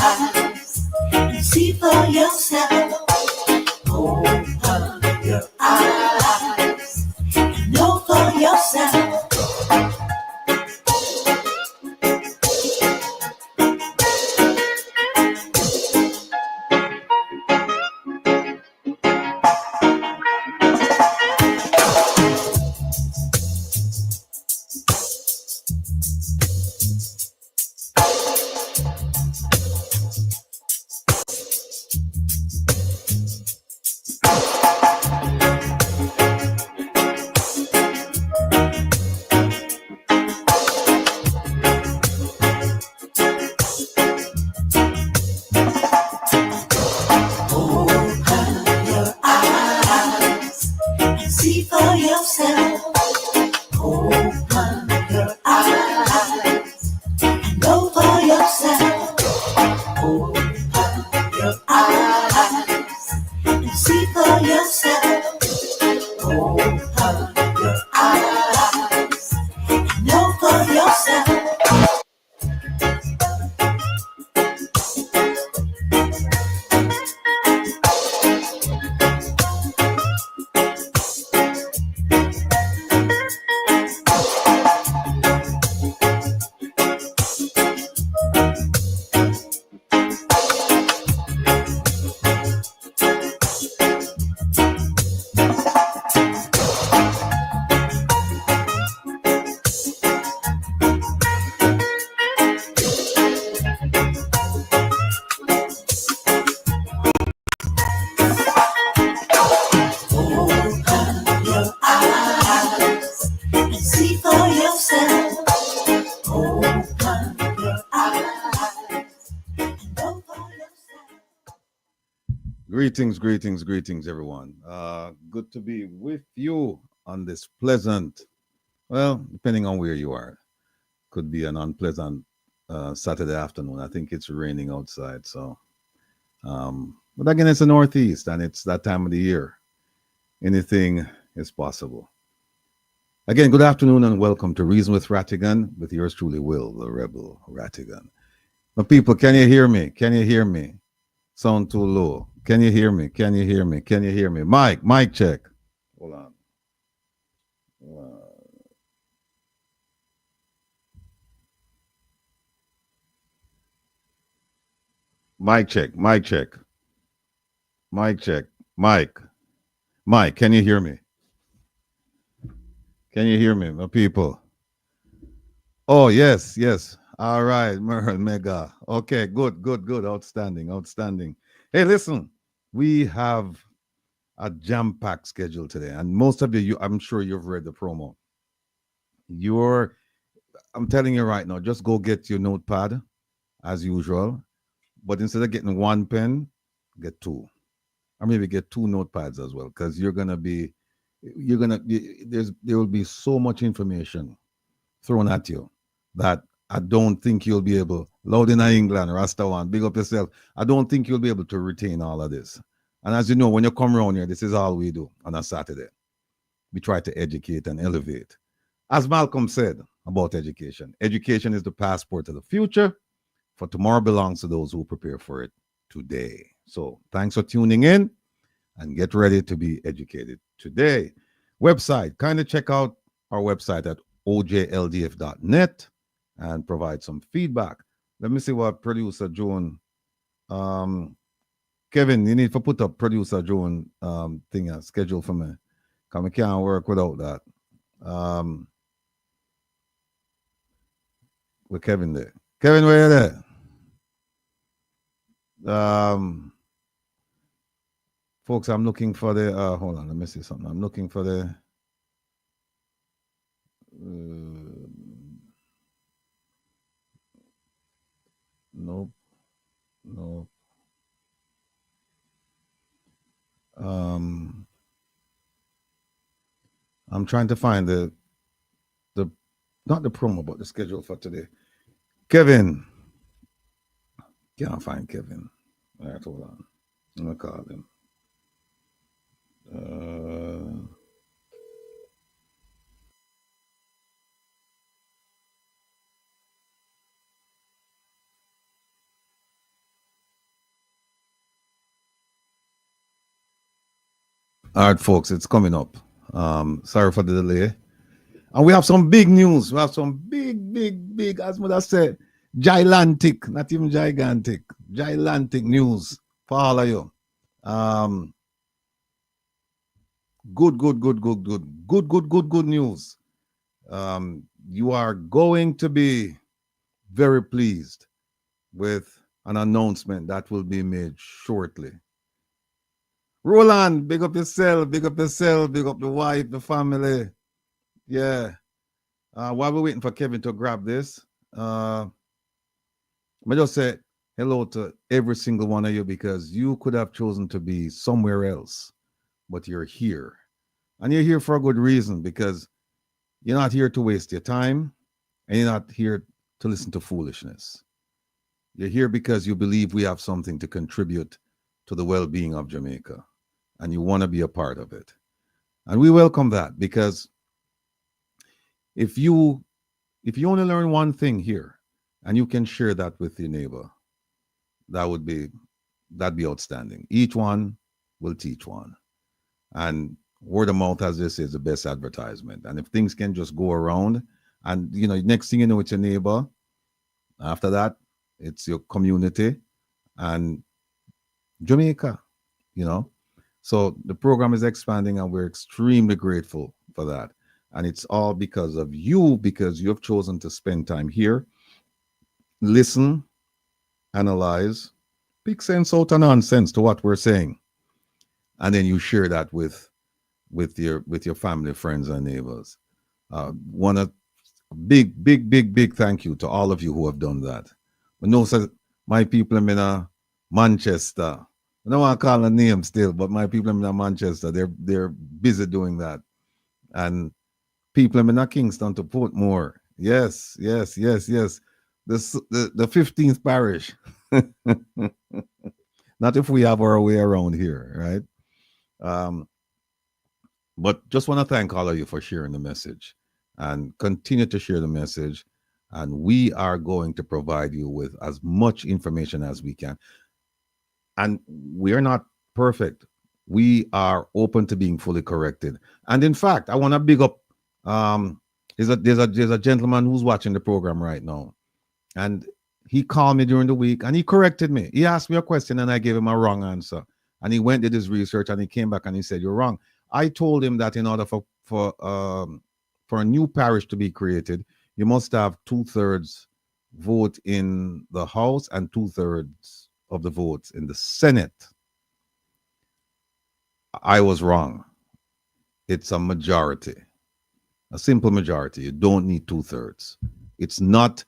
eyes and see for yourself. Open your eyes and know for yourself. See for yourself. Open your eyes and know for yourself. Open your eyes and see for yourself. Open your eyes and know for yourself. See for yourself. Open your eyes and know for yourself. Greetings, everyone. Good to be with you on this pleasant, well, depending on where you are, could be an unpleasant Saturday afternoon. I think it's raining outside, so. But again, it's the Northeast, and it's that time of the year. Anything is possible. Again, good afternoon and welcome to Reason with Rattigan with yours truly, Will, the Rebel Rattigan. My people, can you hear me? Can you hear me? Sound too low. Can you hear me? Can you hear me? Can you hear me? Mic check. Hold on. Mic check. Mic, can you hear me? Can you hear me, my people? Oh, yes. All right, Merle, mega. Okay, good. Outstanding. Hey, listen, we have a jam-packed schedule today, and most of you, I'm sure you've read the promo. I'm telling you right now, just go get your notepad, as usual, but instead of getting one pen, get two. Or maybe get two notepads as well, because there will be so much information thrown at you that I don't think you'll be able, loud in England, Rastaman, big up yourself, I don't think you'll be able to retain all of this. And as you know, when you come around here, this is all we do on a Saturday. We try to educate and elevate. As Malcolm said about education is the passport to the future, for tomorrow belongs to those who prepare for it today. So thanks for tuning in and get ready to be educated today. Website, kind of check out our website at ojldf.net and provide some feedback. Let me see what producer Joan, Kevin, you need to put up producer Joan thing schedule for me, because we can't work without that. With Kevin there. Kevin, where are you there? Folks, I'm looking for the, hold on, let me see something. I'm looking for the, nope. I'm trying to find the not the promo, but the schedule for today. Kevin. Can't find Kevin. All right, hold on. I'm going to call him. All right, folks, it's coming up. Sorry for the delay. And we have some big news. We have some big, as mother said, gigantic, not even gigantic, gigantic news for all of you. Good news. You are going to be very pleased with an announcement that will be made shortly. Roland, big up yourself, big up the wife, the family. Yeah. While we're waiting for Kevin to grab this, I just say hello to every single one of you, because you could have chosen to be somewhere else, but you're here. And you're here for a good reason, because you're not here to waste your time, and you're not here to listen to foolishness. You're here because you believe we have something to contribute to the well-being of Jamaica, and you want to be a part of it. And we welcome that, because if you only learn one thing here and you can share that with your neighbor, that'd be outstanding. Each one will teach one. And word of mouth, as they say, is the best advertisement. And if things can just go around, and next thing you know, it's your neighbor. After that, it's your community and Jamaica, So the program is expanding, and we're extremely grateful for that. And it's all because of you, because you have chosen to spend time here, listen, analyze, pick sense out of nonsense to what we're saying, and then you share that with your family, friends, and neighbors. Want a big thank you to all of you who have done that. But no, so my people in Manchester, I don't want to call a name still, but my people in Manchester, they're busy doing that. And people in Kingston to Portmore. Yes. The 15th parish. Not if we have our way around here, right? But just want to thank all of you for sharing the message, and continue to share the message. And we are going to provide you with as much information as we can. And we are not perfect. We are open to being fully corrected. And in fact, I want to big up. There's a gentleman who's watching the program right now, and he called me during the week and he corrected me. He asked me a question and I gave him a wrong answer. And he went, did his research, and he came back and he said, "You're wrong." I told him that in order for a new parish to be created, you must have 2/3 vote in the House and 2/3 of the votes in the Senate. I was wrong. It's a majority, a simple majority. You don't need 2/3. It's not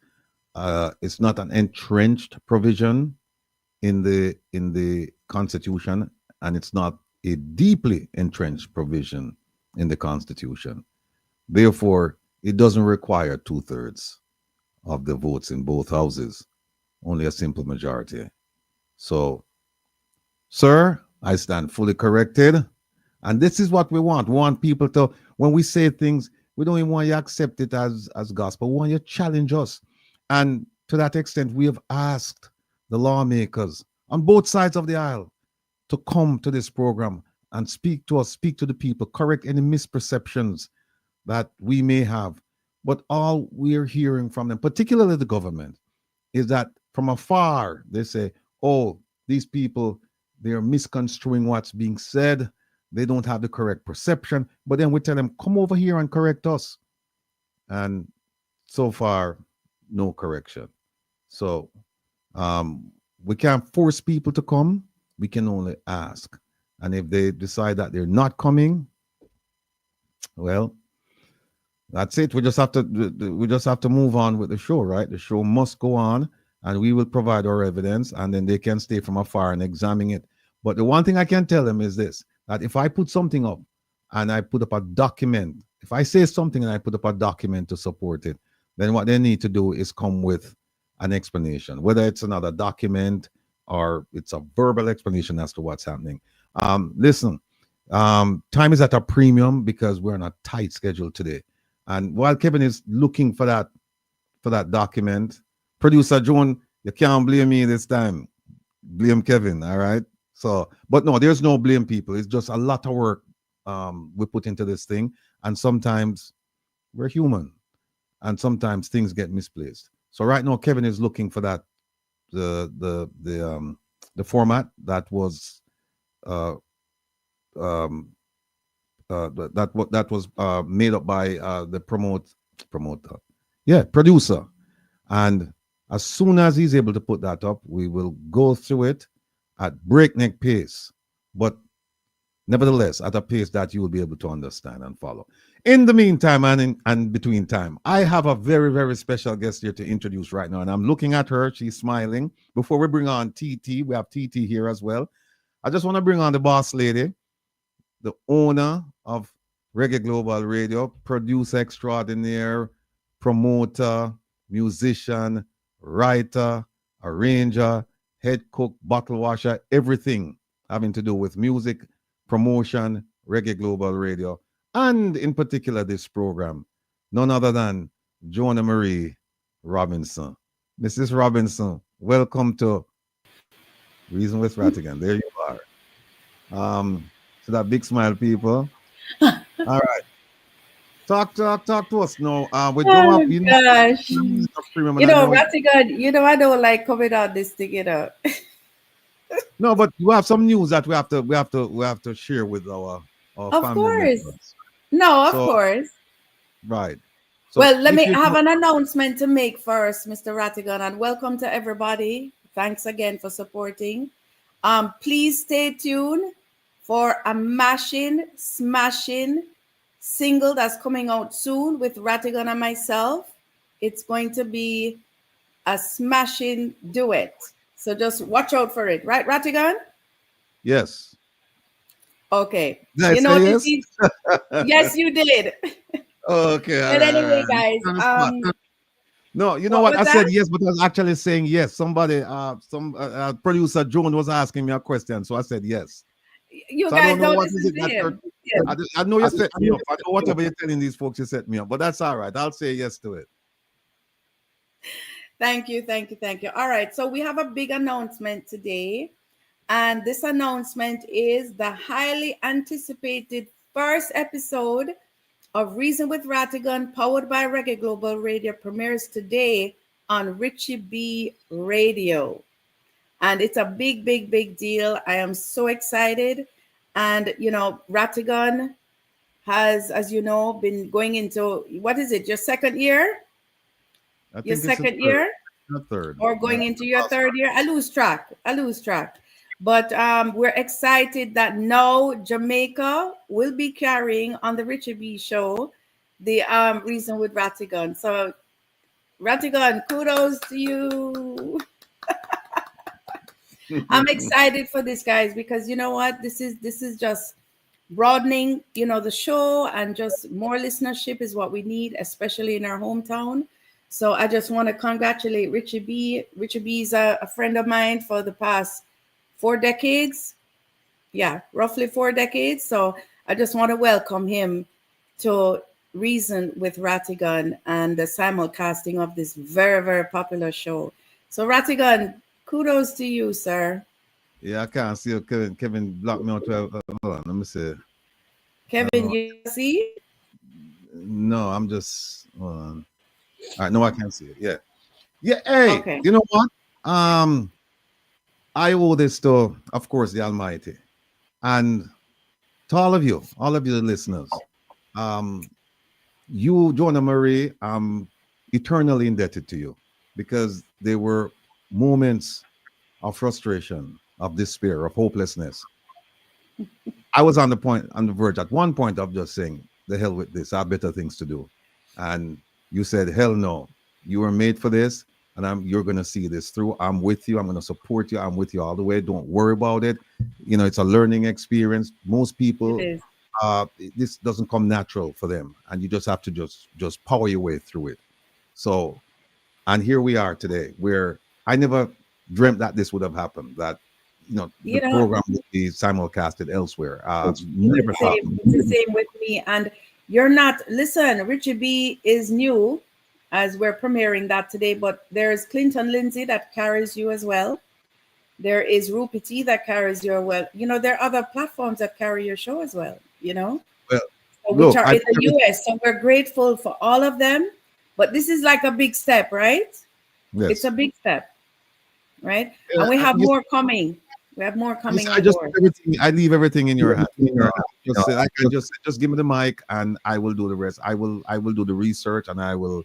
an entrenched provision in the Constitution, and it's not a deeply entrenched provision in the Constitution. Therefore, it doesn't require 2/3 of the votes in both houses, only a simple majority. So, sir, I stand fully corrected. And this is what we want. We want people to, when we say things, we don't even want you to accept it as gospel. We want you to challenge us. And to that extent, we have asked the lawmakers on both sides of the aisle to come to this program and speak to us, speak to the people, correct any misperceptions that we may have. But all we're hearing from them, particularly the government, is that from afar, they say, oh, these people, they're misconstruing what's being said. They don't have the correct perception. But then we tell them, come over here and correct us. And so far, no correction. So we can't force people to come. We can only ask. And if they decide that they're not coming, well, that's it. We just have to move on with the show, right? The show must go on, and we will provide our evidence, and then they can stay from afar and examine it. But the one thing I can tell them is this, that if I put something up and I put up a document, if I say something and I put up a document to support it, then what they need to do is come with an explanation, whether it's another document or it's a verbal explanation as to what's happening. Listen, time is at a premium because we're on a tight schedule today. And while Kevin is looking for that document, producer Joan, you can't blame me this time. Blame Kevin, all right? So, but no, there's no blame, people. It's just a lot of work we put into this thing, and sometimes we're human, and sometimes things get misplaced. So right now, Kevin is looking for that the format that was uh, um, that was made up by the promoter, yeah, producer. And as soon as he's able to put that up, we will go through it at breakneck pace, but nevertheless at a pace that you will be able to understand and follow. In the meantime and between time, I have a very, very special guest here to introduce right now, and I'm looking at her. She's smiling. Before we bring on TT, we have TT here as well. I just want to bring on the boss lady, the owner of Reggae Global Radio, producer extraordinaire, promoter, musician, writer, arranger, head cook, bottle washer, everything having to do with music, promotion, Reggae Global Radio, and in particular this program, none other than Joanna Marie Robinson. Mrs. Robinson, welcome to Reason with Rattigan. There you are. So that big smile, people. All right. Talk to us now. We don't Oh have, gosh. know, Rattigan, I don't like coming on this thing. No, but we have some news that we have to share with our Of family course. members. No, of So, course. right. So Well, let if me you have don't- an announcement to make first, Mr. Rattigan, and welcome to everybody. Thanks again for supporting. Please stay tuned for a smashing single that's coming out soon with Rattigan and myself. It's going to be a smashing duet. So just watch out for it. Right, Rattigan? Yes. Okay. Did I say yes? Yes, you did. Okay. But anyway, guys, no, you know what what? was I said that? yes, but I was actually saying yes. Somebody, some producer Joan was asking me a question, so I said yes. You So I guys don't know don't what is listen it to that him. I know you set me up. I know whatever you're telling these folks, you set me up. But that's all right. I'll say yes to it. Thank you. All right. So we have a big announcement today. And this announcement is the highly anticipated first episode of Reason with Rattigan, powered by Reggae Global Radio, premieres today on Richie B Radio. And it's a big, big, big deal. I am so excited. And, Rattigan has, as you know, been going into, what is it, your second year? I think Your it's second year? the third. Or going into your third year? I lose track. But we're excited that now Jamaica will be carrying on the Richie B show the Reason with Rattigan. So Rattigan, kudos to you. I'm excited for this, guys, because you know what? This is just broadening, the show, and just more listenership is what we need, especially in our hometown. So I just want to congratulate Richie B. Richie B is a friend of mine for the past 4 decades. Yeah, roughly 4 decades. So I just want to welcome him to Reason with Rattigan and the simulcasting of this very, very popular show. So Rattigan, kudos to you, sir. Yeah, I can't see Kevin blocked me out. Hold on, let me see. Kevin, you see? No, I'm just hold on. All right, no, I can't see it. Yeah. Yeah, hey, Okay. you know what? I owe this to, of course, the Almighty. And to all of you listeners, you, Joanna Marie, I'm eternally indebted to you, because there were moments of frustration, of despair, of hopelessness. I was on the verge at one point of just saying, the hell with this, I have better things to do. And you said, hell no, you were made for this, and you're going to see this through. I'm with you. I'm going to support you. I'm with you all the way. Don't worry about it. It's a learning experience. Most people, this doesn't come natural for them, and you just have to just power your way through it. So, and here we are today, where I never dreamt that this would have happened, that the program would be simulcasted elsewhere. Never thought. It's the same with me. And you're not, listen, Richie B is new, as we're premiering that today, but there's Clinton Lindsay that carries you as well. There is Rupi T that carries you well. There are other platforms that carry your show as well. you know, Well, which look, are in the US. So we're grateful for all of them. But this is like a big step, right? yes. It's a big step, right? Yeah, And we have more coming. We have more coming on board. I leave everything in your hand. Just say, like I just give me the mic and I will do the rest. I will do the research and I will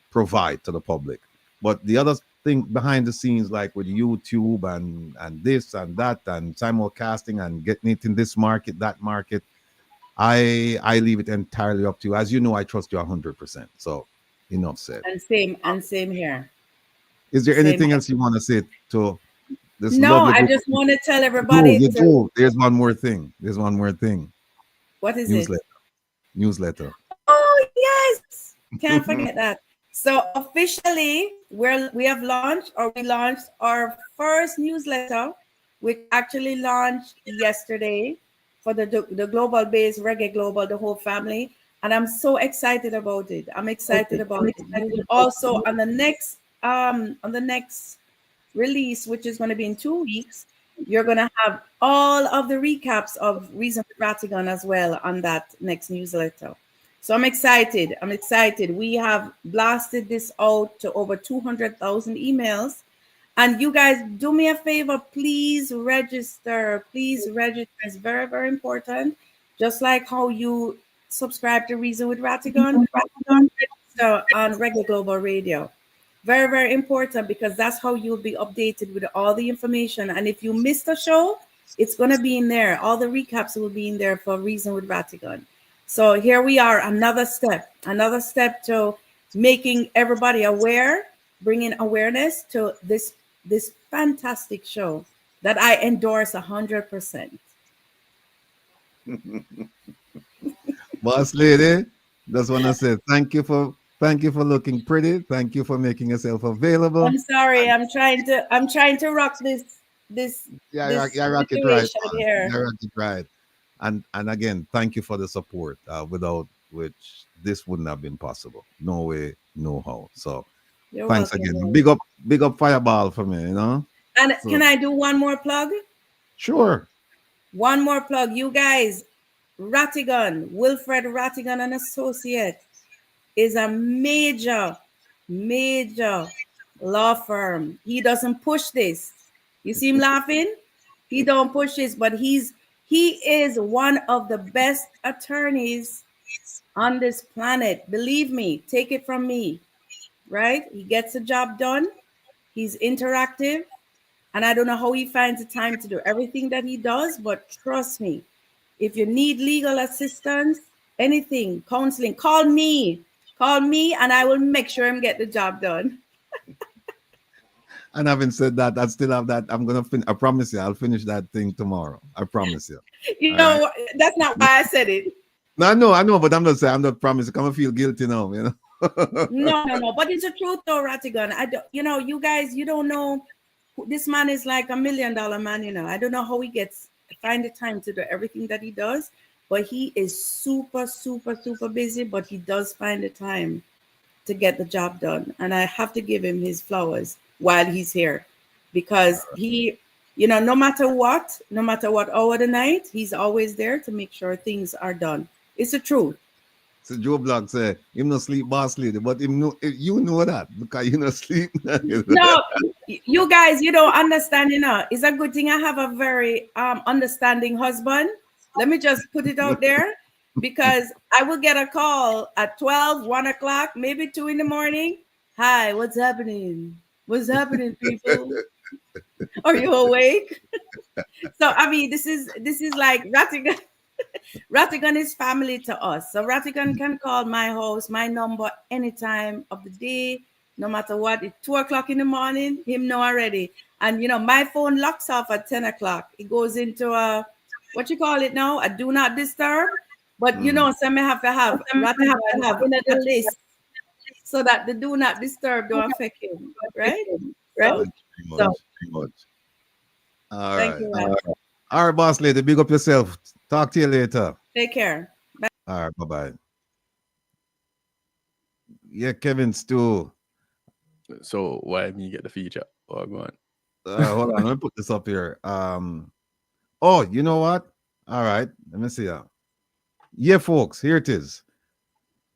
provide to the public. But the other thing behind the scenes, like with YouTube and this and that and simulcasting and getting it in this market, that market, I leave it entirely up to you. As you know, I trust you 100%. So enough said. And same here. Is there anything else you want to say to this No, lovely I group? just want to tell everybody. There's one more thing. There's one more thing. What is Newsletter. Oh yes, can't forget that. So officially, we launched our first newsletter, which actually launched yesterday for the global base Reggae Global, the whole family, and I'm so excited about it. I'm excited about it. And also on the next release, which is going to be in 2 weeks, you're going to have all of the recaps of Reason with Rattigan as well on that next newsletter. So I'm excited. We have blasted this out to over 200,000 emails. And you guys, do me a favor, please register. Please register. It's very, very important. Just like how you subscribe to Reason with Rattigan, register on Reggae Global Radio. Very, very important, because that's how you'll be updated with all the information. And if you missed a show, it's going to be in there. All the recaps will be in there for Reason with Rattigan. So here we are, another step to making everybody aware, bringing awareness to this fantastic show that I endorse 100%. Boss lady, just want to say thank you for looking pretty. Thank you for making yourself available. I'm sorry, I'm trying to rock this. Yeah, you rock it right. You rock it right. And again, thank you for the support. Without which this wouldn't have been possible. No way, no how. So thanks again. Big up Fireball for me, you know. And can I do one more plug? Sure. One more plug. You guys, Rattigan, Wilfred Rattigan and Associate is a major law firm. He doesn't push this. You see him laughing? He don't push this, but he is one of the best attorneys on this planet. Believe me, take it from me, right? He gets the job done. He's interactive. And I don't know how he finds the time to do everything that he does, but trust me, if you need legal assistance, anything, counseling, call me, and I will make sure him get the job done. And having said that, I still have that. I'm gonna I promise you, I'll finish that thing tomorrow. I promise you. You know, right? That's not why I said it. No, I know, but I'm not saying, I'm not promising. I'm gonna feel guilty now, you know. No. But it's the truth, though, Rattigan. I don't, you know, you guys, you don't know. This man is like $1 million man, you know. I don't know how he find the time to do everything that he does, but he is super busy, but he does find the time to get the job done. And I have to give him his flowers while he's here, because he, you know, no matter what hour of the night, he's always there to make sure things are done. It's the truth. So Joe Block say him no sleep, boss lady, but him know, you know that because you no sleep. No, you guys, you don't understand, you know. It's a good thing I have a very understanding husband. Let me just put it out there, because I will get a call at 12, 1 o'clock, maybe 2 in the morning. Hi, what's happening? What's happening, people? Are you awake? So I mean, this is like Rattigan. Rattigan is family to us. So Rattigan can call my house, my number, anytime of the day, no matter what. It's 2 o'clock in the morning, him know already. And you know, my phone locks off at 10 o'clock. It goes into a, what you call it now, a do not disturb. But you know, so I have to have Rattigan have in the list so that the do not disturb don't affect him, right? Right. So, much. All right. All right, boss lady, big up yourself. Talk to you later. Take care. Bye. All right, bye-bye. Yeah, Kevin Stu. So why me get the feature? Oh, go on. Hold on, let me put this up here. Oh, you know what? All right. Let me see. Yeah, folks, here it is.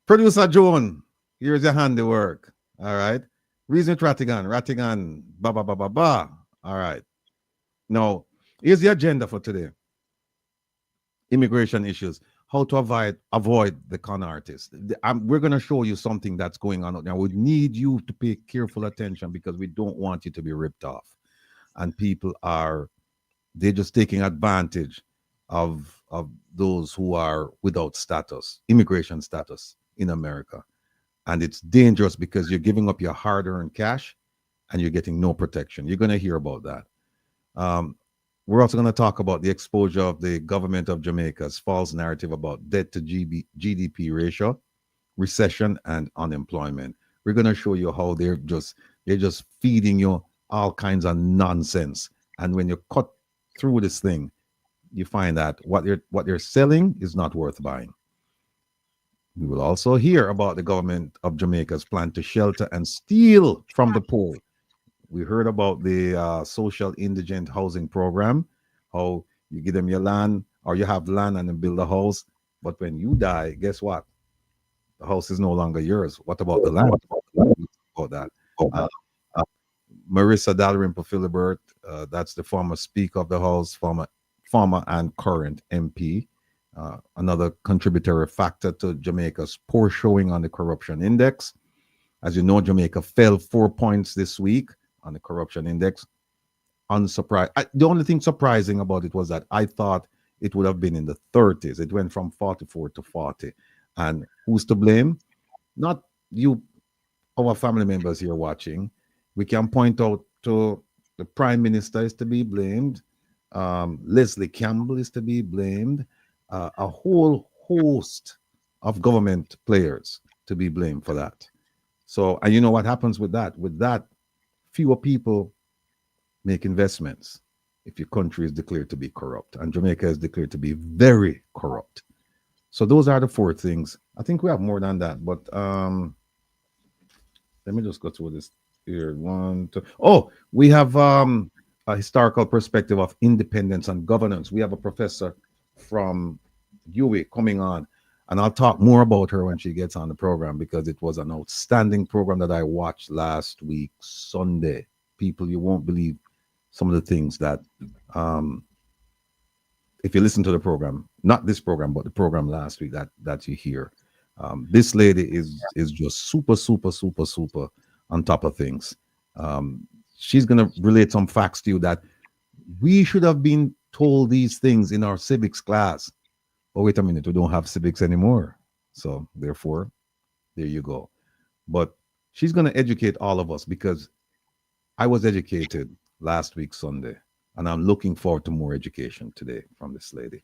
Producer Joan, here's your handiwork. All right. Reason with Rattigan, ba ba ba ba ba. All right. Now, here's the agenda for today. Immigration issues. How to avoid the con artist. We're going to show you something that's going on now. We need you to pay careful attention because we don't want you to be ripped off. And people they're just taking advantage of those who are without status, immigration status in America. And it's dangerous because you're giving up your hard-earned cash and you're getting no protection. You're going to hear about that. We're also going to talk about the exposure of the government of Jamaica's false narrative about debt to GDP ratio, recession, and unemployment. We're going to show you how they're just feeding you all kinds of nonsense. And when you cut through this thing, you find that what they're selling is not worth buying. We will also hear about the government of Jamaica's plan to shelter and steal from the poor. We heard about the social indigent housing program, how you give them your land or you have land and then build a house. But when you die, guess what? The house is no longer yours. What about the land? About that. MARISA DALRYMPLE-PHILIBERT, that's the former Speaker of the House, former and current MP. Another contributory factor to Jamaica's poor showing on the corruption index. As you know, Jamaica fell 4 points this week on the corruption index. Unsurprised. The only thing surprising about it was that I thought it would have been in the 30s. It went from 44 to 40. And who's to blame? Not you, our family members here watching. We can point out to the Prime Minister is to be blamed. Leslie Campbell is to be blamed. A whole host of government players to be blamed for that. So, and you know what happens with that? With that, fewer people make investments if your country is declared to be corrupt. And Jamaica is declared to be very corrupt. So those are the four things. I think we have more than that, but let me just go through this here. One, two. Oh, we have a historical perspective of independence and governance. We have a professor from UWI coming on, and I'll talk more about her when she gets on the program because it was an outstanding program that I watched last week, Sunday. People, you won't believe some of the things that, if you listen to the program, not this program, but the program last week that you hear. This lady is just super on top of things. She's going to relate some facts to you that we should have been told these things in our civics class. But wait a minute, we don't have civics anymore. So therefore, there you go. But she's going to educate all of us because I was educated last week, Sunday, and I'm looking forward to more education today from this lady.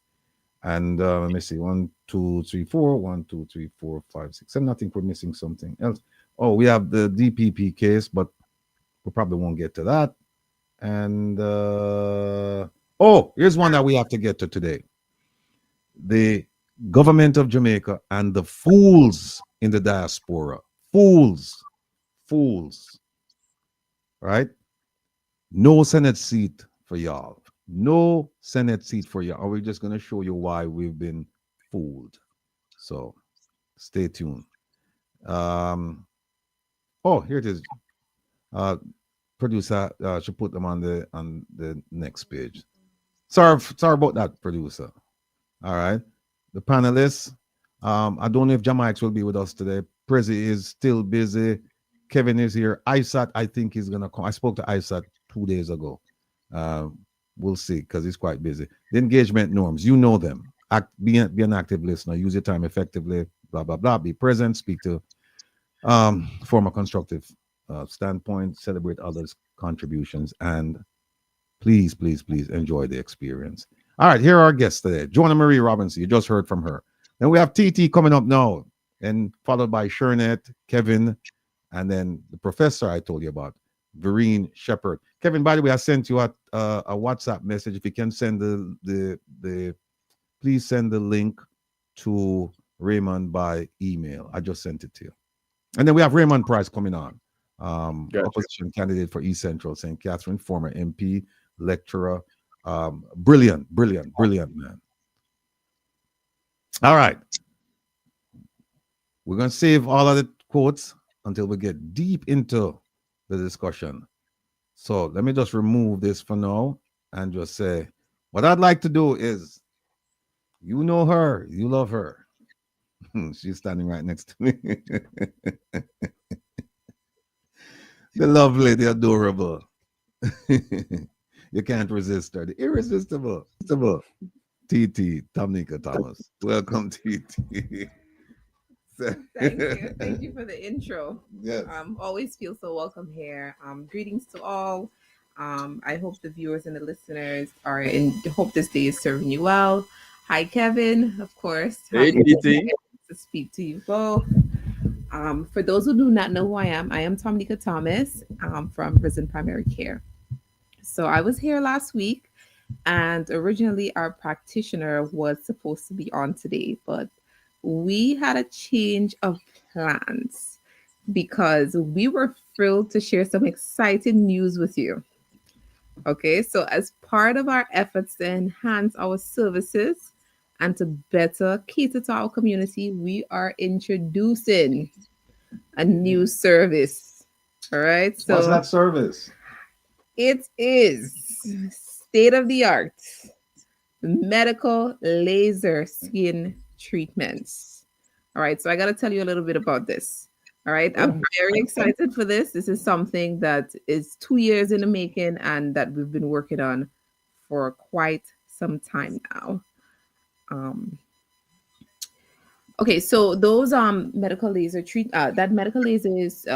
And let me see, 1, 2, 3, 4, 1, 2, 3, 4, 5, 6, 7. I think we're missing something else. Oh, we have the DPP case, but we probably won't get to that. And oh, here's one that we have to get to today. The government of Jamaica and the fools in the diaspora. Fools. Right? No Senate seat for y'all. No Senate seat for y'all. We're just going to show you why we've been fooled. So stay tuned. Oh, here it is. Producer should put them on the next page. Sorry about that, producer. All right. The panelists. I don't know if Jamaica's will be with us today. Prezi is still busy. Kevin is here. Isat, I think he's gonna come. I spoke to Isat 2 days ago. We'll see because he's quite busy. The engagement norms, you know them. Be an active listener. Use your time effectively. Blah blah blah. Be present. Speak to form a constructive standpoint. Celebrate others' contributions, and please enjoy the experience. All right, here are our guests today. Joanna Marie Robinson, you just heard from her. Then we have TT coming up now, and followed by Shernet, Kevin, and then the professor I told you about, Vereen Shepherd. Kevin, by the way, I sent you a WhatsApp message. If you can send please send the link to Raymond by email. I just sent it to you. And then we have Raymond Price coming on, opposition candidate for East Central St. Catherine, former MP, lecturer. Brilliant man. All right. We're going to save all of the quotes until we get deep into the discussion. So let me just remove this for now and just say, what I'd like to do is, you know her, you love her. She's standing right next to me. The lovely, the adorable. You can't resist her. The irresistible. TT, Tamika Thomas. Welcome, TT. Thank you for the intro. Yes. Always feel so welcome here. Greetings to all. I hope the viewers and the listeners are in. Hope this day is serving you well. Hi, Kevin. Of course. Hey, Happy TT. to speak to you both. For those who do not know who I am Tamika Thomas from Prison Primary Care. So I was here last week, and originally our practitioner was supposed to be on today, but we had a change of plans because we were thrilled to share some exciting news with you. Okay, so as part of our efforts to enhance our services and to better cater to our community, we are introducing a new service. All right, so what's that service? it is state of the art medical laser skin treatments. All right, so I got to tell you a little bit about this. All right, I'm very excited for this. This is something that is 2 years in the making and that we've been working on for quite some time now. Okay, so those medical laser that medical laser is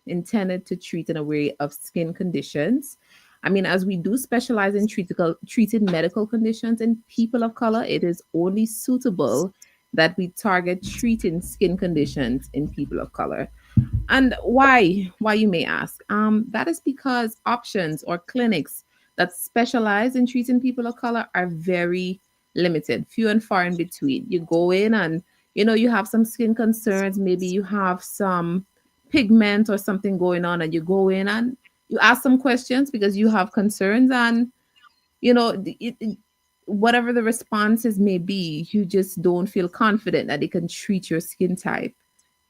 intended to treat an array of skin conditions. I mean, as we do specialize in treating medical conditions in people of color, it is only suitable that we target treating skin conditions in people of color. And why? Why, you may ask? That is because options or clinics that specialize in treating people of color are very limited, few and far in between. You go in and, you have some skin concerns, maybe you have some pigment or something going on, and you go in and you ask some questions because you have concerns, and whatever the responses may be, you just don't feel confident that they can treat your skin type,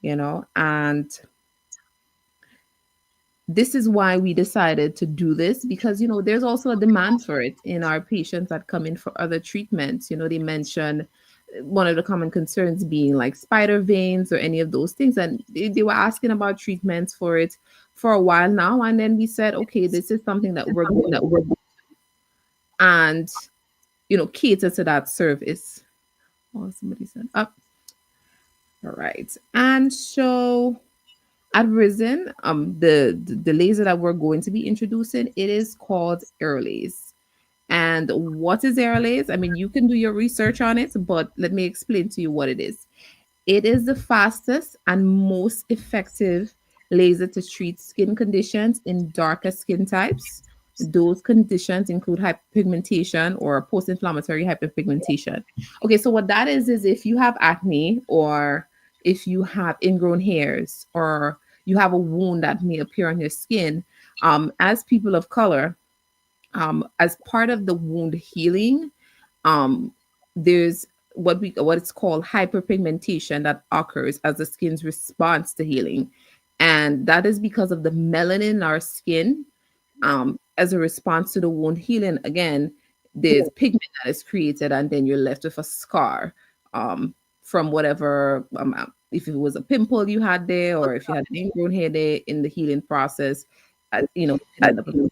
and this is why we decided to do this, because there's also a demand for it in our patients that come in for other treatments. They mention one of the common concerns being like spider veins or any of those things, and they were asking about treatments for it for a while now, and then we said, okay, this is something that we're going to and cater to that service. Oh, somebody said up. All right, and so at Risen, the laser that we're going to be introducing, it is called Airlays. And what is Airlays? I mean, you can do your research on it, but let me explain to you what it is. It is the fastest and most effective laser to treat skin conditions in darker skin types. Those conditions include hyperpigmentation or post-inflammatory hyperpigmentation. Okay, so what that is if you have acne, or if you have ingrown hairs, or you have a wound that may appear on your skin, as people of color, as part of the wound healing, there's what it's called hyperpigmentation that occurs as the skin's response to healing, and that is because of the melanin in our skin. As a response to the wound healing, again, there's pigment that is created, and then you're left with a scar from whatever. If it was a pimple you had there, or if you had an ingrown hair there in the healing process, end up with a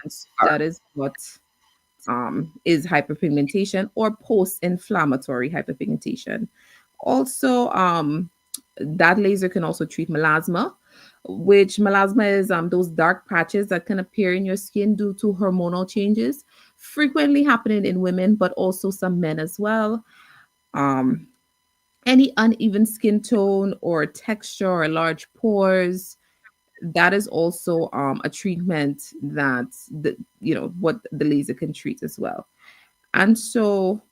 scar. That is what is hyperpigmentation or post-inflammatory hyperpigmentation. Also, that laser can also treat melasma, which melasma is those dark patches that can appear in your skin due to hormonal changes, frequently happening in women, but also some men as well. Any uneven skin tone or texture or large pores, that is also a treatment that what the laser can treat as well. And so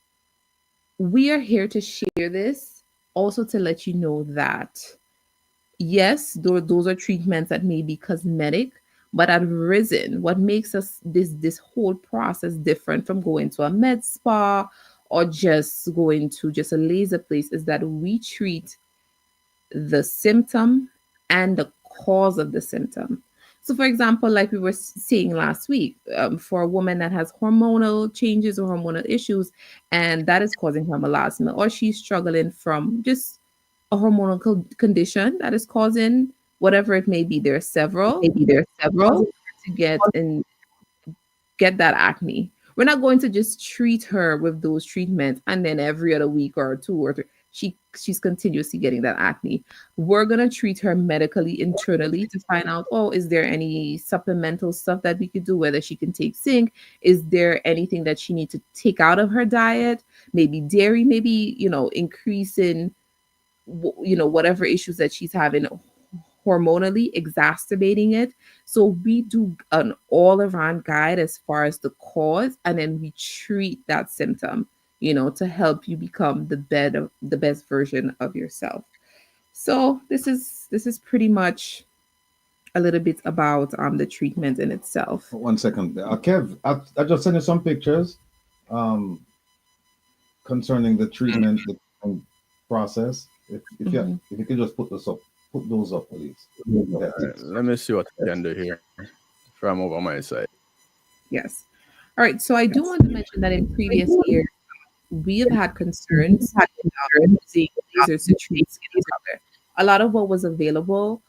we are here to share this, also to let you know that yes, those are treatments that may be cosmetic, but at Risen, what makes us this whole process different from going to a med spa or just going to just a laser place is that we treat the symptom and the cause of the symptom. So, for example, like we were saying last week, for a woman that has hormonal changes or hormonal issues, and that is causing her melasma, or she's struggling from just a hormonal condition that is causing whatever it may be. There are several. To get that acne. We're not going to just treat her with those treatments and then every other week or 2 or 3 she's continuously getting that acne. We're going to treat her medically internally to find out, oh, is there any supplemental stuff that we could do, whether she can take zinc, is there anything that she needs to take out of her diet, maybe dairy, maybe, increasing, whatever issues that she's having hormonally, exacerbating it. So we do an all-around guide as far as the cause, and then we treat that symptom, to help you become the best version of yourself. So this is pretty much a little bit about the treatment in itself. 1 second. Kev, I just sent you some pictures concerning the treatment the process. If you could just put those up, please. Right, let me see what I can do here from over my side. Yes. All right. So I do want to mention that in previous years, we have had concerns using lasers to treat skin color. A lot of what was available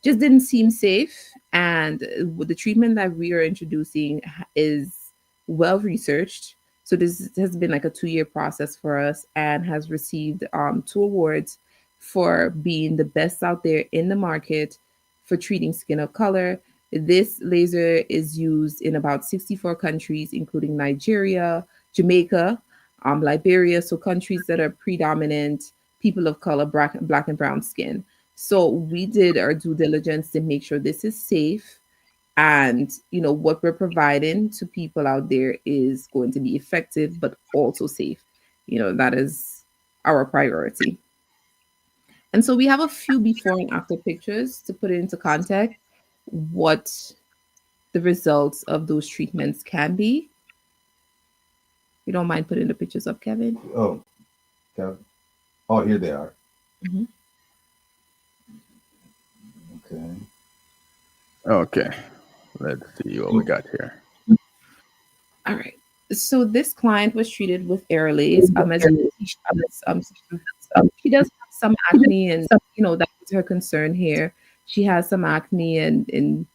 just didn't seem safe. And the treatment that we are introducing is well researched. So this has been like a 2-year process for us and has received 2 awards for being the best out there in the market for treating skin of color. This laser is used in about 64 countries, including Nigeria, Jamaica, Liberia, so countries that are predominant people of color, black and brown skin. So we did our due diligence to make sure this is safe, and what we're providing to people out there is going to be effective but also safe. That is our priority. And so we have a few before and after pictures to put it into context what the results of those treatments can be. You don't mind putting the pictures up, Kevin? Oh, Kevin. Oh, here they are. Mm-hmm. Okay. Let's see what we got here. All right. So this client was treated with Airlays. She does have some acne, and that was her concern here. She has some acne, and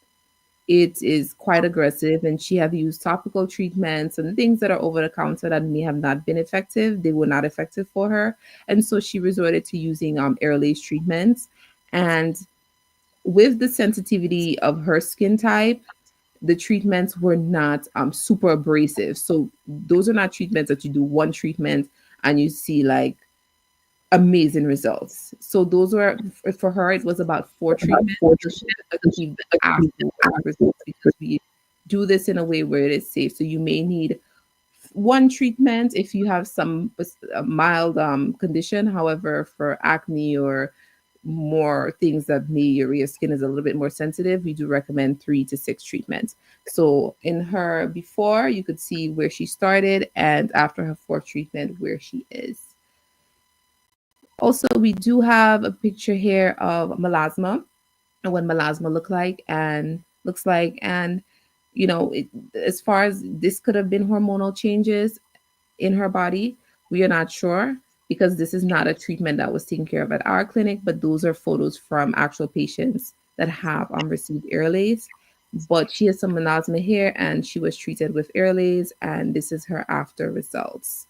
it is quite aggressive, and she have used topical treatments and things that are over the counter that may have not been effective. They were not effective for her, and so she resorted to using Airlays treatments. And with the sensitivity of her skin type, the treatments were not super abrasive. So those are not treatments that you do one treatment and you see like amazing results. So those were, for her, it was about 4 treatments to achieve the results, because we do this in a way where it is safe. So you may need 1 treatment if you have some mild condition. However, for acne or more things that your skin is a little bit more sensitive, we do recommend 3 to 6 treatments. So in her before, you could see where she started, and after her 4th treatment, where she is. Also, we do have a picture here of melasma and what melasma looks like. And as far as this could have been hormonal changes in her body, we are not sure, because this is not a treatment that was taken care of at our clinic, but those are photos from actual patients that have received Airlays. But she has some melasma here, and she was treated with Airlays, and this is her after results.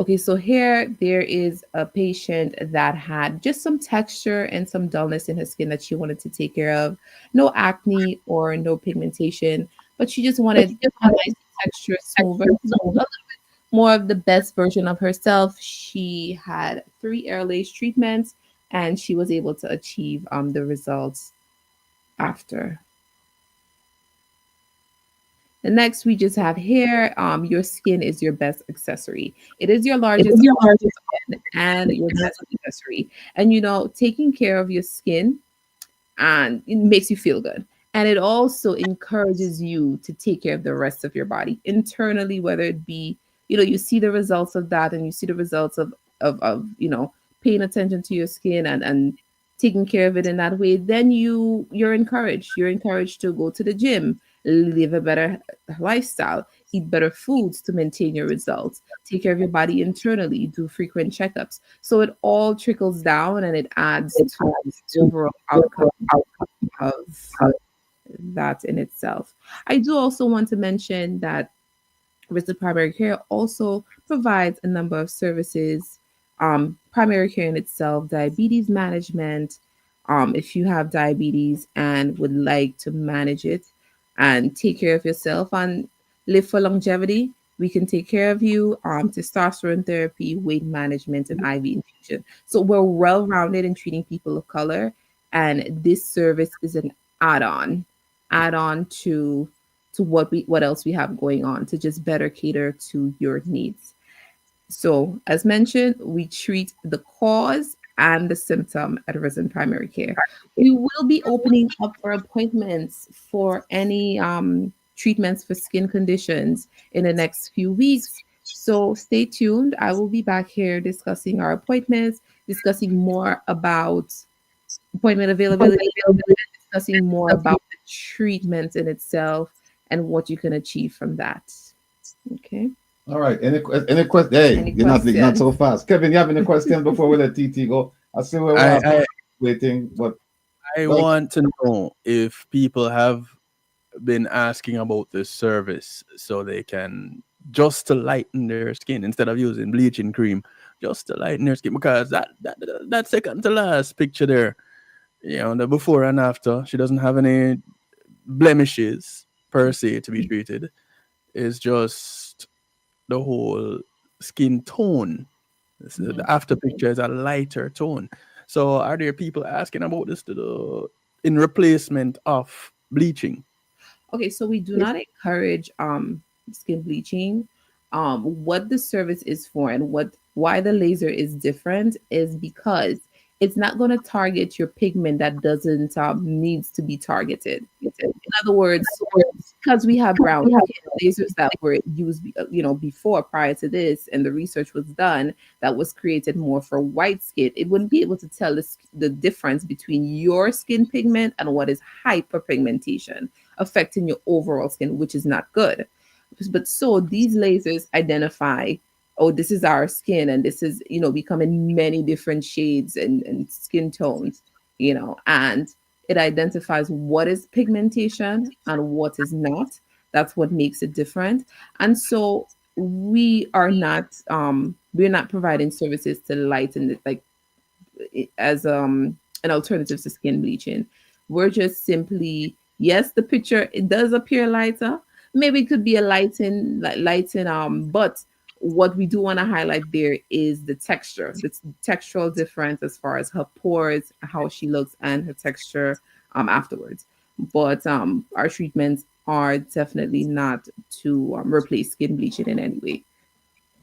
Okay, so here there is a patient that had just some texture and some dullness in her skin that she wanted to take care of. No acne or no pigmentation, but she just wanted a nice texture, smoother, so a little bit more of the best version of herself. She had 3 Airlays treatments, and she was able to achieve the results after. The next we just have here, your skin is your best accessory. It is your largest organ and your best accessory. And taking care of your skin, and it makes you feel good. And it also encourages you to take care of the rest of your body internally, whether it be you see the results of that, and you see the results of paying attention to your skin and taking care of it in that way, then you're encouraged to go to the gym, live a better lifestyle, eat better foods to maintain your results, take care of your body internally, do frequent checkups. So it all trickles down and it adds to the overall outcome of that in itself. I do also want to mention that Visit Primary Care also provides a number of services. Primary care in itself, diabetes management. If you have diabetes and would like to manage it and take care of yourself and live for longevity, we can take care of you. Testosterone therapy, weight management, and IV infusion. So we're well rounded in treating people of color, and this service is an add-on to what else we have going on to just better cater to your needs. So, as mentioned, we treat the cause and the symptom at Risen Primary Care. We will be opening up for appointments for any treatments for skin conditions in the next few weeks. So, stay tuned. I will be back here discussing our appointments, discussing more about appointment availability, discussing more about the treatment in itself and what you can achieve from that. Okay. All right. Any question? Hey, you're not so fast. Kevin, you have any questions before we let TT go? I see we're waiting, but I want to know if people have been asking about this service so they can just to lighten their skin instead of using bleaching cream, just to lighten their skin, because that second to last picture there, the before and after, she doesn't have any blemishes per se to be treated. It's just the whole skin tone. The after picture is a lighter tone. So are there people asking about this in replacement of bleaching? Okay, so we do not encourage skin bleaching. What the service is for and why the laser is different is because it's not going to target your pigment that doesn't needs to be targeted. In other words, because we have brown lasers that were used, before, prior to this, and the research was done that was created more for white skin, it wouldn't be able to tell the difference between your skin pigment and what is hyperpigmentation affecting your overall skin, which is not good. But so these lasers identify, oh, this is our skin, and this is, becoming many different shades and skin tones, and it identifies what is pigmentation and what is not. That's what makes it different. And so we're not providing services to lighten it, like as an alternative to skin bleaching. We're just simply, yes, the picture, it does appear lighter. Maybe it could be a lighten, but what we do want to highlight there is the texture, the textural difference as far as her pores, how she looks, and her texture afterwards. But our treatments are definitely not to replace skin bleaching in any way.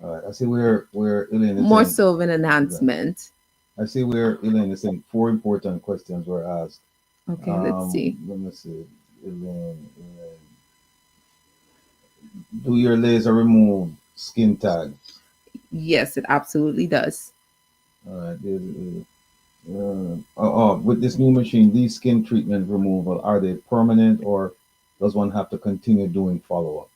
All right. I see we're Elaine is more saying, so of an enhancement. I see where Elaine is saying 4 important questions were asked. Okay, let's see. Let me see. Elaine. Do your laser remove skin tag? Yes, it absolutely does. All right. With this new machine, these skin treatment removal, are they permanent, or does one have to continue doing follow-up?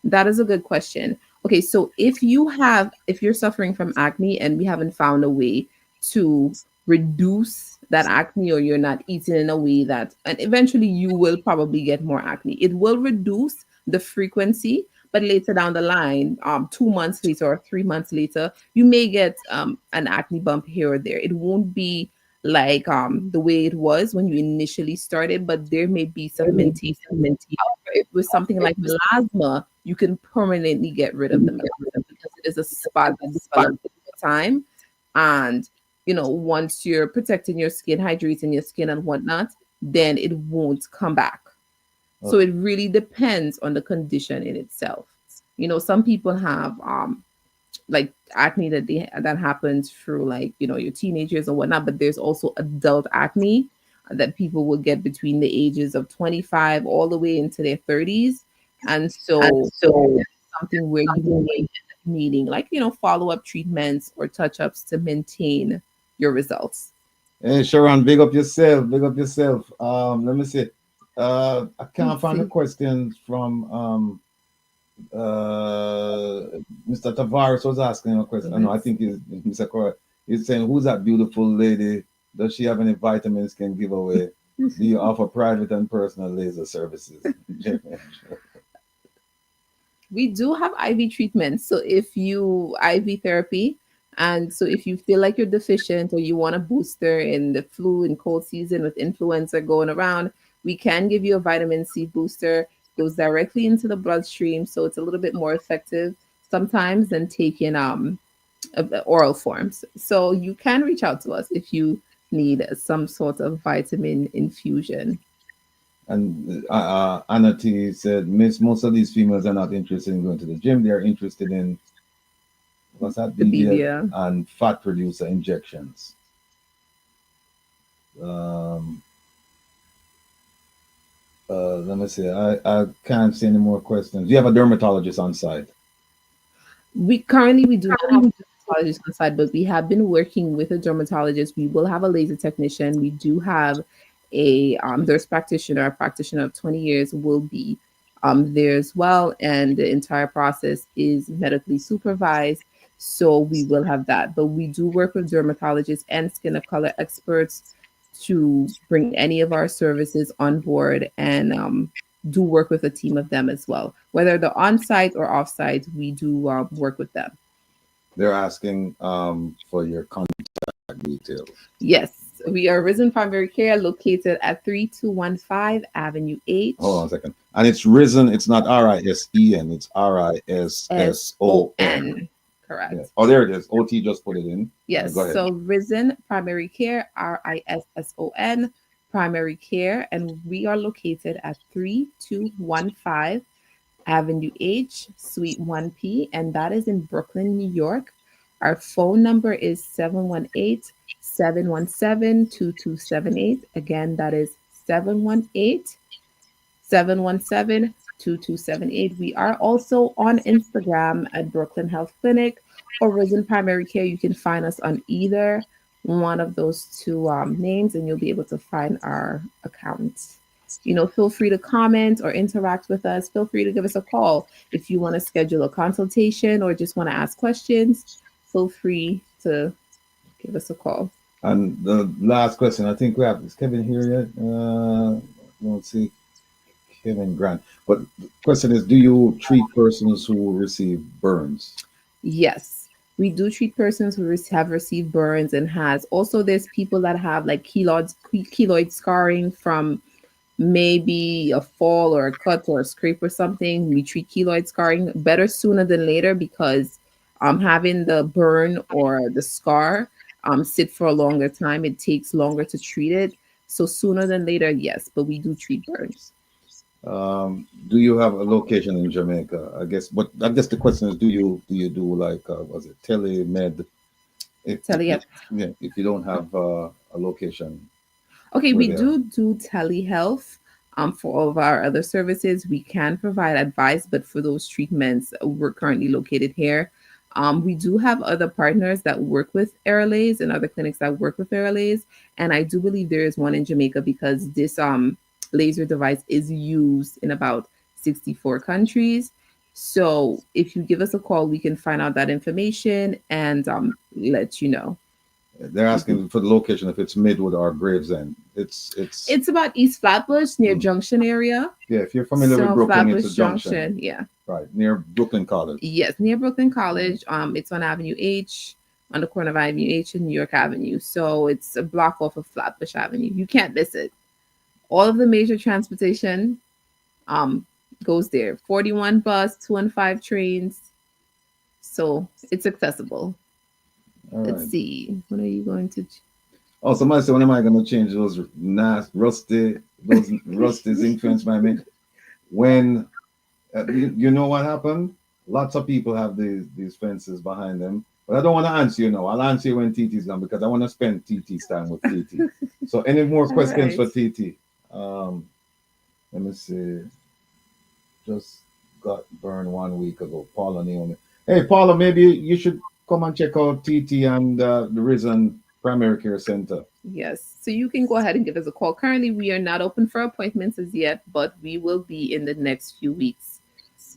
That is a good question. Okay, so if you're suffering from acne and we haven't found a way to reduce that acne, or you're not eating in a way that, and eventually you will probably get more acne. It will reduce the frequency, but later down the line, 2 months later or 3 months later, you may get an acne bump here or there. It won't be like the way it was when you initially started, but there may be some maintenance. With something like melasma, you can permanently get rid of the melasma because it is a spot that's developed over time. And once you're protecting your skin, hydrating your skin and whatnot, then it won't come back. So it really depends on the condition in itself. Some people have like acne that happens through your teenagers or whatnot, but there's also adult acne that people will get between the ages of 25 all the way into their 30s. And so something where you needing like, follow-up treatments or touch-ups to maintain your results. Hey, Sharon, big up yourself. Big up yourself. Let me see. I can't find the questions from Mr. Tavares was asking a question. No, I think he's Mr. Cora. He's saying, who's that beautiful lady? Does she have any vitamins can give away? Do you offer private and personal laser services? We do have IV treatments. So if you IV therapy, and so if you feel like you're deficient or you want a booster in the flu and cold season with influenza going around, we can give you a vitamin C booster. Goes directly into the bloodstream, so it's a little bit more effective sometimes than taking oral forms. So you can reach out to us if you need some sort of vitamin infusion. And Anna T said, Miss, most of these females are not interested in going to the gym. They're interested in, what's that? The BBL and fat producer injections. Let me see. I can't see any more questions. Do you have a dermatologist on site? We do not have a dermatologist on site, but we have been working with a dermatologist. We will have a laser technician. We do have a nurse practitioner. A practitioner of 20 years will be there as well, and the entire process is medically supervised. So we will have that. But we do work with dermatologists and skin of color experts to bring any of our services on board, and do work with a team of them as well. Whether they're on-site or off-site, we do work with them. They're asking for your contact details. Yes, we are Risen Primary Care, located at 3215 Avenue 8. Hold on a second. And it's Risen, it's not R-I-S-E-N, it's R-I-S-S-O-N. Correct. Yeah. Oh, there it is. OT just put it in. Yes. Go ahead. So Risen Primary Care, RISSON, Primary Care, and we are located at 3215 Avenue H, Suite 1P, and that is in Brooklyn, New York. Our phone number is 718-717-2278. Again, that is 718-717-2278. We are also on Instagram at Brooklyn Health Clinic or Risen Primary Care. You can find us on either one of those two names, and you'll be able to find our accounts. Feel free to comment or interact with us. Feel free to give us a call if you want to schedule a consultation or just want to ask questions. Feel free to give us a call. And the last question, I think we have, is Kevin here yet? Let's see. Kevin Grant. But the question is, do you treat persons who receive burns? Yes, we do treat persons who have received burns, and there's people that have like keloid scarring from maybe a fall or a cut or a scrape or something. We treat keloid scarring better sooner than later, because having the burn or the scar sit for a longer time, it takes longer to treat it. So sooner than later, yes, but we do treat burns. Do you have a location in Jamaica? I guess the question is, do you do like was it telemed? If you don't have a location. Okay, we do telehealth. For all of our other services, we can provide advice, but for those treatments, we're currently located here. We do have other partners that work with RLAs and other clinics that work with RLAs, and I do believe there is one in Jamaica, because this laser device is used in about 64 countries. So if you give us a call, we can find out that information and let you know. They're asking for the location, if it's Midwood or Gravesend. It's about East Flatbush, near Junction area. Yeah, if you're familiar with Brooklyn, Flatbush it's a Junction. Yeah. Right, near Brooklyn College. Yes, near Brooklyn College. It's on Avenue H, on the corner of Avenue H and New York Avenue. So it's a block off of Flatbush Avenue. You can't miss it. All of the major transportation goes there. 41 bus, 215 trains. So it's accessible. All Let's right. see. What are you going to? Oh, somebody said, when am I going to change those rusty zinc fence by me? When you know what happened? Lots of people have these fences behind them, but I don't want to answer you now. I'll answer you when TT's done, because I want to spend TT's time with TT. So any more questions for TT? Let me see. Just got burned 1 week ago. Paula Naomi. Hey, Paula, maybe you should come and check out TT and the Risen Primary Care Center. Yes. So you can go ahead and give us a call. Currently, we are not open for appointments as yet, but we will be in the next few weeks.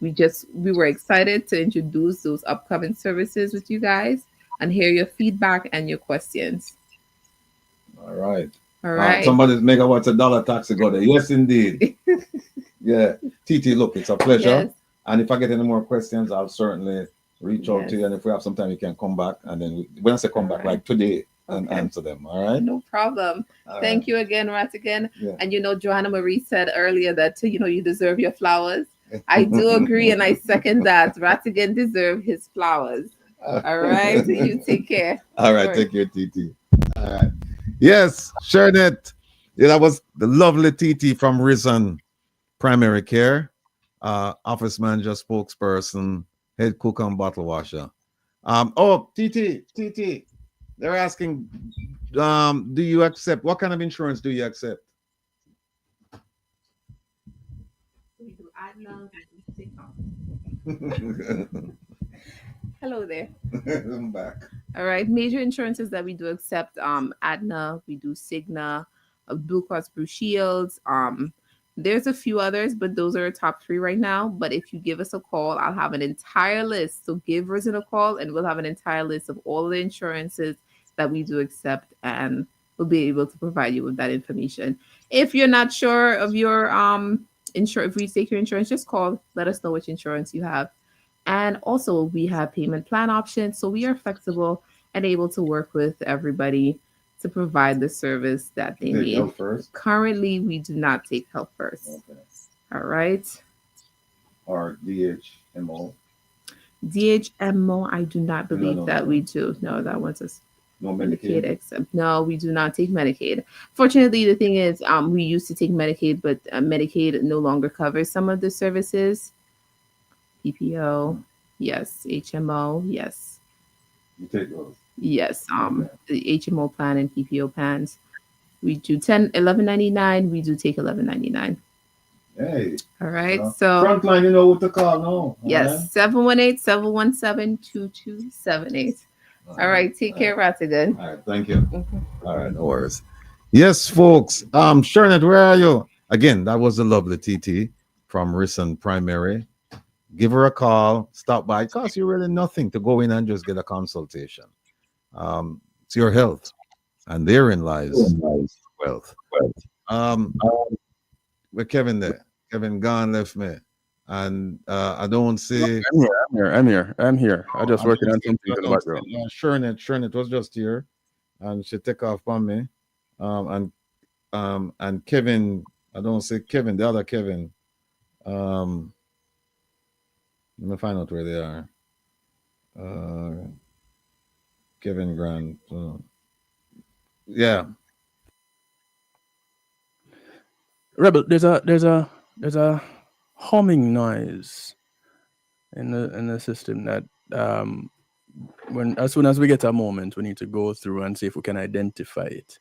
We were excited to introduce those upcoming services with you guys and hear your feedback and your questions. All right. All right. Somebody's megawatts $1 taxi go there. Yes, indeed. Yeah. TT, look, it's a pleasure. Yes. And if I get any more questions, I'll certainly reach out to you. And if we have some time, you can come back. And then when I say come back, like today, and answer them. All right. No problem. Thank you again, Rattigan. Yeah. And Joanna Marie said earlier that you deserve your flowers. I do agree, and I second that. Rattigan deserves his flowers. All right. So you take care. All right. Take care, TT. All right. Yes, Shernet. Yeah, that was the lovely TT from Risen Primary Care, office manager, spokesperson, head cook, and bottle washer. TT. They're asking, do you accept, what kind of insurance do you accept? Hello there. I'm back. All right. Major insurances that we do accept, Aetna, we do Cigna, Blue Cross Blue Shields. There's a few others, but those are our top 3 right now. But if you give us a call, I'll have an entire list. So give Risen a call and we'll have an entire list of all the insurances that we do accept, and we'll be able to provide you with that information. If you're not sure of your if we take your insurance, just call, let us know which insurance you have. And also we have payment plan options. So we are flexible and able to work with everybody to provide the service that they need. Health first? Currently, we do not take health first. Okay. All right. Or DHMO? DHMO, I do not believe that we do. No, that one's a no Medicaid. Except no, we do not take Medicaid. Fortunately, the thing is, we used to take Medicaid, but Medicaid no longer covers some of the services. PPO, yes. HMO, yes. You take those? Yes. The HMO plan and PPO plans, we do $11.99. We do take $11.99. Hey. All right. So Frontline, you know what to call now. Yes, 718-717-2278. All right. Take care, Rattigan. All right. Thank you. All right. No worries. Yes, folks. Shernet, where are you? Again, that was the lovely TT from Risen Primary. Give her a call. Stop by. It costs you really nothing to go in and just get a consultation. It's your health, and therein lies wealth. Where Kevin there? Kevin gone, left me, and I don't see. I'm here. I just working on something in the background. Shernet was just here, and she take off on me, and Kevin. I don't see Kevin. The other Kevin. Let me find out where they are. Kevin Grant. Yeah. Rebel, there's a humming noise in the system that as soon as we get a moment, we need to go through and see if we can identify it.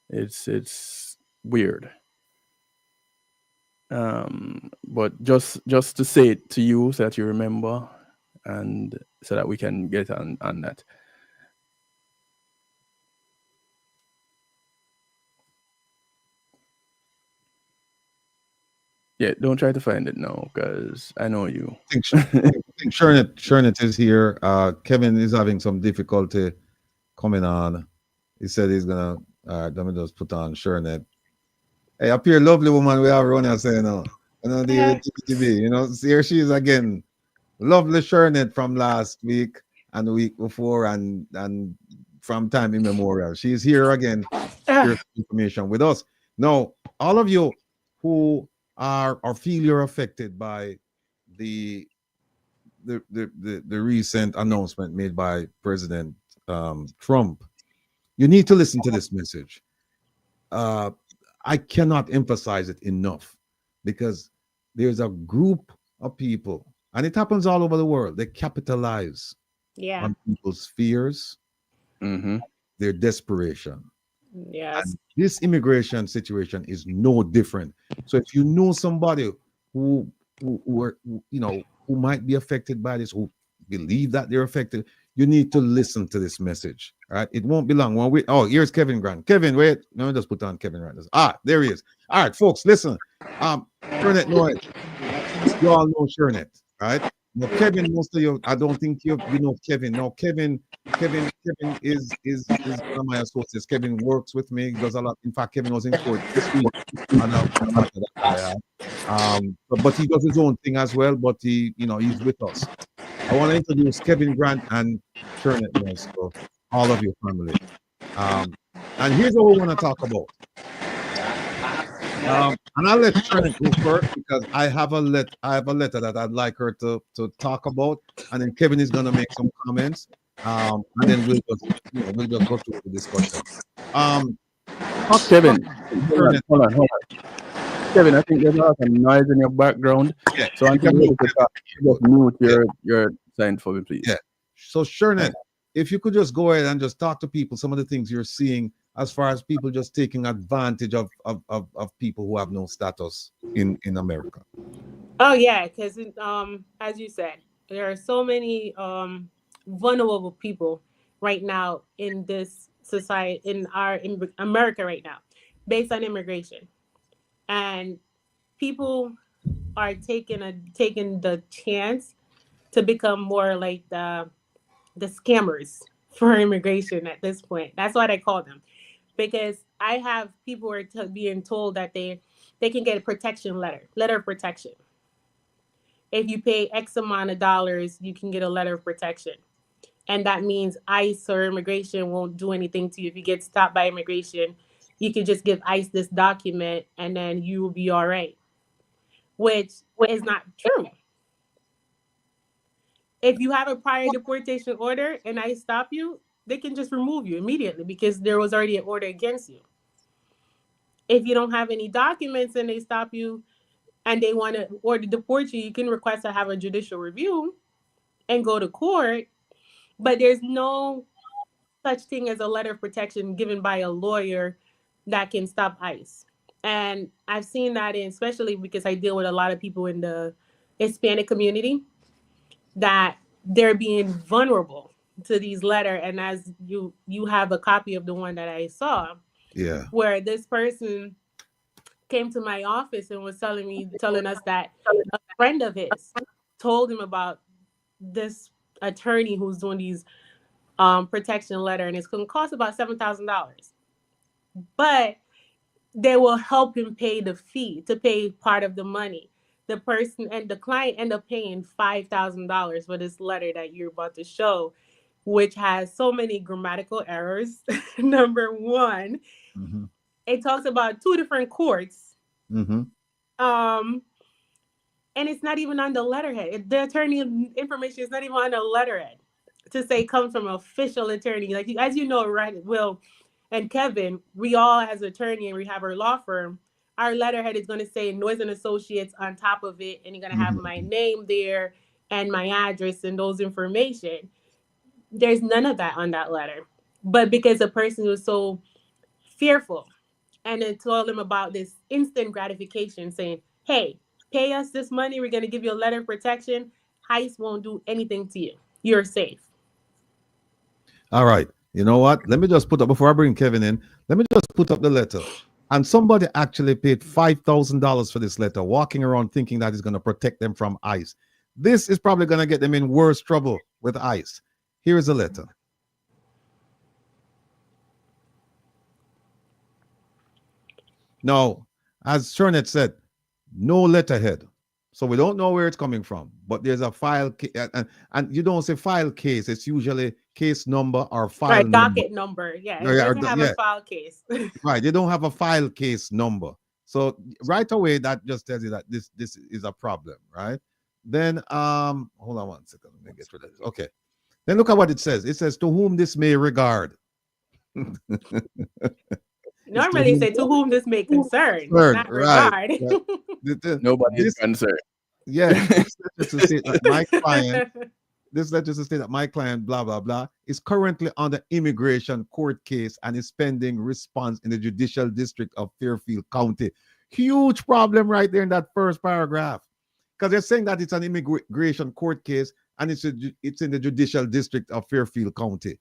It's weird. But just to say it to you so that you remember, and so that we can get on that. Yeah, don't try to find it now, because I know you. I think Shernet is here. Kevin is having some difficulty coming on. He said he's gonna. Let me just put on Shernet. Hey, up here, lovely woman. We have Ronia saying, here she is again. Lovely Shernet from last week and the week before, and from time immemorial. She's here again. Here's information with us. Now, all of you who are or feel you're affected by the recent announcement made by President Trump, you need to listen to this message. I cannot emphasize it enough, because there's a group of people, and it happens all over the world. They capitalize on people's fears, their desperation. Yes. And this immigration situation is no different. So if you know somebody who might be affected by this, who believe that they're affected, you need to listen to this message. Right? It won't be long. Here's Kevin Grant. Kevin, wait. No, just put on Kevin Grant. There he is. All right, folks, listen. Shernet, no, you all know Shernet, right? Now, Kevin, most of you, I don't think you know Kevin. No, Kevin is one of my associates. Kevin works with me, does a lot. In fact, Kevin was in court this week on a matter that I had. But he does his own thing as well. But he's with us. I want to introduce Kevin Grant and Shernet Mills to all of your family. And here's what we want to talk about. And I'll let Shernet go first because I have a letter that I'd like her to talk about, and then Kevin is gonna make some comments. And then we'll just go through the discussion. Kevin, hold on. Kevin, I think there's a lot of noise in your background. Yeah. So I'm going to just mute your sign for me, please. Yeah. So Shernet, if you could just go ahead and just talk to people, some of the things you're seeing as far as people just taking advantage of people who have no status in America. Oh yeah, because as you said, there are so many vulnerable people right now in this society, in America right now, based on immigration, and people are taking the chance to become more like the scammers for immigration at this point. That's what I call them, because I have people are being told that they can get a protection letter of protection. If you pay X amount of dollars, you can get a letter of protection. And that means ICE or immigration won't do anything to you. If you get stopped by immigration, you can just give ICE this document and then you will be all right, which is not true. If you have a prior deportation order and ICE stop you, they can just remove you immediately because there was already an order against you. If you don't have any documents and they stop you and they want to order deport you, you can request to have a judicial review and go to court. But there's no such thing as a letter of protection given by a lawyer that can stop ICE. And I've seen that especially because I deal with a lot of people in the Hispanic community, that they're being vulnerable to these letters. And as you have a copy of the one that I saw, where this person came to my office and was telling us that a friend of his told him about this attorney who's doing these protection letter, and it's going to cost about $7,000, but they will help him pay the fee to pay part of the money. The person and the client end up paying $5,000 for this letter that you're about to show, which has so many grammatical errors. Number one, it talks about 2 different courts. And it's not even on the letterhead. The attorney information is not even on the letterhead to say comes from an official attorney. Like, as you know, right, Will and Kevin, we all as attorney and we have our law firm, our letterhead is going to say Noise and Associates on top of it, and you're going to have my name there and my address and those information. There's none of that on that letter. But because the person was so fearful and then told them about this instant gratification saying, hey, pay us this money, we're going to give you a letter of protection, ICE won't do anything to you. You're safe. All right. You know what? Let me just put up, before I bring Kevin in, let me just put up the letter. And somebody actually paid $5,000 for this letter, walking around thinking that it's going to protect them from ICE. This is probably going to get them in worse trouble with ICE. Here is the letter. Now, as Shernet said, no letterhead. So we don't know where it's coming from, but there's a file, and you don't say file case. It's usually case number or file right, number. docket number. Yeah, it doesn't have a file case. Right, they don't have a file case number. So right away, that just tells you that this is a problem, right? Then, hold on one second. Let me get rid of this. Okay. Then look at what it says. It says, to whom this may regard. Normally say to whom this may concern, not regard. Nobody is concerned. Yeah, this letter to state that my client, blah, blah, blah, is currently under immigration court case and is pending response in the judicial district of Fairfield County. Huge problem right there in that first paragraph. because they're saying that it's an immigration court case and it's in the judicial district of Fairfield County.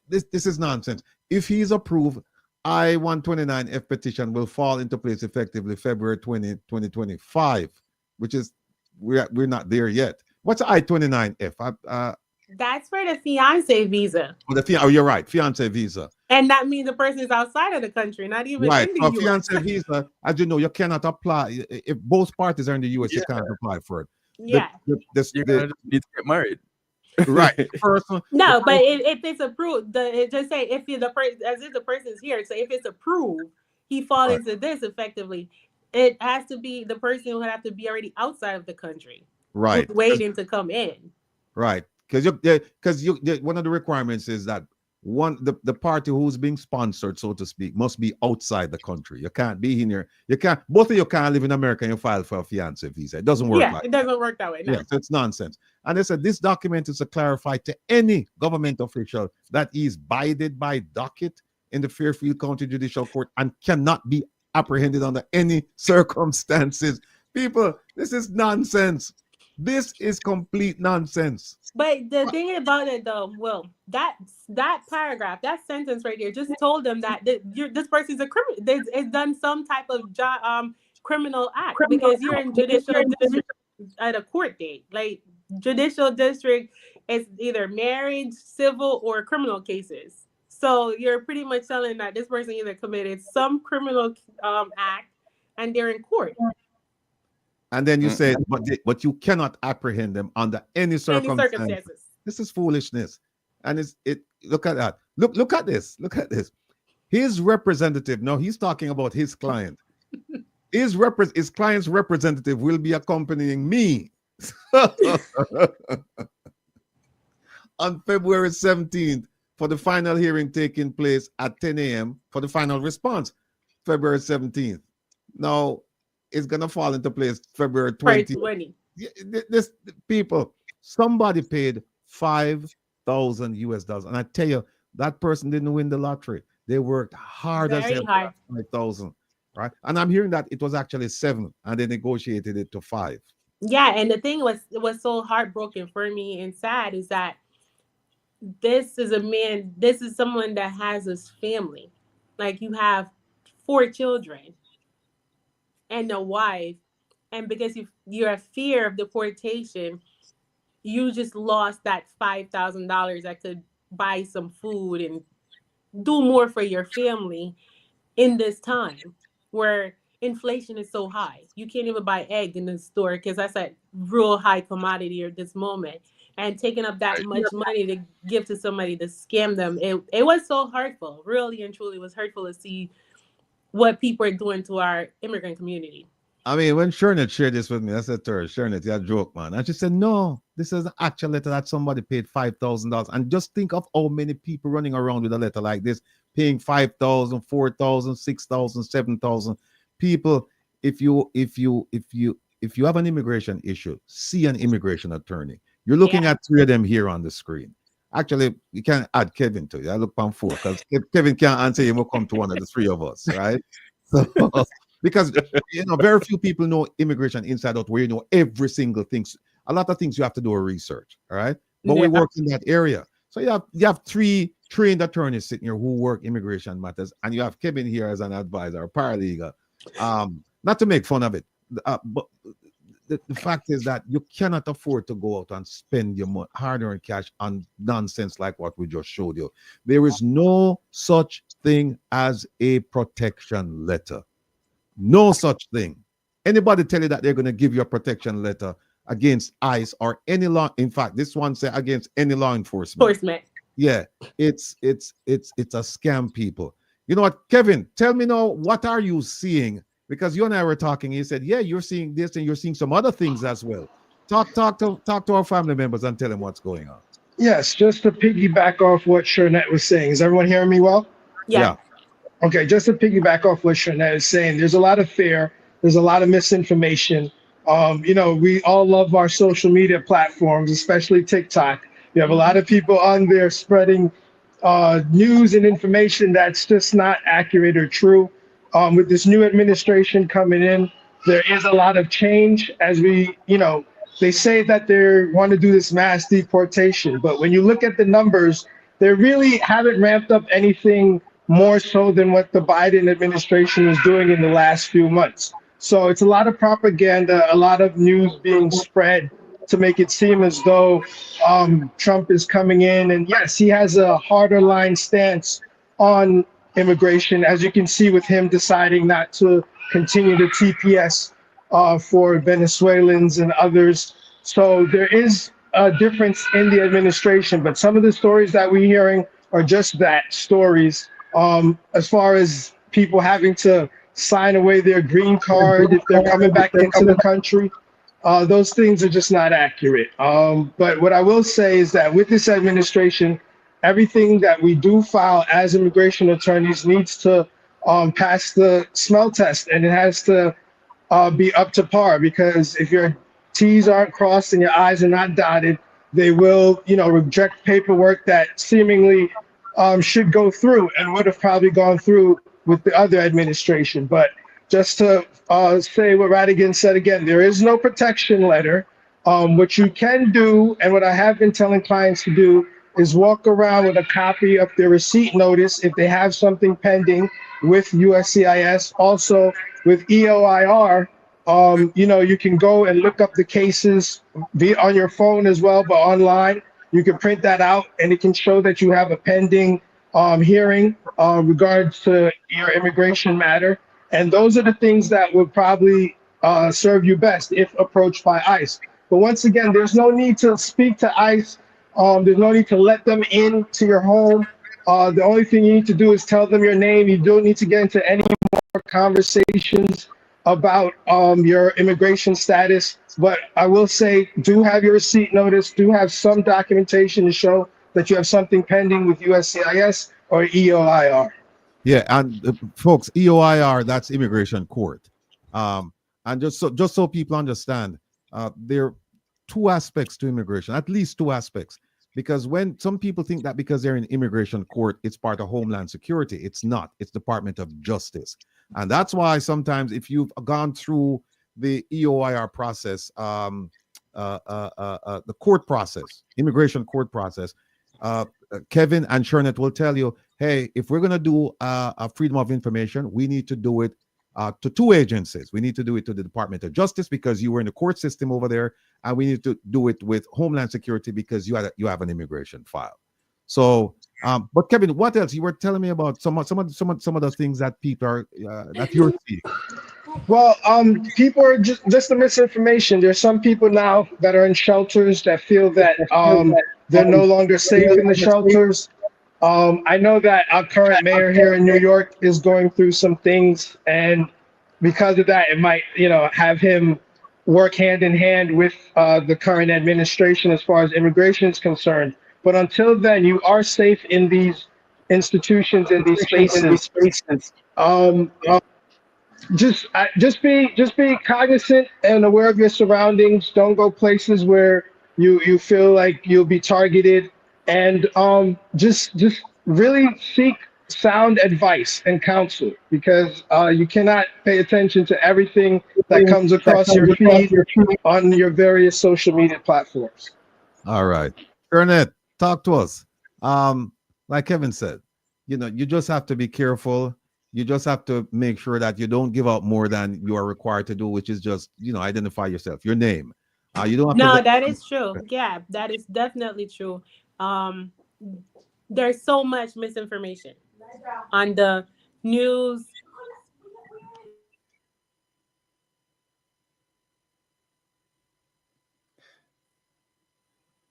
This is nonsense. If he's approved, I-129F petition will fall into place effectively February 20, 2025, which is we're not there yet. What's I-29F? That's for the fiance visa. Oh, you're right, fiance visa. And that means the person is outside of the country, not even Right. in the For US. fiance visa, as you know, you cannot apply. If both parties are in the US, you can't apply for it. Yeah. You're gonna need to get married. Right. Person, No, but if it's approved, it just say if the person, as if the person is here, so if it's approved, he falls into this effectively. It has to be the person who would have to be already outside of the country, right, waiting to come in. Right, because one of the requirements is that the party who's being sponsored, so to speak, must be outside the country. You can't be in here. You can't. Both of you can't live in America and you file for a fiance visa. It doesn't work. It doesn't work that way. No. Yeah, so it's nonsense. And they said this document is to clarify to any government official that is bided by docket in the Fairfield County Judicial Court and cannot be apprehended under any circumstances. People, this is nonsense. This is complete nonsense. But the thing about it, though, well, that paragraph, that sentence right there, just told them that this person's a criminal. It's done some type of criminal act because you're in judicial district at a court date. Like judicial district is either marriage, civil, or criminal cases. So you're pretty much telling that this person either committed some criminal act and they're in court. And then you say, but you cannot apprehend them under any circumstances. This is foolishness. And look at that. Look at this. Look at this. His representative, now he's talking about his client. His client's representative will be accompanying me on February 17th for the final hearing taking place at 10 a.m. for the final response, February 17th. Now, it's going to fall into place February 20. This people, somebody paid $5,000 US. And I tell you, that person didn't win the lottery. They worked hard as hell for 5,000, right? And I'm hearing that it was actually 7 and they negotiated it to 5. Yeah, and the thing was so heartbroken for me and sad is that this is someone that has his family. Like you have 4 children and a wife, and because you're a fear of deportation, you just lost that $5,000 that could buy some food and do more for your family in this time where inflation is so high. You can't even buy egg in the store because that's a real high commodity at this moment. And taking up that much money to give to somebody to scam them, it was so hurtful. Really and truly was hurtful to see what people are doing to our immigrant community. I mean, when Shernet shared this with me, I said to her, Shernet, you're a joke, man. And she said, no, this is an actual letter that somebody paid $5,000. And just think of how many people running around with a letter like this, paying $5,000, $4,000, $6,000, $7,000. People, if you have an immigration issue, see an immigration attorney. You're looking at 3 of them here on the screen. Actually, you can add Kevin to it. I look on 4 because Kevin can't answer, you will come to one of the 3 of us, right? So, because very few people know immigration inside out, where you know every single thing. A lot of things you have to do a research, all right? But we work in that area. So you have 3 trained attorneys sitting here who work immigration matters, and you have Kevin here as an advisor, a paralegal. Not to make fun of it, but the fact is that you cannot afford to go out and spend your hard-earned cash on nonsense like what we just showed you. There is no such thing as a protection letter. No such thing. Anybody tell you that they're going to give you a protection letter against ICE or any law? In fact, this one says against any law enforcement. Yeah, it's a scam, people. You know what, Kevin? Tell me now, what are you seeing? Because you and I were talking, you said, yeah, you're seeing this and you're seeing some other things as well. Talk to our family members and tell them what's going on. Yes, just to piggyback off what Shernet was saying. Is everyone hearing me well? Yeah. Okay, just to piggyback off what Shernet is saying, there's a lot of fear. There's a lot of misinformation. We all love our social media platforms, especially TikTok. You have a lot of people on there spreading news and information that's just not accurate or true. With this new administration coming in, There is a lot of change as we, they say that they want to do this mass deportation, but when you look at the numbers, they really haven't ramped up anything more so than what the Biden administration is doing in the last few months. So it's a lot of propaganda, a lot of news being spread to make it seem as though Trump is coming in. And yes, he has a harder line stance on immigration, as you can see with him deciding not to continue the TPS for Venezuelans and others. So there is a difference in the administration, but some of the stories that we're hearing are just that, stories. As far as people having to sign away their green card if they're coming back into the country, those things are just not accurate. But what I will say is that with this administration, everything that we do file as immigration attorneys needs to pass the smell test, and it has to be up to par, because if your T's aren't crossed and your I's are not dotted, they will, reject paperwork that seemingly should go through and would have probably gone through with the other administration. But just to say what Rattigan said again, there is no protection letter. What you can do, and what I have been telling clients to do, is walk around with a copy of their receipt notice if they have something pending with USCIS. Also with EOIR, you can go and look up the cases on your phone as well, but online. You can print that out and it can show that you have a pending hearing regards to your immigration matter. And those are the things that would probably serve you best if approached by ICE. But once again, there's no need to speak to ICE. There's no need to let them into your home. The only thing you need to do is tell them your name. You don't need to get into any more conversations about your immigration status. But I will say, do have your receipt notice, do have some documentation to show that you have something pending with USCIS or EOIR. Yeah, and folks, EOIR, that's immigration court. And just so people understand, there are two aspects to immigration, at least two aspects. Because when some people think that because they're in immigration court, it's part of Homeland Security, it's not. It's Department of Justice. And that's why sometimes if you've gone through the EOIR process, the court process, immigration court process, Kevin and Shernet will tell you, hey, if we're going to do a freedom of information, we need to do it to two agencies. We need to do it to the Department of Justice because you were in the court system over there, and we need to do it with Homeland Security because you have an immigration file. So, but Kevin, what else? You were telling me about some of the things that people are that you're seeing. Well, people are just the misinformation. There's some people now that are in shelters that feel that they're no longer safe in the shelters. I know that our current mayor here in New York is going through some things, and because of that, it might, have him work hand in hand with the current administration as far as immigration is concerned. But until then, you are safe in these institutions, in these spaces. Just be cognizant and aware of your surroundings. Don't go places where you feel like you'll be targeted, and just really seek sound advice and counsel, because you cannot pay attention to everything that comes across your feed on your various social media platforms. All right, Ernest, talk to us. Like Kevin said, you just have to be careful. You just have to make sure that you don't give out more than you are required to do, which is just, identify yourself, your name. You don't have No, to. that is true. Yeah, that is definitely true. There's so much misinformation on the news.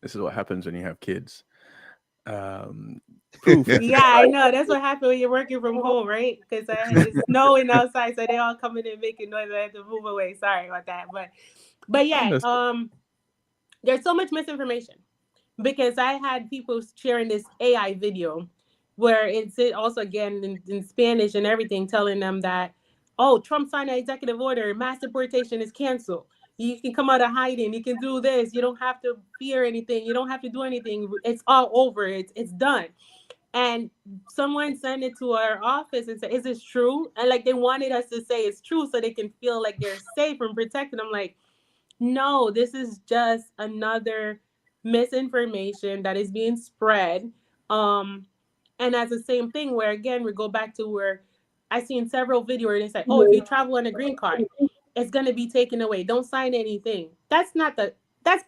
This is what happens when you have kids. Yeah, I know. That's what happens when you're working from home, right? Because it's snowing outside, so they all coming in making noise. I have to move away. Sorry about that. But yeah, there's so much misinformation, because I had people sharing this AI video where it's also, again, in Spanish and everything, telling them that, oh, Trump signed an executive order, mass deportation is canceled. You can come out of hiding. You can do this. You don't have to fear anything. You don't have to do anything. It's all over. It's done. And someone sent it to our office and said, "Is this true?" And like they wanted us to say it's true so they can feel like they're safe and protected. I'm like, no, this is just another misinformation that is being spread. Um, and as the same thing where again we go back to where I seen several videos where they say, "Oh, if you travel on a green card, it's gonna be taken away. Don't sign anything." That's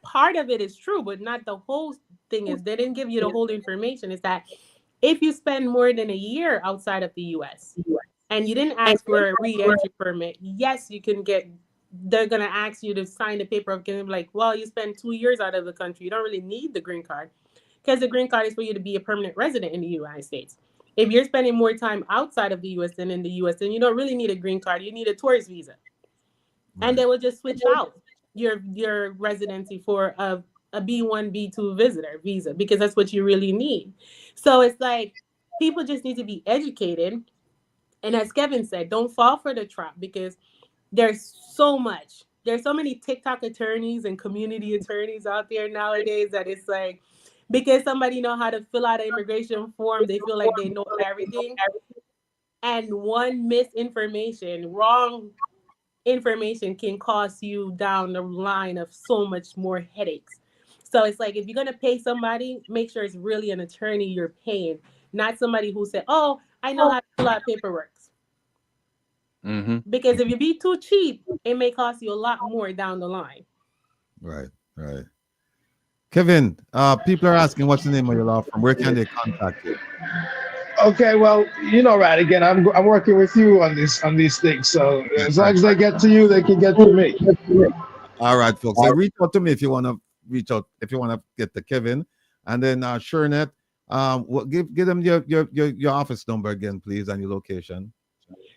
part of it is true, but not the whole thing is they didn't give you the whole information. Is that if you spend more than a year outside of the US and you didn't ask for a re-entry permit, yes, you can get, they're going to ask you to sign the paper of getting like, well, you spend 2 years out of the country. You don't really need the green card because the green card is for you to be a permanent resident in the United States. If you're spending more time outside of the US than in the US, then you don't really need a green card. You need a tourist visa. Right. And they will just switch out your residency for a B1, B2 visitor visa because that's what you really need. So it's like people just need to be educated. And as Kevin said, don't fall for the trap because there's so much. There's so many TikTok attorneys and community attorneys out there nowadays that it's like because somebody know how to fill out an immigration form, they feel like they know everything. And one misinformation, wrong information can cost you down the line of so much more headaches. So it's like if you're gonna pay somebody, make sure it's really an attorney you're paying, not somebody who said, "Oh, I know how to fill out paperwork." Mm-hmm. Because if you be too cheap, it may cost you a lot more down the line. Right. Right. Kevin, people are asking what's the name of your law firm? Where can they contact you? Okay, well, Rattigan, I'm working with you on these things. So as long as they get to you, they can get to me. All right, folks. So reach out to me if you want to reach out, if you want to get to Kevin. And then Shernet, give them your office number again, please, and your location.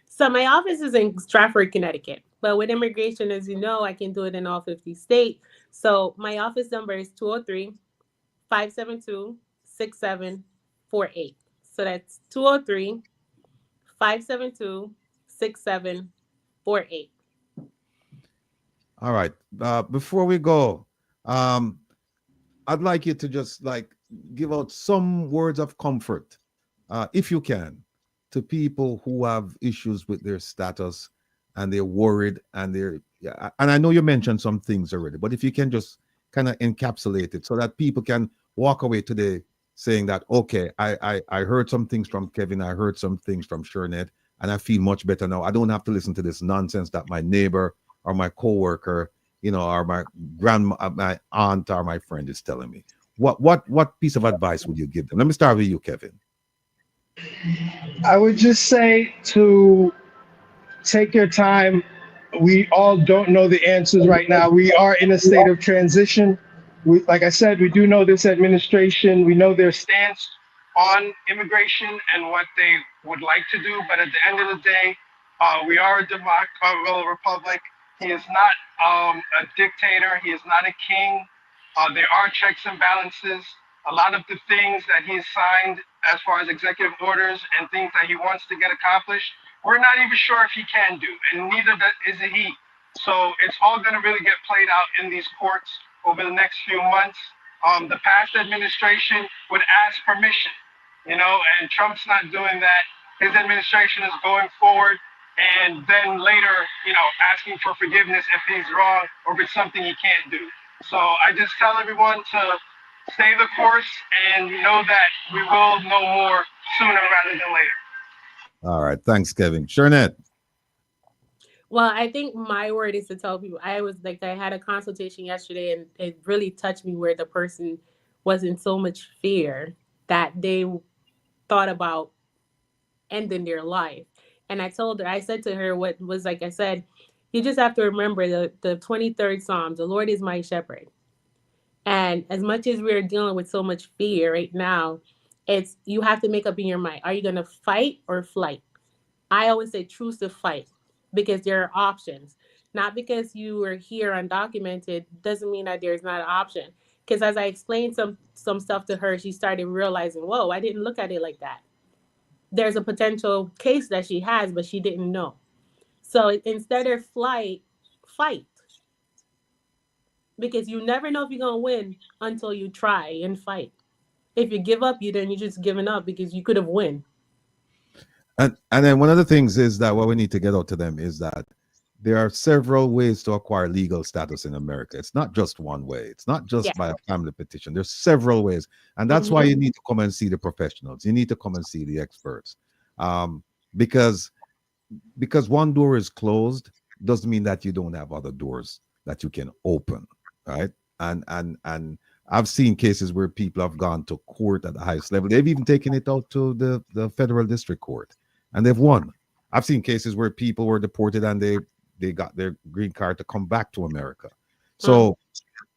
So my office is in Stratford, Connecticut. But with immigration, as you know, I can do it in all 50 states. So my office number is 203-572-6748. So that's 203-572-6748. All right. Before we go, I'd like you to just give out some words of comfort, if you can, to people who have issues with their status and they're worried and and I know you mentioned some things already, but if you can just kind of encapsulate it so that people can walk away today saying that, okay, I heard some things from Kevin, I heard some things from Shernet, and I feel much better now. I don't have to listen to this nonsense that my neighbor or my coworker, or my grandma, my aunt or my friend is telling me. What piece of advice would you give them? Let me start with you, Kevin. I would just say to take your time. We all don't know the answers right now. We are in a state of transition. Like I said, we do know this administration. We know their stance on immigration and what they would like to do. But at the end of the day, we are a republic. He is not a dictator. He is not a king. There are checks and balances. A lot of the things that he's signed as far as executive orders and things that he wants to get accomplished, we're not even sure if he can do, and neither is he. So it's all going to really get played out in these courts over the next few months. The past administration would ask permission, and Trump's not doing that. His administration is going forward and then later, asking for forgiveness if he's wrong or if it's something he can't do. So I just tell everyone to stay the course and know that we will know more sooner rather than later. All right. Thanks, Kevin. Shernet. Well, I think my word is to tell people. I had a consultation yesterday and it really touched me where the person was in so much fear that they thought about ending their life. And I said to her what was I said, you just have to remember the 23rd Psalm, the Lord is my shepherd. And as much as we're dealing with so much fear right now, you have to make up in your mind. Are you going to fight or flight? I always say choose to fight because there are options. Not because you are here undocumented doesn't mean that there's not an option. Because as I explained some stuff to her, she started realizing, whoa, I didn't look at it like that. There's a potential case that she has, but she didn't know. So instead of flight, fight. Because you never know if you're going to win until you try and fight. If you give up, then you're just giving up because you could have won. And then one of the things is that what we need to get out to them is that there are several ways to acquire legal status in America. It's not just one way. It's not just Yeah. by a family petition. There's several ways. And that's why you need to come and see the professionals. You need to come and see the experts. Because one door is closed doesn't mean that you don't have other doors that you can open, right? And I've seen cases where people have gone to court at the highest level. They've even taken it out to the federal district court, and they've won. I've seen cases where people were deported and they got their green card to come back to America. So,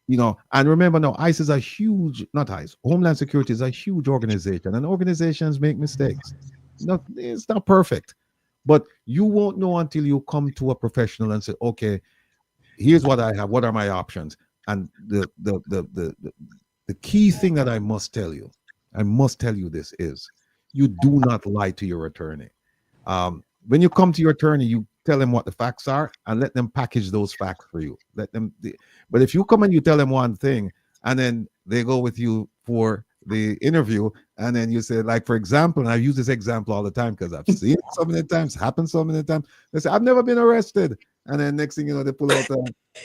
you know, and remember now, ICE is a huge, not ICE, Homeland Security is a huge organization, and organizations make mistakes. No, it's not perfect, but you won't know until you come to a professional and say, okay, here's what I have. What are my options? And the key thing that I must tell you this is, you do not lie to your attorney. When you come to your attorney, you tell them what the facts are and let them package those facts for you. But if you come and you tell them one thing and then they go with you for the interview and then you say, like, for example, and I use this example all the time because I've seen it so many times, happened so many times. They say, I've never been arrested. And then next thing you know, they pull out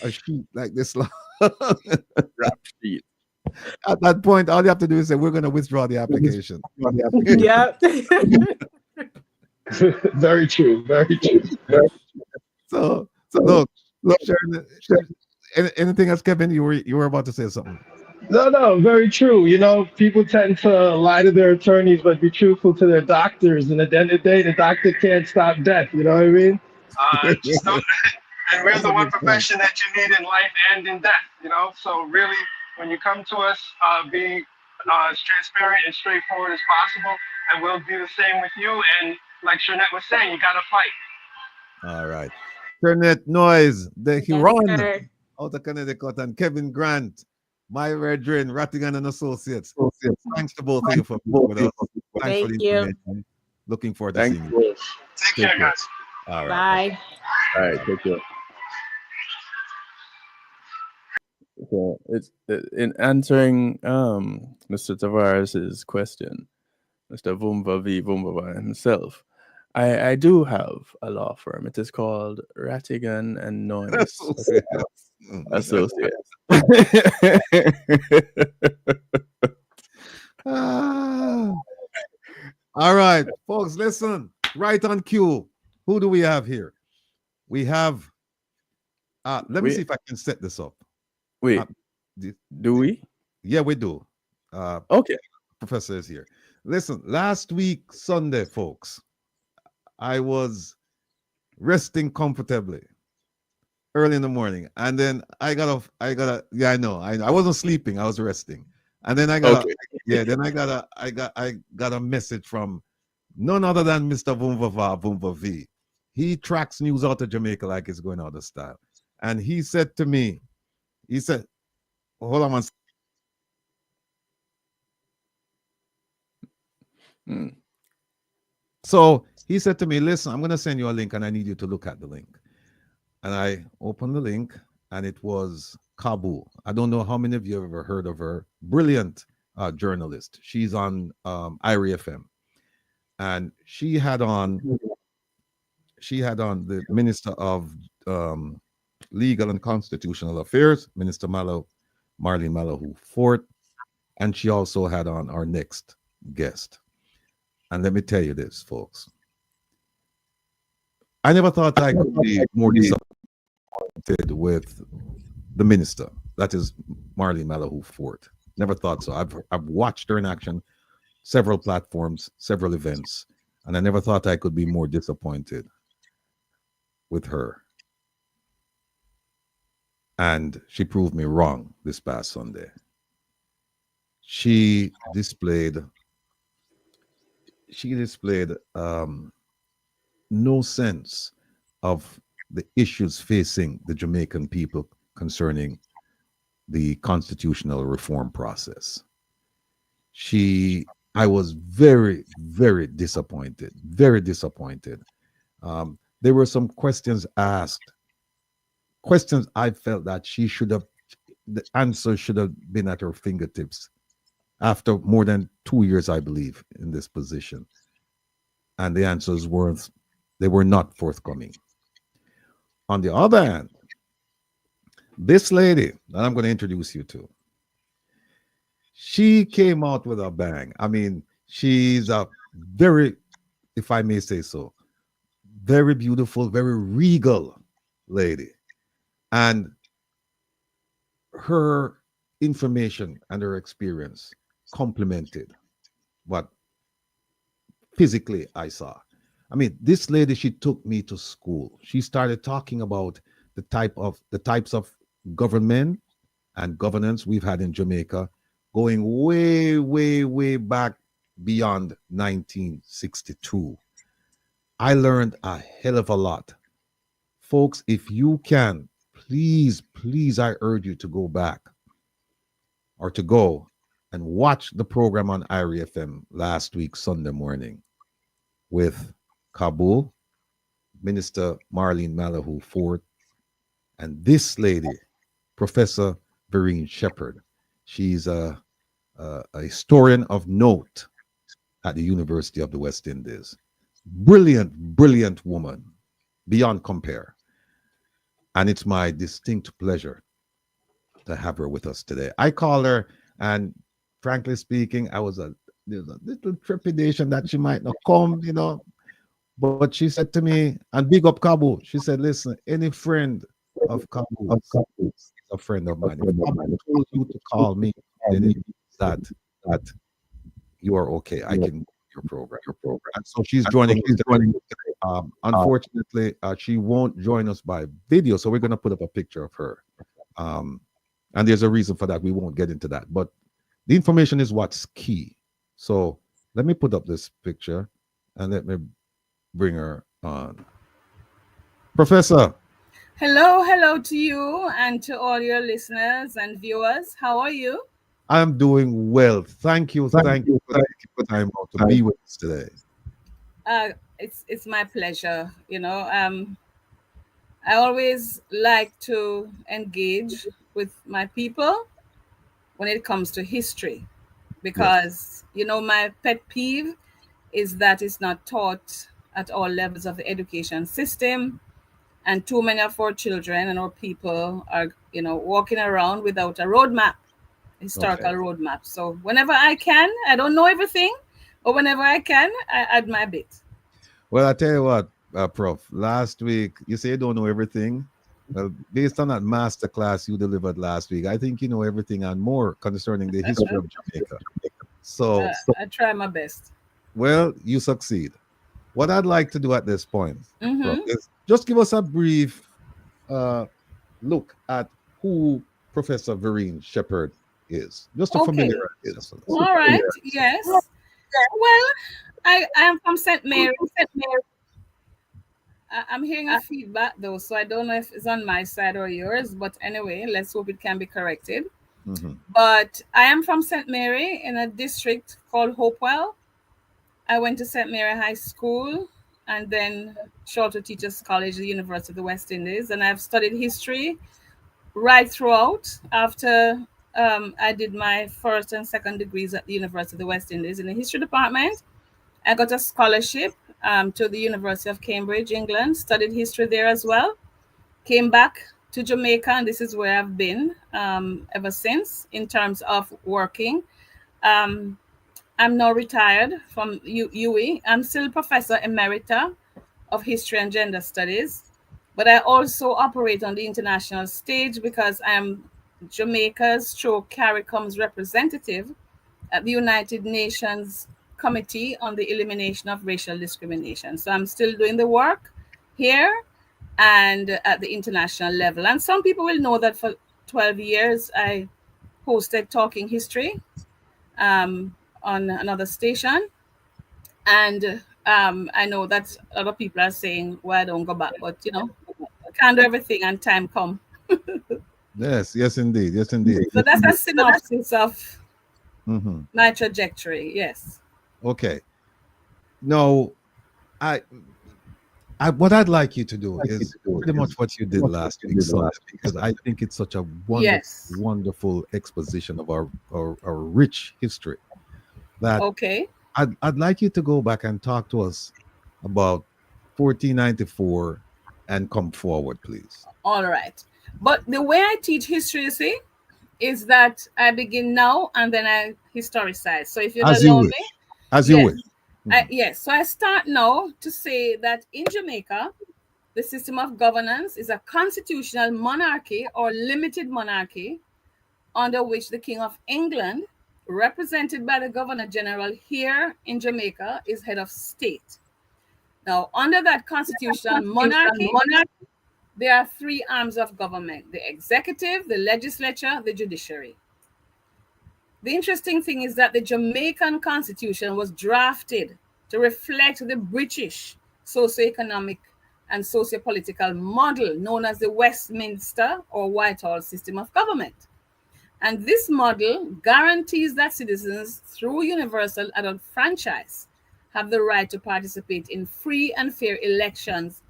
a sheet like this long. Rap sheet. At that point, all you have to do is say, we're going to withdraw the application. Yeah. Very true. Very true. So look, Sharon, anything else, Kevin? You were about to say something. No, very true. You know, people tend to lie to their attorneys, but be truthful to their doctors. And at the end of the day, the doctor can't stop death. You know what I mean? Just don't, and we're the one profession that you need in life and in death. You know, so really, when you come to us, be as transparent and straightforward as possible, and we'll do the same with you. And like Shernette was saying, you got to fight. All right. Shernette Noise, the Huron Yes, out of Connecticut, and Kevin Grant, my brethren, Rattigan and Associates. Thanks to both of you for being with us. Thanks for the Thank you. information. Looking forward to Thank seeing you. you. Take care, guys. All right. Bye. All right, take care. So it's in answering Mr. Tavares' question, Mr. Vumva himself. I do have a law firm. It is called Rattigan and Noise Associates. All right, folks, listen. Right on cue. Who do we have here? We have. Let me see if I can set this up. Wait, do we? Yeah, we do. Okay. Professor is here. Listen, last week, Sunday, folks, I was resting comfortably early in the morning. And then I got I wasn't sleeping, I was resting. And then I got a message from none other than Mr. Vumva V. He tracks news out of Jamaica like it's going out of style. And he said to me, hold on one second. So he said to me, listen, I'm going to send you a link and I need you to look at the link. And I opened the link and it was Kabu. I don't know how many of you have ever heard of her. Brilliant journalist. She's on IRI FM. And she had on the Minister of Legal and Constitutional Affairs, Minister Marlene Malahou Fort. And she also had on our next guest. And let me tell you this, folks. I never thought I could be more disappointed with the minister. That is Marlene Malahou Fort. Never thought so. I've watched her in action, several platforms, several events, and I never thought I could be more disappointed with her. And she proved me wrong this past Sunday. She displayed no sense of the issues facing the Jamaican people concerning the constitutional reform process. I was very, very disappointed, very disappointed. There were some questions asked, questions I felt that the answer should have been at her fingertips after more than 2 years, I believe, in this position. And the answers were not forthcoming. On the other hand, this lady that I'm going to introduce you to, she came out with a bang. I mean, she's a very, if I may say so, very beautiful, very regal lady. And her information and her experience complemented what physically I saw. I mean, this lady, she took me to school. She started talking about the types of government and governance we've had in Jamaica, going way, way, way back beyond 1962. I learned a hell of a lot. Folks, if you can, please, please, I urge you to go back or to go and watch the program on IRI FM last week, Sunday morning, with Kabul, Minister Marlene Malahoo Ford, and this lady, Professor Vereen Shepherd. She's a historian of note at the University of the West Indies. Brilliant, brilliant woman, beyond compare. And it's my distinct pleasure to have her with us today. I call her, and frankly speaking, there's a little trepidation that she might not come, But she said to me, and big up Kabul, she said, listen, any friend of Kabul is a friend of mine. If Kabul told you to call me, then it means that you are okay. I can your program. And so she's joining. Unfortunately, she won't join us by video, so we're going to put up a picture of her. And there's a reason for that. We won't get into that, but the information is what's key. So let me put up this picture and let me bring her on. Professor. Hello to you and to all your listeners and viewers. How are you? I'm doing well. Thank you for taking the time out to be with us today. It's my pleasure. I always like to engage with my people when it comes to history, because my pet peeve is that it's not taught at all levels of the education system, and too many of our children and our people are walking around without a roadmap, historical roadmap. So whenever I can, I don't know everything, but whenever I can, I add my bit. Well, I tell you what, Prof, last week you say you don't know everything. Well, based on that masterclass you delivered last week, I think you know everything and more concerning the history of Jamaica. So I try my best. Well, you succeed. What I'd like to do at this point, Prof, is just give us a brief look at who Professor Vereen Shepherd is. Just to familiarize us. All right. Yes. Well, I am from St. Mary. I'm hearing a feedback though, so I don't know if it's on my side or yours. But anyway, let's hope it can be corrected. But I am from St. Mary in a district called Hopewell. I went to St. Mary High School and then Shorter Teachers College at the University of the West Indies. And I've studied history right throughout. After I did my first and second degrees at the University of the West Indies in the history department, I got a scholarship to the University of Cambridge, England, studied history there as well. Came back to Jamaica, and this is where I've been ever since in terms of working. I'm now retired from UWE. I'm still Professor Emerita of History and Gender Studies, but I also operate on the international stage because I'm Jamaica's CARICOM's representative at the United Nations Committee on the Elimination of Racial Discrimination. So I'm still doing the work here and at the international level. And some people will know that for 12 years, I hosted Talking History on another station, and I know that other people are saying, well, I don't go back, but I can't do everything and time come. Yes, indeed. So that's a synopsis of my trajectory. Yes. Okay. No, What I'd like you to do is pretty much what you did last week, Sunday, because I think it's such a Yes. wonderful exposition of our rich history that Okay. I'd like you to go back and talk to us about 1494 and come forward, please. All right. But the way I teach history, you see, is that I begin now and then I historicize. So if you'd As you allow wish. me, As you yes. wish. Yes. So I start now to say that in Jamaica, the system of governance is a constitutional monarchy or limited monarchy under which the King of England, represented by the Governor General here in Jamaica, is head of state. Now, under that constitutional monarchy, there are three arms of government: the executive, the legislature, the judiciary. The interesting thing is that the Jamaican constitution was drafted to reflect the British socioeconomic and sociopolitical model known as the Westminster or Whitehall system of government. And this model guarantees that citizens, through universal adult franchise, have the right to participate in free and fair elections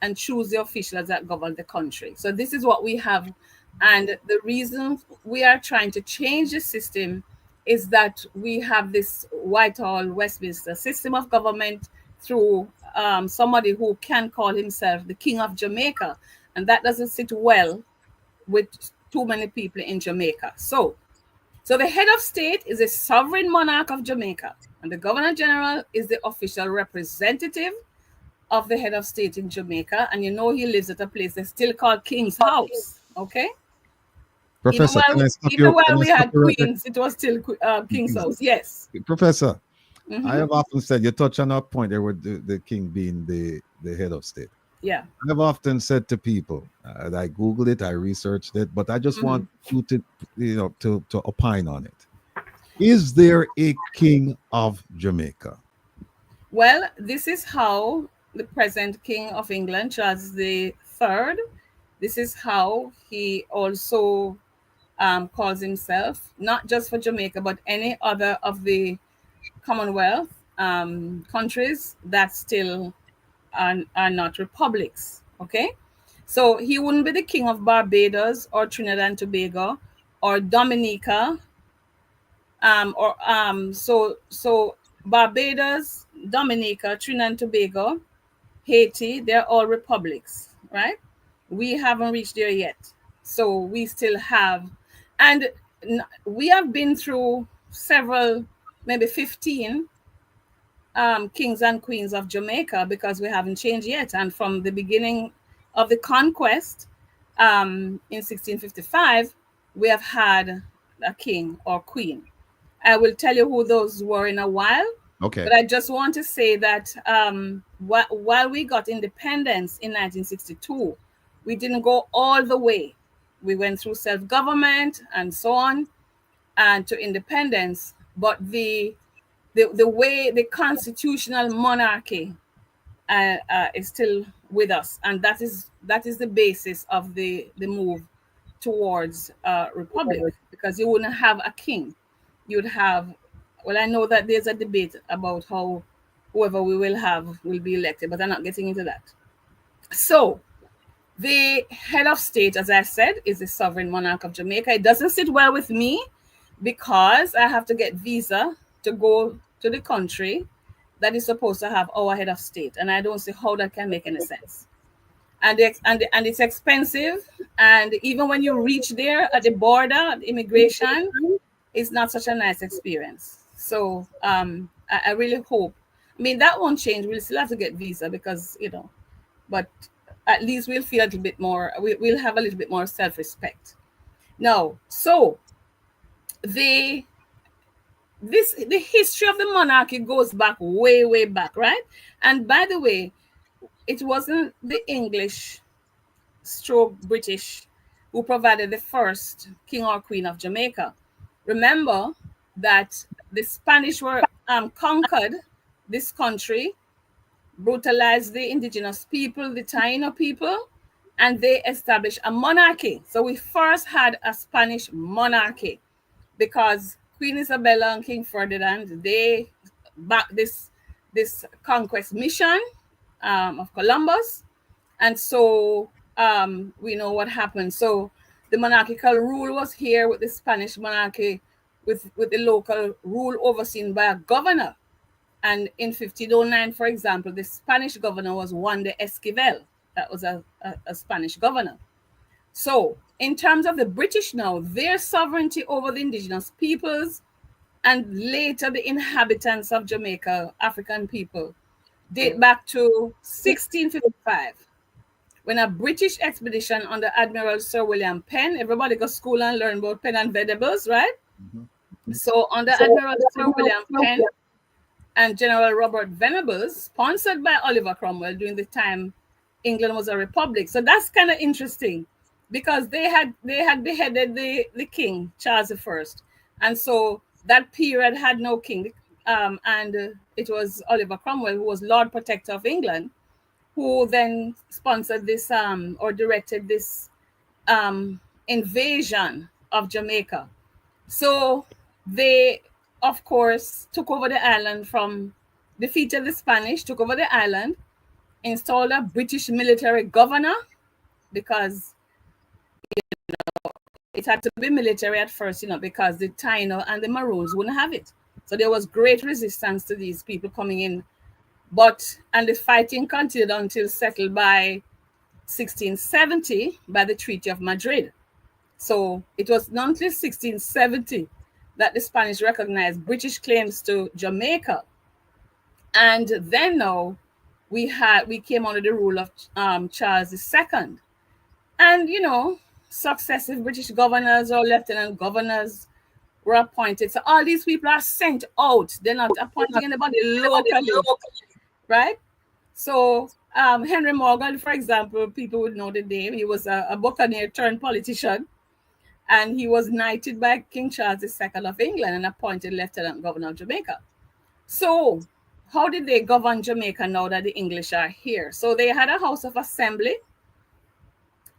and choose the officials that govern the country. So this is what we have. And the reason we are trying to change the system is that we have this Whitehall, Westminster system of government through somebody who can call himself the King of Jamaica. And that doesn't sit well with too many people in Jamaica. So the head of state is a sovereign monarch of Jamaica, and the Governor General is the official representative of the head of state in Jamaica. And you know he lives at a place that's still called King's House, okay? Professor, even while we had Queens, it was still King's House, yes. Professor, I have often said, you touch on a point there with the king being the head of state. Yeah. I've often said to people, I Googled it, I researched it, but I just want you to opine on it. Is there a king of Jamaica? Well, this is how the present King of England, Charles III, this is how he also calls himself, not just for Jamaica, but any other of the Commonwealth countries that still are not republics, okay? So he wouldn't be the king of Barbados or Trinidad and Tobago or Dominica, so Barbados, Dominica, Trinidad and Tobago, Haiti, they're all republics, right? We haven't reached there yet. So we still have, and we have been through several, maybe 15 kings and queens of Jamaica because we haven't changed yet. And from the beginning of the conquest in 1655, we have had a king or queen. I will tell you who those were in a while. Okay. But I just want to say that while we got independence in 1962, we didn't go all the way. We went through self-government and so on and to independence. But the way the constitutional monarchy is still with us, and that is the basis of the move towards republic, because you wouldn't have a king. You'd have, well, I know that there's a debate about how whoever we will have will be elected, but I'm not getting into that. So the head of state, as I said, is the sovereign monarch of Jamaica. It doesn't sit well with me because I have to get visa to go to the country that is supposed to have our head of state, and I don't see how that can make any sense. And it's expensive, and even when you reach there at the border, the immigration, it's not such a nice experience. So I really hope, I mean, that won't change. We'll still have to get visa because, but at least we'll feel a little bit more, we'll have a little bit more self-respect. Now, so the history of the monarchy goes back way, way back, right? And by the way, it wasn't the English / British who provided the first king or queen of Jamaica. Remember that the Spanish were conquered this country, brutalized the indigenous people, the Taino people, and they established a monarchy. So we first had a Spanish monarchy because Queen Isabella and King Ferdinand, they backed this conquest mission, of Columbus. And so we know what happened. So the monarchical rule was here with the Spanish monarchy, with the local rule overseen by a governor. And in 1509, for example, the Spanish governor was Juan de Esquivel. That was a Spanish governor. So in terms of the British now, their sovereignty over the indigenous peoples and later the inhabitants of Jamaica, African people, date back to 1655, when a British expedition under Admiral Sir William Penn, everybody go to school and learn about Penn and Venables, right? So under Admiral Sir William Penn and General Robert Venables, sponsored by Oliver Cromwell during the time England was a republic. So that's kind of interesting, because they had beheaded the king, Charles I. And so that period had no king. And it was Oliver Cromwell, who was Lord Protector of England, who then sponsored this or directed this invasion of Jamaica. So they, of course, took over the island defeated the Spanish, took over the island, installed a British military governor, because it had to be military at first, because the Taino and the Maroons wouldn't have it. So there was great resistance to these people coming in. And the fighting continued until settled by 1670 by the Treaty of Madrid. So it was not until 1670 that the Spanish recognized British claims to Jamaica. And then now we came under the rule of Charles II. And, successive British governors or lieutenant governors were appointed. So all these people are sent out. They're not appointing anybody locally, right? So Henry Morgan, for example, people would know the name. He was a buccaneer turned politician. And he was knighted by King Charles II of England and appointed lieutenant governor of Jamaica. So how did they govern Jamaica now that the English are here? So they had a House of Assembly.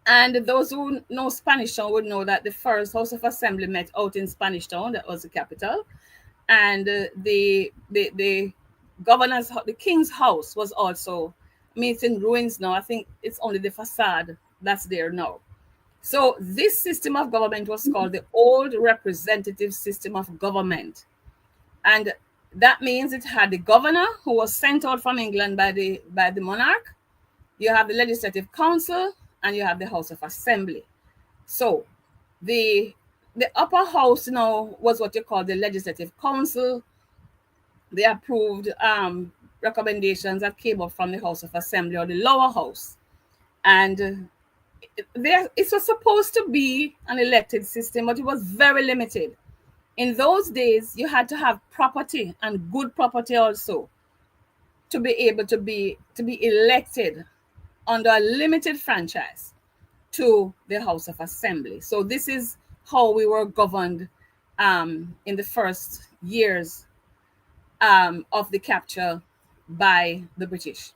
And those who know Spanish Town would know that the first House of Assembly met out in Spanish Town. That was the capital. And the governor's, the king's house was also, it's in ruins now. I think it's only the facade that's there now. So this system of government was called the Old Representative System of Government. And that means it had the governor, who was sent out from England by the monarch. You have the Legislative Council, and you have the House of Assembly. So the upper house now was what you call the Legislative Council. They approved recommendations that came up from the House of Assembly, or the lower house. And it was supposed to be an elected system, but it was very limited. In those days, you had to have property, and good property also, to be able to be elected under a limited franchise to the House of Assembly. So this is how we were governed in the first years of the capture by the British.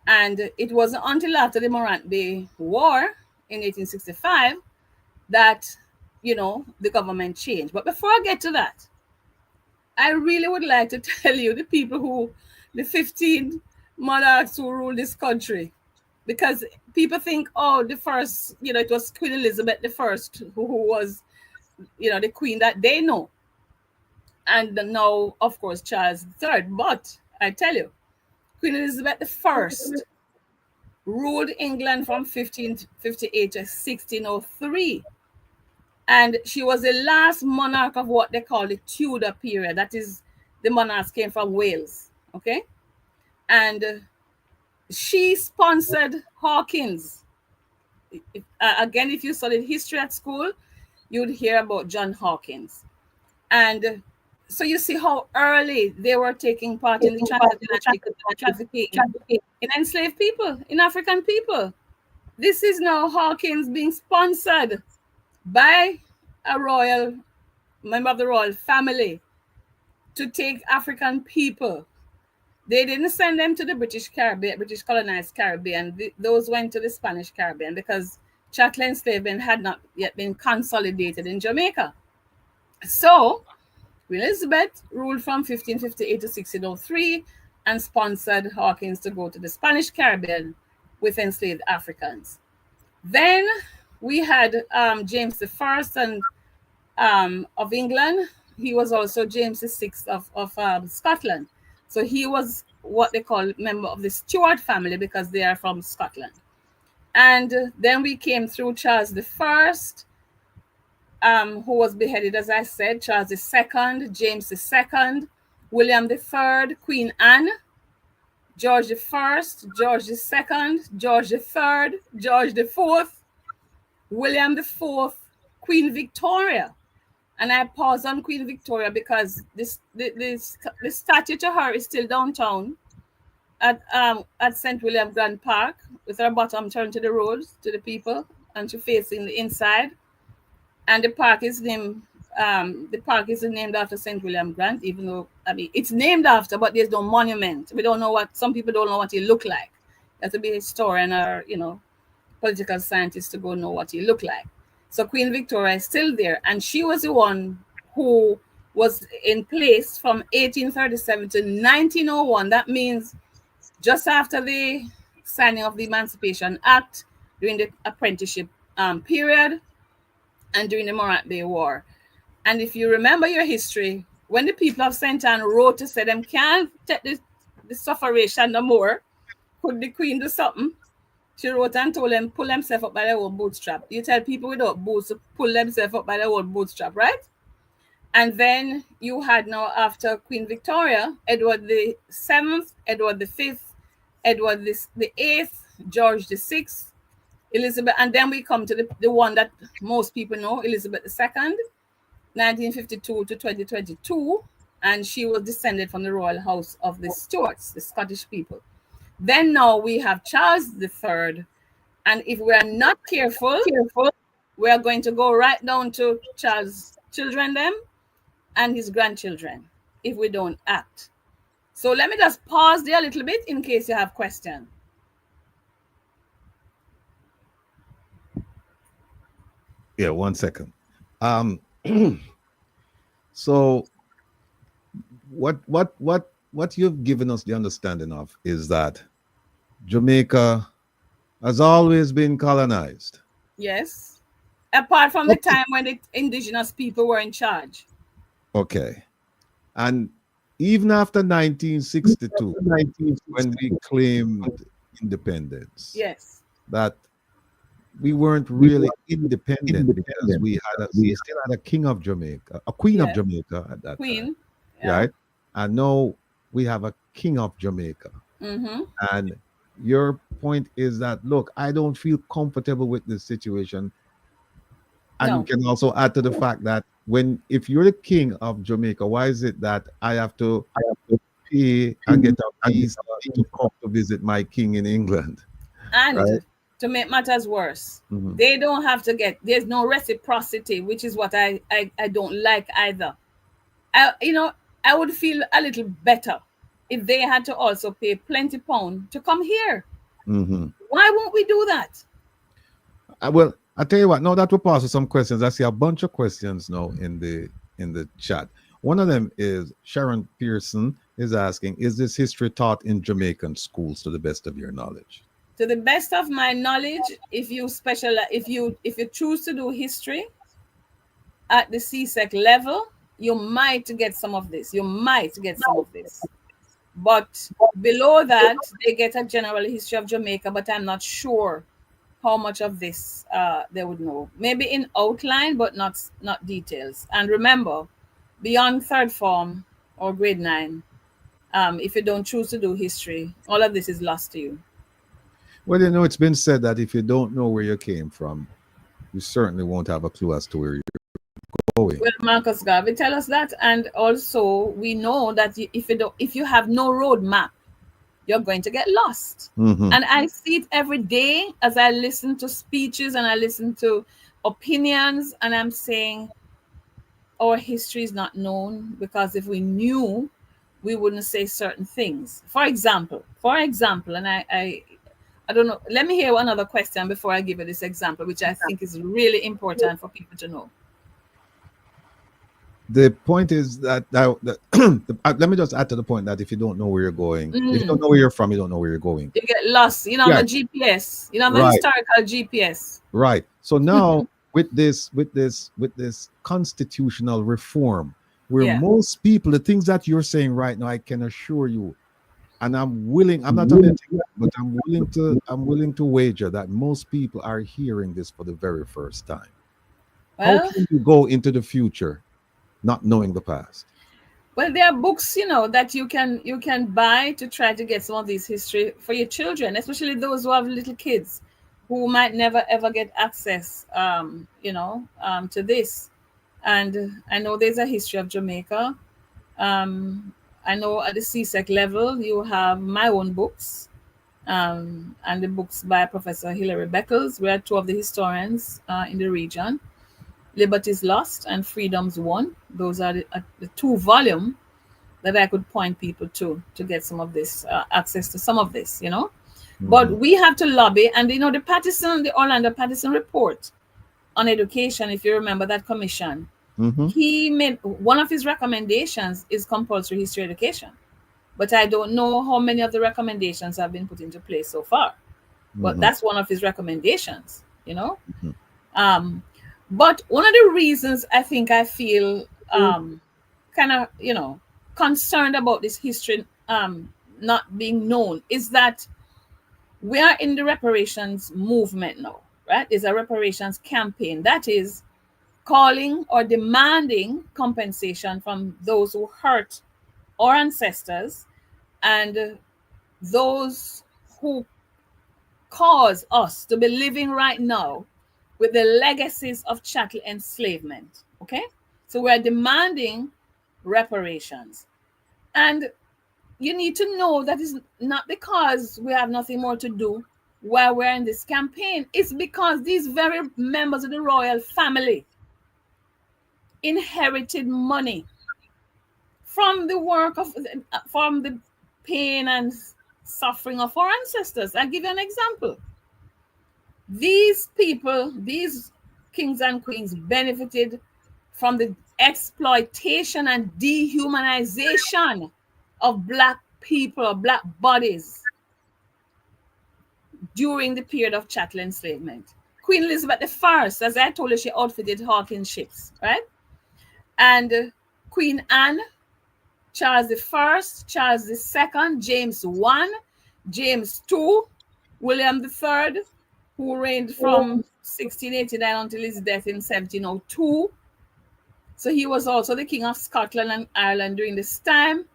And it wasn't until after the Morant Bay War in 1865 that, the government changed. But before I get to that, I really would like to tell you the 15 monarchs who ruled this country. Because people think, the first, it was Queen Elizabeth I who was, the queen that they know. And now, of course, Charles III. But I tell you, Queen Elizabeth I ruled England from 1558 to 1603. And she was the last monarch of what they call the Tudor period. That is, the monarchs came from Wales, okay? And she sponsored Hawkins. Again, if you studied history at school, you'd hear about John Hawkins. And so you see how early they were taking part in the trafficking in enslaved people, in African people. This is now Hawkins being sponsored by a member of the royal family to take African people. They didn't send them to the British colonized Caribbean. Those went to the Spanish Caribbean because chattel enslavement had not yet been consolidated in Jamaica. So Queen Elizabeth ruled from 1558 to 1603. and sponsored Hawkins to go to the Spanish Caribbean with enslaved Africans. Then we had James the First and of England. He was also James the Sixth of Scotland. So he was what they call member of the Stuart family because they are from Scotland. And then we came through Charles the First, who was beheaded, as I said, Charles II, James II, William III, Queen Anne, George I, George II, George III, George IV, William IV, Queen Victoria. And I pause on Queen Victoria because the statue to her is still downtown at St. William Grand Park with her bottom turned to the road, to the people, and she's facing the inside. And the park is named after St. William Grant, even though, I mean, it's named after, but there's no monument. We don't know some people don't know what he looked like. You have to be a historian or, political scientist to go know what he looked like. So Queen Victoria is still there. And she was the one who was in place from 1837 to 1901. That means just after the signing of the Emancipation Act, during the apprenticeship period, and during the Morant Bay War. And if you remember your history, when the people of St. Anne wrote to say them can't take the suffragation no more, could the Queen do something? She wrote and told them pull themselves up by their own bootstrap. You tell people without boots to pull themselves up by their own bootstrap, right? And then you had now, after Queen Victoria, Edward the Seventh, Edward the Fifth, Edward the Eighth, George the Sixth, Elizabeth, and then we come to the one that most people know, Elizabeth II, 1952 to 2022, and she was descended from the royal house of the Stuarts, the Scottish people. Then now we have Charles III, and if we are not careful, we are going to go right down to Charles' children them and his grandchildren if we don't act. So let me just pause there a little bit in case you have questions. Yeah, 1 second. So what you've given us the understanding of is that Jamaica has always been colonized. Yes. Apart from the time when the indigenous people were in charge. Okay. And even after 1962, when we claimed independence, yes, that we weren't really independent because we still had a king of Jamaica, a queen of Jamaica at that time. Right? And now we have a king of Jamaica. And your point is that, look, I don't feel comfortable with this situation. And you can also add to the fact that if you're the king of Jamaica, why is it that I have to pay and get a visa to come to visit my king in England? And right? To make matters worse, they don't have to there's no reciprocity, which is what I don't like either. I would feel a little better if they had to also pay plenty pound to come here. Why won't we do that? Well, I tell you what, now that we'll pass with some questions, I see a bunch of questions now in the chat. One of them is Sharon Pearson is asking, is this history taught in Jamaican schools to the best of your knowledge? To the best of my knowledge, if you choose to do history at the CSEC level, you might get some of this. But below that, they get a general history of Jamaica, but I'm not sure how much of this they would know. Maybe in outline, but not details. And remember, beyond third form or grade 9, if you don't choose to do history, all of this is lost to you. Well, it's been said that if you don't know where you came from, you certainly won't have a clue as to where you're going. Well, Marcus Garvey tell us that, and also we know that if you have no roadmap, you're going to get lost. And I see it every day as I listen to speeches and I listen to opinions, and I'm saying our history is not known, because if we knew, we wouldn't say certain things. For example, and I don't know. Let me hear another question before I give you this example, which I think is really important for people to know. the point is that, let me just add to the point that if you don't know where you're going, if you don't know where you're from, you don't know where you're going. You get lost. You know, Yeah. the GPS. You know, the Right. historical GPS. Right. So now with this constitutional reform, where Yeah. most people, the things that you're saying right now, I can assure you, and I'm not telling you, but I'm willing to wager that most people are hearing this for the very first time. Well, How can you go into the future not knowing the past? well, there are books, you know, that you can buy to try to get some of this history for your children, especially those who have little kids who might never ever get access, to this. And I know there's a history of Jamaica. I know at the CSEC level, you have my own books, and the books by Professor Hilary Beckles. We are two of the historians in the region. Liberty's Lost and Freedom's Won. Those are the two volume that I could point people to get some of this access to some of this, you know. But we have to lobby, and you know, the Orlando Patterson report on education, if you remember that commission, he made one of his recommendations is compulsory history education. But I don't know how many of the recommendations have been put into place so far. But that's one of his recommendations, you know. But one of the reasons I think I feel kind of, you know, concerned about this history not being known is that we are in the reparations movement now, right? It's a reparations campaign that is calling or demanding compensation from those who hurt our ancestors and those who cause us to be living right now with the legacies of chattel enslavement. Okay, so we're demanding reparations, and you need to know that is not because we have nothing more to do while we're in this campaign. It's because these very members of the royal family inherited money from the work of from the pain and suffering of our ancestors. I'll give you an example. These people, these kings and queens, benefited from the exploitation and dehumanization of Black people, Black bodies during the period of chattel enslavement. Queen Elizabeth I, as I told you, she outfitted Hawkins ships, right? And Queen Anne, Charles I, Charles II, James I, James II, William III, who reigned from 1689 until his death in 1702. So he was also the King of Scotland and Ireland during this time.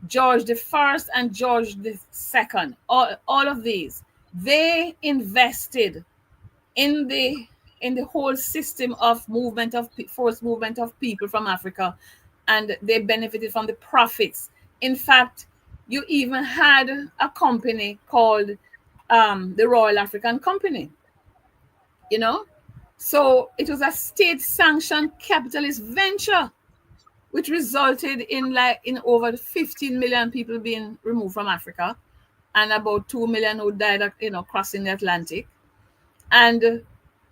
George I and George II, all of these, they invested in the whole system of forced movement of people from Africa, and they benefited from the profits. In fact, you even had a company called the Royal African Company, you know. So it was a state-sanctioned capitalist venture, which resulted in over 15 million people being removed from Africa, and about 2 million who died, you know, crossing the Atlantic. And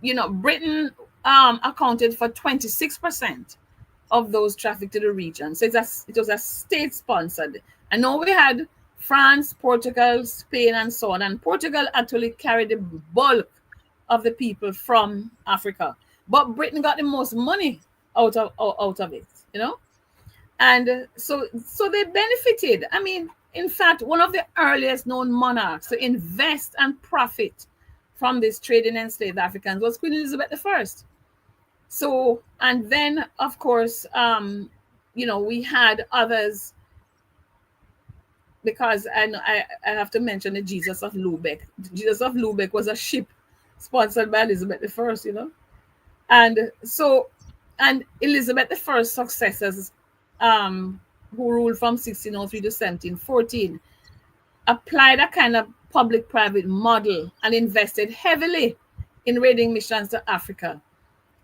you know, Britain accounted for 26% of those trafficked to the region. So it was a state-sponsored. And now we had France, Portugal, Spain, and so on. And Portugal actually carried the bulk of the people from Africa. But Britain got the most money out of it, you know? And so they benefited. I mean, in fact, one of the earliest known monarchs to invest and profit from this trade in enslaved Africans was Queen Elizabeth I. So, and then, of course, you know, we had others, because I have to mention the Jesus of Lubeck. Jesus of Lubeck was a ship sponsored by Elizabeth I, you know. And so, and Elizabeth I's successors, who ruled from 1603 to 1714, applied a kind of public-private model and invested heavily in raiding missions to Africa.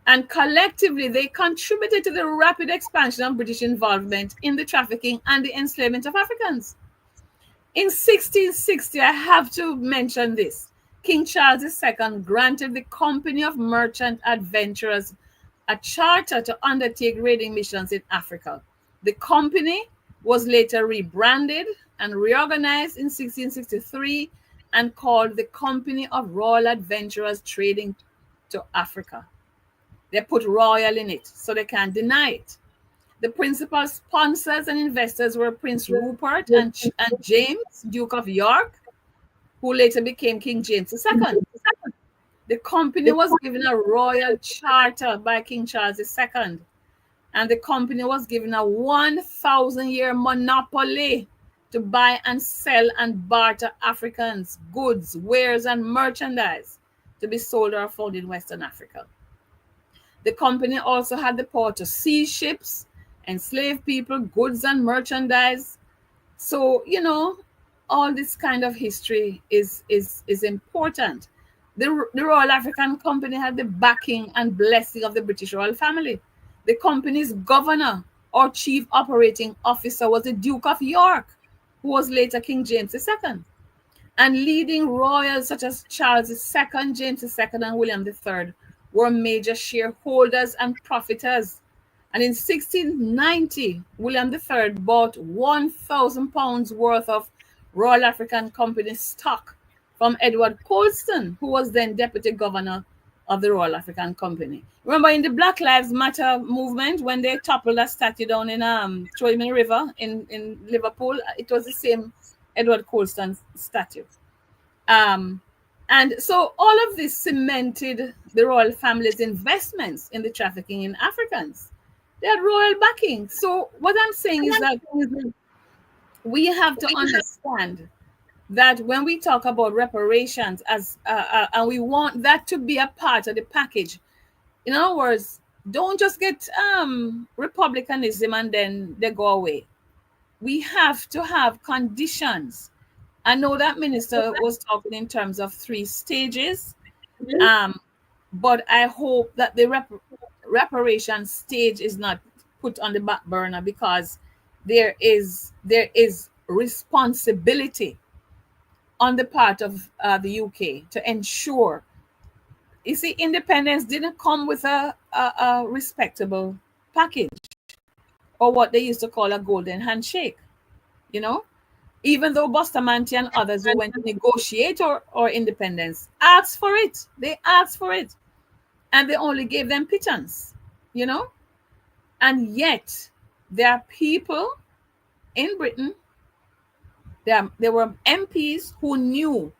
And collectively, they contributed to the rapid expansion of British involvement in the trafficking and the enslavement of Africans. In 1660, I have to mention this, King Charles II granted the Company of Merchant Adventurers a charter to undertake raiding missions in Africa. The company was later rebranded and reorganized in 1663 and called the Company of Royal Adventurers Trading to Africa. They put royal in it, so they can't deny it. The principal sponsors and investors were Prince Rupert and James, Duke of York, who later became King James II. The company was given a royal charter by King Charles II, and the company was given a 1,000-year monopoly to buy and sell and barter Africans, goods, wares, and merchandise to be sold or found in Western Africa. The company also had the power to seize ships, enslave people, goods, and merchandise. So, you know, all this kind of history is important. The Royal African Company had the backing and blessing of the British royal family. The company's governor or chief operating officer was the Duke of York, who was later King James II. And leading royals such as Charles II, James II, and William III were major shareholders and profiteers. And in 1690, William III bought £1,000 worth of Royal African Company stock from Edward Colston, who was then deputy governor of the Royal African Company. Remember in the Black Lives Matter movement, when they toppled a statue down in Troyman River in Liverpool, it was the same Edward Colston statue. And so all of this cemented the royal family's investments in the trafficking in Africans. They had royal backing. So what I'm saying is that we have to understand that when we talk about reparations as and we want that to be a part of the package, in other words, don't just get republicanism and then they go away. We have to have conditions. I know that minister was talking in terms of 3 stages, but I hope that the reparation stage is not put on the back burner, because there is responsibility on the part of the UK to ensure. You see, independence didn't come with a respectable package, or what they used to call a golden handshake, you know? Even though Bustamante and others who went to negotiate or independence asked for it. They asked for it. And they only gave them pittance, you know? And yet, there are people in Britain, there were MPs who knew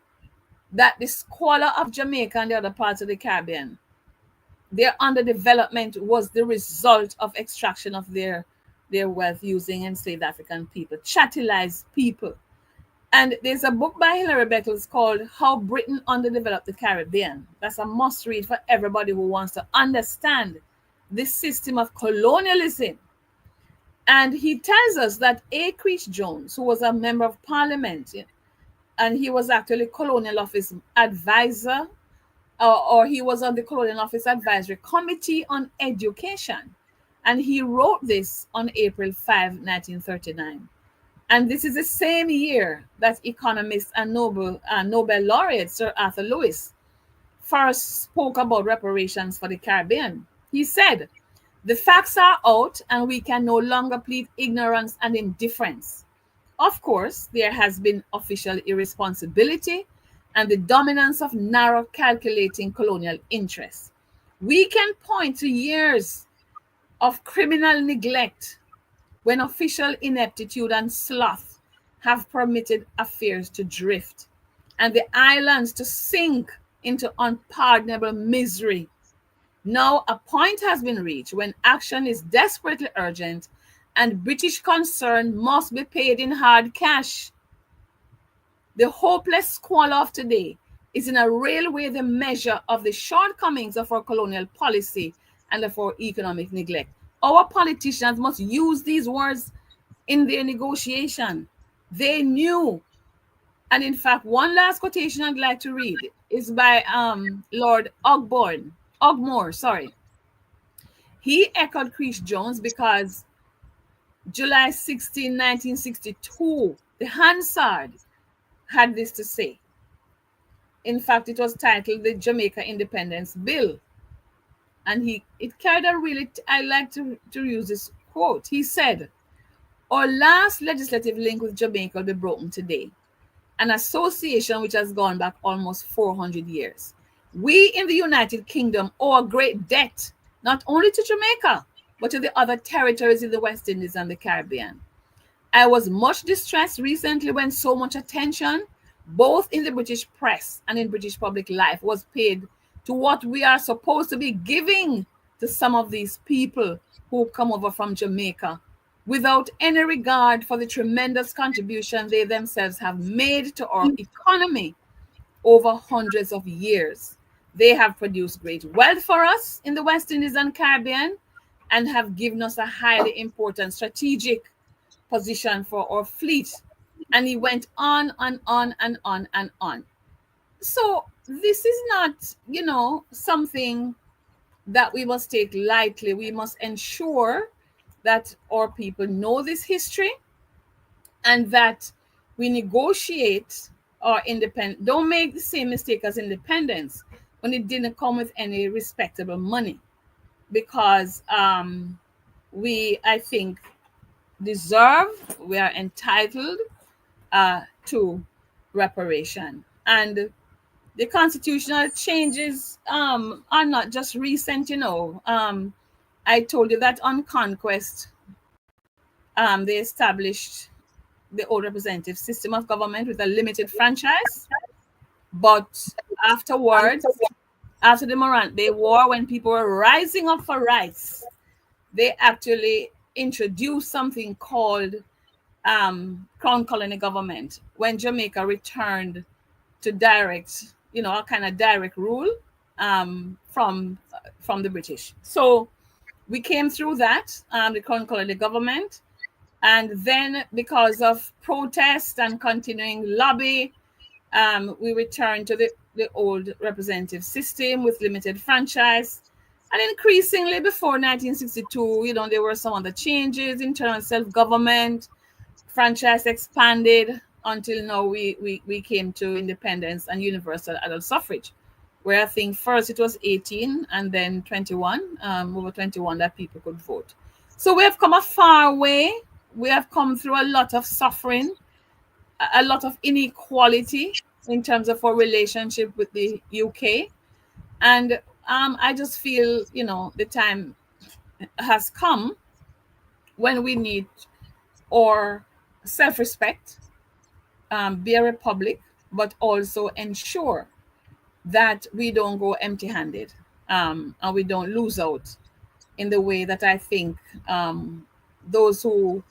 that the squalor of Jamaica and the other parts of the Caribbean, their underdevelopment was the result of extraction of their wealth using enslaved African people, chattelized people. And there's a book by Hilary Beckles called How Britain Underdeveloped the Caribbean. That's a must read for everybody who wants to understand this system of colonialism. And he tells us that A. Creech Jones, who was a member of parliament, and he was actually Colonial Office advisor, or he was on the Colonial Office Advisory Committee on Education. And he wrote this on April 5, 1939. And this is the same year that economist and Nobel laureate Sir Arthur Lewis first spoke about reparations for the Caribbean. He said, "The facts are out and we can no longer plead ignorance and indifference. Of course, there has been official irresponsibility and the dominance of narrow calculating colonial interests. We can point to years of criminal neglect when official ineptitude and sloth have permitted affairs to drift and the islands to sink into unpardonable misery. Now a point has been reached when action is desperately urgent and British concern must be paid in hard cash. The hopeless squalor of today is in a real way the measure of the shortcomings of our colonial policy and of our economic neglect. Our politicians must use these words in their negotiation. They knew. And in fact, one last quotation I'd like to read is by Lord Ogmore. He echoed Creech Jones because July 16, 1962, the Hansard had this to say. In fact, it was titled the Jamaica Independence Bill. and it carried a really, I like to use this quote. He said, "Our last legislative link with Jamaica will be broken today, an association which has gone back almost 400 years. We in the United Kingdom owe a great debt, not only to Jamaica, but to the other territories in the West Indies and the Caribbean. I was much distressed recently when so much attention, both in the British press and in British public life, was paid to what we are supposed to be giving to some of these people who come over from Jamaica, without any regard for the tremendous contribution they themselves have made to our economy over hundreds of years. They have produced great wealth for us in the West Indies and Caribbean and have given us a highly important strategic position for our fleet." And he went on and on and on and on. So this is not, something that we must take lightly. We must ensure that our people know this history and that we negotiate our independence. Don't make the same mistake as independence when it didn't come with any respectable money, because we, I think, we are entitled to reparation. And the constitutional changes are not just recent, I told you that on conquest, they established the old representative system of government with a limited franchise. But afterwards, after the Morant War, when people were rising up for rights, they actually introduced something called Crown Colony government, when Jamaica returned to direct, a kind of direct rule from the British. So we came through that, the Crown Colony government, and then because of protest and continuing lobby, we returned to the old representative system with limited franchise. And increasingly before 1962, there were some other changes, internal self-government, franchise expanded until now we came to independence and universal adult suffrage, where I think first it was 18 and then 21, over 21 that people could vote. So we have come a far way. We have come through a lot of suffering, a lot of inequality in terms of our relationship with the UK. And I just feel, the time has come when we need our self-respect, be a republic, but also ensure that we don't go empty-handed and we don't lose out in the way that I think those who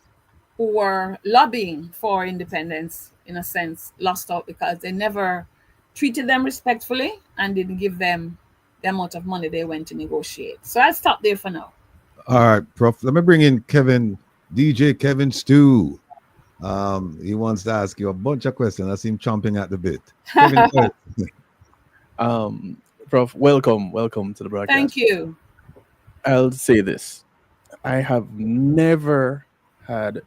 were lobbying for independence, in a sense, lost out because they never treated them respectfully and didn't give them the amount of money they went to negotiate. So I'll stop there for now. All right, Prof. Let me bring in Kevin, DJ Kevin Stew. He wants to ask you a bunch of questions. I see him chomping at the bit. Kevin, go ahead. Prof, welcome to the broadcast. Thank you. I'll say this. I have never had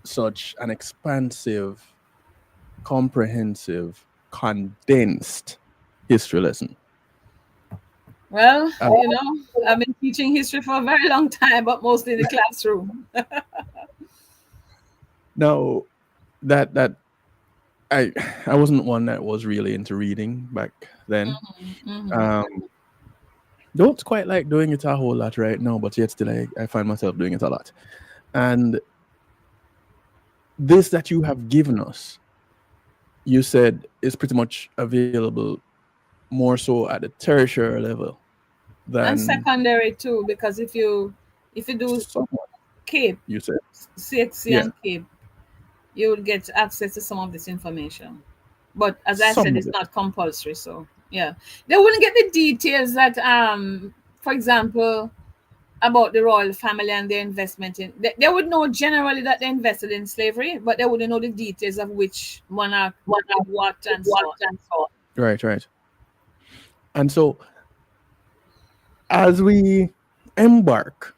such an expansive, comprehensive, condensed history lesson. Well, I've been teaching history for a very long time, but mostly in the classroom. Now, that I wasn't one that was really into reading back then. Don't quite like doing it a whole lot right now, but yet still I find myself doing it a lot. And this that you have given us, you said is pretty much available more so at the tertiary level than and secondary too, because if you do CAPE, you said CXC and CAPE, you will get access to some of this information. But as I said, it's not compulsory. So yeah, they wouldn't get the details that, for example, about the royal family and their investment in. They would know generally that they invested in slavery, but they wouldn't know the details of which monarch, what, and so on. Right. And so, as we embark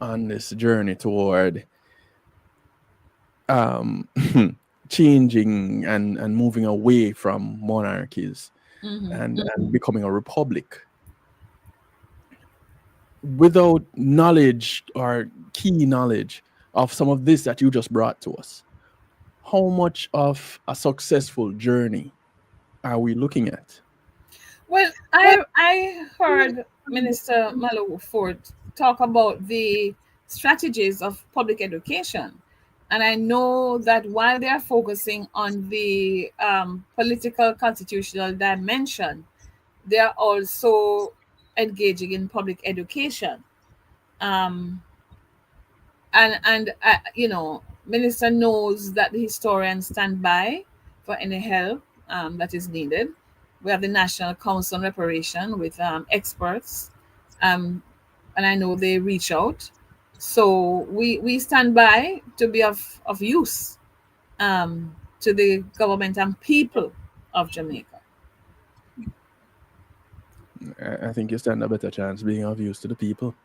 on this journey toward changing and moving away from monarchies and becoming a republic, without knowledge or key knowledge of some of this that you just brought to us, how much of a successful journey are we looking at? Well, I heard Minister Malo Ford talk about the strategies of public education. And I know that while they are focusing on the political constitutional dimension, they are also engaging in public education. Um, and you know, Minister knows that the historians stand by for any help that is needed. We have the National Council on Reparation with experts, and I know they reach out. So we stand by to be of use to the government and people of Jamaica. I think you stand a better chance being of use to the people.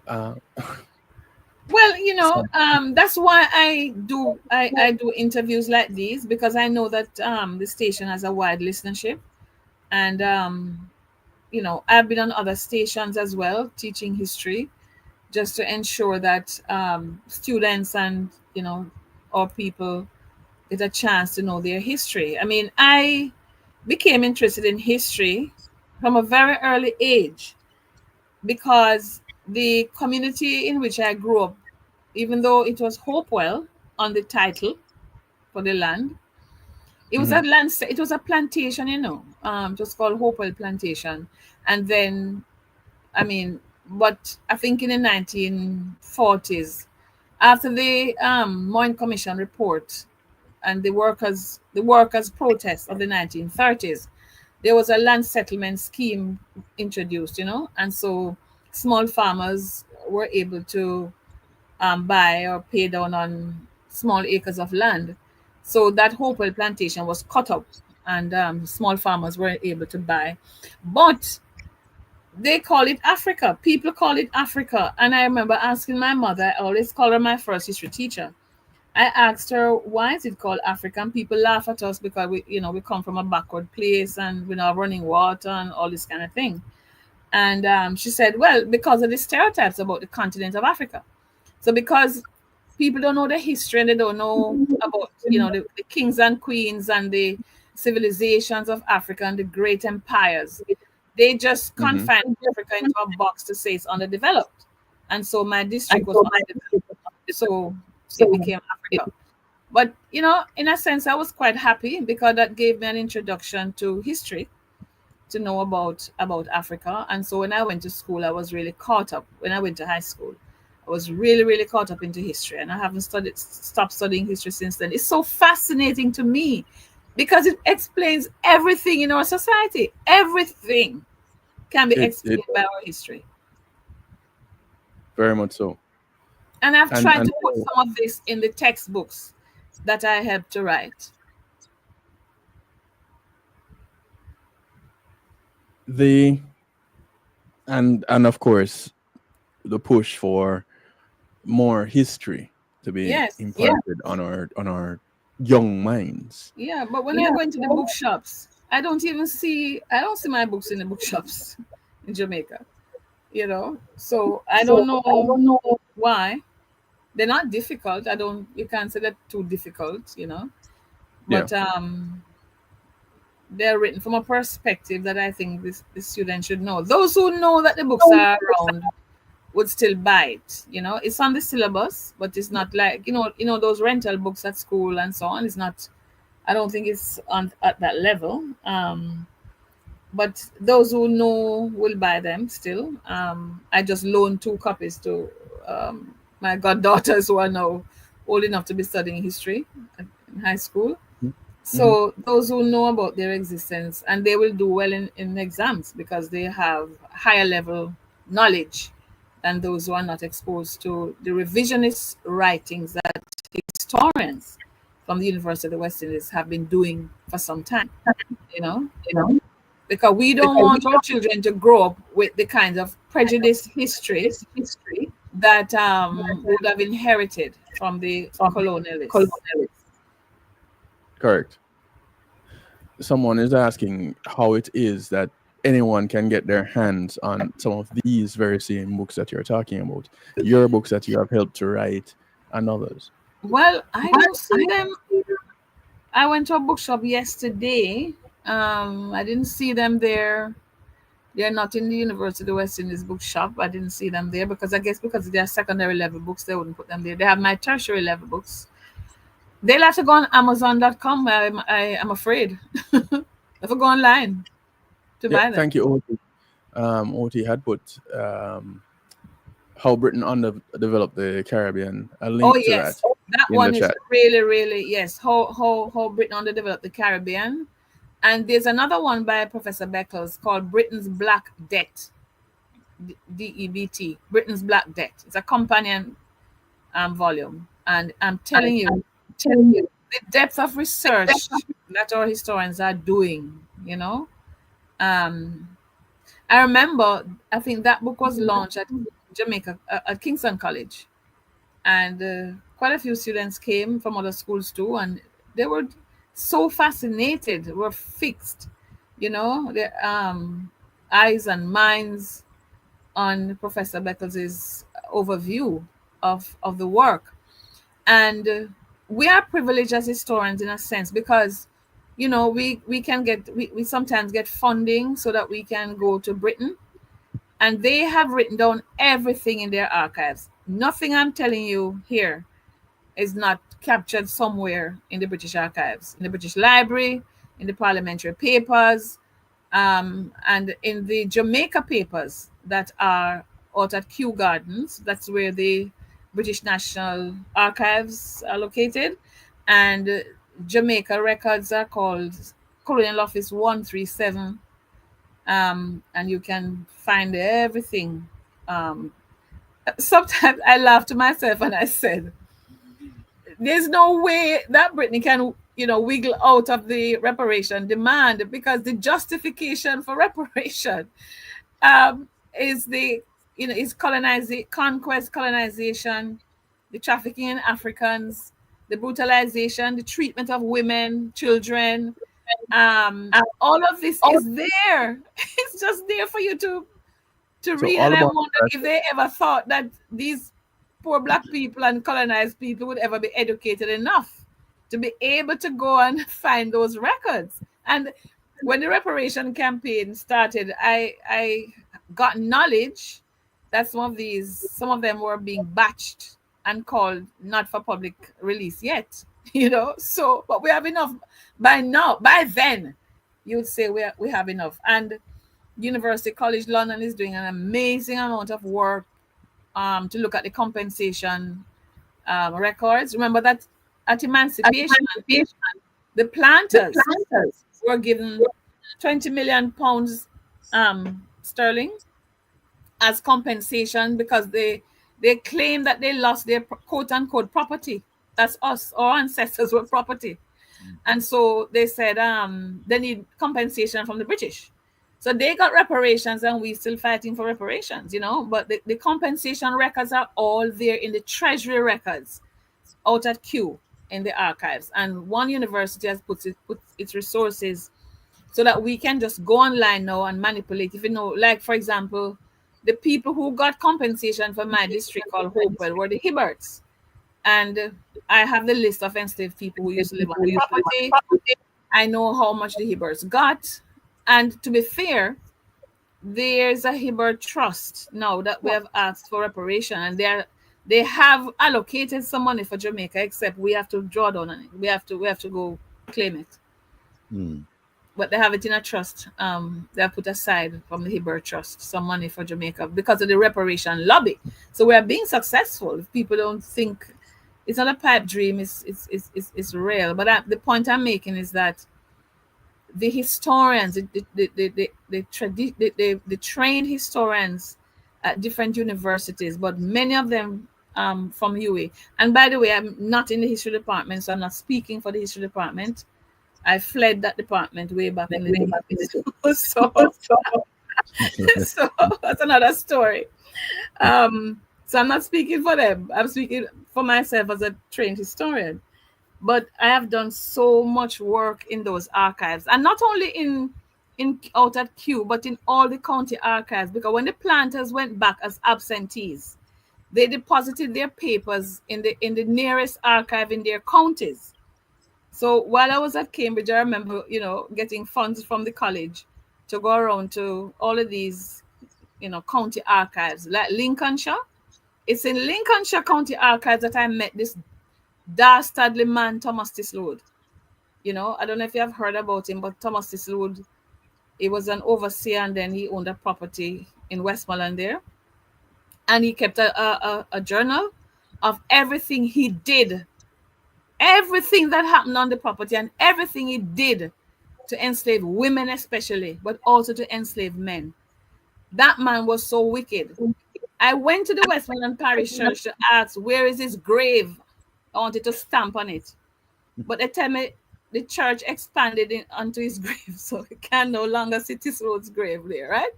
Well, you know, that's why I do interviews like these, because I know that the station has a wide listenership, and you know, I've been on other stations as well teaching history, just to ensure that students and, you know, or people get a chance to know their history. I mean, I became interested in history from a very early age because the community in which I grew up, even though it was Hopewell on the title for the land, it was a land. It was a plantation, you know, just called Hopewell Plantation. And then, I mean, but I think in the 1940s, after the Moyne Commission report and the workers' protest of the 1930s, there was a land settlement scheme introduced, you know, and so small farmers were able to buy or pay down on small acres of land. So that Hopewell plantation was cut up, and small farmers were able to buy. But they call it Africa. People call it Africa. And I remember asking my mother, I always call her my first history teacher. I asked her, why is it called Africa? And people laugh at us because we, you know, we come from a backward place and we're not running water and all this kind of thing. And she said, well, because of the stereotypes about the continent of Africa. So because people don't know the history and they don't know about, you know, the kings and queens and the civilizations of Africa and the great empires, they just confine Africa into a box to say it's underdeveloped. And so my district was underdeveloped. So it became Africa. But, you know, in a sense, I was quite happy because that gave me an introduction to history, to know about Africa. And so when I went to school, I was really caught up. When I went to high school, I was really, really caught up into history. And I haven't stopped studying history since then. It's so fascinating to me because it explains everything in our society. Everything can be explained by our history. Very much so. And I've tried to put some of this in the textbooks that I helped to write. And of course, the push for more history to be imparted on our young minds. Yeah, but when I go into the bookshops, I don't see my books in the bookshops in Jamaica. You know, so I don't know why. They're not difficult. You can't say they're too difficult, you know. But they're written from a perspective that I think the student should know. Those who know that the books are around would still buy it. You know, it's on the syllabus, but it's not like, you know those rental books at school and so on. It's not. I don't think it's at that level. But those who know will buy them still. I just loaned 2 copies to my goddaughters who are now old enough to be studying history in high school. So those who know about their existence, and they will do well in exams because they have higher level knowledge than those who are not exposed to the revisionist writings that historians from the University of the West Indies have been doing for some time, you know, because we don't want our children to grow up with the kinds of prejudiced history that would have inherited from the colonialists. Correct. Someone is asking how it is that anyone can get their hands on some of these very same books that you're talking about, your books that you have helped to write, and others? Well, I don't see them. I went to a bookshop yesterday. I didn't see them there. They're not in the University of West Indies bookshop. I didn't see them there because I guess because they're secondary level books, they wouldn't put them there. They have my tertiary level books. They'll have to go on Amazon.com. I'm afraid. I have to go online to buy them. Thank you, Oti. Oti had put How Britain Underdeveloped the Caribbean. A link to that. That one is really, really, yes. How Britain underdeveloped the Caribbean. And there's another one by Professor Beckles called Britain's Black Debt. DEBT. Britain's Black Debt. It's a companion volume. And I'm telling you, the depth of research that our historians are doing, you know. I remember, I think that book was launched at Jamaica, at Kingston College. And quite a few students came from other schools too, and they were so fascinated, were fixed, you know, their eyes and minds on Professor Beckles' overview of the work. And we are privileged as historians in a sense because, you know, we sometimes get funding so that we can go to Britain, and they have written down everything in their archives. Nothing I'm telling you here is not captured somewhere in the British archives, in the British Library, in the parliamentary papers, and in the Jamaica papers that are out at Kew Gardens. That's where the British National Archives are located. And Jamaica records are called Colonial Office 137. And you can find everything. Sometimes I laugh to myself and I said, there's no way that Britain can, you know, wiggle out of the reparation demand, because the justification for reparation is the, you know, is conquest, colonization, the trafficking in Africans, the brutalization, the treatment of women, children. All of this is there. It's just there for you to read. And I wonder if they ever thought that these poor Black people and colonized people would ever be educated enough to be able to go and find those records. And when the reparation campaign started, I got knowledge that some of them were being batched and called not for public release yet, you know. So, but we have enough by now. By then, you would say we have enough. And University College London is doing an amazing amount of work to look at the compensation records. Remember that at Emancipation, the planters were given 20 million pounds sterling as compensation because they claim that they lost their quote-unquote property. That's us. Our ancestors were property. And so they said they need compensation from the British. So they got reparations and we're still fighting for reparations, you know. But the compensation records are all there in the treasury records out at Kew in the archives. And one university has put its resources so that we can just go online now and manipulate. If you know, like, for example, the people who got compensation for my district called Hopewell were the Hibberts. And I have the list of enslaved people who used to live on the property. I know how much the Hibberts got. And to be fair, there's a Hibbert trust now that we have asked for reparation, and they have allocated some money for Jamaica, except we have to draw down on it. We have to go claim it. But they have it in a trust. They have put aside from the Hibbert Trust some money for Jamaica because of the reparation lobby. So we are being successful. If people don't think it's not a pipe dream, it's real. But the point I'm making is that the historians, the trained historians at different universities, but many of them from UA. And by the way, I'm not in the history department, so I'm not speaking for the history department. I fled that department way back in the day. So that's another story. So I'm not speaking for them. I'm speaking for myself as a trained historian. But I have done so much work in those archives, and not only in out at Kew, but in all the county archives, because when the planters went back as absentees, they deposited their papers in the nearest archive in their counties. So while I was at Cambridge, I remember, getting funds from the college to go around to all of these, county archives, like Lincolnshire. It's in Lincolnshire County Archives that I met this dastardly man, Thomas Tislood. I don't know if you have heard about him, but Thomas Tislood, he was an overseer and then he owned a property in Westmoreland there. And he kept a journal of everything he did, everything that happened on the property and everything he did to enslave women especially, but also to enslave men. That man was so wicked. I went to the Westmoreland Parish Church to ask, where is his grave? I wanted to stamp on it. But they tell me the church expanded onto his grave, so he can no longer see Tisroad's grave there, right?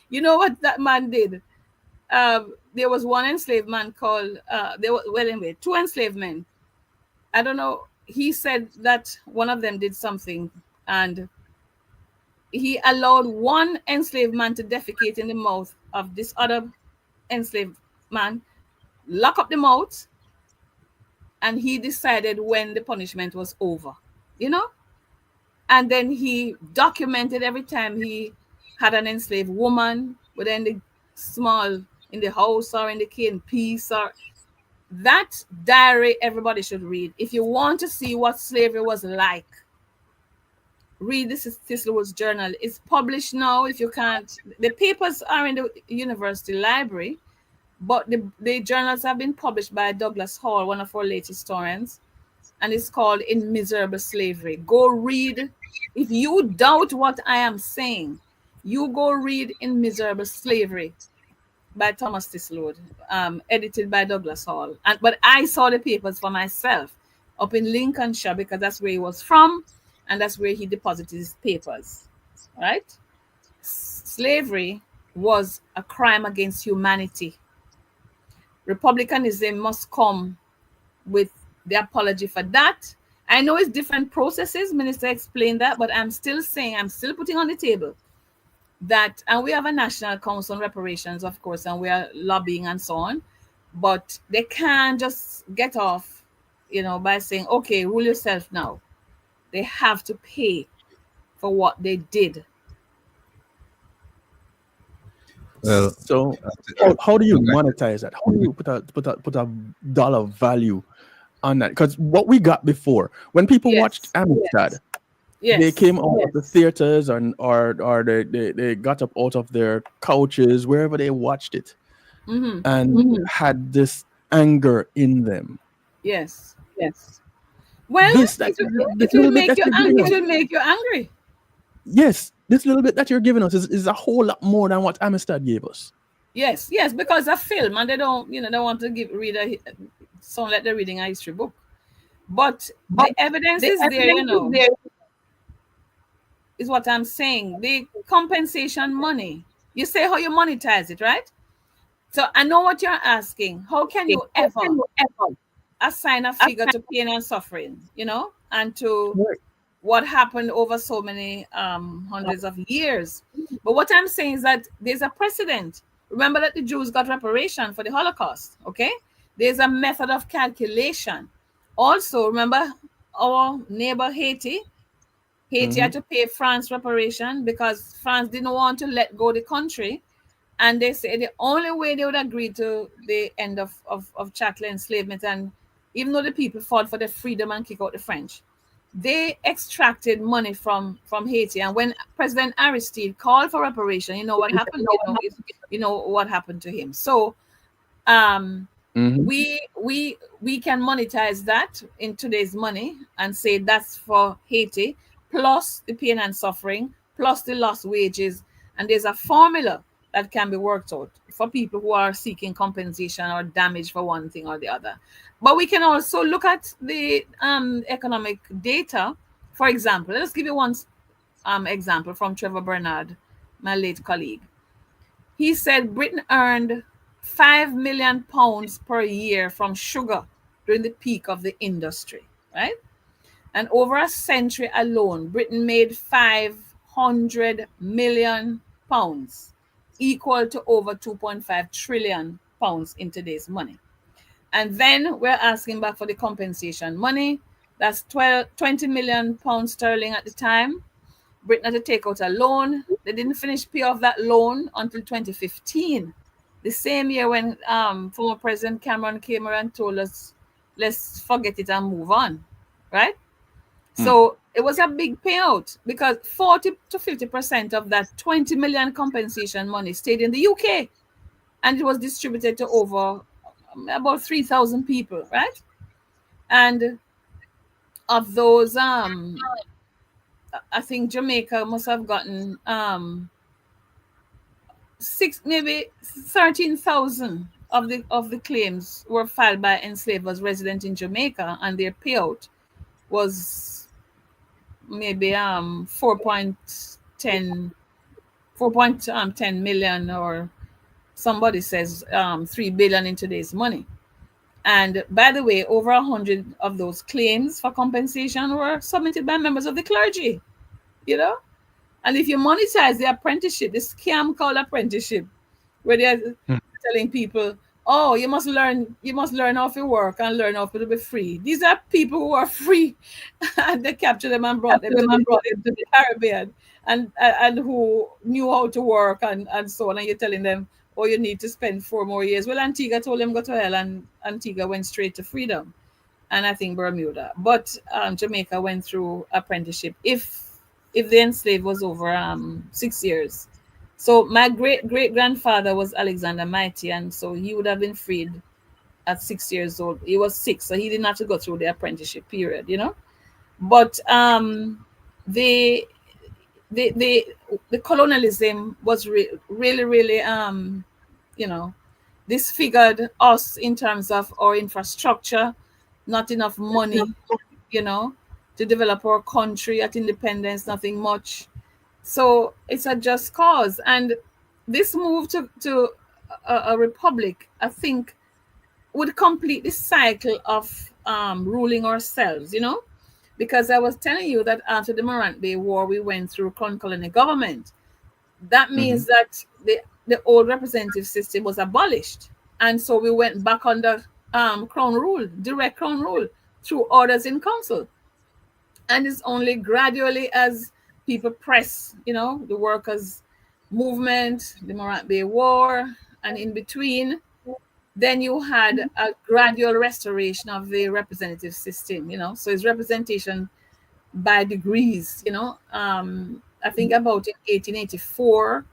You know what that man did? There was one enslaved man called, two enslaved men. I don't know. He said that one of them did something, and he allowed one enslaved man to defecate in the mouth of this other enslaved man, lock up the mouth, and he decided when the punishment was over, and then he documented every time he had an enslaved woman, whether in the house or in the cane piece, or that diary everybody should read. If you want to see what slavery was like, read Tislood's journal. It's published now. If you can't, the papers are in the university library, but the journals have been published by Douglas Hall, one of our late historians, and it's called In Miserable Slavery. Go read. If you doubt what I am saying, you go read In Miserable Slavery by Thomas Tislood, edited by Douglas Hall. But I saw the papers for myself up in Lincolnshire because that's where he was from, and that's where he deposited his papers, right? Slavery was a crime against humanity. Republicanism must come with the apology for that. I know it's different processes, Minister explained that, but I'm still putting on the table that, and we have a National Council on Reparations, of course, and we are lobbying and so on, but they can't just get off, by saying, okay, rule yourself now. They have to pay for what they did. Well, so how do you monetize that? How do you put a dollar value on that? Because what we got before, when people watched Amistad, they came out of the theaters or they got up out of their couches, wherever they watched it, and had this anger in them. Yes. Well, it will make you angry. Yes, this little bit that you're giving us is a whole lot more than what Amistad gave us. Yes, because a film, and they don't want to sound like they're reading a history book. But the evidence is there, is what I'm saying. The compensation money. You say how you monetize it, right? So I know what you're asking. How can you ever assign a figure to pain and suffering, and to what happened over so many hundreds of years? But what I'm saying is that there's a precedent. Remember that the Jews got reparation for the Holocaust, okay? There's a method of calculation. Also, remember our neighbor Haiti? Haiti had to pay France reparation because France didn't want to let go the country. And they say the only way they would agree to the end of chattel enslavement, and even though the people fought for their freedom and kick out the French, they extracted money from Haiti. And when President Aristide called for reparation, you know what happened? You know what happened to him. So we can monetize that in today's money and say that's for Haiti, plus the pain and suffering, plus the lost wages. And there's a formula that can be worked out for people who are seeking compensation or damage for one thing or the other. But we can also look at the economic data. For example, let's give you one example from Trevor Bernard, my late colleague. He said Britain earned £5 million per year from sugar during the peak of the industry, right? And over a century alone, Britain made 100 million pounds, equal to over 2.5 trillion pounds in today's money. And then we're asking back for the compensation money. That's 20 million pounds sterling at the time. Britain had to take out a loan. They didn't finish pay off that loan until 2015. The same year when former President Cameron came around and told us, let's forget it and move on, right? So it was a big payout because 40 to 50% of that 20 million compensation money stayed in the UK, and it was distributed to over about 3,000 people, right? And of those, I think Jamaica must have gotten maybe 13,000 of the claims were filed by enslavers resident in Jamaica, and their payout was maybe 4.10 million, or somebody says 3 billion in today's money. And by the way, over 100 of those claims for compensation were submitted by members of the clergy, you know. And if you monetize the apprenticeship, this scam called apprenticeship, where they're telling people, oh, you must learn how to work and learn how to be free. These are people who are free, and they capture them and brought them to the Caribbean, and who knew how to work and so on. And you're telling them, oh, you need to spend 4 more years. Well, Antigua told them go to hell, and Antigua went straight to freedom, and I think Bermuda. But Jamaica went through apprenticeship if the enslaved was over 6 years. So my great-great-grandfather was Alexander Mighty, and so he would have been freed at 6 years old. He was 6, so he didn't have to go through the apprenticeship period, you know. But the colonialism was really you know, disfigured us in terms of our infrastructure, not enough money, you know, to develop our country at independence, nothing much. So it's a just cause. And this move to a republic, I think, would complete this cycle of ruling ourselves, you know, because I was telling you that after the Morant Bay War, we went through crown colony government. That means that the old representative system was abolished. And so we went back under crown rule, direct crown rule, through orders in council. And it's only gradually as people press, you know, the workers' movement, the Morant Bay War, and in between, then you had a gradual restoration of the representative system, you know. So it's representation by degrees, you know. I think about in 1884,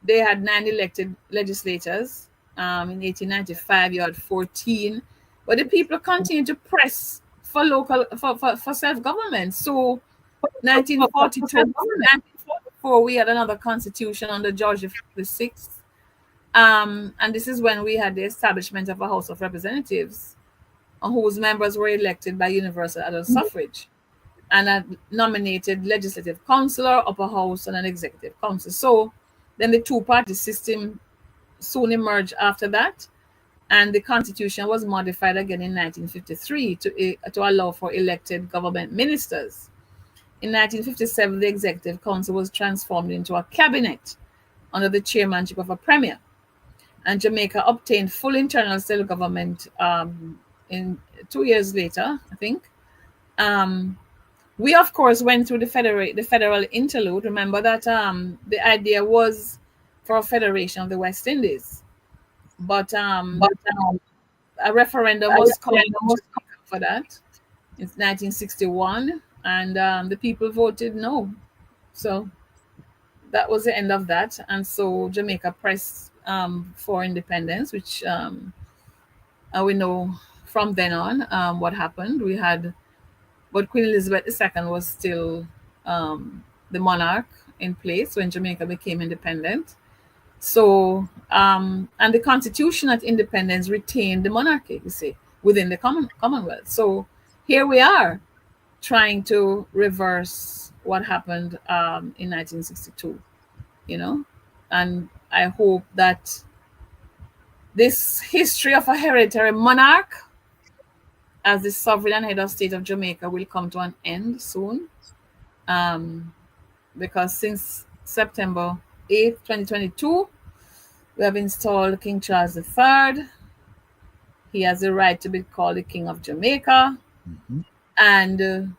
they had 9 elected legislators. In 1895, you had 14. But the people continued to press for self-government. So 1944, we had another constitution under George VI. And this is when we had the establishment of a House of Representatives, whose members were elected by universal adult suffrage, and a nominated legislative council, upper house, and an executive council. So then the two-party system soon emerged after that, and the constitution was modified again in 1953 to allow for elected government ministers. In 1957, the executive council was transformed into a cabinet under the chairmanship of a premier, and Jamaica obtained full internal self-government in 2 years later, I think. We, of course, went through the federal interlude. Remember that the idea was for a federation of the West Indies. But a referendum was called for that. It's 1961, and the people voted no. So that was the end of that. And so Jamaica pressed for independence, which we know from then on what happened. But Queen Elizabeth II was still the monarch in place when Jamaica became independent. So, and the constitution at independence retained the monarchy, you see, within the Commonwealth. So here we are trying to reverse what happened in 1962, you know, and I hope that this history of a hereditary monarch as the sovereign and head of state of Jamaica will come to an end soon. because since September 8th, 2022, we have installed King Charles III. He has the right to be called the King of Jamaica. And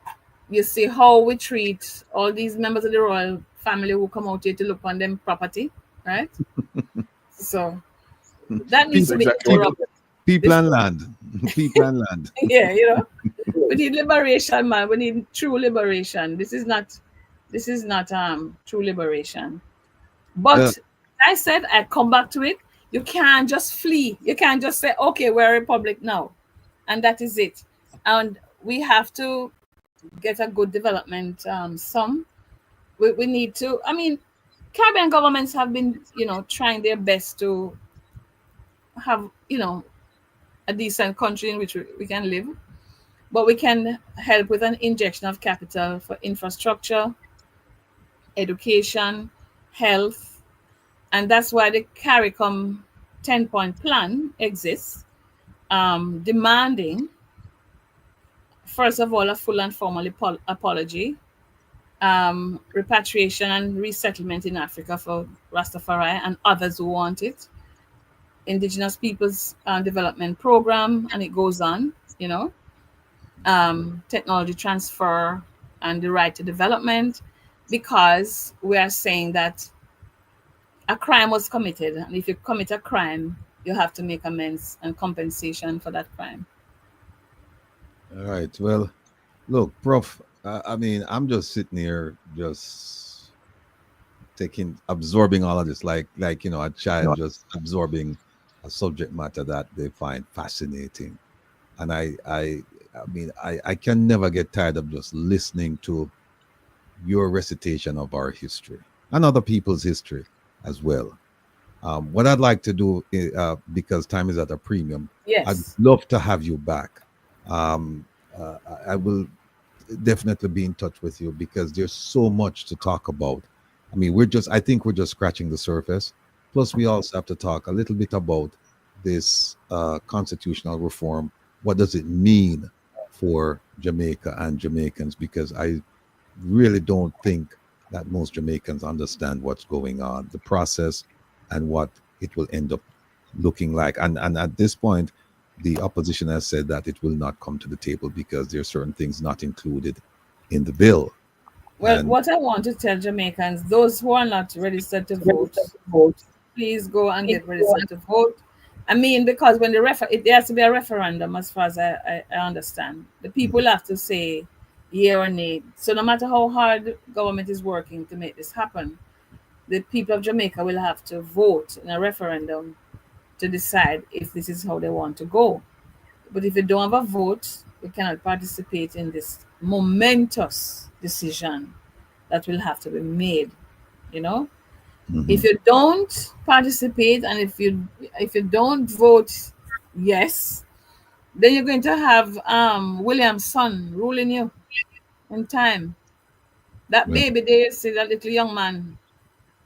you see how we treat all these members of the royal family who come out here to look on them property, right? So that needs to be interrupted. People and land. People and land. Yeah, you know. We need liberation, man. We need true liberation. This is not true liberation. But I said I'd come back to it. You can't just flee. You can't just say, okay, we're a republic now. And that is it. And we have to get a good development sum. We need to, I mean, Caribbean governments have been, you know, trying their best to have, you know, a decent country in which we can live. But we can help with an injection of capital for infrastructure, education, health. And that's why the CARICOM 10-point plan exists, demanding, first of all, a full and formal apology, repatriation and resettlement in Africa for Rastafari and others who want it, Indigenous Peoples Development Program, and it goes on, you know, technology transfer and the right to development, because we are saying that a crime was committed, and if you commit a crime, you have to make amends and compensation for that crime. All right. Well, look, Prof, I mean, I'm just sitting here, just absorbing all of this, like you know, a child just absorbing a subject matter that they find fascinating. And I mean, I can never get tired of just listening to your recitation of our history and other people's history as well. What I'd like to do, because time is at a premium, yes, I'd love to have you back. I will definitely be in touch with you because there's so much to talk about. I mean, I think we're just scratching the surface. Plus, we also have to talk a little bit about this constitutional reform. What does it mean for Jamaica and Jamaicans? Because I really don't think that most Jamaicans understand what's going on, the process, and what it will end up looking like. And at this point, the opposition has said that it will not come to the table because there are certain things not included in the bill. Well, what I want to tell Jamaicans, those who are not registered to vote, please go and get registered to vote. I mean, because when there has to be a referendum, as far as I understand. The people have to say yeah or nay. So no matter how hard government is working to make this happen, the people of Jamaica will have to vote in a referendum to decide if this is how they want to go. But if you don't have a vote, you cannot participate in this momentous decision that will have to be made, you know. If you don't participate and if you don't vote yes, then you're going to have William's son ruling you in time. That baby there, see that little young man,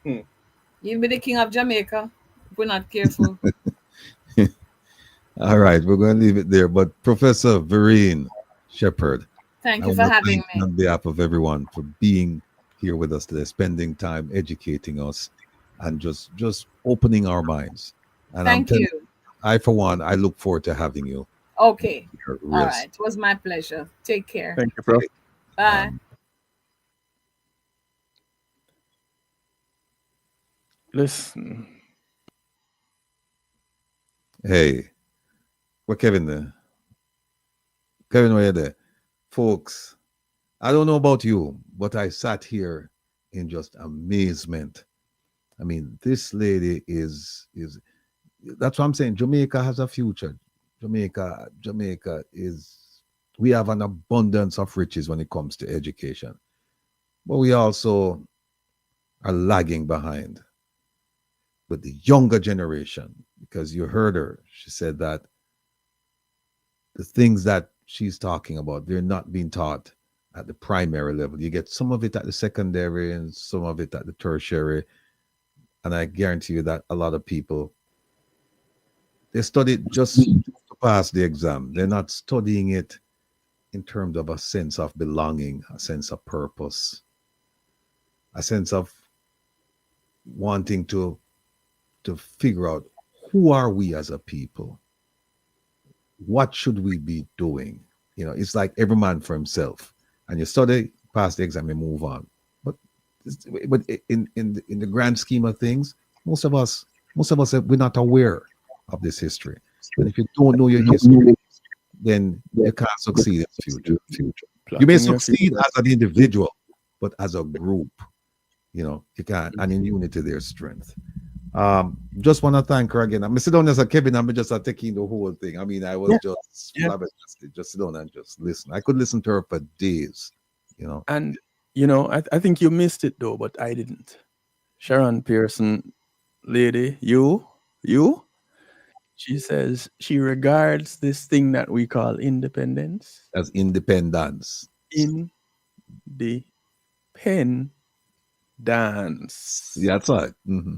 he'll be the king of Jamaica if we're not careful. All right, we're going to leave it there. But Professor Vereen Shepherd, thank you for having me. On behalf of everyone for being here with us today, spending time educating us and just opening our minds. And thank you. I, for one, I look forward to having you. Okay. All right. It was my pleasure. Take care. Thank you, Prof. Bye. Listen. Hey, where Kevin there? Kevin, where you there? Folks, I don't know about you, but I sat here in just amazement. I mean, this lady is that's what I'm saying. Jamaica has a future. Jamaica is, we have an abundance of riches when it comes to education. But we also are lagging behind with the younger generation, because you heard her. She said that the things that she's talking about, they're not being taught at the primary level. You get some of it at the secondary and some of it at the tertiary. And I guarantee you that a lot of people, they study just to pass the exam. They're not studying it in terms of a sense of belonging, a sense of purpose. a sense of wanting to figure out who are we as a people, what should we be doing. It's like every man for himself, and you study, pass the exam, and move on. But in the grand scheme of things, most of us we're not aware of this history. And if you don't know your history, then you can't succeed in the future. You may succeed as an individual, but as a group, you can't. And in unity, there's strength. Just want to thank her again. I'm sit down as a Kevin. I'm just taking the whole thing. I mean, I was just flabbergasted. Just sit down and just listen. I could listen to her for days. And I think you missed it though, but I didn't. Sharon Pearson, lady, you. She says she regards this thing that we call independence as independence. Independence. Yeah, that's right. Mm-hmm.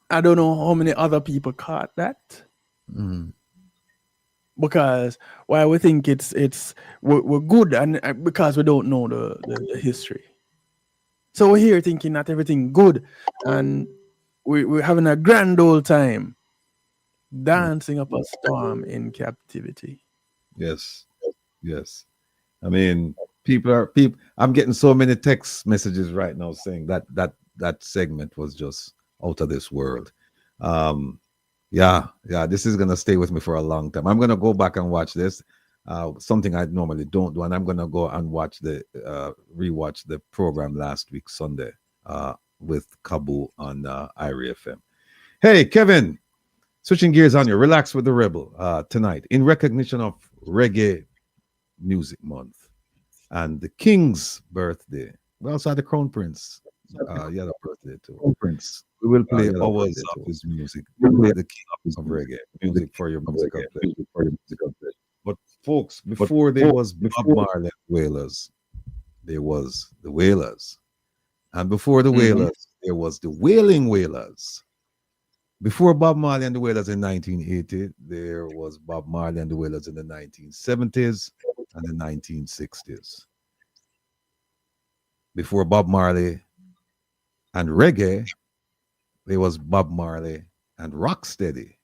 I don't know how many other people caught that. Mm-hmm. Because why we think we're good, and because we don't know the history. So we're here thinking that everything good, and we're having a grand old time dancing up a storm in captivity. Yes. I mean, people. I'm getting so many text messages right now saying that segment was just out of this world. Yeah, this is gonna stay with me for a long time. I'm gonna go back and watch this. Something I normally don't do, and I'm gonna go and watch rewatch the program last week Sunday with Kabu on IRI FM. Hey, Kevin, switching gears on you. Relax with the Rebel tonight in recognition of Reggae Music Month and the King's birthday. We also had the Crown Prince. The birthday too. Crown Prince. We will play hours of his music. We will play the king of reggae music for your musical pleasure. But folks, before there was Bob Marley Wailers, there was the Wailers. And before the Wailers, there was the Wailing Wailers. Before Bob Marley and the Wailers in 1980, there was Bob Marley and the Wailers in the 1970s and the 1960s. Before Bob Marley and reggae, there was Bob Marley and Rocksteady.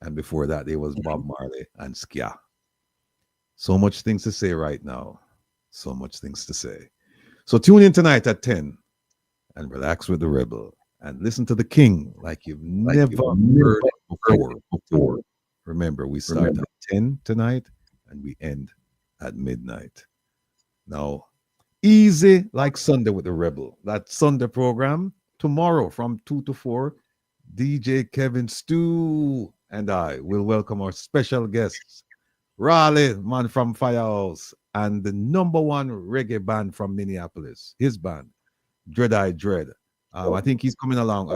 And before that, there was Bob Marley and Skia. So much things to say right now. So much things to say. So tune in tonight at 10 and relax with the Rebel and listen to the King like you've never heard before. Remember, we start at 10 tonight and we end at midnight. Now, easy like Sunday with the Rebel. That Sunday program tomorrow from 2 to 4, DJ Kevin Stu and I will welcome our special guests, Raleigh, man from Firehouse, and the #1 reggae band from Minneapolis, his band, Dread Eye Dread. I think he's coming along.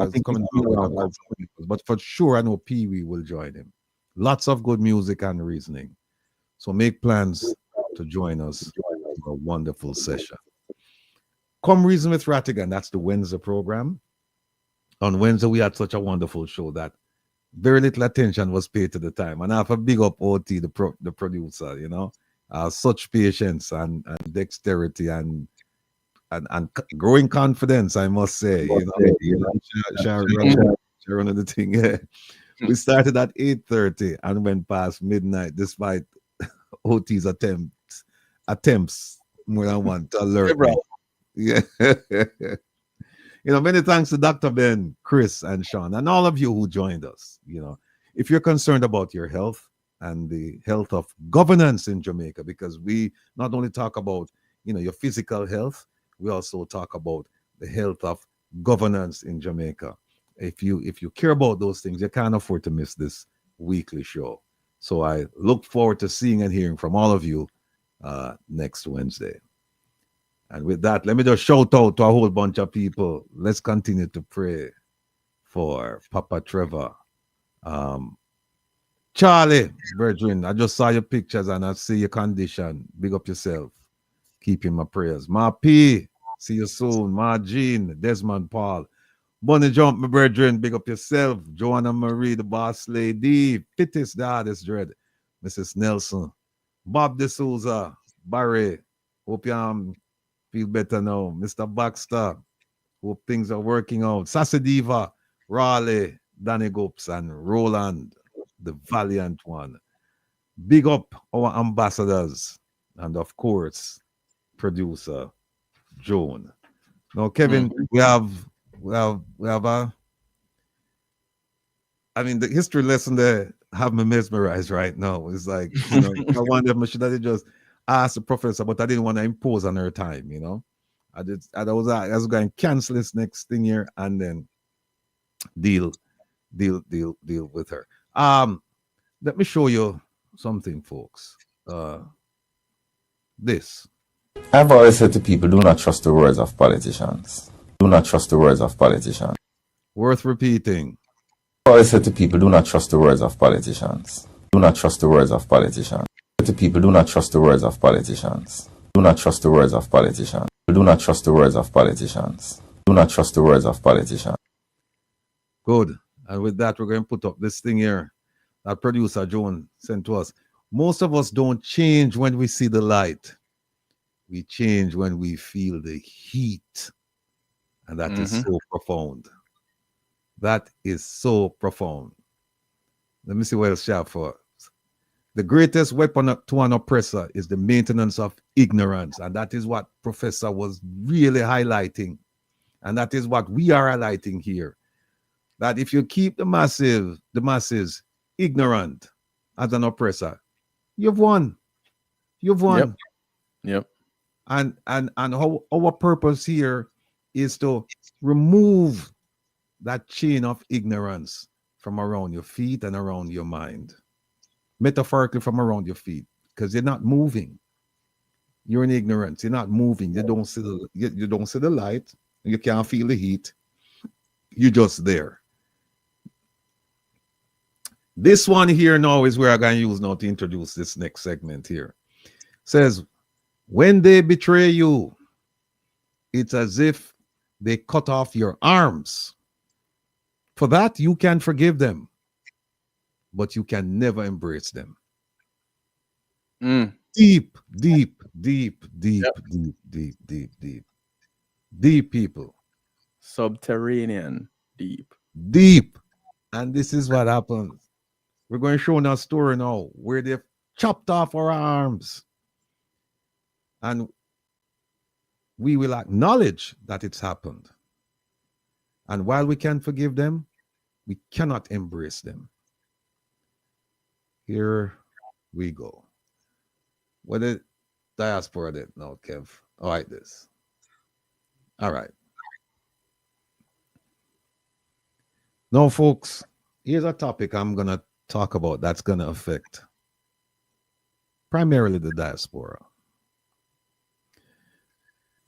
But for sure, I know Pee Wee will join him. Lots of good music and reasoning. So make plans to join us for a wonderful session. Come Reason with Rattigan. That's the Wednesday program. On Wednesday, we had such a wonderful show that very little attention was paid to the time. And I have to big up OT, the producer, such patience and dexterity and growing confidence, I must say. Sharon of the thing. Yeah. We started at 8:30 and went past midnight, despite OT's attempts more than one to alert me. Yeah. Many thanks to Dr. Ben, Chris, and Sean, and all of you who joined us. If you're concerned about your health and the health of governance in Jamaica, because we not only talk about, your physical health, we also talk about the health of governance in Jamaica. If you care about those things, you can't afford to miss this weekly show. So I look forward to seeing and hearing from all of you next Wednesday. And with that, let me just shout out to a whole bunch of people. Let's continue to pray for Papa Trevor. Charlie, brethren, I just saw your pictures and I see your condition. Big up yourself. Keep in my prayers. Ma P, see you soon. Ma Jean, Desmond Paul. Bunny Jump, my brethren, big up yourself. Joanna Marie, the boss lady. Pittis, the artist dread. Mrs. Nelson. Bob De Souza. Barry. Hope you Feel better now. Mr. Baxter. Hope things are working out. Sasadiva, Raleigh, Danny Gops, and Roland, the valiant one. Big up our ambassadors. And of course, producer Joan. Now, Kevin, we have a, I mean, the history lesson there have me mesmerized right now. It's like, you know, I wonder if I should have just asked the professor, but I didn't want to impose on her time, you know. I was going to cancel this next thing here and then deal with her. Let me show you something, folks. This. I've always said to people, do not trust the words of politicians. Do not trust the words of politicians. Worth repeating. I've always said to people, do not trust the words of politicians. Do not trust the words of politicians. To people, do not trust the words of politicians. Do not trust the words of politicians. Do not trust the words of politicians. Do not trust the words of politicians. Good. And with that, we're going to put up this thing here that producer Joan sent to us. Most of us don't change when we see the light. We change when we feel the heat. And that is so profound. That is so profound. Let me see what else shall for us. The greatest weapon to an oppressor is the maintenance of ignorance. And that is what Professor was really highlighting. And that is what we are highlighting here. That if you keep the masses ignorant as an oppressor, you've won. You've won. Yep. And our purpose here is to remove that chain of ignorance from around your feet and around your mind. Metaphorically from around your feet, because you're not moving. You're in ignorance. You're not moving. You don't see the light. You can't feel the heat. You're just there. This one here now is where I'm going to use now to introduce this next segment here. It says, when they betray you, it's as if they cut off your arms. For that, you can forgive them, but you can never embrace them. Deep people. Subterranean Deep. And this is what happens. We're going to show in our story now where they've chopped off our arms. And we will acknowledge that it's happened. And while we can forgive them, we cannot embrace them. Here we go. What did diaspora did now, Kev? All right, this. All right. Now, folks, here's a topic I'm going to talk about that's going to affect primarily the diaspora.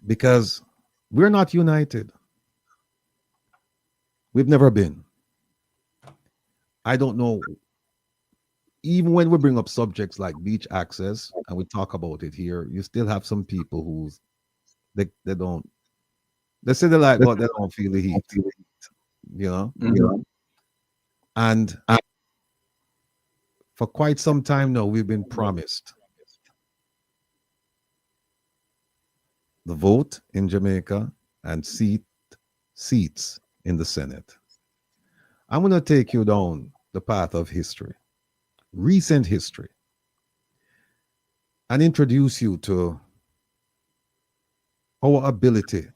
Because we're not united. We've never been. I don't know. Even when we bring up subjects like beach access and we talk about it here, you still have some people who they don't. They say they like, but they don't feel the heat. You know. Mm-hmm. And for quite some time now, we've been promised the vote in Jamaica and seats in the Senate. I'm going to take you down the path of history, recent history, and introduce you to our ability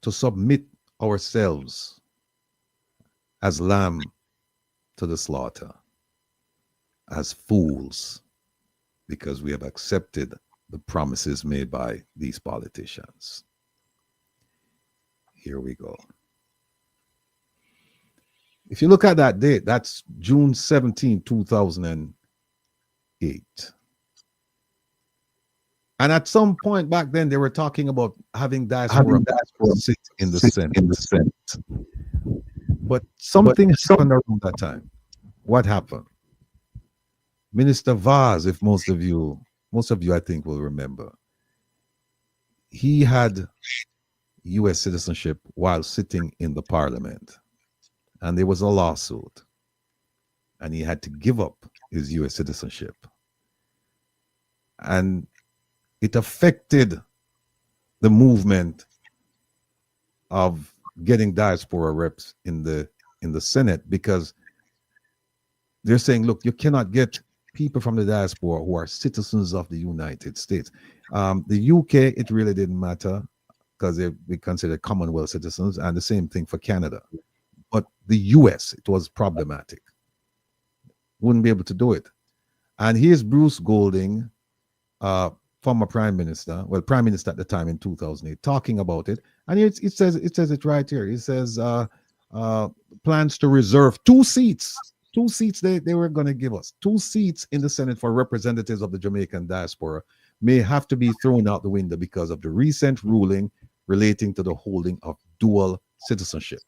to submit ourselves as lamb to the slaughter, as fools, because we have accepted the promises made by these politicians. Here we go. If you look at that date, that's June 17, 2008. And at some point back then, they were talking about having diaspora sit in the Senate. But something happened around that time. What happened? Minister Vaz, if most of you I think will remember, he had U.S. citizenship while sitting in the parliament. And there was a lawsuit. And he had to give up his U.S. citizenship. And it affected the movement of getting diaspora reps in the Senate, because they're saying, look, you cannot get people from the diaspora who are citizens of the United States. The UK, it really didn't matter because they considered Commonwealth citizens, and the same thing for Canada. But the US, it was problematic. Wouldn't be able to do it. And here's Bruce Golding, former prime minister, well, prime minister at the time in 2008, talking about it. And it says it right here. It says plans to reserve 2 seats. 2 seats they were going to give us. 2 seats in the Senate for representatives of the Jamaican diaspora may have to be thrown out the window because of the recent ruling relating to the holding of dual citizenship.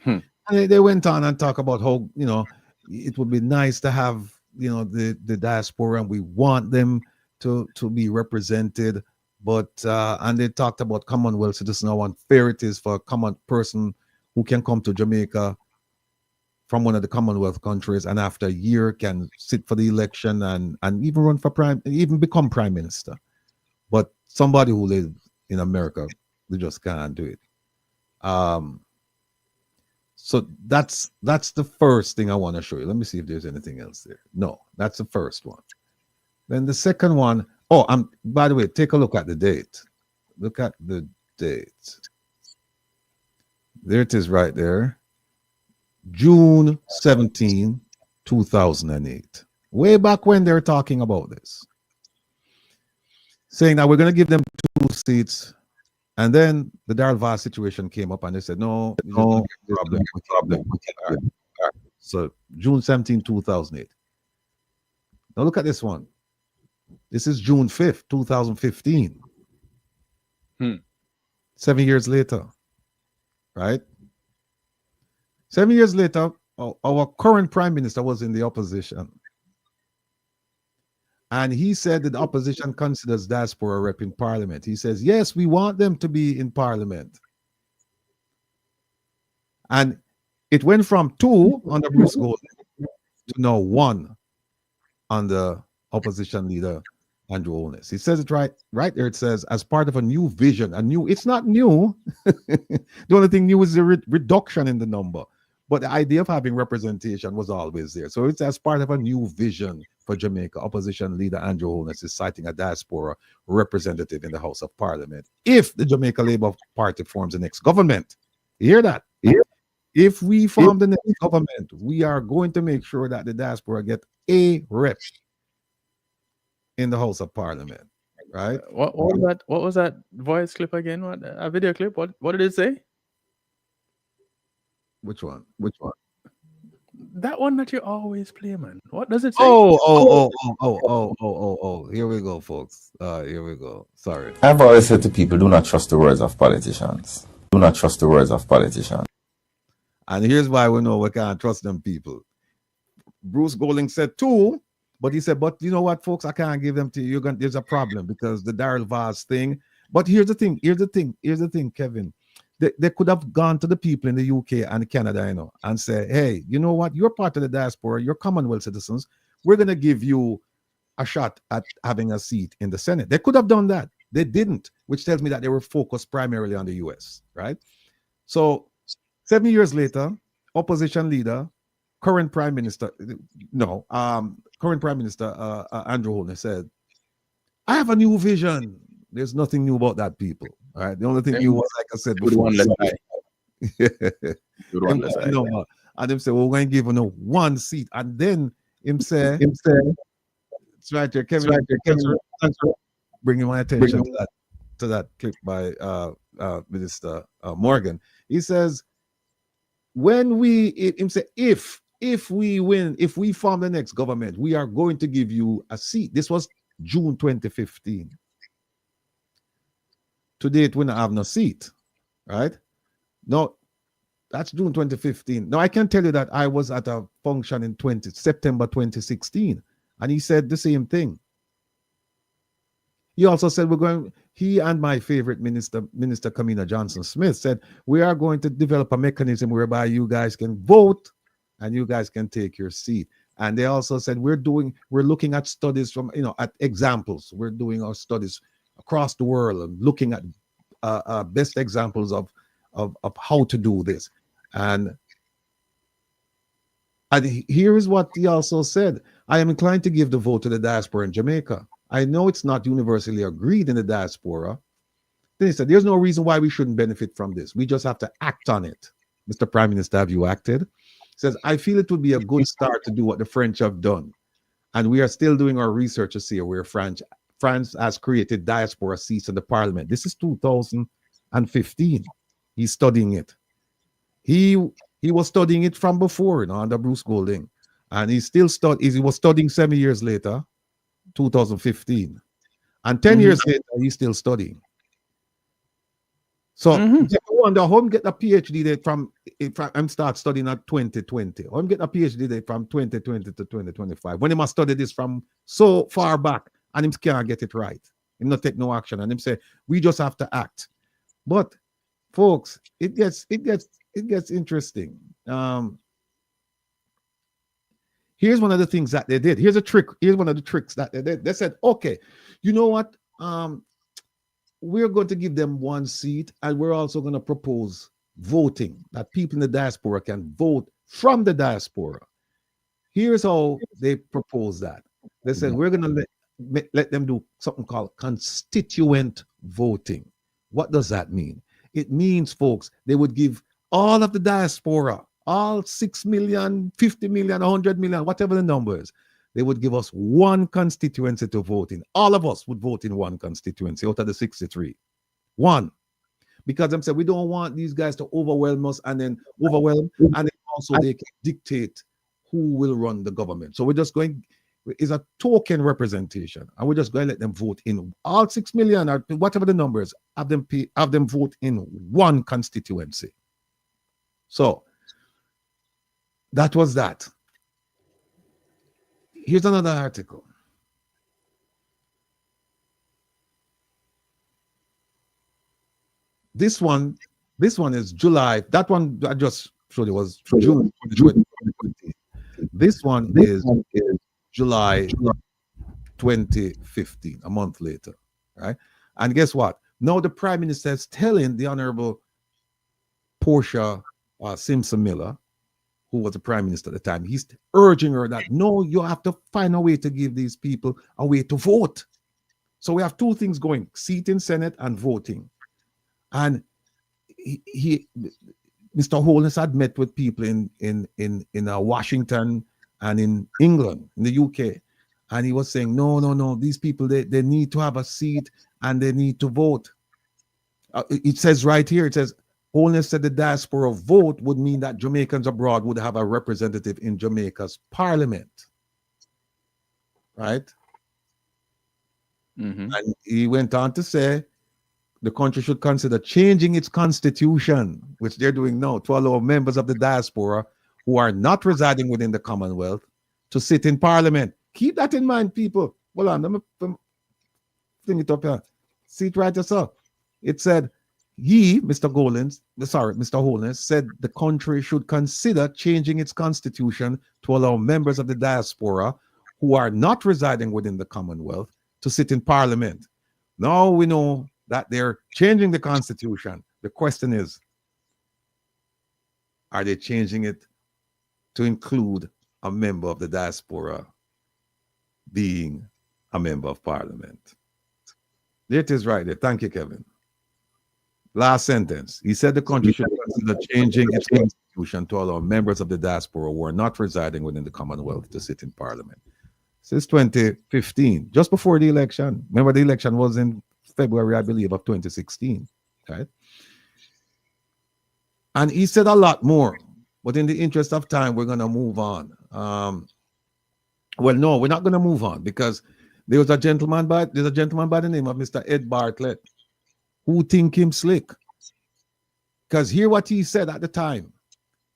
And they went on and talked about how, you know, it would be nice to have, you know, the diaspora, and we want them to be represented. But and they talked about Commonwealth citizens, how unfair it is for a common person who can come to Jamaica from one of the Commonwealth countries and after a year can sit for the election and even run for even become prime minister. But somebody who lives in America, they just can't do it. So that's the first thing I want to show you. Let me see if there's anything else there. No, that's the first one. Then the second one, by the way, take a look at the date. Look at the date. There it is right there. June 17, 2008. Way back when they were talking about this. Saying that we're going to give them 2 seats. And then the Darl situation came up and they said, no, problem. So June 17, 2008. Now look at this one. This is June 5th, 2015. 7 years later, right? 7 years later, our current prime minister was in the opposition. And he said that the opposition considers diaspora rep in parliament. He says, yes, we want them to be in parliament. And it went from 2 under Bruce Golding to now 1 under opposition leader Andrew Holness. He says it right there. It says, as part of a new vision, it's not new. The only thing new is the reduction in the number. But the idea of having representation was always there. So it's as part of a new vision for Jamaica. Opposition leader Andrew Holness is citing a diaspora representative in the House of Parliament if the Jamaica Labour Party forms the next government. You hear that? If we form the next government, we are going to make sure that the diaspora get a rep in the House of Parliament. Right? What was that voice clip again? What a video clip? What did it say? Which one? That one that you always play, man. What does it say? Oh. Here we go, folks. Here we go. Sorry. I've always said to people, do not trust the words of politicians. Do not trust the words of politicians. And here's why we know we can't trust them people. Bruce Golding said 2, but he said, but you know what, folks, I can't give them to you. There's a problem because the Darryl Vaz thing. But here's the thing, Kevin. They could have gone to the people in the UK and Canada, you know, and say, hey, you know what? You're part of the diaspora. You're Commonwealth citizens. We're going to give you a shot at having a seat in the Senate. They could have done that. They didn't, which tells me that they were focused primarily on the US, right? So 7 years later, opposition leader, current Prime Minister Andrew Holness said, I have a new vision. There's nothing new about that, people. All right. The only thing new was, like I said before. And him say, well, we're going to give him 1 seat. And then him say, it's right there, Kevin. Thanks for bringing my attention to that clip by Minister Morgan. He says, if we win, if we form the next government, we are going to give you a seat. This was June 2015. To date, we don't have no seat, right? No, that's June 2015. Now, I can tell you that I was at a function in September 2016, and he said the same thing. He also said he and my favorite minister, Minister Kamina Johnson-Smith, said, we are going to develop a mechanism whereby you guys can vote and you guys can take your seat. And they also said, we're looking at studies from, at examples. We're doing our studies across the world and looking at best examples of how to do this. And here is what he also said. I am inclined to give the vote to the diaspora in Jamaica. I know it's not universally agreed in the diaspora. Then he said, there's no reason why we shouldn't benefit from this. We just have to act on it. Mr. Prime Minister, have you acted? He says, I feel it would be a good start to do what the French have done. And we are still doing our research to see where France has created diaspora seats in the parliament. This is 2015. He's studying it. He was studying it from before, under Bruce Golding. And he was studying 7 years later, 2015. And 10 years later, he's still studying. So I wonder how him get a PhD date from I'm start studying at 2020. How him get a PhD date from 2020 to 2025. When he must study this from so far back and him can't get it right. Him not take no action. And him say, we just have to act. But folks, it gets interesting. Here's one of the things that they did. Here's a trick. Here's one of the tricks that they did. They said, okay, you know what? We're going to give them one seat, and we're also going to propose voting, that people in the diaspora can vote from the diaspora. Here's how they propose that. They said, we're going to let them do something called constituent voting. What does that mean? It means, folks, they would give all of the diaspora, all 6 million, 50 million, 100 million, whatever the number is, they would give us one constituency to vote in. All of us would vote in one constituency out of the 63. One. Because them said, we don't want these guys to overwhelm us and then also they can dictate who will run the government. So we're just going, it's a token representation, and we're just going to let them vote in all 6 million or whatever the numbers, have them vote in one constituency. So that was that. Here's another article. This one is July. That one I just showed you was June 2020. This one is July 2015, a month later, right? And guess what? Now the Prime Minister is telling the Honorable Portia Simpson Miller, who was the Prime Minister at the time, he's urging her that, no, you have to find a way to give these people a way to vote. So we have two things going, seat in Senate and voting. And Mr. Holness had met with people in Washington and in England, in the UK. And he was saying, no, these people, they need to have a seat and they need to vote. It says right here, it says, Holness said the diaspora vote would mean that Jamaicans abroad would have a representative in Jamaica's parliament. Right? And he went on to say the country should consider changing its constitution, which they're doing now, to allow members of the diaspora who are not residing within the Commonwealth to sit in parliament. Keep that in mind, people. Hold on, let me bring it up here. See it right yourself. It said, Mr. Holness said the country should consider changing its constitution to allow members of the diaspora who are not residing within the Commonwealth to sit in parliament. Now we know that they're changing the constitution. The question is, are they changing it to include a member of the diaspora being a member of parliament? There it is right there. Thank you, Kevin. Last sentence. He said the country should consider changing its constitution to allow members of the diaspora who are not residing within the Commonwealth to sit in parliament. Since 2015, just before the election. Remember, the election was in February, I believe, of 2016. Right? And he said a lot more. But in the interest of time, we're going to move on. Well, no, we're not going to move on because there's a gentleman by the name of Mr. Ed Bartlett who think him slick. Because hear what he said at the time.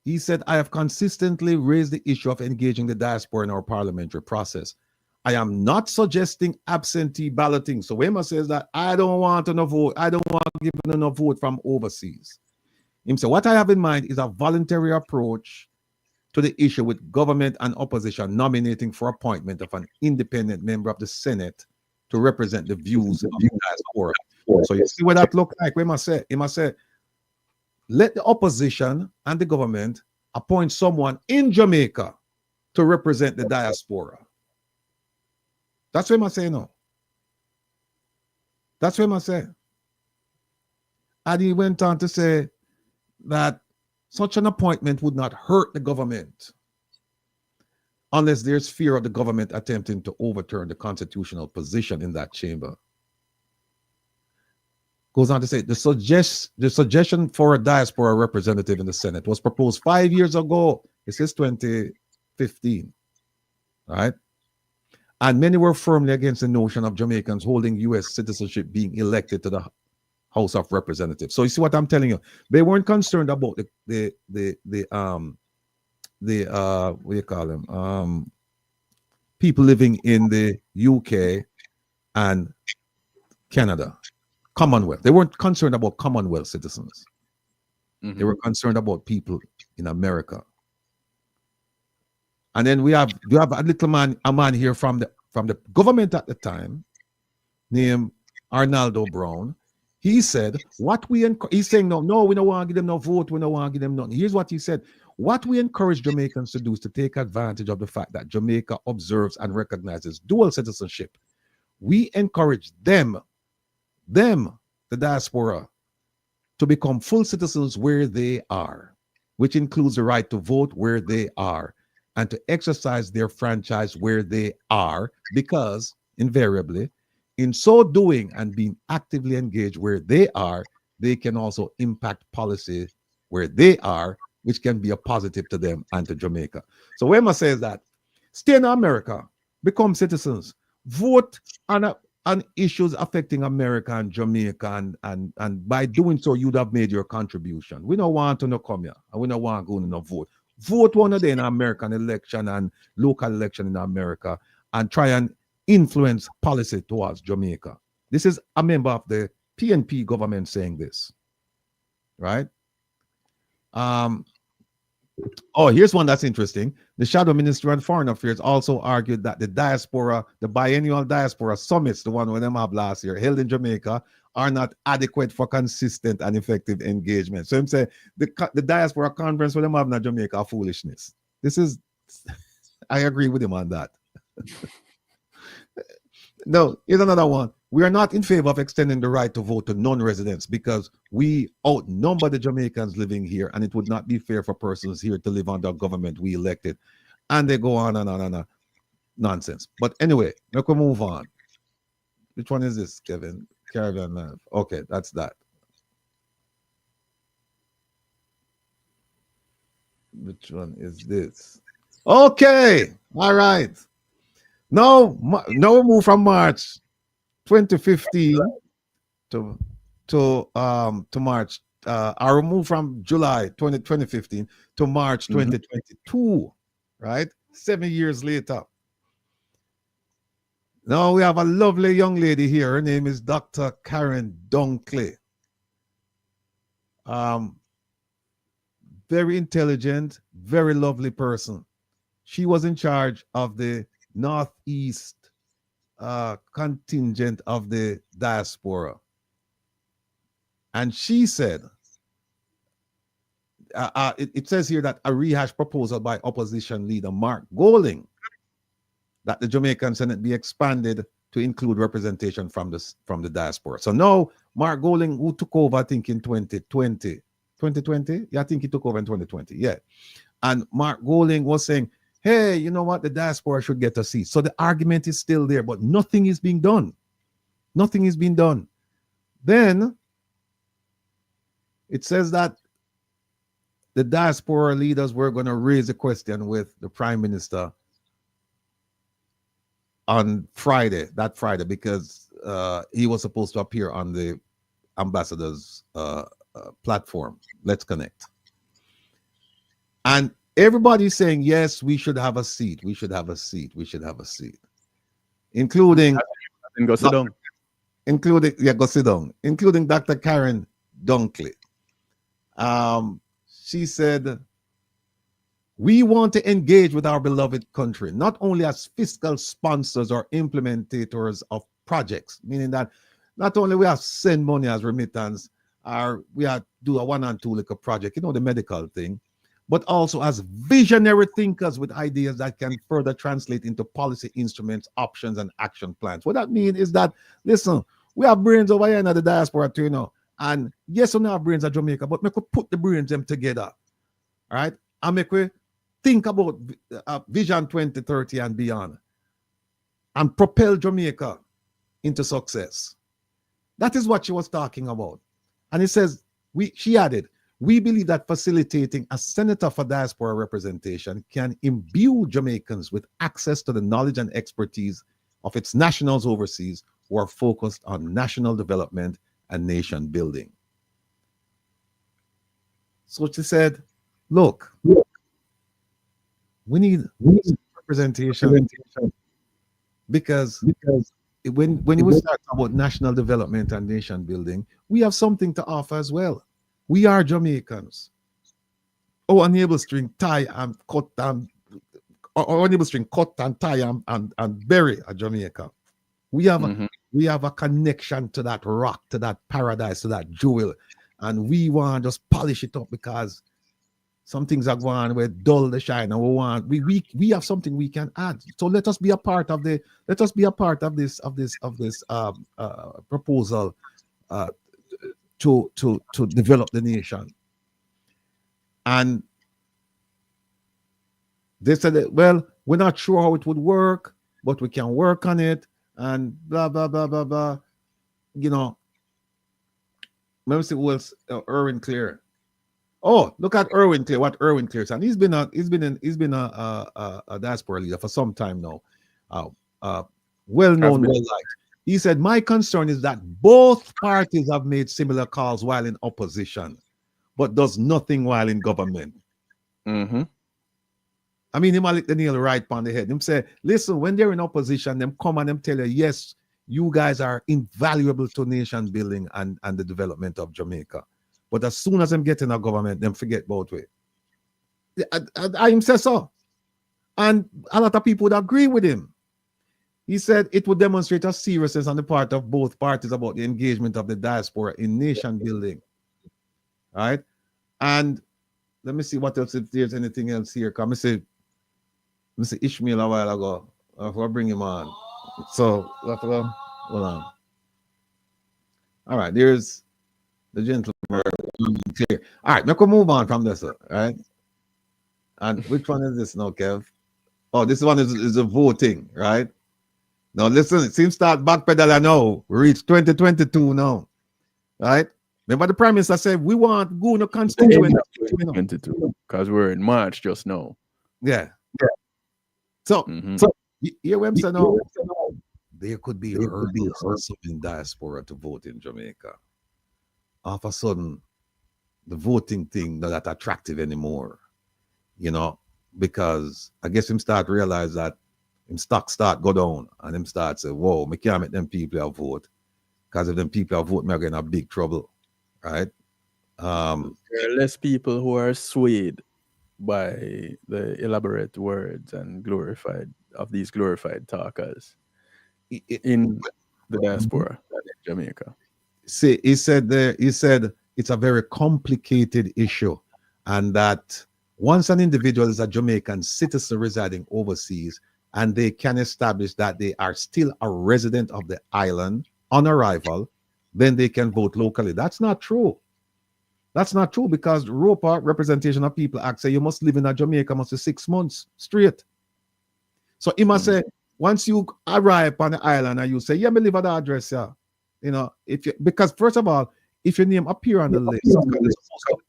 He said, I have consistently raised the issue of engaging the diaspora in our parliamentary process. I am not suggesting absentee balloting. So Wema says that I don't want to vote. I don't want to give enough vote from overseas. Him say, what I have in mind is a voluntary approach to the issue with government and opposition nominating for appointment of an independent member of the Senate to represent the views of the diaspora. So you see what that look like? We must say, let the opposition and the government appoint someone in Jamaica to represent the diaspora. That's what I say now. That's what I say. And he went on to say that such an appointment would not hurt the government unless there's fear of the government attempting to overturn the constitutional position in that chamber. Goes on to say the suggestion for a diaspora representative in the Senate was proposed 5 years ago. It says 2015, right? And many were firmly against the notion of Jamaicans holding U.S. citizenship being elected to the House of Representatives. So you see what I'm telling you? They weren't concerned about the what do you call them? People living in the UK and Canada, Commonwealth. They weren't concerned about Commonwealth citizens. They were concerned about people in America. And then we have a man here from the government at the time, named Arnaldo Brown. He said, he's saying, no, we don't want to give them no vote, we don't want to give them nothing. Here's what he said. What we encourage Jamaicans to do is to take advantage of the fact that Jamaica observes and recognizes dual citizenship. We encourage them, the diaspora, to become full citizens where they are, which includes the right to vote where they are, and to exercise their franchise where they are, because invariably, in so doing and being actively engaged where they are, they can also impact policy where they are, which can be a positive to them and to Jamaica. So what I say is that stay in America, become citizens, vote on issues affecting America and Jamaica, and by doing so, you'd have made your contribution. We don't want to no come here, and we don't want to go no vote. Vote one day in American election and local election in America, and try and influence policy towards Jamaica. This is a member of the PNP government saying this, right? Here's one that's interesting. The Shadow Minister on Foreign Affairs also argued that the biennial diaspora summits, the one we them have last year, held in Jamaica, are not adequate for consistent and effective engagement. So I'm saying the diaspora conference with them have in Jamaica foolishness. I agree with him on that. No, here's another one. We are not in favor of extending the right to vote to non-residents because we outnumber the Jamaicans living here, and it would not be fair for persons here to live under government we elected. And they go on and on and on. Nonsense. But anyway, let me move on. Which one is this, Kevin? Caravan Nav. Okay, that's that. Which one is this? Okay, all right. Now we move from March 2015 to March. I move from July 2015 to March 2022. Right, 7 years later. Now we have a lovely young lady here. Her name is Dr. Karen Dunkley. Very intelligent, very lovely person. She was in charge of the Northeast contingent of the diaspora. And she said, it says here that a rehash proposal by opposition leader Mark Golding that the Jamaican Senate be expanded to include representation from the diaspora. So now Mark Golding, who took over, I think in 2020. 2020? Yeah, I think he took over in 2020. Yeah. And Mark Golding was saying, hey, you know what? The diaspora should get a seat. So the argument is still there, but nothing is being done. Nothing is being done. Then it says that the diaspora leaders were going to raise a question with the Prime Minister on Friday, because he was supposed to appear on the ambassador's platform. Let's Connect. And everybody's saying, yes, we should have a seat. We should have a seat. We should have a seat. Including go sit down. Go sit down. Including Dr. Karen Dunkley. She said, we want to engage with our beloved country, not only as fiscal sponsors or implementators of projects, meaning that not only we have send money as remittance, or we have do a 1 and 2 like a project, the medical thing, but also as visionary thinkers with ideas that can further translate into policy instruments, options, and action plans. What that means is that, listen, we have brains over here in the diaspora too, and yes, we have brains at Jamaica, but we could put the brains them together, all right, and make we think about Vision 2030 and beyond, and propel Jamaica into success. That is what she was talking about. And it says, she added, we believe that facilitating a Center for Diaspora Representation can imbue Jamaicans with access to the knowledge and expertise of its nationals overseas who are focused on national development and nation building. So she said, look, we need representation because when we start about national development and nation building, we have something to offer as well. We are Jamaicans. Our navel string tie and cut and our navel string cut and tie and bury a Jamaica. We have a connection to that rock, to that paradise, to that jewel, and we want to just polish it up because some things are going on, we're dull the shine, and we have something we can add. So let us be a part of this proposal to develop the nation. And they said that, well, we're not sure how it would work, but we can work on it, and blah blah blah blah blah. Let me see who else. Erwin Clear. Oh, look at Erwin Clear. What Erwin Clear said. He's been a diaspora leader for some time now. Well known, well liked. He said, my concern is that both parties have made similar calls while in opposition, but does nothing while in government. I mean, him lick the nail right on the head. Him say, listen, when they're in opposition, them come and them tell you, yes, you guys are invaluable to nation building and the development of Jamaica. But as soon as them get in a government, them forget about it. I him say so. And a lot of people would agree with him. He said it would demonstrate a seriousness on the part of both parties about the engagement of the diaspora in nation building. All right? And let me see what else, if there's anything else here. Come, let me see Ishmael a while ago. I'll bring him on. So, hold on. All right, there's the gentleman. Clear. All right, we can move on from this, all right? And which one is this now, Kev? Oh, this one is a voting, right? Now, listen, it seems that backpedaling now. We reach 2022 now, right? Remember the Prime Minister said, we want go to constituent. 2022, because we're in March just now. Yeah. So, here we say now, there could be hurdles in diaspora to vote in Jamaica. All of a sudden, the voting thing not that attractive anymore, because I guess him start realize that him stock start go down and him start say, whoa, me can't make them people vote, because if them people vote, me are in a big trouble, right? There are less people who are swayed by the elaborate words and these glorified talkers in the diaspora in Jamaica. See, he said it's a very complicated issue, and that once an individual is a Jamaican citizen residing overseas and they can establish that they are still a resident of the island on arrival, then they can vote locally. That's not true. That's not true, because ROPA, Representation of People Act, say you must live in a Jamaica must be 6 months straight. So he must say, once you arrive on the island and you say, yeah, me live at the address, yeah. Because first of all, if your name appear on the list,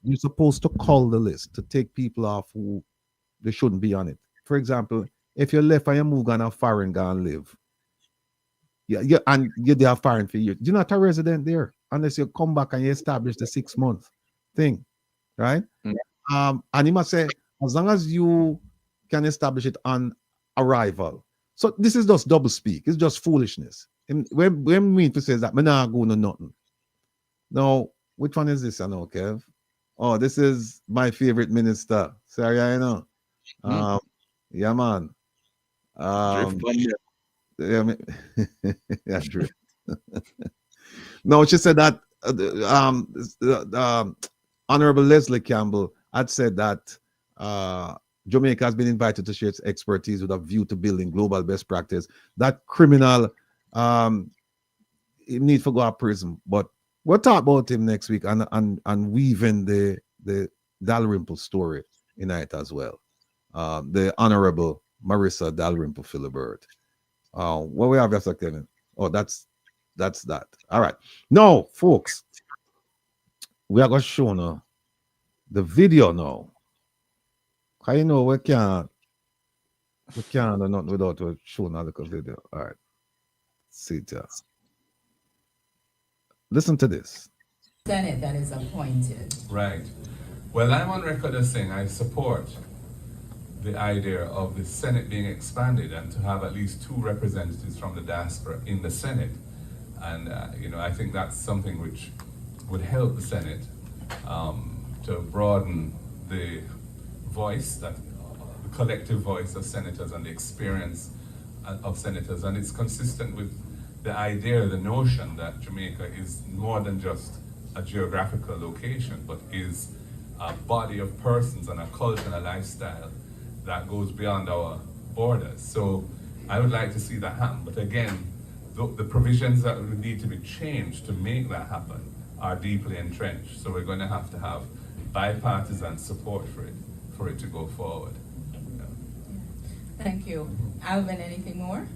you're supposed to call the list to take people off who they shouldn't be on it. For example, if you left and you move on a foreign and live, and you're there foreign for you, you're not a resident there unless you come back and you establish the 6 month thing, right? And he must say, as long as you can establish it on arrival. So this is just double speak. It's just foolishness. And when we mean to say that, I'm not going to nothing. Now, which one is this? I know, Kev. Oh, this is my favorite minister. Sorry, I know. Yeah, man. Yeah, I mean, that's true. No, she said that Honorable Leslie Campbell had said that Jamaica has been invited to share its expertise with a view to building global best practice. That criminal he need to go to prison, but we'll talk about him next week and weaving the Dalrymple story in it as well. The Honorable Marisa Dalrymple-Philibert. What we have here, Kevin? Oh, that's that. All right. Now, folks, we are going to show now the video now. How you know we can't do nothing without showing a little video. All right. See it here. Listen to this. Senate that is appointed. Right. Well, I'm on record as saying I support the idea of the Senate being expanded and to have at least 2 representatives from the diaspora in the Senate. And, you know, I think that's something which would help the Senate to broaden the voice, the collective voice of senators and the experience of senators. And it's consistent with the idea, the notion that Jamaica is more than just a geographical location, but is a body of persons and a culture and a lifestyle that goes beyond our borders. So I would like to see that happen. But again, the provisions that would need to be changed to make that happen are deeply entrenched. So we're going to have bipartisan support for it to go forward. Yeah. Thank you. Alvin, anything more?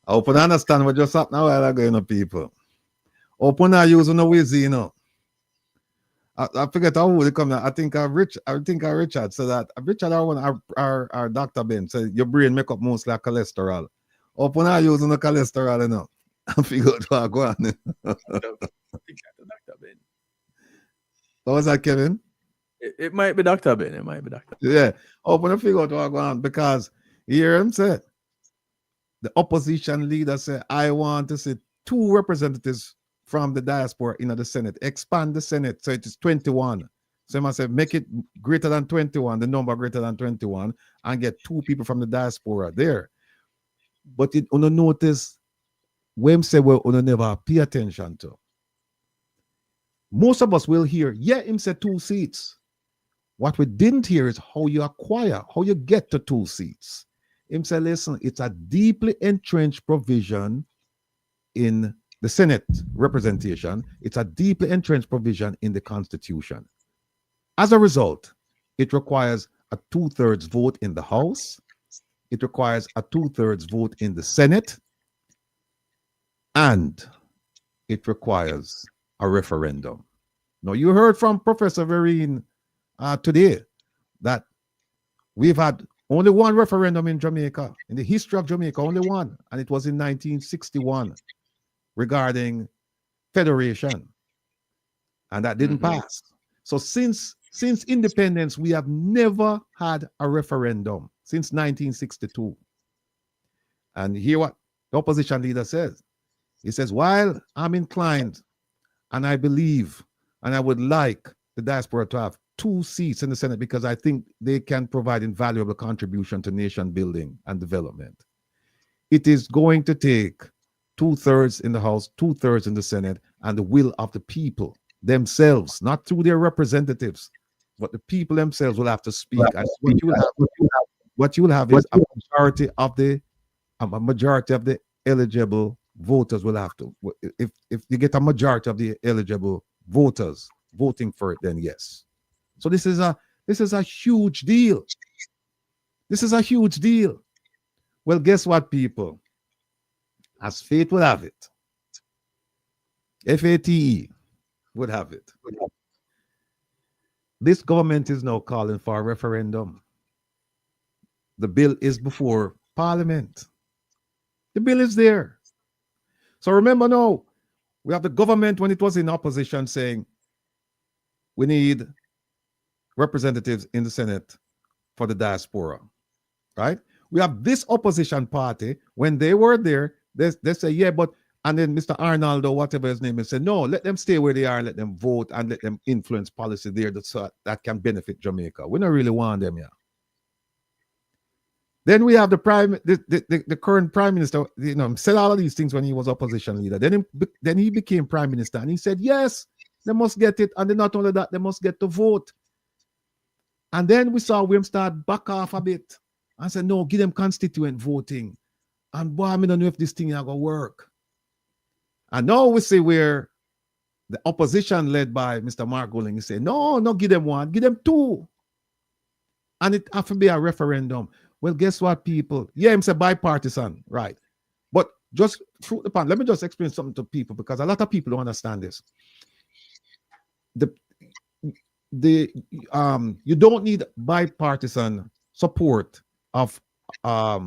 I hope you understand what just happened a while ago, you know, people. Open our using the Wizzy, you know. I forget how they come now. I think Richard said that Richard our Dr. Ben said your brain make up mostly like cholesterol. Open our using the cholesterol, you know. I figure out what go on. Dr. Ben. What was that, Kevin? It might be Dr. Ben. It might be Dr. Ben. Yeah. Open to figure out what go on because you hear him say the opposition leader said, I want to see 2 representatives from the diaspora in the Senate. Expand the Senate so it is 21. So I must say make it greater than 21, the number greater than 21, and get 2 people from the diaspora there. But it on notice when say we never pay attention to. Most of us will hear, yeah, him say 2 seats. What we didn't hear is how you acquire, how you get to 2 seats. Him say, listen, it's a deeply entrenched provision in the Senate representation. It's a deeply entrenched provision in the Constitution. As a result, it requires a 2/3 vote in the House. It requires a 2/3 vote in the Senate. And it requires a referendum. Now, you heard from Professor Vereen today that we've had only 1 referendum in Jamaica, in the history of Jamaica, only 1, and it was in 1961 regarding federation, and that didn't pass. So since independence, we have never had a referendum since 1962. And hear what the opposition leader says. He says, while I'm inclined and I believe and I would like the diaspora to have 2 seats in the Senate because I think they can provide invaluable contribution to nation building and development. It is going to take 2/3 in the House, 2/3 in the Senate, and the will of the people themselves, not through their representatives, but the people themselves will have to speak. And what you will have is a majority of the eligible voters will have to. If you get a majority of the eligible voters voting for it, then yes. So this is a huge deal. This is a huge deal. Well, guess what, people? As fate would have it, FATE would have it. This government is now calling for a referendum. The bill is before Parliament. The bill is there. So remember now, we have the government when it was in opposition saying we need representatives in the Senate for the diaspora, right? We have this opposition party, when they were there, they say, yeah, but, and then Mr. Arnaldo, whatever his name is, said, no, let them stay where they are, let them vote, and let them influence policy there that can benefit Jamaica. We don't really want them here. Then we have the current prime minister, said all of these things when he was opposition leader. Then he became prime minister and he said, yes, they must get it. And then not only that, they must get to vote. And then we saw William start back off a bit and said, no, give them constituent voting. And boy, I don't know if this thing is going to work. And now we see where the opposition led by Mr. Mark Golding say, no, give them one, give them two. And it have to be a referendum. Well, guess what, people? Yeah, I'm saying bipartisan, right? But just through the pan, let me just explain something to people because a lot of people don't understand this. You don't need bipartisan support of a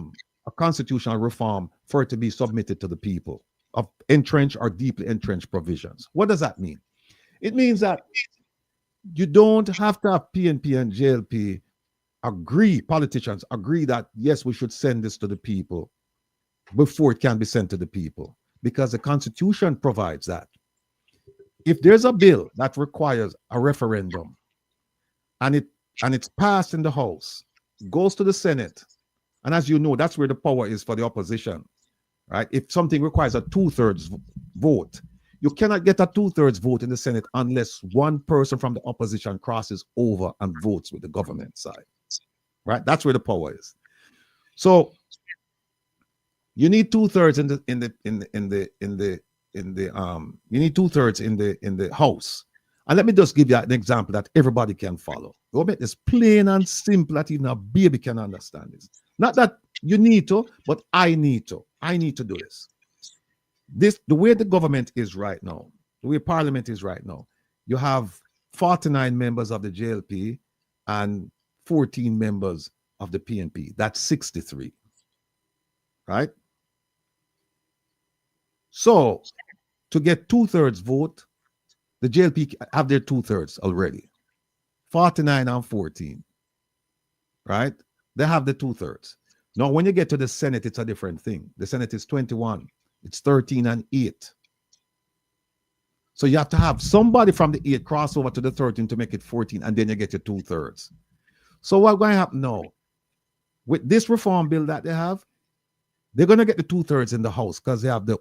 constitutional reform for it to be submitted to the people of entrenched or deeply entrenched provisions. What does that mean? It means that you don't have to have PNP and JLP politicians agree that, yes, we should send this to the people before it can be sent to the people, because the Constitution provides that. If there's a bill that requires a referendum and it's passed in the House, goes to the Senate, and as you know, that's where the power is for the opposition, right? If something requires a 2/3 vote, you cannot get a 2/3 vote in the Senate unless one person from the opposition crosses over and votes with the government side. Right, that's where the power is. So you need 2/3 you need 2/3 in the House. And let me just give you an example that everybody can follow. We'll make this plain and simple that even a baby can understand this. Not that you need to, but I need to. I need to do this. The way the government is right now, the way Parliament is right now, you have 49 members of the JLP and 14 members of the PNP. That's 63, right? So to get 2/3 vote, the JLP have their 2/3 already. 49 and 14, right? They have the 2/3. Now, when you get to the Senate, it's a different thing. The Senate is 21. It's 13 and 8. So you have to have somebody from the 8 cross over to the 13 to make it 14, and then you get your 2/3. So what's going to happen now? With this reform bill that they have, they're going to get the 2/3 in the House because they have the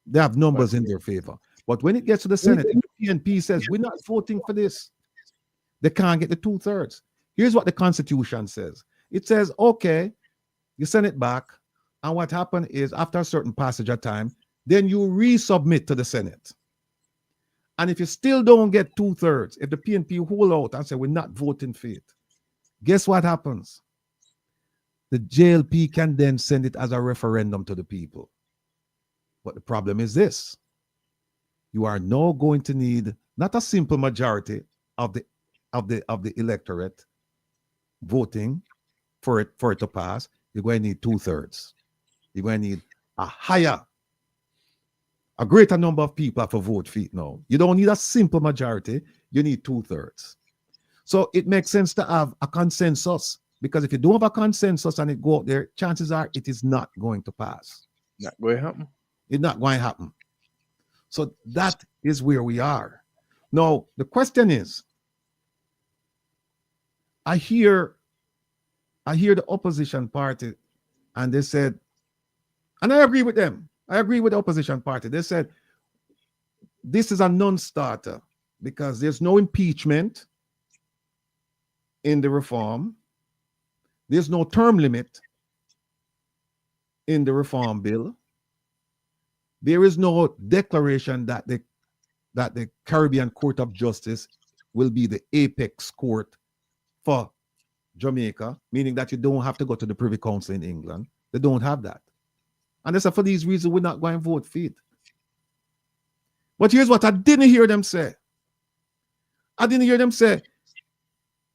they have numbers in their favor. But when it gets to the Senate, if the PNP says, we're not voting for this, they can't get the 2/3. Here's what the Constitution says. It says, okay, you send it back, and what happened is after a certain passage of time, then you resubmit to the Senate. And if you still don't get 2/3, if the PNP hold out and say we're not voting for it, guess what happens? The JLP can then send it as a referendum to the people. But the problem is this: you are now going to need not a simple majority of the electorate voting for it to pass. You're going to need 2/3. You're going to need a greater number of people have to vote for it now. You don't need a simple majority. You need 2/3. So it makes sense to have a consensus, because if you don't have a consensus and it go out there, chances are it is not going to pass. Not going to happen. It's not going to happen. So that is where we are. Now, the question is, I hear the opposition party, and they said, and I agree with them. I agree with the opposition party. They said this is a non-starter because there's no impeachment in the reform. There's no term limit in the reform bill. There is no declaration that the Caribbean Court of Justice will be the apex court for Jamaica, meaning that you don't have to go to the Privy Council in England. They don't have that. And they said, for these reasons, we're not going to vote for it. But here's what I didn't hear them say. I didn't hear them say,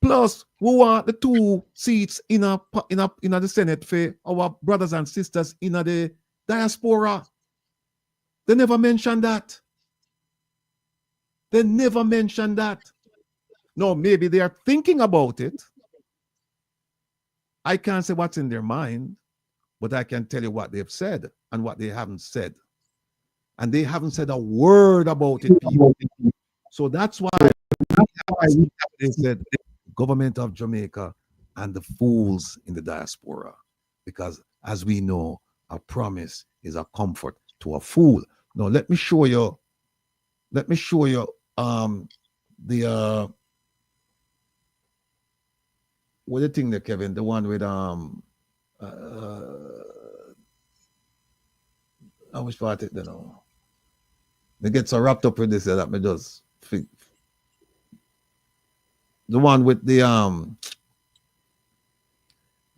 plus, we want the 2 seats in the Senate for our brothers and sisters in the diaspora. They never mentioned that. They never mentioned that. No, maybe they are thinking about it. I can't say what's in their mind, but I can tell you what they've said and what they haven't said. And they haven't said a word about it, people. So that's why they said government of Jamaica and the fools in the diaspora. Because as we know, a promise is a comfort to a fool. Now let me show you the what the thing there, Kevin, the one with I wish part it, you know. They get so wrapped up with this that me just think. The one with the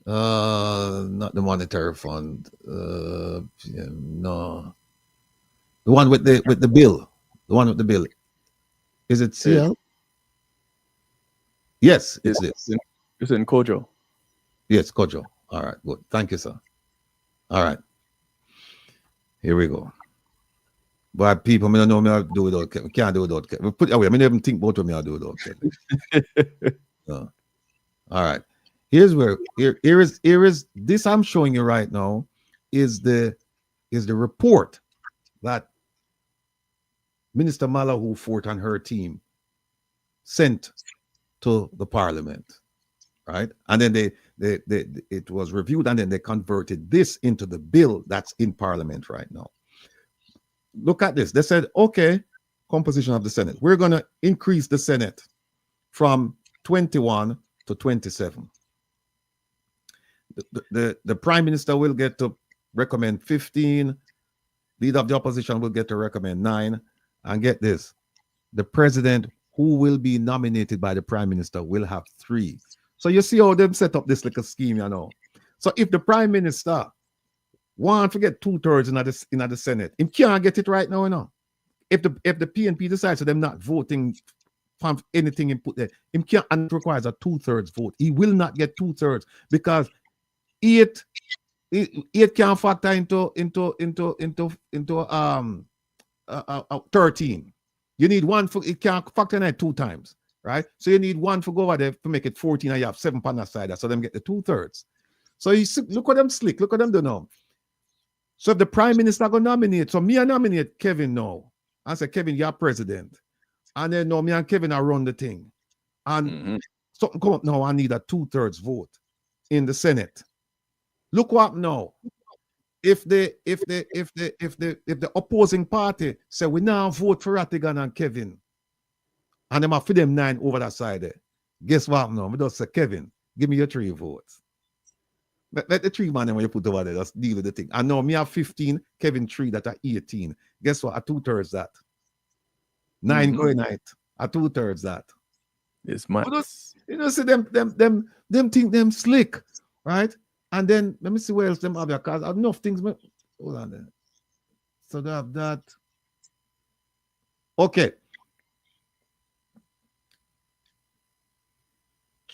not the monetary fund, yeah, no, the one with the bill, is it CL? Yes, it's this. It's in Kojo. Yes, Kojo. All right, good. Thank you, sir. All right, here we go. But people, me don't know me how to do without Kevin. Can't do without Kevin. Put it away. I mean, even think about what me how to do without Kevin. So, all right. Here's where here is this I'm showing you right now is the report that Minister Malahoo Fort and her team sent to the Parliament, right? And then it was reviewed, and then they converted this into the bill that's in Parliament right now. Look at this. They said, okay, composition of the Senate. We're going to increase the Senate from 21 to 27. The Prime Minister will get to recommend 15. Leader of the opposition will get to recommend 9. And get this, the president who will be nominated by the Prime Minister will have 3. So you see how them set up this little scheme, you know. So if the Prime Minister want to get 2/3 in the Senate, he can't get it right now, you know. If the PNP decides that them not voting for anything he put there, he can't, and it requires a 2/3 vote. He will not get 2/3 because it can't factor into 13. You need one for it can't factor in it 2 times, right? So you need one for go over there to make it 14, and you have 7 on that side, so them get the 2/3. So you see, look what them slick, look what them do now. So if the Prime Minister go nominate, so me I nominate Kevin now. I say, Kevin, you're president. And then no, me and Kevin are run the thing. And something come up now, I need a 2/3 vote in the Senate. Look what now. If the opposing party say we now vote for Rattigan and Kevin, and them have for them 9 over that side there, guess what now? We just say, Kevin, give me your 3 votes. Let the 3 man when you put over there, just deal with the thing. I know me have 15, Kevin 3 that are 18. Guess what? A 2/3 that. 9 going out. A 2/3 that. It's much. You know, see them think them slick, right? And then let me see where else them have their cars. Enough things. Hold on there. So they have that. Okay.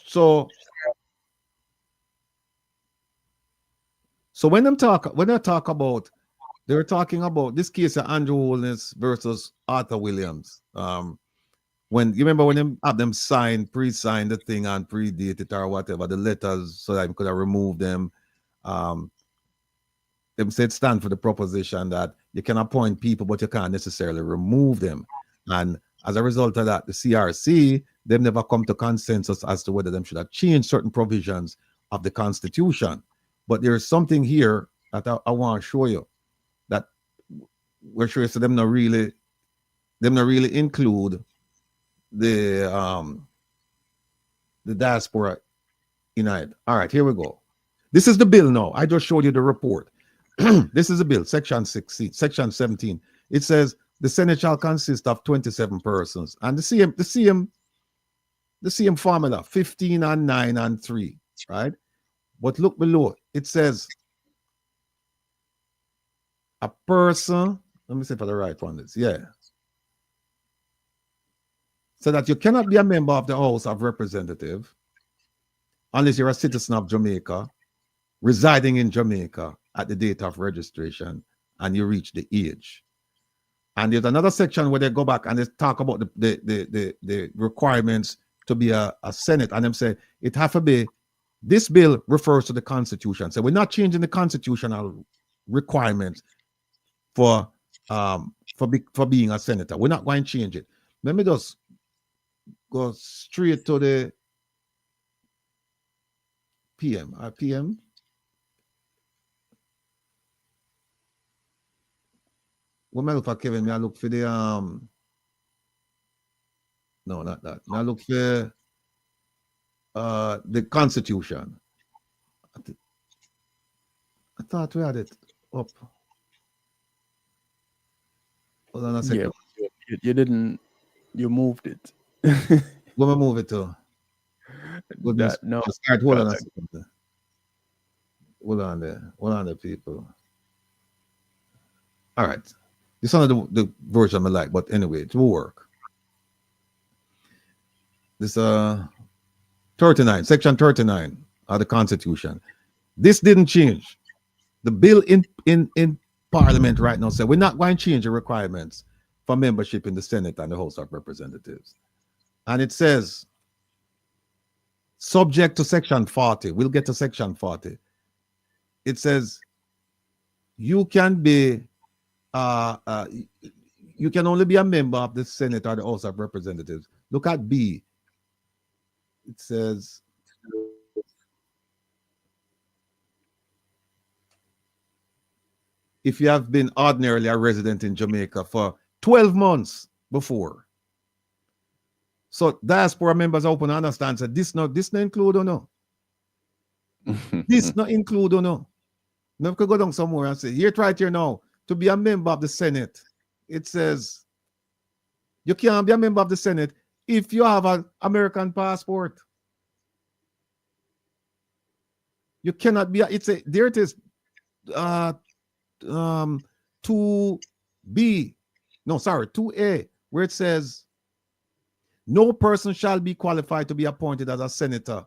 So when they talk about, they were talking about this case of Andrew Holness versus Arthur Williams. When you remember when them have them pre-sign the thing and predate it or whatever, the letters, so that I could have removed them. Them said stand for the proposition that you can appoint people, but you can't necessarily remove them. And as a result of that, the CRC, them never come to consensus as to whether them should have changed certain provisions of the Constitution. But there is something here that I want to show you that we're sure so them not really include the diaspora in it. All right, here we go. This is the bill now. I just showed you the report. This is the bill, section 16, section 17. It says the Senate shall consist of 27 persons, and the same formula, 15 and 9 and 3, right? But look below, it says a person, let me see for the right one is, yeah. So that you cannot be a member of the House of Representatives unless you're a citizen of Jamaica, residing in Jamaica at the date of registration, and you reach the age. And there's another section where they go back and they talk about the requirements to be a Senate, and them say it have to be, this bill refers to the Constitution. So we're not changing the constitutional requirements for being a senator. We're not going to change it. Let me just go straight to PM. PM. What I look for, Kevin? Me I look for the no, not that. Me I look for the Constitution. I thought we had it up. Hold on a second. Yeah, you didn't. You moved it. Where me move it to? Goodness. No. Start. Hold on a second. Hold on there. Hold on there, people. All right. This is not the version I like, but anyway, it will work. This 39, section 39 of the Constitution. This didn't change. The bill in Parliament right now said we're not going to change the requirements for membership in the Senate and the House of Representatives. And it says, subject to section 40, we'll get to section 40. It says, you can be, you can only be a member of the Senate or the House of Representatives. Look at B. It says, if you have been ordinarily a resident in Jamaica for 12 months before. So diaspora members open understand that this not include or no. This not include or no. Now could go down somewhere and say, here right here now, to be a member of the Senate, it says you can't be a member of the Senate if you have an American passport. You cannot be, there it is, 2B, no, sorry, 2A, where it says, no person shall be qualified to be appointed as a senator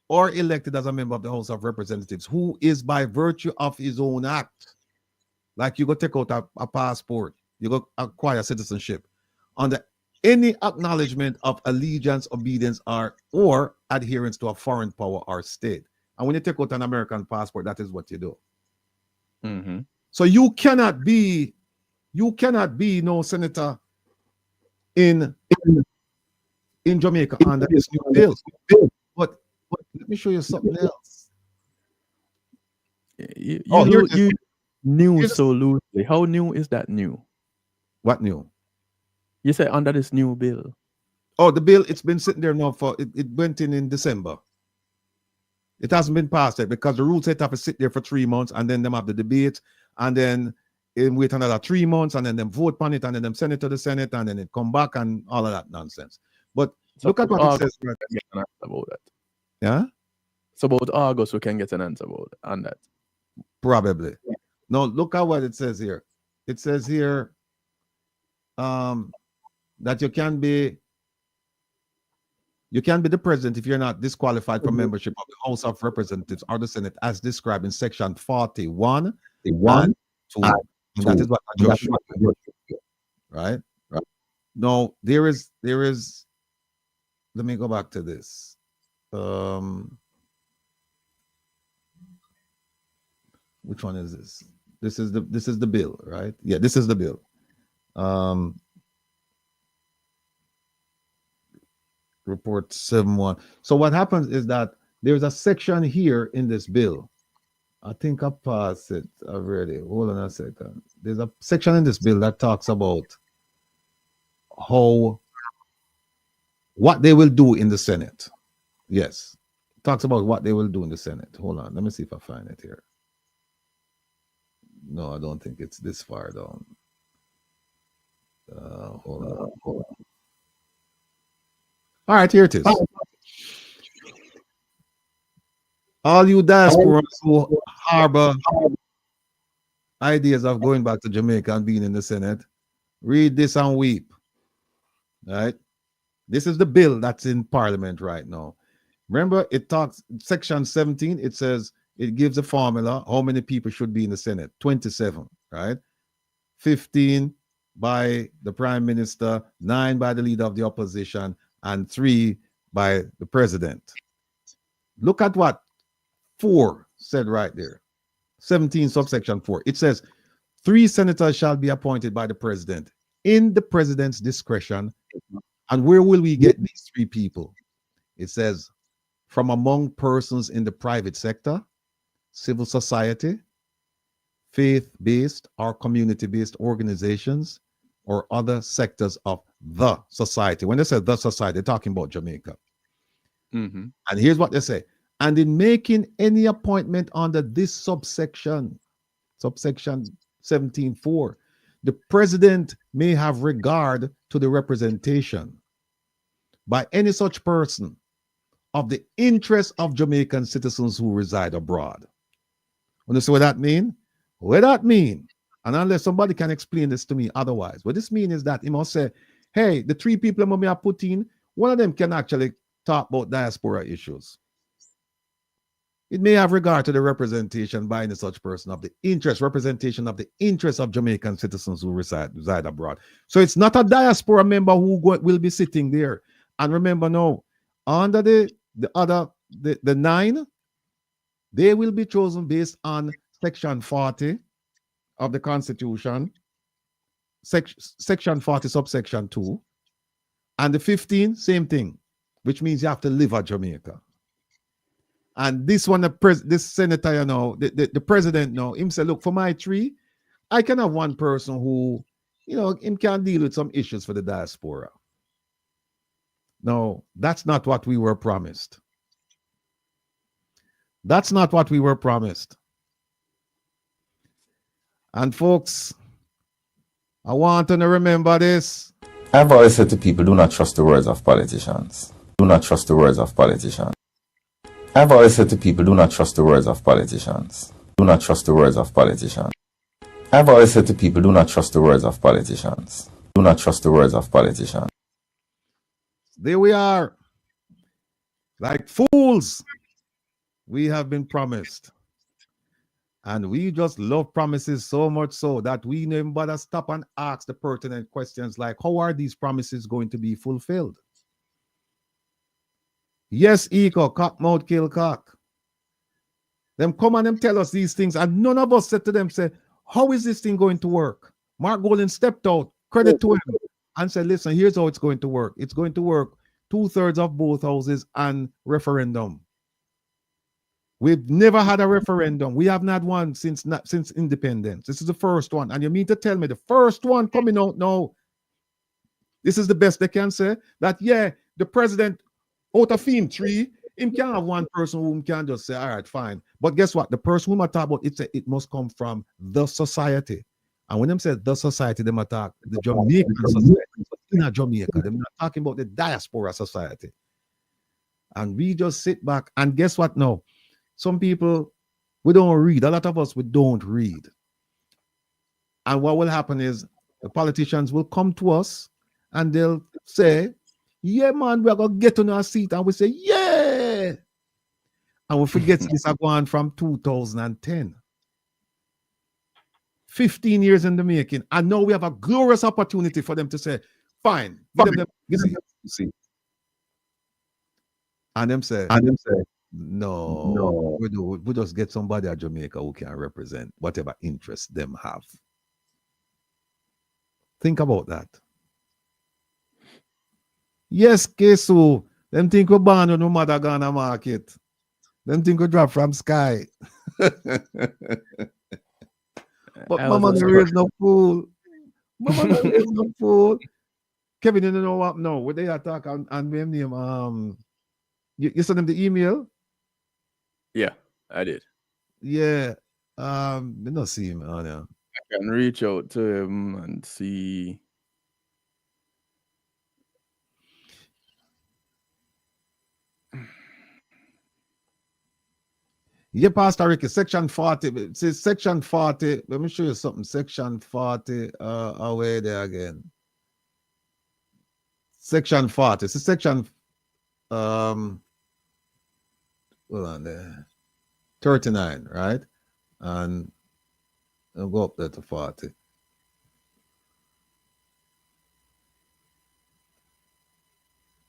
or elected as a member of the House of Representatives who is by virtue of his own act. Like you go take out a passport, you go acquire citizenship under any acknowledgement of allegiance, obedience, or adherence to a foreign power or state. And when you take out an American passport, that is what you do. Mm-hmm. So you cannot be no senator in Jamaica under this new bill. But let me show you something else. You knew so loosely. How new is that new? What new? You say under this new bill. Oh, the bill, it's been sitting there now for, it went in December. It hasn't been passed yet because the rules set up to sit there for 3 months and then them have the debate and then wait another 3 months and then them vote on it and then them send it to the Senate and then it come back and all of that nonsense. But so look at what it says. Right. Get an answer about that. Yeah? So about August we can get an answer about on that. Probably. Yeah. No, look at what it says here. It says here that you can be the president if you're not disqualified from membership of the House of Representatives or the Senate as described in section 41, 1, 2. And that is what I just showed you. Right? No, there is, let me go back to this. Which one is this? This is the bill, right? Yeah, this is the bill. Report 7.1. So what happens is that there's a section here in this bill. I think I passed it already. Hold on a second. There's a section in this bill that talks about what they will do in the Senate. Yes. It talks about what they will do in the Senate. Hold on. Let me see if I find it here. No, I don't think it's this far down. Hold on. All right, here it is. All you diasporans who harbor ideas of going back to Jamaica and being in the Senate, read this and weep. All right? This is the bill that's in Parliament right now. Remember, it talks, section 17, it says, it gives a formula, how many people should be in the Senate. 27, right? 15 by the Prime Minister, 9 by the Leader of the Opposition, and 3 by the President. Look at what 4 said right there. 17 subsection 4. It says 3 senators shall be appointed by the President in the President's discretion. And where will we get these 3 people? It says from among persons in the private sector, civil society, faith-based or community-based organizations, or other sectors of the society. When they say the society, they're talking about Jamaica. And here's what they say. And in making any appointment under this subsection 17.4, the president may have regard to the representation by any such person of the interests of Jamaican citizens who reside abroad. Understand what that mean? What that mean? And unless somebody can explain this to me otherwise, what this means is that he must say, hey, the three people that I put in, one of them can actually talk about diaspora issues. It may have regard to the representation by any such person of the representation of the interests of Jamaican citizens who reside abroad. So it's not a diaspora member who will be sitting there. And remember now, under the 9, they will be chosen based on Section 40 of the Constitution, Section 40, subsection 2. And the 15, same thing, which means you have to live at Jamaica. And this one, this senator, you know, the president now, him say, look, for my 3, I can have one person who, you know, him can deal with some issues for the diaspora. No, that's not what we were promised. That's not what we were promised. And folks, I want to remember this. I've always said to people, do not trust the words of politicians. Do not trust the words of politicians. I've always said to people, do not trust the words of politicians. Do not trust the words of politicians. I've always said to people, do not trust the words of politicians. Do not trust the words of politicians. There we are. Like fools, we have been promised. And we just love promises so much so that we never bother stop and ask the pertinent questions like, how are these promises going to be fulfilled? Yes, Eco, cock mouth kill cock. Them come and them tell us these things, and none of us said to them, say, how is this thing going to work? Mark Golden stepped out, credit to him, and said, listen, here's how it's going to work. It's going to work 2/3 of both houses and referendum. We've never had a referendum. We haven't had one since independence. This is the first one. And you mean to tell me the first one coming out now, this is the best they can say, that, yeah, the president, out of him 3, him can't have one person who can just say, all right, fine. But guess what? The person who I talk about, it must come from the society. And when them say the society, they attack the Jamaican society. In Jamaica, they're not talking about the diaspora society. And we just sit back and guess what now? Some people, we don't read. A lot of us, we don't read. And what will happen is the politicians will come to us and they'll say, yeah, man, we're going to get on our seat. And we say, yeah. And we forget this are going from 2010. 15 years in the making. And now we have a glorious opportunity for them to say, fine. You see. And them say, no, we just get somebody at Jamaica who can represent whatever interest them have. Think about that. Yes, Kesu, them think we born on no mother gonna market. Them think we drop from sky. But mama there is no fool. Mama there is no fool. Kevin, you know what? No, what they attack and name you sent them the email? Yeah, I did. Yeah. I don't see him on there. I can reach out to him and see. Yeah, Pastor Ricky, section 40. It says section 40. Let me show you something. Section 40. Away there again. Section 40. It's section hold on there. 39, right? And I'll go up there to 40.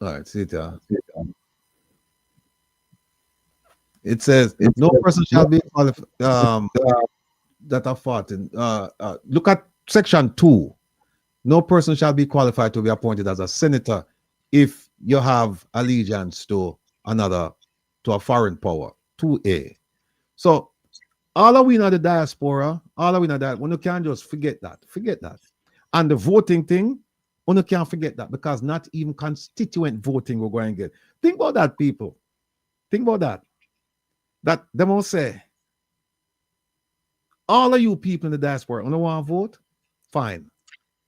All right, see it here. It says, no person shall be qualified that are 40. Look at section 2. No person shall be qualified to be appointed as a senator if you have allegiance to another to a foreign power, 2A. So all of we know the diaspora, all of we know that, when you can't just forget that. Forget that. And the voting thing, when you can't forget that, because not even constituent voting we're going to get. Think about that, people. Think about that. That they won't say, all of you people in the diaspora, you don't want to vote? Fine.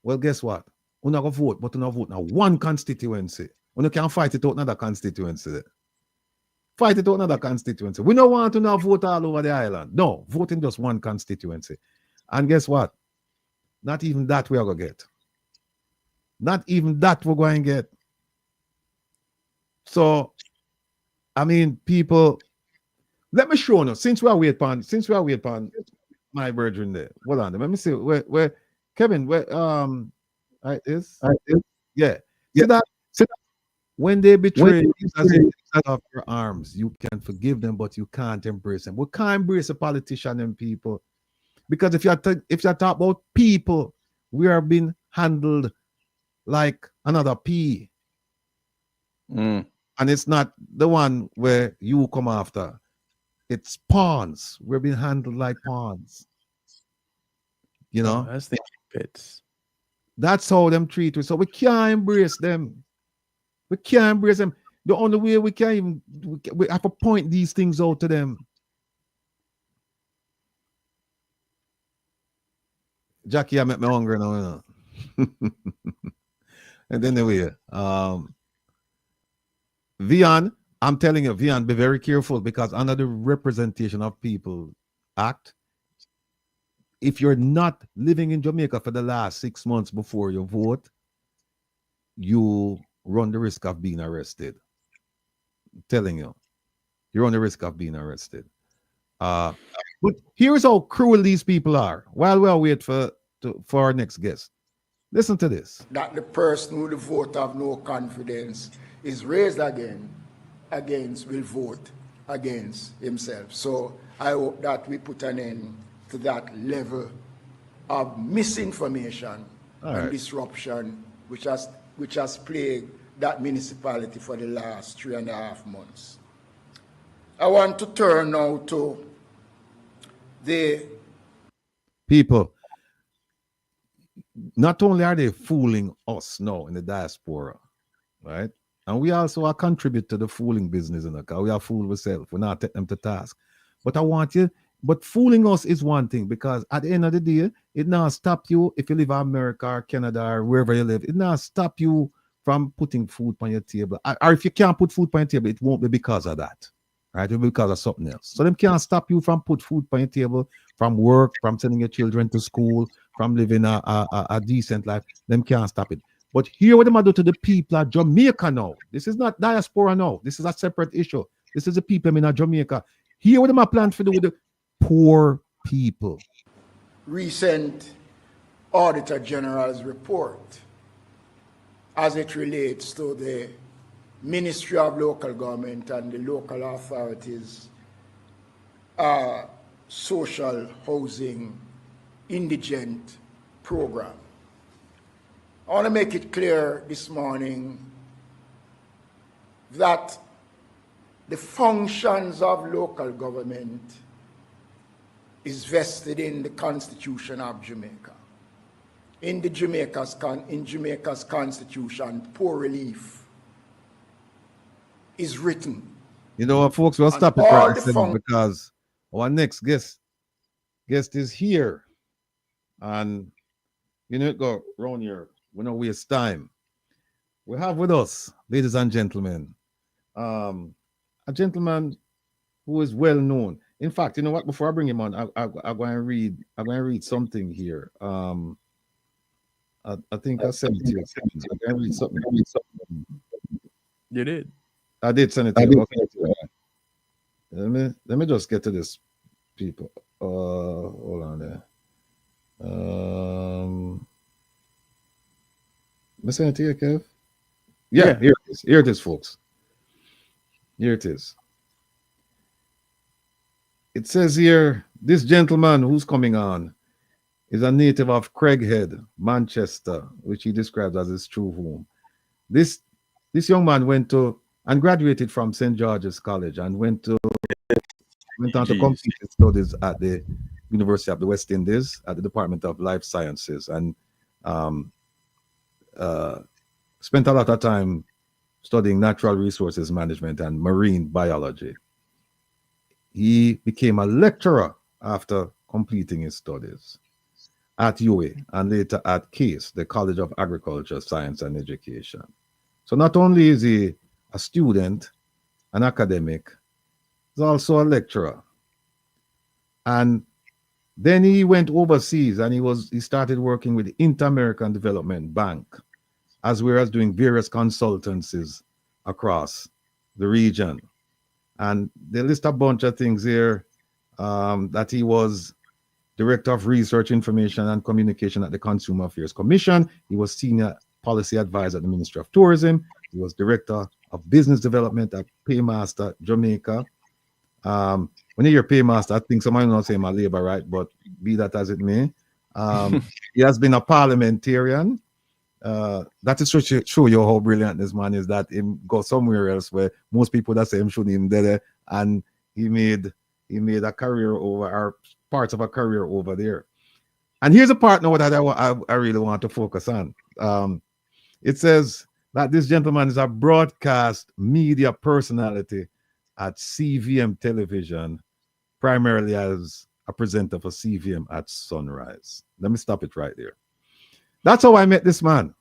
Well, guess what? You're not going to vote, but you're not voting now one constituency. You can't fight it out another constituency. Fight it out another constituency. We don't want to now vote all over the island. No, voting just one constituency. And guess what? Not even that we are going to get. Not even that we're going to get. So, I mean, people, let me show you. Since we are waiting upon my brethren there. Hold on. Let me see where Kevin, where right is? Yeah. See that? When they betray you as a of your arms, you can forgive them, but you can't embrace them. We can't embrace a politician and people. Because if you talk about people, we are being handled like another P. And it's not the one where you come after. It's pawns. We're being handled like pawns. You know? That's the pits. That's how them treat us. So we can't embrace them. We can't embrace them. The only way we can even, we have to point these things out to them. Jackie, I make me hungry now. You know? And anyway, Vian, I'm telling you, Vian, be very careful, because under the Representation of People Act, if you're not living in Jamaica for the last 6 months before you vote, you run the risk of being arrested. I'm telling you, you run the risk of being arrested. But here's how cruel these people are. While we wait for our next guest, listen to this. That the person who the vote have no confidence is raised against will vote against himself. So I hope that we put an end to that level of misinformation and disruption which has plagued that municipality for the last 3.5 months. I want to turn now to the people. Not only are they fooling us now in the diaspora, right? And we also are contribute to the fooling business, because we are fool ourselves. We're not taking them to task. But I want you, but fooling us is one thing, because at the end of the day, it not stop you if you live in America or Canada or wherever you live. It not stop you from putting food on your table. Or if you can't put food on your table, it won't be because of that. Right? It will be because of something else. So them can't stop you from put food on your table, from work, from sending your children to school, from living a decent life. Them can't stop it. But here what them do to the people of Jamaica now. This is not diaspora now. This is a separate issue. This is the people in Jamaica. Here what them plan to do with the poor people. Recent Auditor General's report as it relates to the Ministry of Local Government and the local authorities, social housing indigent program. I want to make it clear this morning that the functions of local government is vested in the Constitution of Jamaica. In Jamaica's Constitution, poor relief is written. You know what, folks? We'll stop it right now, because our next guest is here. And you know, go around here. We don't waste time. We have with us, ladies and gentlemen, a gentleman who is well known. In fact, you know what? Before I bring him on, I'm going to read something here. I think I sent it to you. I'm going to read something. You did. I did send it to you. Okay. Let me just get to this, people. Hold on there. Let me send it to you, Kev. Yeah, here it is. Here it is, folks. Here it is. It says here, this gentleman who's coming on is a native of Craighead, Manchester, which he describes as his true home. This young man went to and graduated from St. George's College and went on to complete his studies at the University of the West Indies at the Department of Life Sciences, and spent a lot of time studying natural resources management and marine biology. He became a lecturer after completing his studies at UA and later at CASE, the College of Agriculture, Science and Education. So not only is he a student, an academic, he's also a lecturer. And then he went overseas and he started working with the Inter-American Development Bank, as well as doing various consultancies across the region. And they list a bunch of things here, that he was Director of Research, Information and Communication at the Consumer Affairs Commission. He was Senior Policy Advisor at the Ministry of Tourism. He was Director of Business Development at Paymaster Jamaica. When you hear Paymaster, I think someone will say my labor, right? But be that as it may. He has been a parliamentarian. That is to show you how brilliant this man is, that him go somewhere else where most people that say him shouldn't even there, and he made a career over, or parts of a career over there. And here's a part now that I really want to focus on. It says that this gentleman is a broadcast media personality at CVM Television, primarily as a presenter for CVM at Sunrise. Let me stop it right there. That's how I met this man.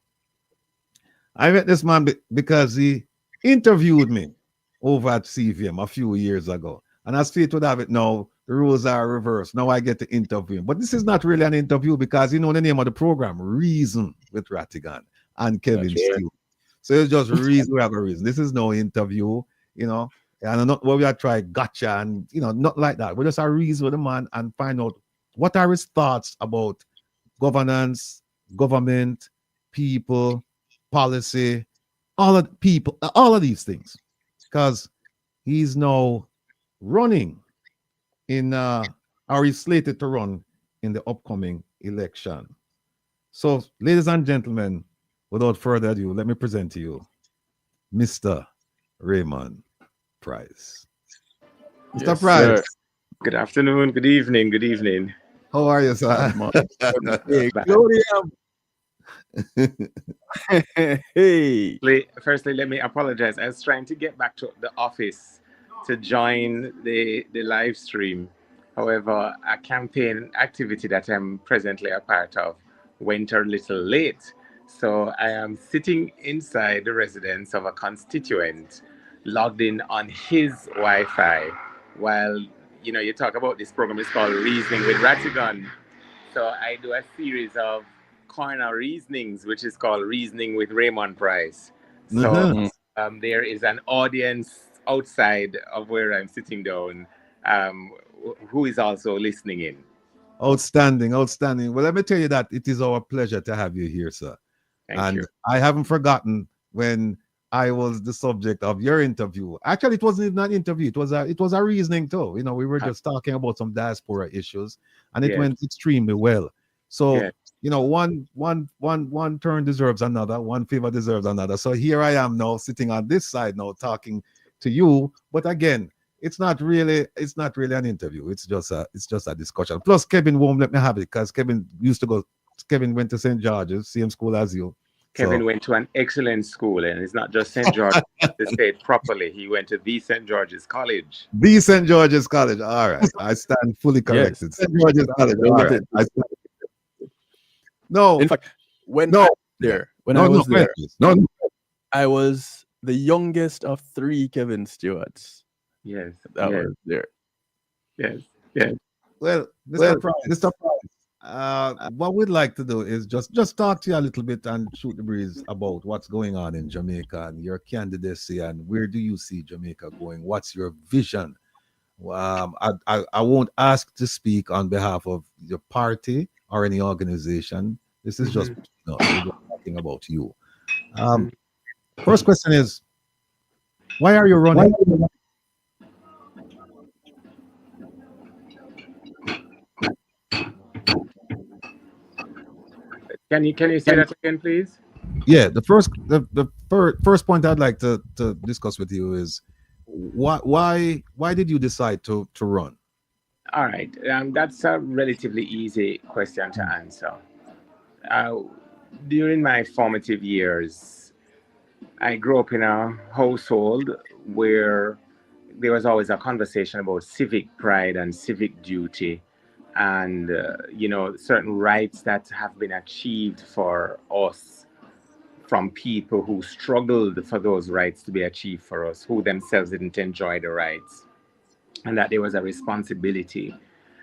I met this man because he interviewed me over at CVM a few years ago. And as fate would have it now, the rules are reversed. Now I get to interview him. But this is not really an interview because you know the name of the program, Reason with Rattigan and Kevin Steele. So it's just reason, we have a reason. This is no interview, you know. And not where we are trying gotcha and, you know, not like that. We just are reason with the man and find out what are his thoughts about governance, government, people, policy, all of people, all of these things. Because he's now running in, or he's slated to run in the upcoming election. So, ladies and gentlemen, without further ado, let me present to you Mr. Raymond Price. Mr. Yes, Price. sir. Good afternoon, good evening, good evening. How are you, sir? Hey. Firstly, let me apologize. I was trying to get back to the office to join the live stream. However, a campaign activity that I'm presently a part of went a little late. So I am sitting inside the residence of a constituent, logged in on his Wi-Fi, while, you know, you talk about this program, it's called Reasoning with Rattigan. So I do a series of corner reasonings, which is called Reasoning with Raymond Price. So there is an audience outside of where I'm sitting down, who is also listening in. Outstanding, outstanding. Well, let me tell you that it is our pleasure to have you here, sir. Thank you. I haven't forgotten when I was the subject of your interview. Actually, it wasn't even an interview. It was a reasoning too. You know, we were just talking about some diaspora issues, and it went extremely well. So, you know, one turn deserves another, one favor deserves another. So here I am now, sitting on this side now, talking to you. But again, it's not really an interview. It's just a discussion. Plus, Kevin won't let me have it because Kevin went to St. George's, same school as you. Kevin went to an excellent school, and it's not just St. George, to say it properly. He went to the St. George's College. The St. George's College. All right. I stand fully corrected. St. George's College. All right. No. In fact, when I was there, I was the youngest of 3 Kevin Stewarts. Yes. That was there. Yes. Yes. Well, Mr. Price, what we'd like to do is just talk to you a little bit and shoot the breeze about what's going on in Jamaica and your candidacy and where do you see Jamaica going? What's your vision? I won't ask to speak on behalf of your party or any organization. This is just we're talking about you. First question is, why are you running? Can you say that again, please? Yeah, the first point I'd like to discuss with you is why did you decide to run? All right, that's a relatively easy question to answer. During my formative years, I grew up in a household where there was always a conversation about civic pride and civic duty, and certain rights that have been achieved for us from people who struggled for those rights to be achieved for us, who themselves didn't enjoy the rights, and that there was a responsibility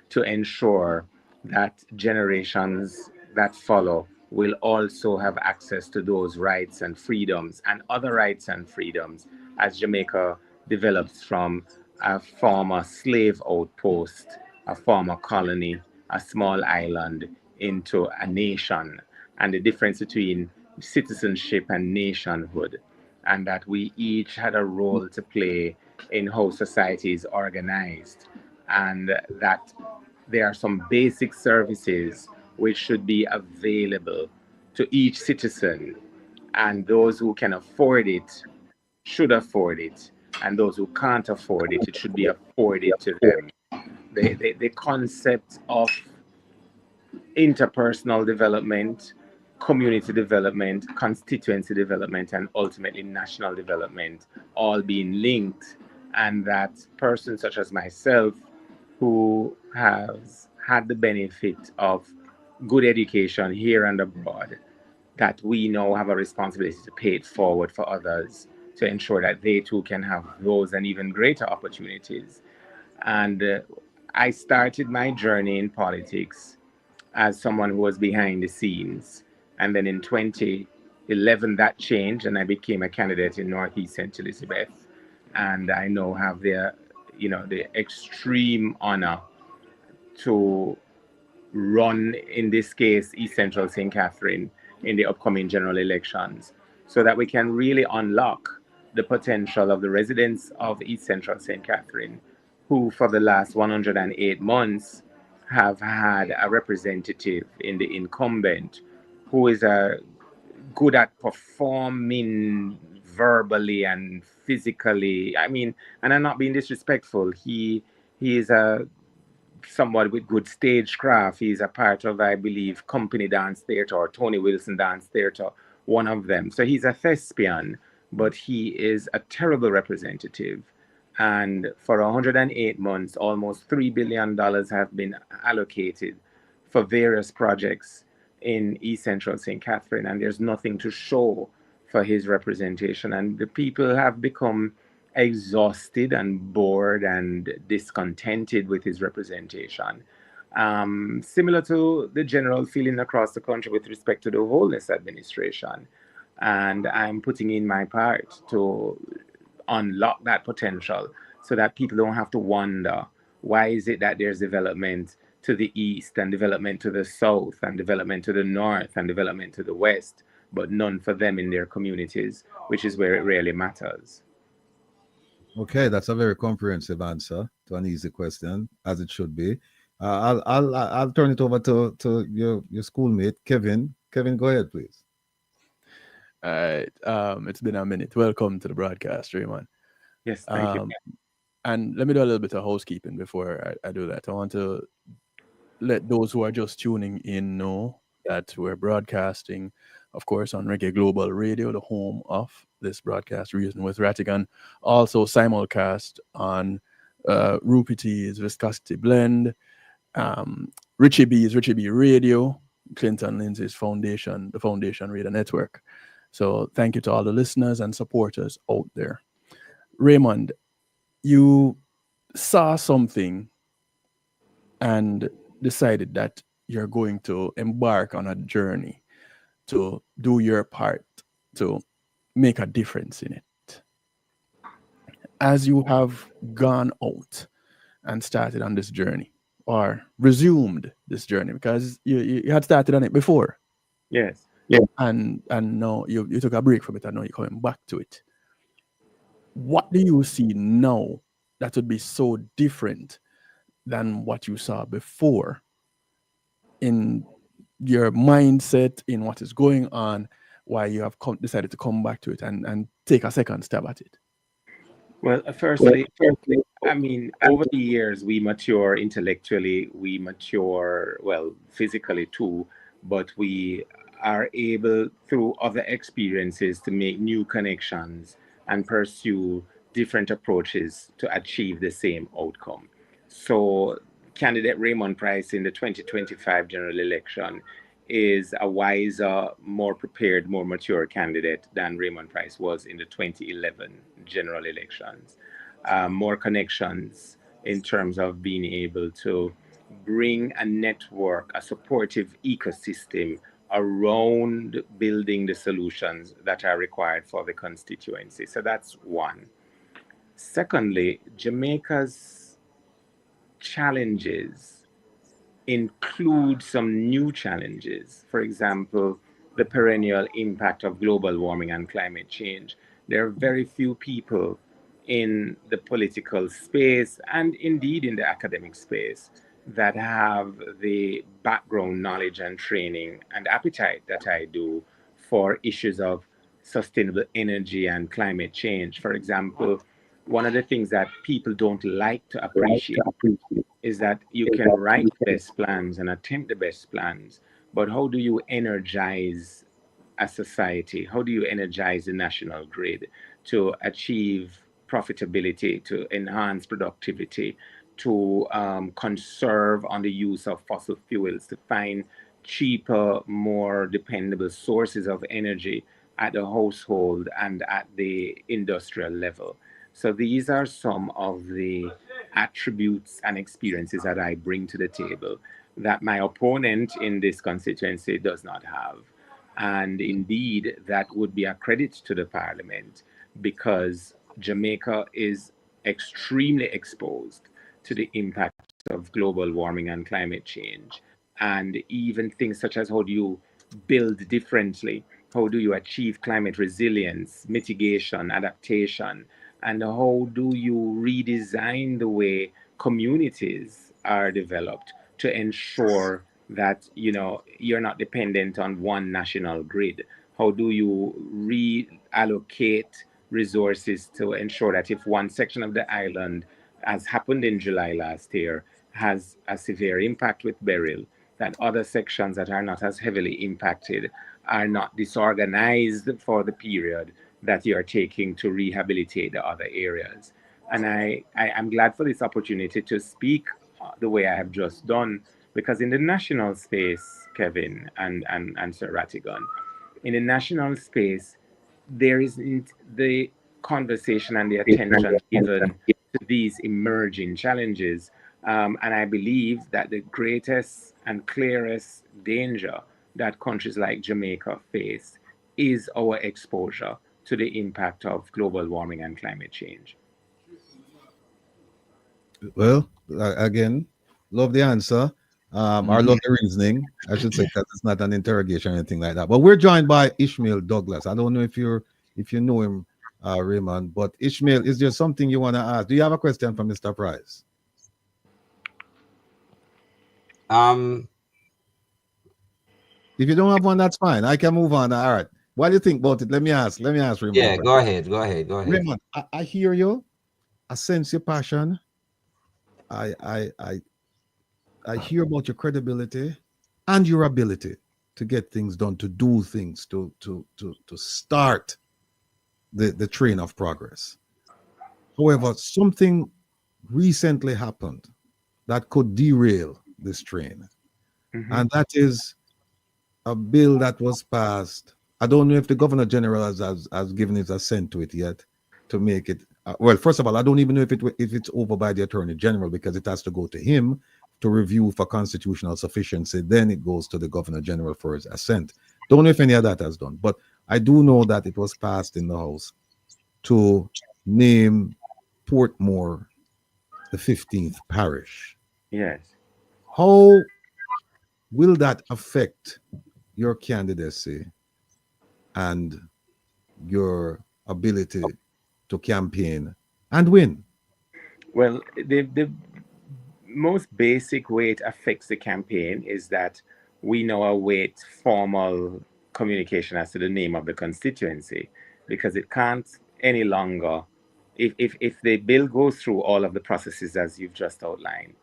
to ensure that generations that follow will also have access to those rights and freedoms and other rights and freedoms as Jamaica develops from a former slave outpost, a former colony, a small island, into a nation, and the difference between citizenship and nationhood, and that we each had a role to play in how society is organized, and that there are some basic services which should be available to each citizen, and those who can afford it should afford it, and those who can't afford it, it should be afforded to them. The concept of interpersonal development, community development, constituency development, and ultimately national development all being linked, and that persons such as myself, who has had the benefit of good education here and abroad, that we now have a responsibility to pay it forward for others, to ensure that they too can have those and even greater opportunities. And I started my journey in politics as someone who was behind the scenes. And then in 2011, that changed, and I became a candidate in Northeast St. Elizabeth. And I now have the extreme honor to run, in this case, East Central St. Catherine in the upcoming general elections, so that we can really unlock the potential of the residents of East Central St. Catherine, who for the last 108 months have had a representative in the incumbent who is good at performing verbally and physically. I mean, and I'm not being disrespectful. He is somewhat with good stagecraft. He's a part of, I believe, Company Dance Theatre or Tony Wilson Dance Theatre, one of them. So he's a thespian, but he is a terrible representative. And for 108 months, almost $3 billion have been allocated for various projects in East Central St. Catherine, and there's nothing to show for his representation. And the people have become exhausted and bored and discontented with his representation. Similar to the general feeling across the country with respect to the Wholeness Administration. And I'm putting in my part to unlock that potential so that people don't have to wonder, why is it that there's development to the east and development to the south and development to the north and development to the west, but none for them in their communities, which is where it really matters. Okay, that's a very comprehensive answer to an easy question, as it should be. I'll turn it over to your schoolmate, Kevin. Kevin, go ahead, please. All right. It's been a minute. Welcome to the broadcast, Raymond. Yes, thank you. And let me do a little bit of housekeeping before I do that. I want to let those who are just tuning in know that we're broadcasting, of course, on Reggae Global Radio, the home of this broadcast, Reason with Rattigan. Also simulcast on Rupee T's Viscosity Blend, Richie B's Richie B Radio, Clinton Lindsay's Foundation, the Foundation Radio Network. So thank you to all the listeners and supporters out there. Raymond, you saw something and decided that you're going to embark on a journey to do your part to make a difference in it. As you have gone out and started on this journey, or resumed this journey, because you had started on it before. Yes. Yeah. And now you took a break from it, and now you're coming back to it. What do you see now that would be so different than what you saw before in your mindset, in what is going on? why you have decided to come back to it and take a second stab at it? Well, firstly, I mean, over the years, we mature intellectually, we mature, well, physically too, but we are able, through other experiences, to make new connections and pursue different approaches to achieve the same outcome. So, candidate Raymond Price in the 2025 general election is a wiser, more prepared, more mature candidate than Raymond Price was in the 2011 general elections. More connections in terms of being able to bring a network, a supportive ecosystem around building the solutions that are required for the constituency. So that's one. Secondly, Jamaica's challenges include some new challenges. For example, the perennial impact of global warming and climate change. There are very few people in the political space and indeed in the academic space that have the background knowledge and training and appetite that I do for issues of sustainable energy and climate change. For example, one of the things that people don't like to appreciate is that you can write best plans and attempt the best plans, but how do you energize a society? How do you energize the national grid to achieve profitability, to enhance productivity, to conserve on the use of fossil fuels, to find cheaper, more dependable sources of energy at the household and at the industrial level? So these are some of the attributes and experiences that I bring to the table that my opponent in this constituency does not have. And indeed, that would be a credit to the parliament because Jamaica is extremely exposed to the impact of global warming and climate change. And even things such as how do you build differently? How do you achieve climate resilience, mitigation, adaptation? And how do you redesign the way communities are developed to ensure that you're not dependent on one national grid? How do you reallocate resources to ensure that if one section of the island, as happened in July last year, has a severe impact with burial, that other sections that are not as heavily impacted are not disorganized for the period that you are taking to rehabilitate the other areas? And I'm glad for this opportunity to speak the way I have just done, because in the national space, Kevin and Sir Rattigan, in the national space, there isn't the conversation and the attention given to these emerging challenges. And I believe that the greatest and clearest danger that countries like Jamaica face is our exposure to the impact of global warming and climate change. Well, again, love the answer. Or love the reasoning, I should say, because it's not an interrogation or anything like that. But we're joined by Ishmael Douglas. I don't know if you know him, Raymond, but Ishmael, is there something you want to ask? Do you have a question for Mr. Price? If you don't have one, that's fine. I can move on. All right. What do you think about it? Let me ask Raymond. Yeah, go ahead. Raymond, I hear you. I sense your passion. I hear about your credibility and your ability to get things done, to do things, to start the train of progress. However, something recently happened that could derail this train. And that is a bill that was passed. I don't know if the Governor General has given his assent to it yet to make it. Well, first of all, I don't even know if it's over by the Attorney General, because it has to go to him to review for constitutional sufficiency. Then it goes to the Governor General for his assent. Don't know if any of that has done, but I do know that it was passed in the House to name Portmore the 15th parish. Yes. How will that affect your candidacy and your ability to campaign and win? Well, the most basic way it affects the campaign is that we now await formal communication as to the name of the constituency, because it can't any longer, if the bill goes through all of the processes as you've just outlined,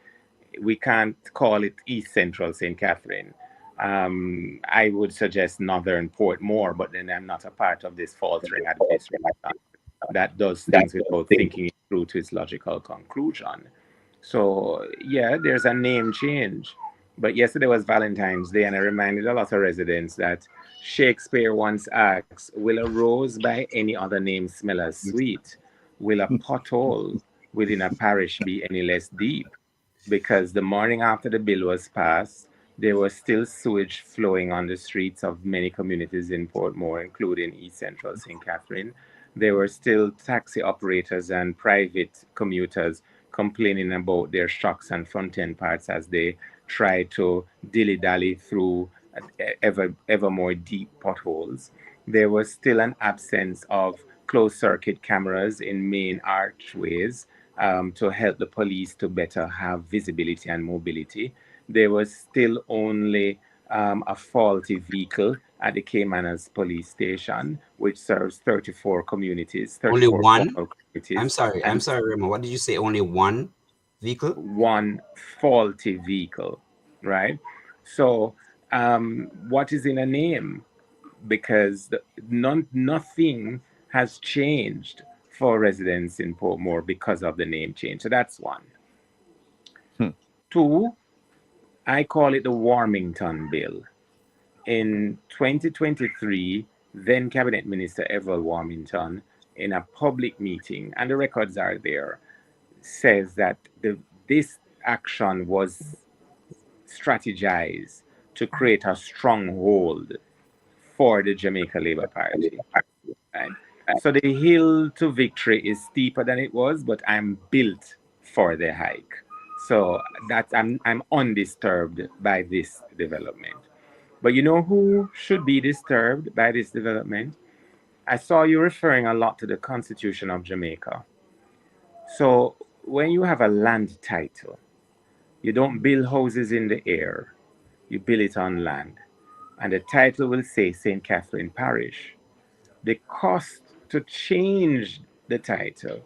we can't call it East Central St. Catherine. I would suggest Northern Portmore, but then I'm not a part of this faltering administration that does things without thinking it through to its logical conclusion. So yeah, there's a name change. But yesterday was Valentine's Day, and I reminded a lot of residents that Shakespeare once asked, will a rose by any other name smell as sweet? Will a pothole within a parish be any less deep? Because the morning after the bill was passed, there was still sewage flowing on the streets of many communities in Portmore, including East Central St. Catherine. There were still taxi operators and private commuters complaining about their shocks and front end parts as they try to dilly-dally through ever more deep potholes. There was still an absence of closed circuit cameras in main archways to help the police to better have visibility and mobility. There was still only a faulty vehicle at the Caymanas police station, which serves 34 communities. 34 only one? communities. I'm sorry, Remo. What did you say? Only one vehicle? One faulty vehicle, right? So what is in a name? Because nothing has changed for residents in Portmore because of the name change. So that's one. Two, I call it the Warmington Bill. In 2023, then Cabinet Minister Everett Warmington, in a public meeting, and the records are there, says that this action was strategized to create a stronghold for the Jamaica Labour Party. Right? So the hill to victory is steeper than it was, but I'm built for the hike. So that I'm undisturbed by this development. But you know who should be disturbed by this development? I saw you referring a lot to the Constitution of Jamaica. So when you have a land title, you don't build houses in the air, you build it on land. And the title will say St. Catherine Parish. The cost to change the title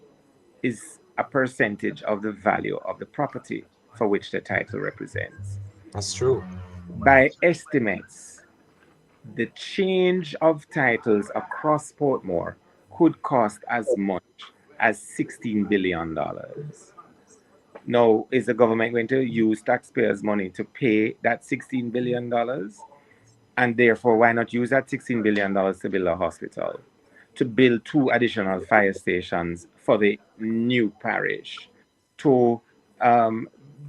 is a percentage of the value of the property for which the title represents. That's true. By estimates, the change of titles across Portmore could cost as much as $16 billion. Now, is the government going to use taxpayers' money to pay that $16 billion? And therefore, why not use that $16 billion to build a hospital, to build 2 additional fire stations for the new parish, to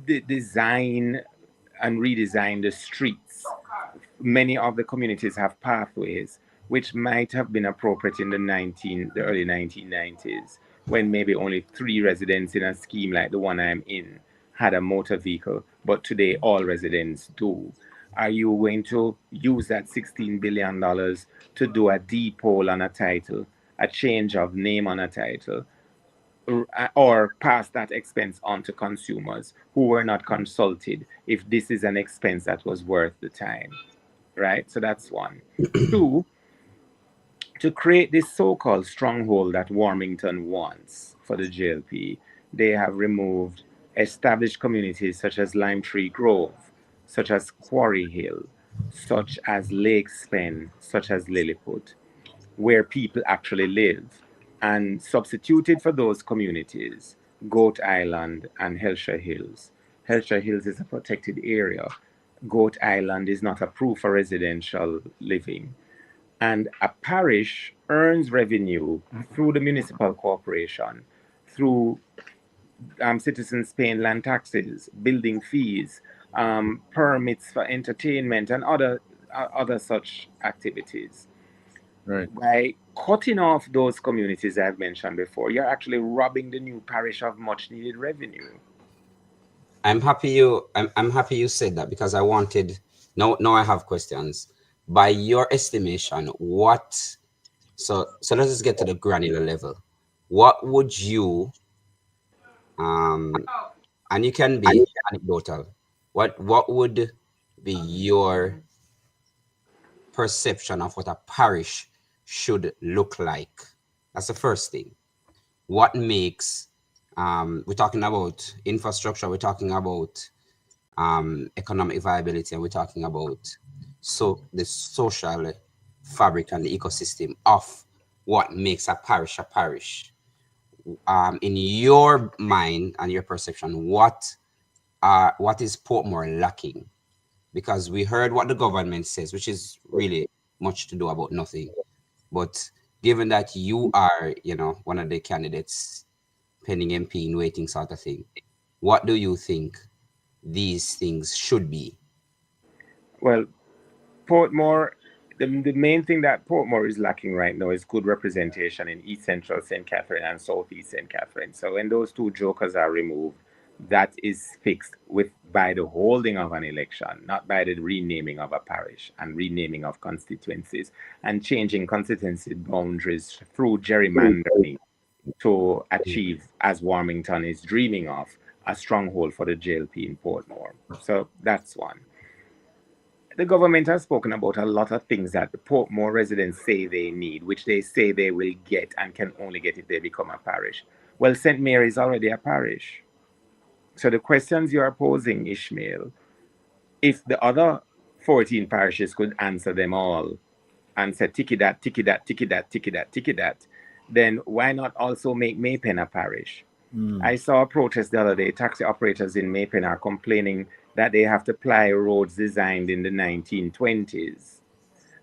design and redesign the streets? Many of the communities have pathways which might have been appropriate in the early 1990s, when maybe only 3 residents in a scheme like the one I'm in had a motor vehicle, but today all residents do. Are you going to use that $16 billion to do a depoll on a title, a change of name on a title, or pass that expense on to consumers who were not consulted if this is an expense that was worth the time? Right? So that's one. 2, to create this so-called stronghold that Warmington wants for the JLP, they have removed established communities such as Lime Tree Grove, such as Quarry Hill, such as Lake Spen, such as Lilliput, where people actually live, and substituted for those communities Goat Island and Hellshire Hills. Hellshire Hills is a protected area. Goat Island is not approved for residential living. And a parish earns revenue through the municipal corporation, through citizens paying land taxes, building fees, permits for entertainment, and other such activities. Right. By cutting off those communities I've mentioned before, you're actually robbing the new parish of much needed revenue. I'm happy you said that, because I wanted, now I have questions. By your estimation, so let's just get to the granular level. What would you, and you can be anecdotal, what would be your perception of what a parish should look like? That's the first thing. What makes, we're talking about infrastructure, we're talking about economic viability, and we're talking about the social fabric and the ecosystem of what makes a parish a parish. In your mind and your perception, what is Portmore lacking? Because we heard what the government says, which is really much to do about nothing. But given that you are, one of the candidates pending MP in waiting sort of thing, what do you think these things should be? Well, Portmore, the main thing that Portmore is lacking right now is good representation in East Central St. Catherine and Southeast St. Catherine. So when those two jokers are removed, that is fixed by the holding of an election, not by the renaming of a parish and renaming of constituencies and changing constituency boundaries through gerrymandering to achieve, as Warmington is dreaming of, a stronghold for the JLP in Portmore. So that's one. The government has spoken about a lot of things that the Portmore residents say they need, which they say they will get and can only get if they become a parish. Well, St. Mary is already a parish. So the questions you are posing, Ishmael, if the other 14 parishes could answer them all and say, ticky that, ticky that, ticky that, ticky that, ticky that, then why not also make Maypen a parish? I saw a protest the other day. Taxi operators in Maypen are complaining that they have to ply roads designed in the 1920s.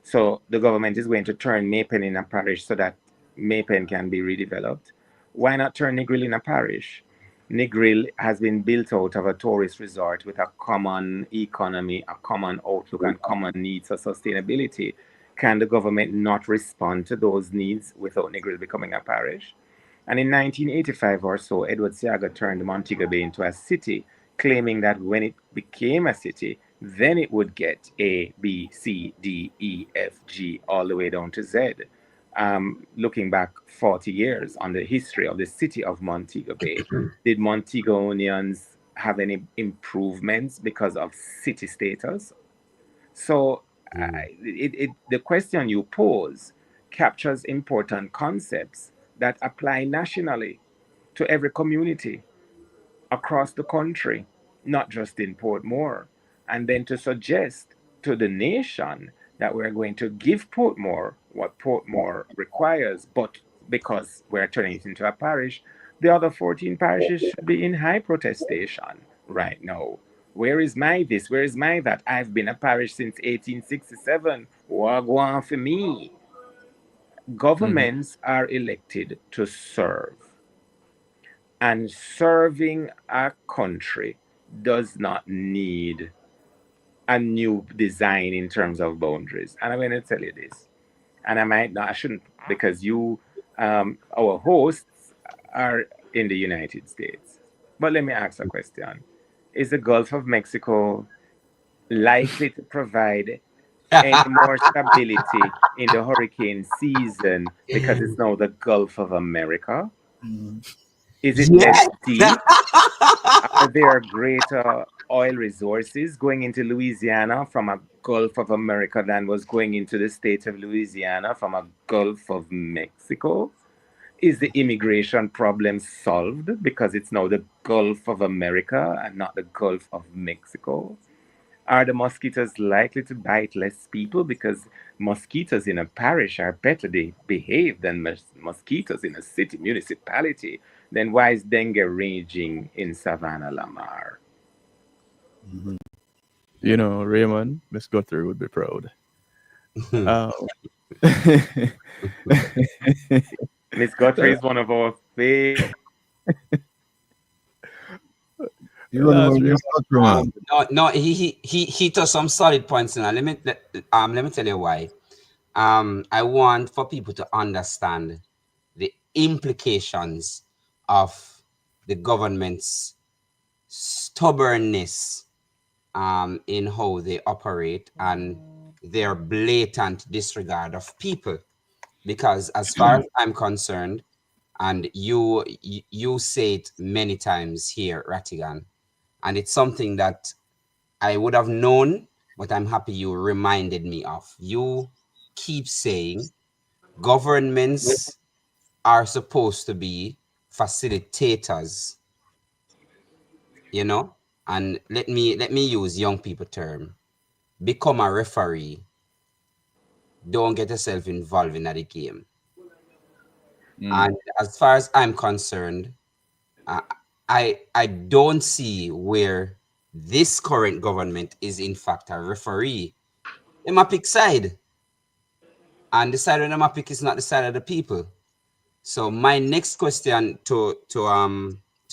So the government is going to turn Maypen in a parish so that Maypen can be redeveloped. Why not turn Negril in a parish? Negril has been built out of a tourist resort with a common economy, a common outlook, and common needs for sustainability. Can the government not respond to those needs without Negril becoming a parish? And in 1985 or so, Edward Seaga turned Montego Bay into a city, claiming that when it became a city, then it would get A, B, C, D, E, F, G, all the way down to Z. Looking back 40 years on the history of the city of Montego Bay, did Montegoonians have any improvements because of city status? So the question you pose captures important concepts that apply nationally to every community across the country, not just in Portmore. And then to suggest to the nation that we're going to give Portmore what Portmore requires, but because we're turning it into a parish, the other 14 parishes should be in high protestation right now. Where is my this? Where is my that? I've been a parish since 1867. Wagwan for me. Governments are elected to serve. And serving a country does not need a new design in terms of boundaries. And I'm going to tell you this. And I shouldn't, because our hosts are in the United States. But let me ask a question. Is the Gulf of Mexico likely to provide any more stability in the hurricane season because it's now the Gulf of America? Is it less deep? Are there greater oil resources going into Louisiana from a Gulf of America than was going into the state of Louisiana from a Gulf of Mexico? Is the immigration problem solved because it's now the Gulf of America and not the Gulf of Mexico? Are the mosquitoes likely to bite less people because mosquitoes in a parish are better behaved than mosquitoes in a city municipality? Then why is dengue raging in Savannah Lamar? Raymond, Miss Guthrie would be proud. Miss Guthrie is one of our favorite. No, he touched some solid points now. Let me tell you why. I want for people to understand the implications of the government's stubbornness in how they operate and their blatant disregard of people. Because as far as I'm concerned, and you say it many times here, Rattigan, and it's something that I would have known but I'm happy you reminded me of. You keep saying governments are supposed to be facilitators, you know, and let me use young people term. Become a referee. Don't get yourself involved in the game. And as far as I'm concerned, I don't see where this current government is in fact a referee. They might pick side, and the side of them pick is not the side of the people. So my next question to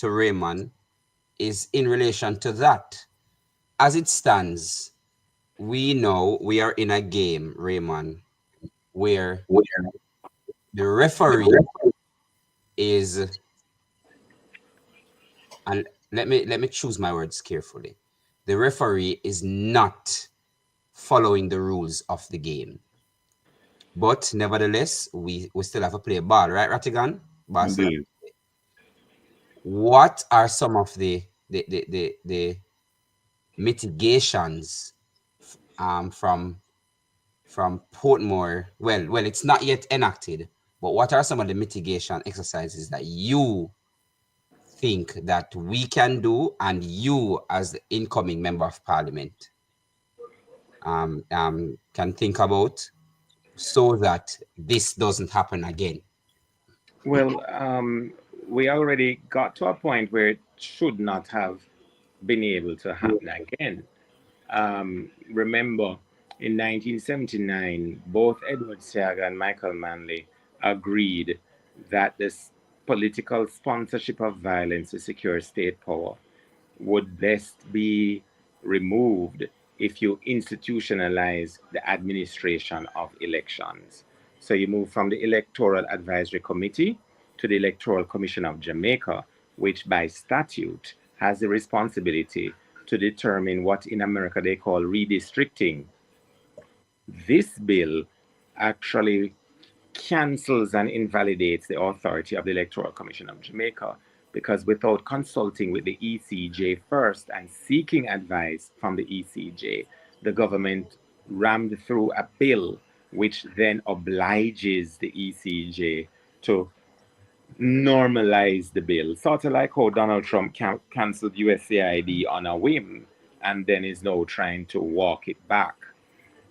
Raymond is in relation to that. As it stands, we know we are in a game, Raymond, where the referee is, and let me choose my words carefully. The referee is not following the rules of the game. But nevertheless, we still have to play ball, right, Rattigan? What are some of the mitigations from Portmore? Well, it's not yet enacted, but what are some of the mitigation exercises that you think that we can do, and you as the incoming member of parliament can think about, so that this doesn't happen again? Well, we already got to a point where it should not have been able to happen again. Remember, in 1979, both Edward Seaga and Michael Manley agreed that this political sponsorship of violence to secure state power would best be removed if you institutionalize the administration of elections. So you move from the Electoral Advisory Committee to the Electoral Commission of Jamaica, which by statute has the responsibility to determine what in America they call redistricting. This bill actually cancels and invalidates the authority of the Electoral Commission of Jamaica, because without consulting with the ECJ first and seeking advice from the ECJ, the government rammed through a bill which then obliges the ECJ to normalize the bill, sort of like how Donald Trump canceled USAID on a whim and then is now trying to walk it back.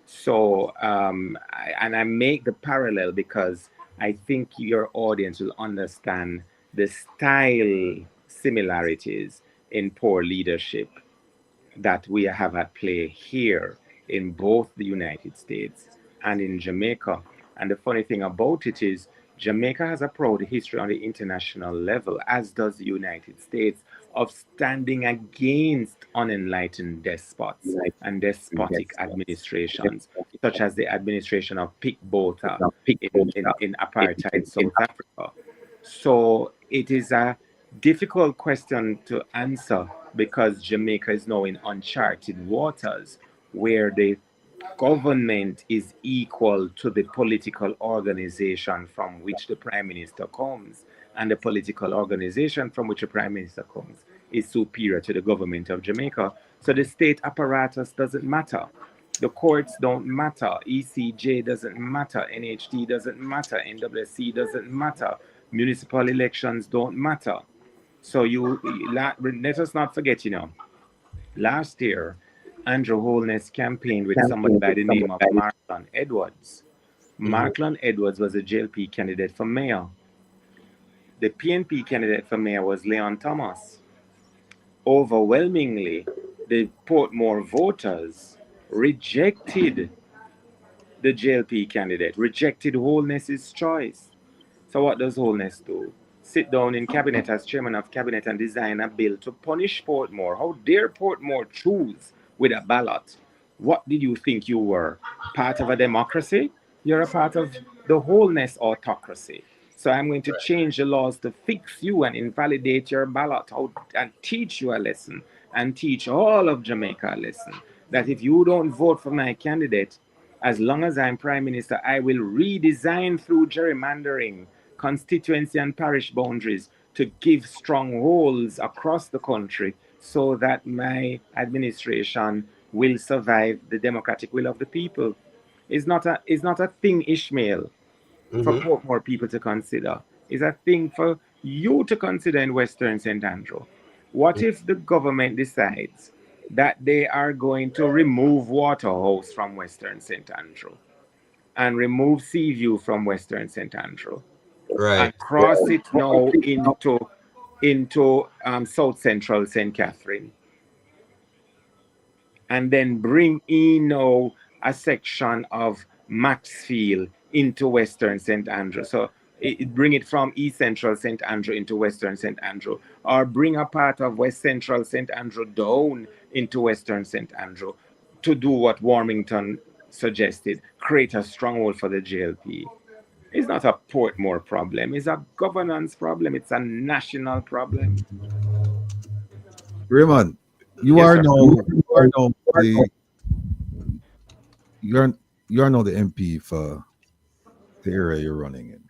So, I make the parallel because I think your audience will understand the style similarities in poor leadership that we have at play here in both the United States and in Jamaica. And the funny thing about it is, Jamaica has a proud history on the international level, as does the United States, of standing against unenlightened despots and despotic administrations, such as the administration of Pik Botha in apartheid South Africa. So it is a difficult question to answer, because Jamaica is now in uncharted waters, where the government is equal to the political organization from which the Prime Minister comes, and the political organization from which the Prime Minister comes is superior to the government of Jamaica. So the state apparatus doesn't matter. The courts don't matter. ECJ doesn't matter. NHT doesn't matter. NWC doesn't matter. Municipal elections don't matter. So let us not forget, last year, Andrew Holness campaigned with somebody by the name of Marklon Edwards. Marklon Edwards was a JLP candidate for mayor. The PNP candidate for mayor was Leon Thomas. Overwhelmingly, the Portmore voters rejected the JLP candidate, rejected Holness's choice. So what does Holness do? Sit down in cabinet as chairman of cabinet and design a bill to punish Portmore. How dare Portmore choose with a ballot? What did you think you were? Part of a democracy? You're a part of the Holness autocracy. So I'm going to change the laws to fix you and invalidate your ballot and teach you a lesson, and teach all of Jamaica a lesson, that if you don't vote for my candidate, as long as I'm Prime Minister, I will redesign through gerrymandering constituency and parish boundaries to give strongholds across the country, so that my administration will survive the democratic will of the people. It's not a thing, Ishmael, for Portmore people to consider. It's a thing for you to consider in Western St. Andrew. What if the government decides that they are going to remove Waterhouse from Western St. Andrew and remove Seaview from Western St. Andrew Right. and cross it now into South Central St. Catherine, and then bring in now a section of Maxfield into Western St. Andrew. So bring it from East Central St. Andrew into Western St. Andrew, or bring a part of West Central St. Andrew down into Western St. Andrew to do what Warmington suggested, create a stronghold for the JLP. It's not a Portmore problem. It's a governance problem. It's a national problem. Raymond, you Yes, are sir. now the MP for the area you're running in.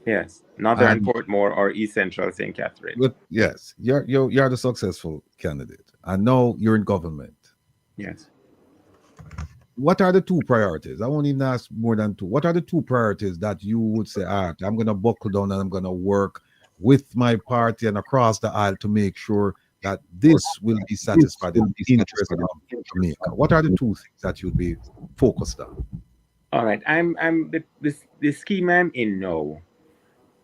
Yes, Northern And- Portmore or East Central St. Catherine. But yes, you're the successful candidate. I know you're in government. Yes. What are the two priorities? I won't even ask more than two. What are the two priorities that you would say, all right, I'm going to buckle down and I'm going to work with my party and across the aisle to make sure that this will be satisfied in the interest of Jamaica? What are the two things that you'd be focused on? All right. The scheme I'm in now.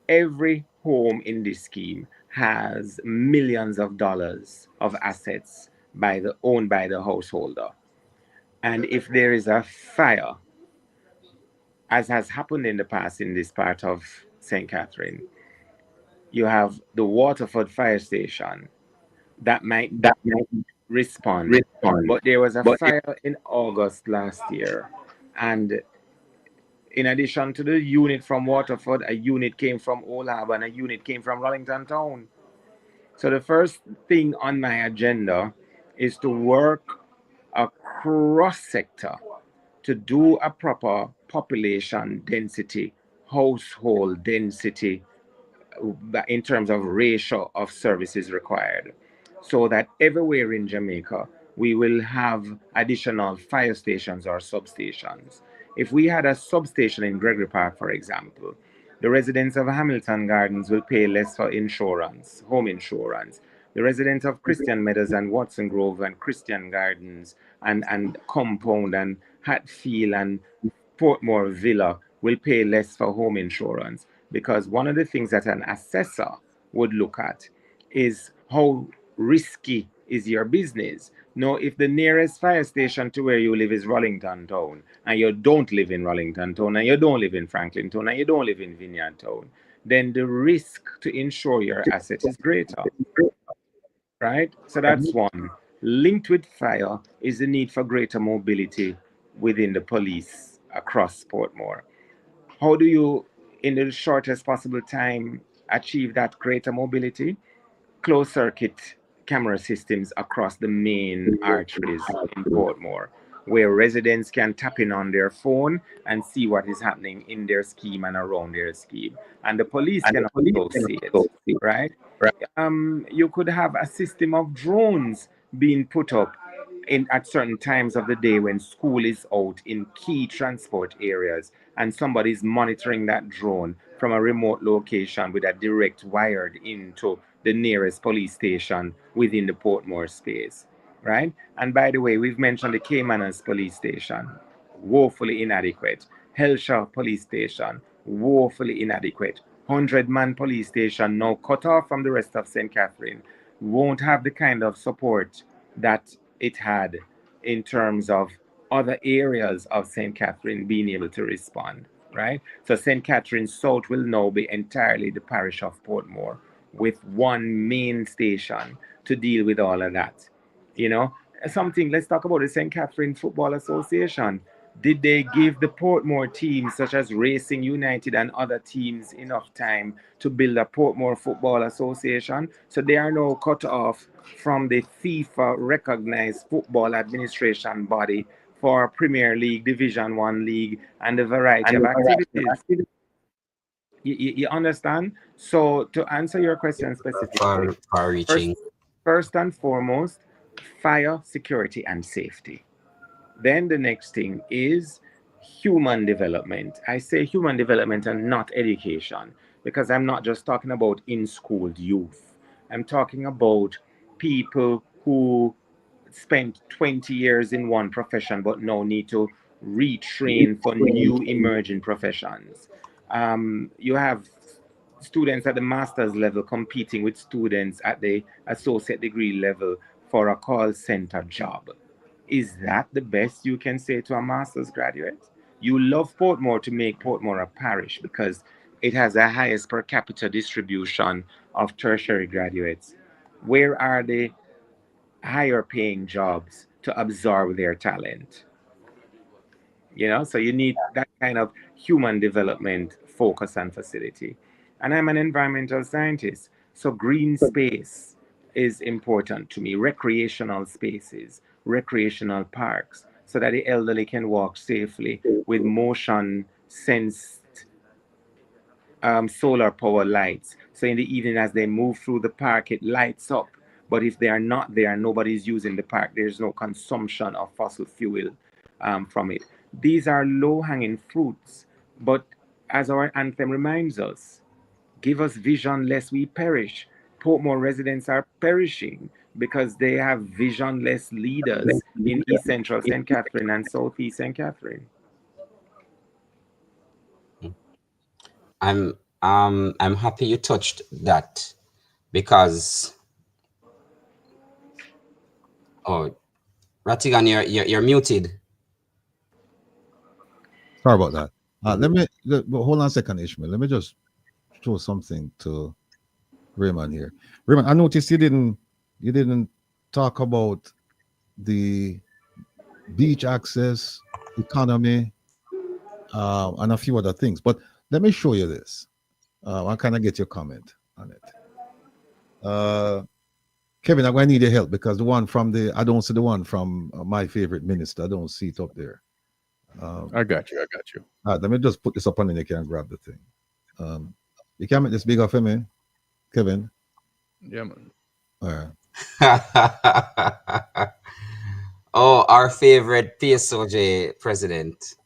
Every home in this scheme has millions of dollars of assets owned by the householder. And if there is a fire, as has happened in the past in this part of St. Catherine, you have the Waterford Fire Station that might respond. But there was a fire in August last year, and in addition to the unit from Waterford, a unit came from Old Harbour and a unit came from Rollington Town. So the first thing on my agenda is to work across sector to do a proper population density, household density in terms of ratio of services required, so that everywhere in Jamaica we will have additional fire stations or substations. If we had a substation in Gregory Park, for example, the residents of Hamilton Gardens will pay less for insurance, home insurance. The residents of Christian Meadows and Watson Grove and Christian Gardens and Compound and Hatfield and Portmore Villa will pay less for home insurance, because one of the things that an assessor would look at is how risky is your business. Now, if the nearest fire station to where you live is Rollington Town, and you don't live in Rollington Town, and you don't live in Franklin Town, and you don't live in Vineyard Town, then the risk to insure your asset is greater. Right? So that's one. Linked with fire is the need for greater mobility within the police across Portmore. How do you, in the shortest possible time, achieve that greater mobility? Closed circuit camera systems across the main arteries in Portmore, where residents can tap in on their phone and see what is happening in their scheme and around their scheme. And the police can also see it, right? You could have a system of drones being put up at certain times of the day when school is out in key transport areas, and somebody's monitoring that drone from a remote location with a direct wired into the nearest police station within the Portmore space, right? And by the way, we've mentioned the Caymanas police station, woefully inadequate. Hellshaw police station, woefully inadequate. 100-man police station now cut off from the rest of St. Catherine, won't have the kind of support that it had in terms of other areas of St. Catherine being able to respond, right? So St. Catherine South will now be entirely the parish of Portmore, with one main station to deal with all of that. You know, let's talk about the St. Catherine Football Association. Did they give the Portmore teams, such as Racing United and other teams, enough time to build a Portmore Football Association? So they are now cut off from the FIFA recognized football administration body for Premier League, Division 1 League, and a variety of activities. You understand? So to answer your question specifically, Far reaching. first and foremost, fire, security, and safety. Then the next thing is human development. I say human development and not education, because I'm not just talking about in-school youth. I'm talking about people who spent 20 years in one profession but now need to retrain for new emerging professions. You have students at the master's level competing with students at the associate degree level for a call center job. Is that the best you can say to a master's graduate? You love Portmore to make Portmore a parish because it has the highest per capita distribution of tertiary graduates. Where are the higher paying jobs to absorb their talent? So you need that kind of human development focus and facility. And I'm an environmental scientist, so green space is important to me. Recreational spaces, recreational parks, so that the elderly can walk safely with motion sensed solar power lights. So in the evening, as they move through the park, it lights up. But if they are not there, nobody's using the park, there's no consumption of fossil fuel from it. These are low-hanging fruits, but as our anthem reminds us, give us vision lest we perish. Portmore residents are perishing because they have visionless leaders in East Central St. Catherine and Southeast St. Catherine. I'm happy you touched that, because Rattigan, you're muted. Sorry about that. Hold on a second, Ishmael. Let me just show something to Raymond here. Raymond, I noticed you didn't talk about the beach access, economy, and a few other things. But let me show you this. I kind of get your comment on it. Kevin, I'm going to need your help, because the one from I don't see the one from my favorite minister. I don't see it up there. I got you. All right, let me just put this up, and then you can grab the thing. You can make this bigger for me, Kevin? Yeah, man. All right. Oh, our favorite PSOJ president.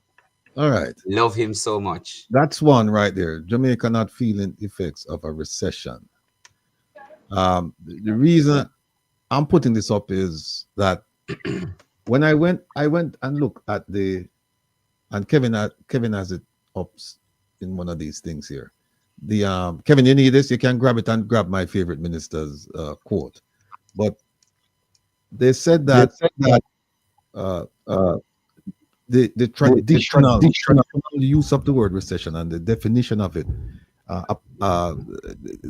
All right. Love him so much. That's one right there. Jamaica not feeling effects of a recession. The reason I'm putting this up is that when I went and looked at and Kevin has it up in one of these things here. Kevin, you need this, you can grab it and grab my favorite minister's quote. But they said that the traditional use of the word recession and the definition of it,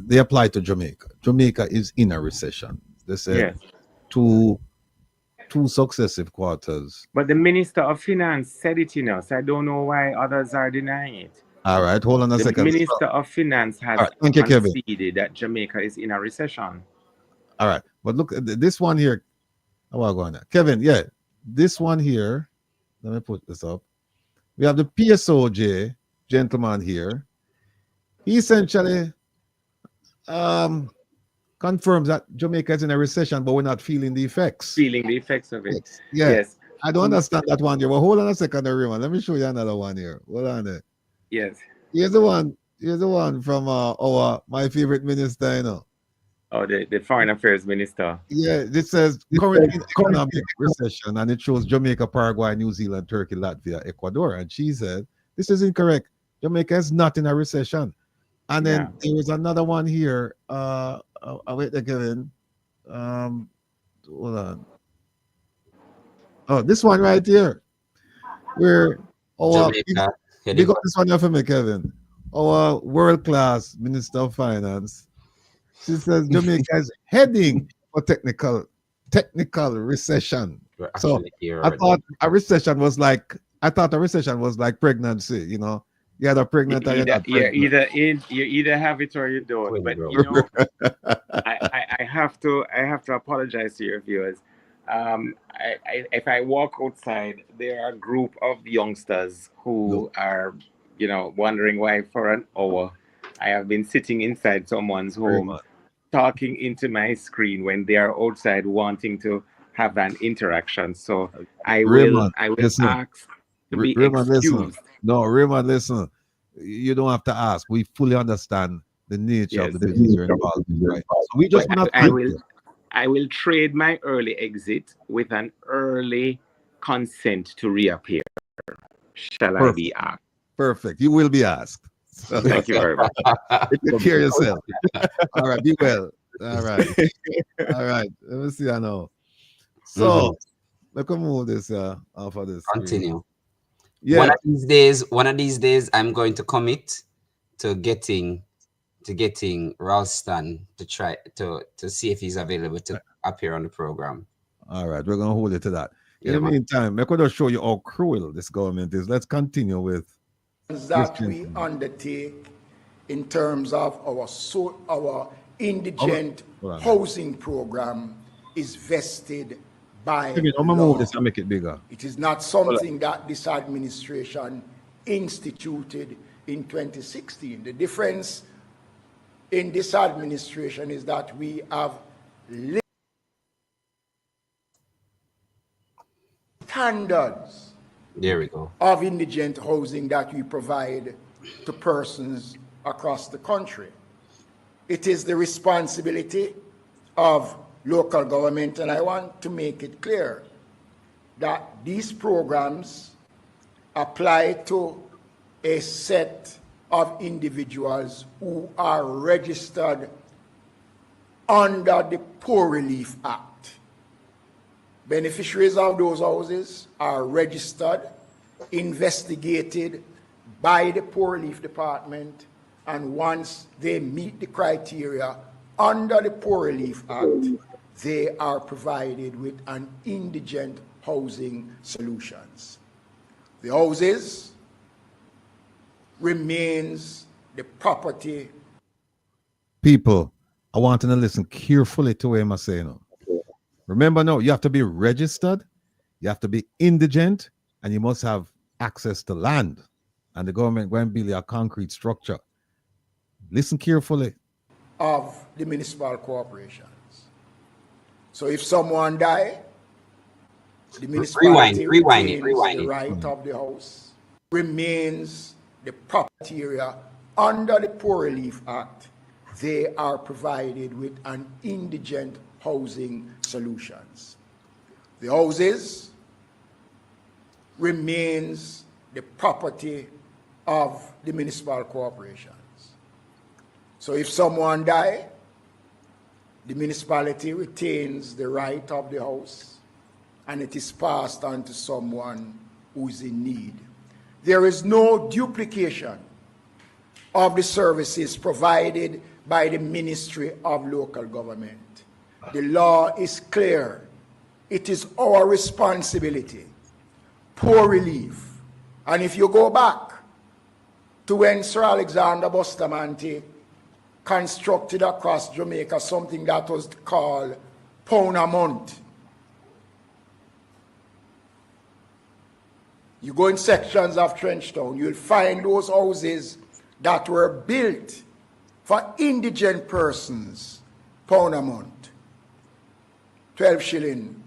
they apply to Jamaica. Jamaica is in a recession. They said two successive quarters. But the Minister of Finance said it, so I don't know why others are denying it. All right, hold on a second. The Minister of Finance has conceded that Jamaica is in a recession. All right, but look at this one here. How are we going now? Kevin, yeah, this one here. Let me put this up. We have the PSOJ gentleman here. He essentially confirms that Jamaica is in a recession, but we're not feeling the effects. Feeling the effects of it. Yeah. Yes. I don't understand that one here. Well, hold on a second, everyone. Let me show you another one here. Hold on there. Yes. Here's the one from my favorite minister, Oh, the Foreign Affairs Minister. Yeah, this says current economic recession, and it shows Jamaica, Paraguay, New Zealand, Turkey, Latvia, Ecuador. And she said, this is incorrect. Jamaica is not in a recession. And then there is another one here. Wait there, Kevin. Hold on. Oh, this one right here. Where Jamaica. You got this one here for me, Kevin. Our world-class Minister of Finance. She says Jamaica is heading for technical recession. So I thought a recession was like pregnancy, You had a pregnant. You either have it or you don't. But I have to apologize to your viewers. If I walk outside, there are a group of youngsters who are, wondering why for an hour I have been sitting inside someone's home, talking into my screen when they are outside wanting to have an interaction. So I will Raymond, listen. ask to be Raymond, listen. excused. No, Raymond, listen. You don't have to ask. We fully understand the nature of the business you're involved in, right? So we just want to I will trade my early exit with an early consent to reappear. Shall I be asked? Perfect. You will be asked. So, thank you very much. Take care of yourself. All right. Be well. All right. All right. Let me see. I know. So let me move this off of this. Continue. Yeah. One of these days, I'm going to commit to getting Ralston to try to see if he's available to appear on the program. All right, we're gonna hold it to that. In the meantime, I'm going to show you how cruel this government is. Let's continue with that we undertake in terms of our indigent housing program is vested by I'm gonna move this and make it bigger. It is not something that this administration instituted in 2016. The difference in this administration is that we have standards of indigent housing that we provide to persons across the country. It is the responsibility of local government, and I want to make it clear that these programs apply to a set of individuals who are registered under the Poor Relief Act. Beneficiaries of those houses are registered, investigated by the Poor Relief Department, and once they meet the criteria under the Poor Relief Act, they are provided with an indigent housing solutions. The houses remains the property. People, I want you to listen carefully to what I'm saying. Remember now, you have to be registered, you have to be indigent, and you must have access to land. And the government going to build a concrete structure. Listen carefully. Of the municipal corporations. So if someone die, the municipality rewind the right of the house, remains the property area under the Poor Relief Act. They are provided with an indigent housing solutions. The houses remains the property of the municipal corporations. So if someone die, the municipality retains the right of the house and it is passed on to someone who is in need. There is no duplication of the services provided by the Ministry of Local Government. The law is clear. It is our responsibility. Poor relief. And if you go back to when Sir Alexander Bustamante constructed across Jamaica something that was called £1 a month. You go in sections of Trenchtown, you'll find those houses that were built for indigent persons, £1 a month, 12 shilling.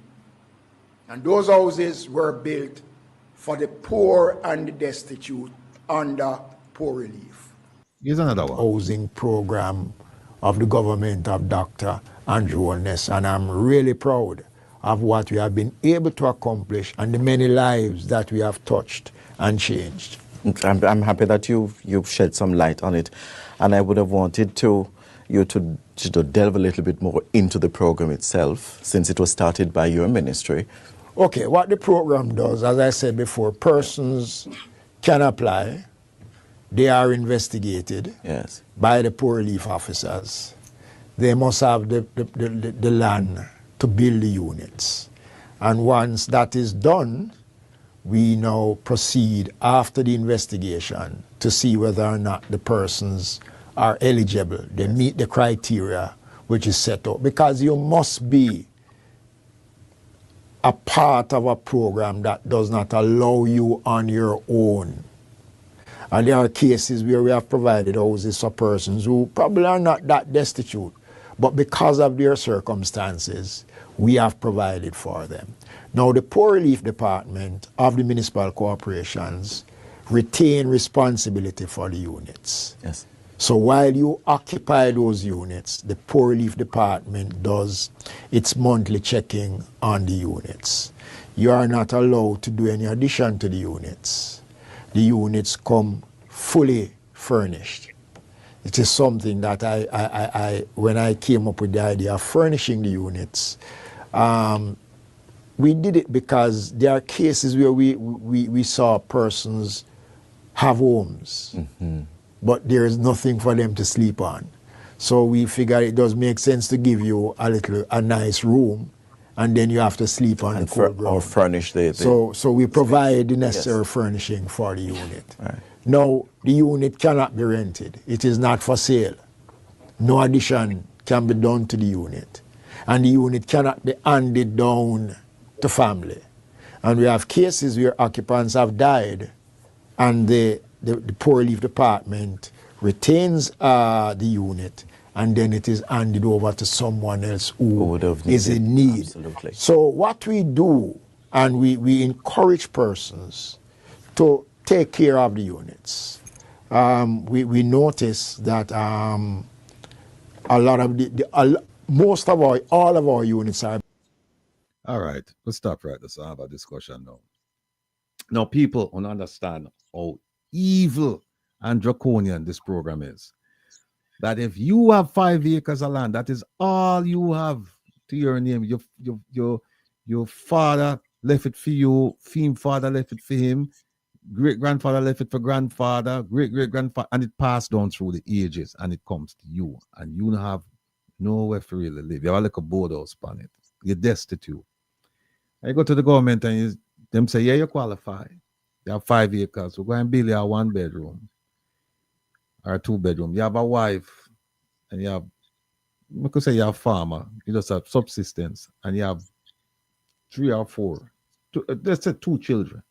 And those houses were built for the poor and the destitute under Poor Relief. Here's another one. Housing program of the government of Dr. Andrew Holness, and I'm really proud of what we have been able to accomplish and the many lives that we have touched and changed. I'm happy that you've shed some light on it, and I would have wanted you to delve a little bit more into the program itself, since it was started by your ministry. Okay, what the program does, as I said before, persons can apply. They are investigated by the poor relief officers. They must have the land to build the units. And once that is done, we now proceed after the investigation to see whether or not the persons are eligible. They meet the criteria which is set up. Because you must be a part of a program that does not allow you on your own. And there are cases where we have provided houses for persons who probably are not that destitute, But because of their circumstances, we have provided for them. Now, the Poor Relief Department of the municipal corporations retain responsibility for the units. Yes. So while you occupy those units, the Poor Relief Department does its monthly checking on the units. You are not allowed to do any addition to the units. The units come fully furnished. It is something that when I came up with the idea of furnishing the units, we did it because there are cases where we saw persons have homes, but there is nothing for them to sleep on. So we figured it does make sense to give you a nice room, and then you have to sleep on the cold ground. Or furnish the So we provide the necessary furnishing for the unit. Right. Now, the unit cannot be rented. It is not for sale. No addition can be done to the unit. And the unit cannot be handed down to family. And we have cases where occupants have died, and the Poor Relief Department retains the unit, and then it is handed over to someone else who is in need. Absolutely. So what we do, and we encourage persons to take care of the units. We notice that a lot of most of all of our units are. All right, let's stop right there. So I have a discussion now. Now, people don't understand how evil and draconian this program is. That if you have 5 acres of land, that is all you have to your name. Your father left it for you, father left it for him, great-grandfather left it for grandfather, great-great-grandfather, and it passed down through the ages, and it comes to you, and you have nowhere to really live. You have like a boardhouse on it. You're destitute. And you go to the government and them say, yeah, you qualify. You have 5 acres. We're going to build you a 1-bedroom or a 2-bedroom. You have a wife, and you have, we could say you have a farmer. You just have subsistence, and you have 3 or 4. Let's say 2 children.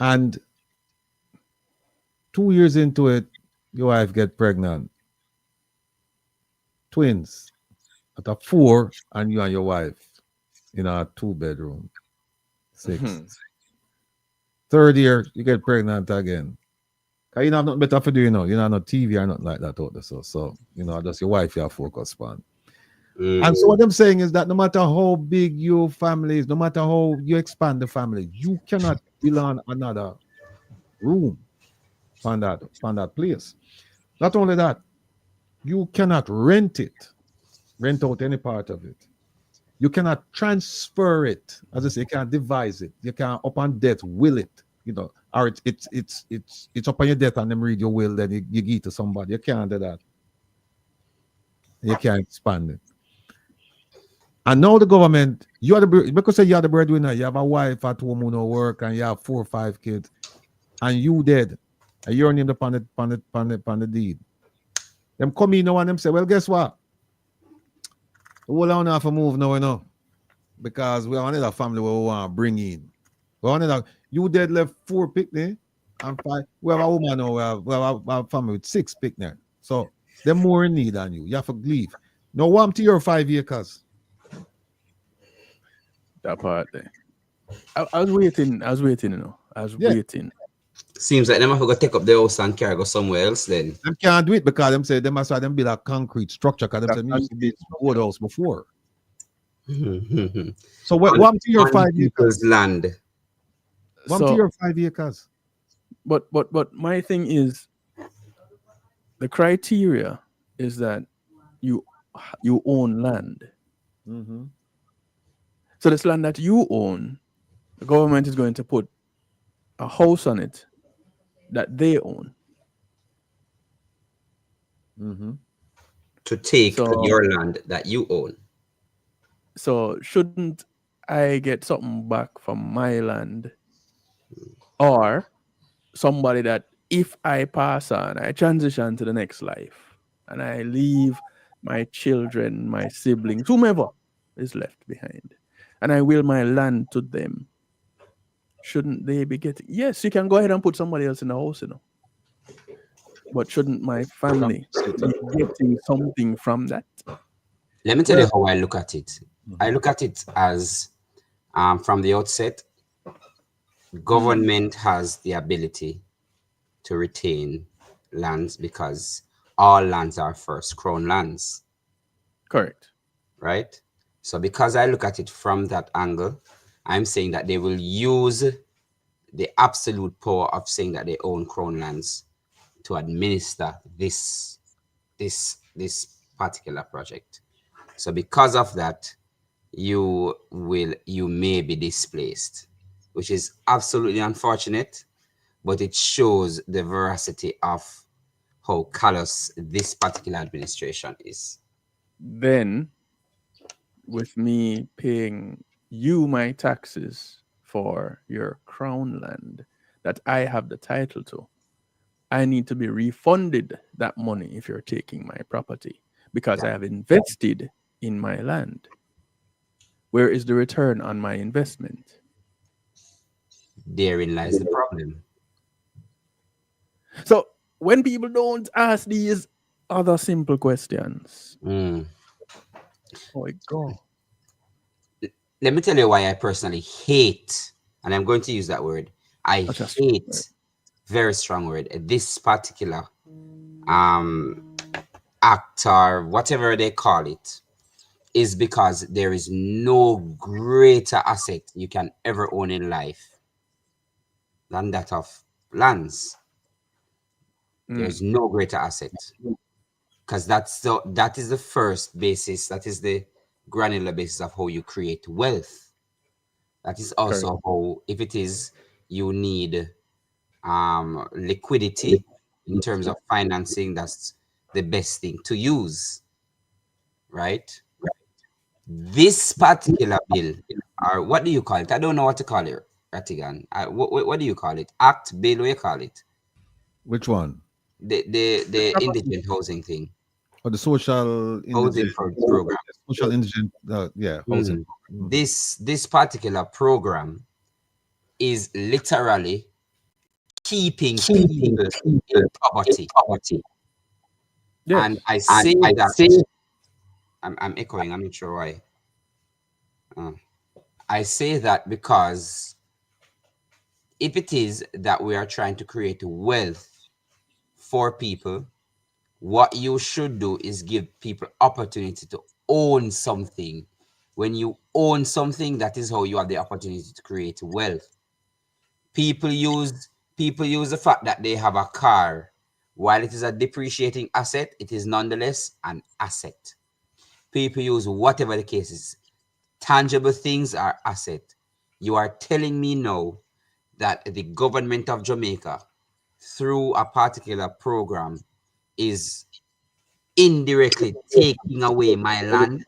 And 2 years into it, your wife get pregnant. Twins. At a 4, and you and your wife in a 2-bedroom. 6. 3rd year, you get pregnant again. Because you have nothing better to do, you know. You don't have no TV or nothing like that out there. So you know, that's your wife you have focus on. And so what I'm saying is that no matter how big your family is, no matter how you expand the family, you cannot build on another room on that place. Not only that, you cannot rent out any part of it. You cannot transfer it. As I say, you can't devise it. You can't upon death will it. You know, or it's upon your death and them read your will, then you give it to somebody. You can't do that. You can't expand it. And now the government, because you are the breadwinner, you have a wife at home who no work, and you have 4 or 5 kids, and you dead, and you're named upon the deed. Them come in now and them say, well, guess what? We'll only have to move now, you know, because we have another family we want to bring in. You dead left 4 picnic and 5. We have a woman now, we have a family with 6 picnic. So they're more in need than you. You have to leave. Now, warm to your 5 acres. That part there. I was waiting, you know. I was waiting. Seems like them have to go take up the house and carry go somewhere else then. Them can't do it because them say they must have them build a concrete structure because them say they used to be wood house before. So what to your 5 acres? Land. What to your 5 acres? But my thing is, the criteria is that you own land. So this land that you own, the government is going to put a house on it that they own. To take your land that you own. So shouldn't I get something back from my land, or somebody that if I pass on, I transition to the next life and I leave my children, my siblings, whomever is left behind, and I will my land to them, shouldn't they be getting? Yes, you can go ahead and put somebody else in the house, you know. but shouldn't my family be getting something from that? Let me tell you how I look at it. I look at it as, from the outset, government has the ability to retain lands because all lands are first crown lands. Correct. Right? So because I look at it from that angle, I'm saying that they will use the absolute power of saying that they own crown lands to administer this particular project. So because of that, you may be displaced, which is absolutely unfortunate, but it shows the veracity of how callous this particular administration is. Then, with me paying you my taxes for your crown land that I have the title to, I need to be refunded that money if you're taking my property because I have invested in my land. Where is the return on my investment? Therein lies the problem. So when people don't ask these other simple questions, oh my God. Let me tell you why I personally hate, and I'm going to use that word. I hate, very strong word, this particular act or whatever they call it, is because there is no greater asset you can ever own in life than that of lands. There's no greater asset, because that is the first basis. That is the granular basis of how you create wealth. That is also how, if it is, you need liquidity in terms of financing. That's the best thing to use, right? This particular bill, or what do you call it? I don't know what to call it, Rattigan. What do you call it? Act, bill, what do you call it? Which one? The indigent housing thing. Or the social housing program. Social indigent, housing. This particular program is literally keeping people in poverty. Yes. And I say that I'm echoing. I'm not sure why. I say that because if it is that we are trying to create wealth for people, what you should do is give people opportunity to own something. When you own something, that is how you have the opportunity to create wealth. People use the fact that they have a car. While it is a depreciating asset, it is nonetheless an asset. People use whatever the case is. Tangible things are asset. You are telling me now that the government of Jamaica, through a particular program, is indirectly taking away my land?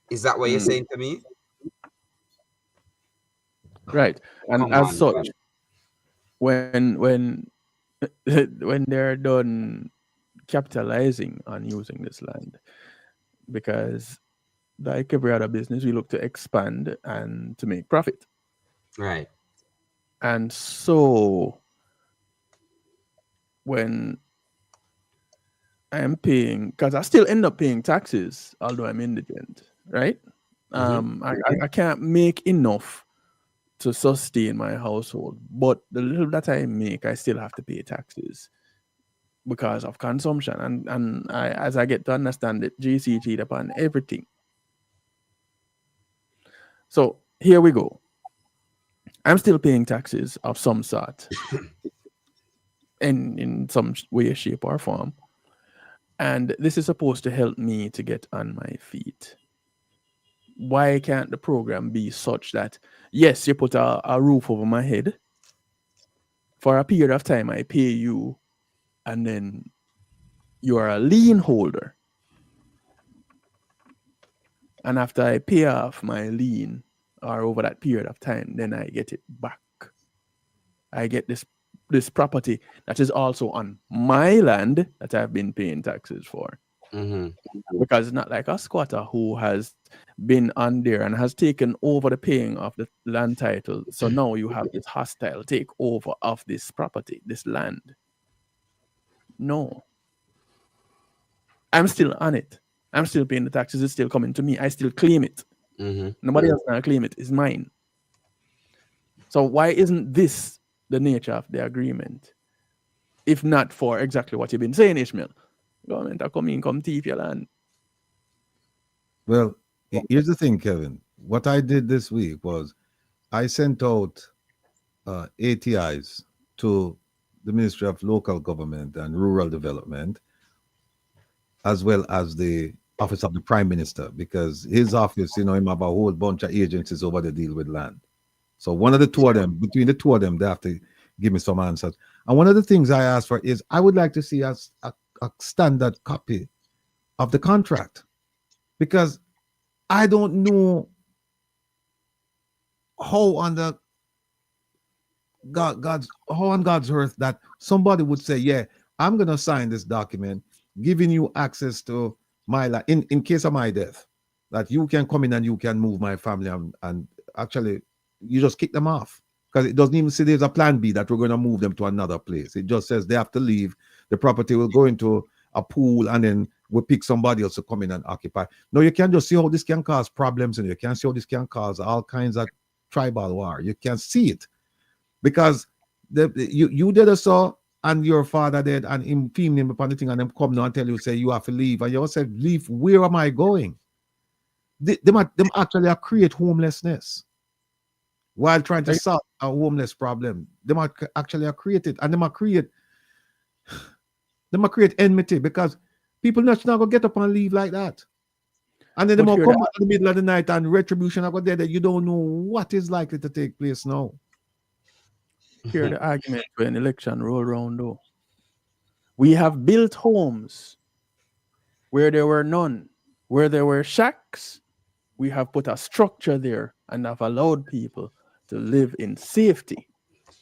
Is that what you're saying to me? Right. And as such, when they're done capitalizing on using this land, because like every other business, we look to expand and to make profit. Right. And so when I am paying, because I still end up paying taxes, although I'm indigent, right? I can't make enough to sustain my household, but the little that I make, I still have to pay taxes because of consumption. And as I get to understand it, GCG upon everything. So here we go. I'm still paying taxes of some sort in some way, shape, or form. And this is supposed to help me to get on my feet. Why can't the program be such that, yes, you put a roof over my head, for a period of time I pay you, and then you are a lien holder. And after I pay off my lien, or over that period of time, then I get it back. I get this property that is also on my land that I've been paying taxes for. Because it's not like a squatter who has been on there and has taken over the paying of the land title. So now you have this hostile takeover of this property, this land. No. I'm still on it. I'm still paying the taxes. It's still coming to me. I still claim it. Nobody else can claim it. It's mine. So why isn't this the nature of the agreement? If not for exactly what you've been saying, Ishmael. Government are coming, come thief your land. Well, here's the thing, Kevin. What I did this week was I sent out ATIs to the Ministry of Local Government and Rural Development, as well as the Office of the Prime Minister, because his office, him have a whole bunch of agencies over there deal with land. So one of the two of them, between the two of them, they have to give me some answers. And one of the things I asked for is I would like to see a standard copy of the contract, because I don't know how on the God's earth that somebody would say, yeah, I'm gonna sign this document giving you access to my land in case of my death, that you can come in and you can move my family, and actually you just kick them off, because it doesn't even say there's a plan B that we're going to move them to another place. It just says they have to leave. The property will go into a pool, and then we'll pick somebody else to come in and occupy. No, you can just see how this can cause problems, and you can see how this can cause all kinds of tribal war. You can see it, because you did so, and your father did, and him film him upon the thing, and them come now and tell you, say you have to leave, and you say, leave, where am I going? Them actually create homelessness while trying to solve a homeless problem. They might actually create it, and they might create enmity, because people not gonna get up and leave like that. And then they might come out in the middle of the night, and retribution are there that you don't know what is likely to take place now. Hear the argument when election roll around though. We have built homes where there were none, where there were shacks. We have put a structure there and have allowed people to live in safety,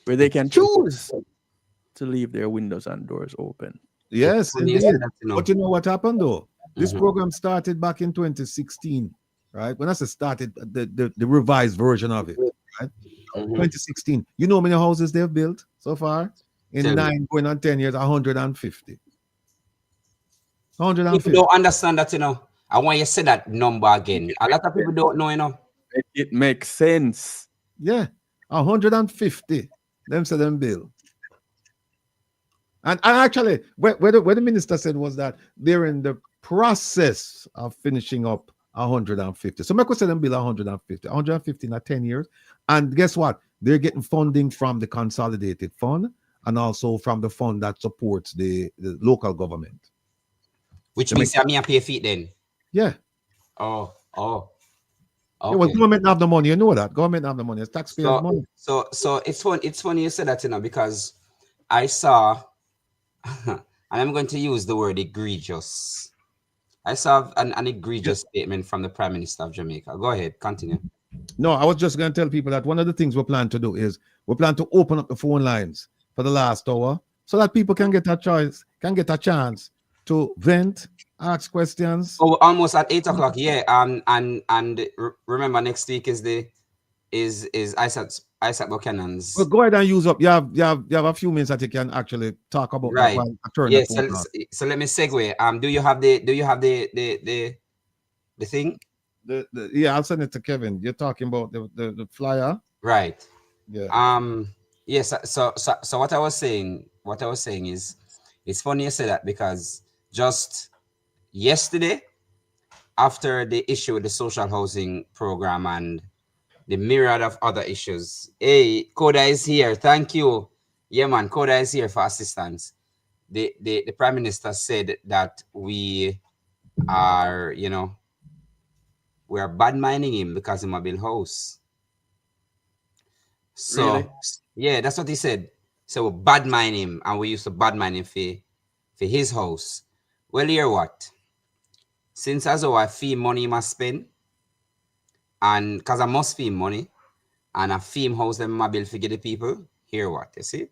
where they can choose to leave their windows and doors open. Yes, indeed. But you know what happened though? This program started back in 2016, right? When I say started, the revised version of it, right? 2016. You know how many houses they've built so far? In 9 going on 10 years, 150. 150. People don't understand that, I want you to say that number again. A lot of people don't know, It makes sense. Yeah, 150. Them say them bill. And actually, what the minister said was that they're in the process of finishing up 150. So Michael said them bill 150 in 10 years. And guess what? They're getting funding from the consolidated fund and also from the fund that supports the local government. Which means I mean pay feet then. Yeah. Oh. Okay. Yeah, well, government have the money. You know that. Government have the money. It's taxpayers' money. So it's funny you said that, because I saw, and I'm going to use the word egregious. I saw an egregious statement from the Prime Minister of Jamaica. Go ahead, continue. No, I was just going to tell people that one of the things we plan to do is we plan to open up the phone lines for the last hour so that people can get a chance to vent, ask questions. Oh, almost at 8 o'clock. Yeah. And remember, next week is Isaac Buchanan's. Well, go ahead and use up. You have a few minutes that you can actually talk about. Right. Yeah. So let me segue. Do you have the thing? Yeah, I'll send it to Kevin. You're talking about the flyer, right? Yeah. Yes. So what I was saying is, it's funny you say that, because just yesterday, after the issue with the social housing program and the myriad of other issues, hey, Koda is here. Thank you. Yeah, man, Koda is here for assistance. The Prime Minister said that we are, we are bad minding him because he build house. So really? Yeah, that's what he said. So we bad mind him, and we used to bad mind him for his house. Well, hear what? Since as I fee money must spend, and because I must fee money, and I fee house them build for the people, hear what? You see?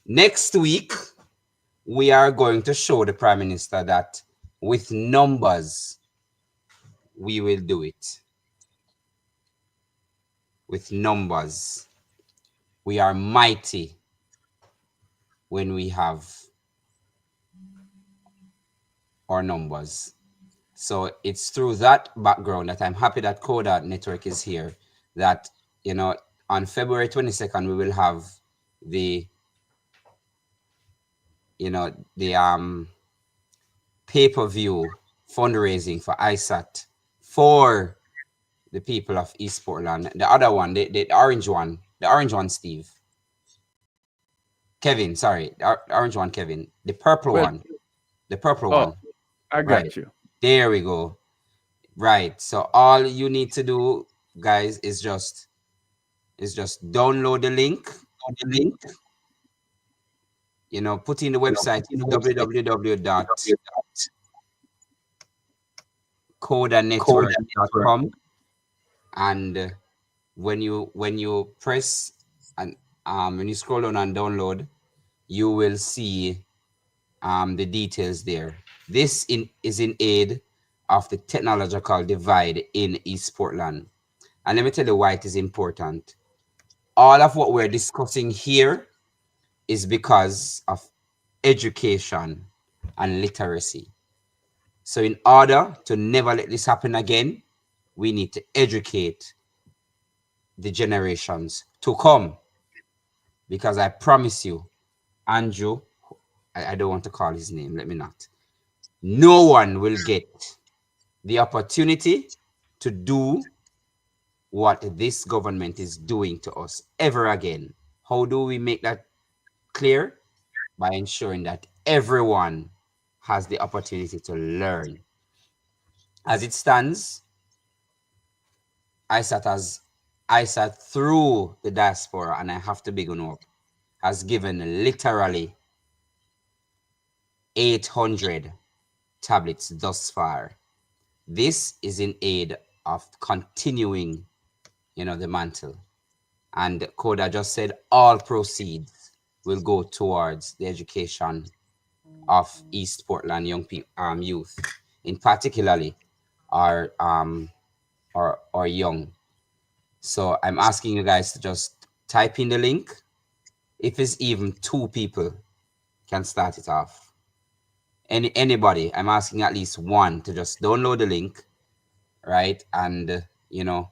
Next week, we are going to show the Prime Minister that with numbers, we will do it. With numbers, we are mighty when we have our numbers. So it's through that background that I'm happy that CODA Network is here, that, you know, on February 22nd, we will have the, you know, the pay-per-view fundraising for ISAT for the people of East Portland. The other one, the orange one, Steve. Kevin, sorry, the orange one, Kevin. The purple one. The purple one. I got you. There we go. Right. So all you need to do, guys, is just download the link. You know, put in the website www.codanetwork.com, and when you press and when you scroll down and download, you will see the details there. This is in aid of the technological divide in East Portland. And let me tell you why it is important. All of what we're discussing here is because of education and literacy. So in order to never let this happen again, we need to educate the generations to come. Because I promise you, Andrew, I don't want to call his name, let me not. No one will get the opportunity to do what this government is doing to us ever again. How do we make that clear? By ensuring that everyone has the opportunity to learn. As it stands, ISAT through the diaspora, and I have to big on up, has given literally 800 tablets thus far. This is in aid of continuing, you know, the mantle. And CODA just said all proceeds will go towards the education of East Portland young people, youth, in particularly our young. So I'm asking you guys to just type in the link. If it's even 2 people can start it off. Anybody, I'm asking at least 1 to just download the link, right? And you know,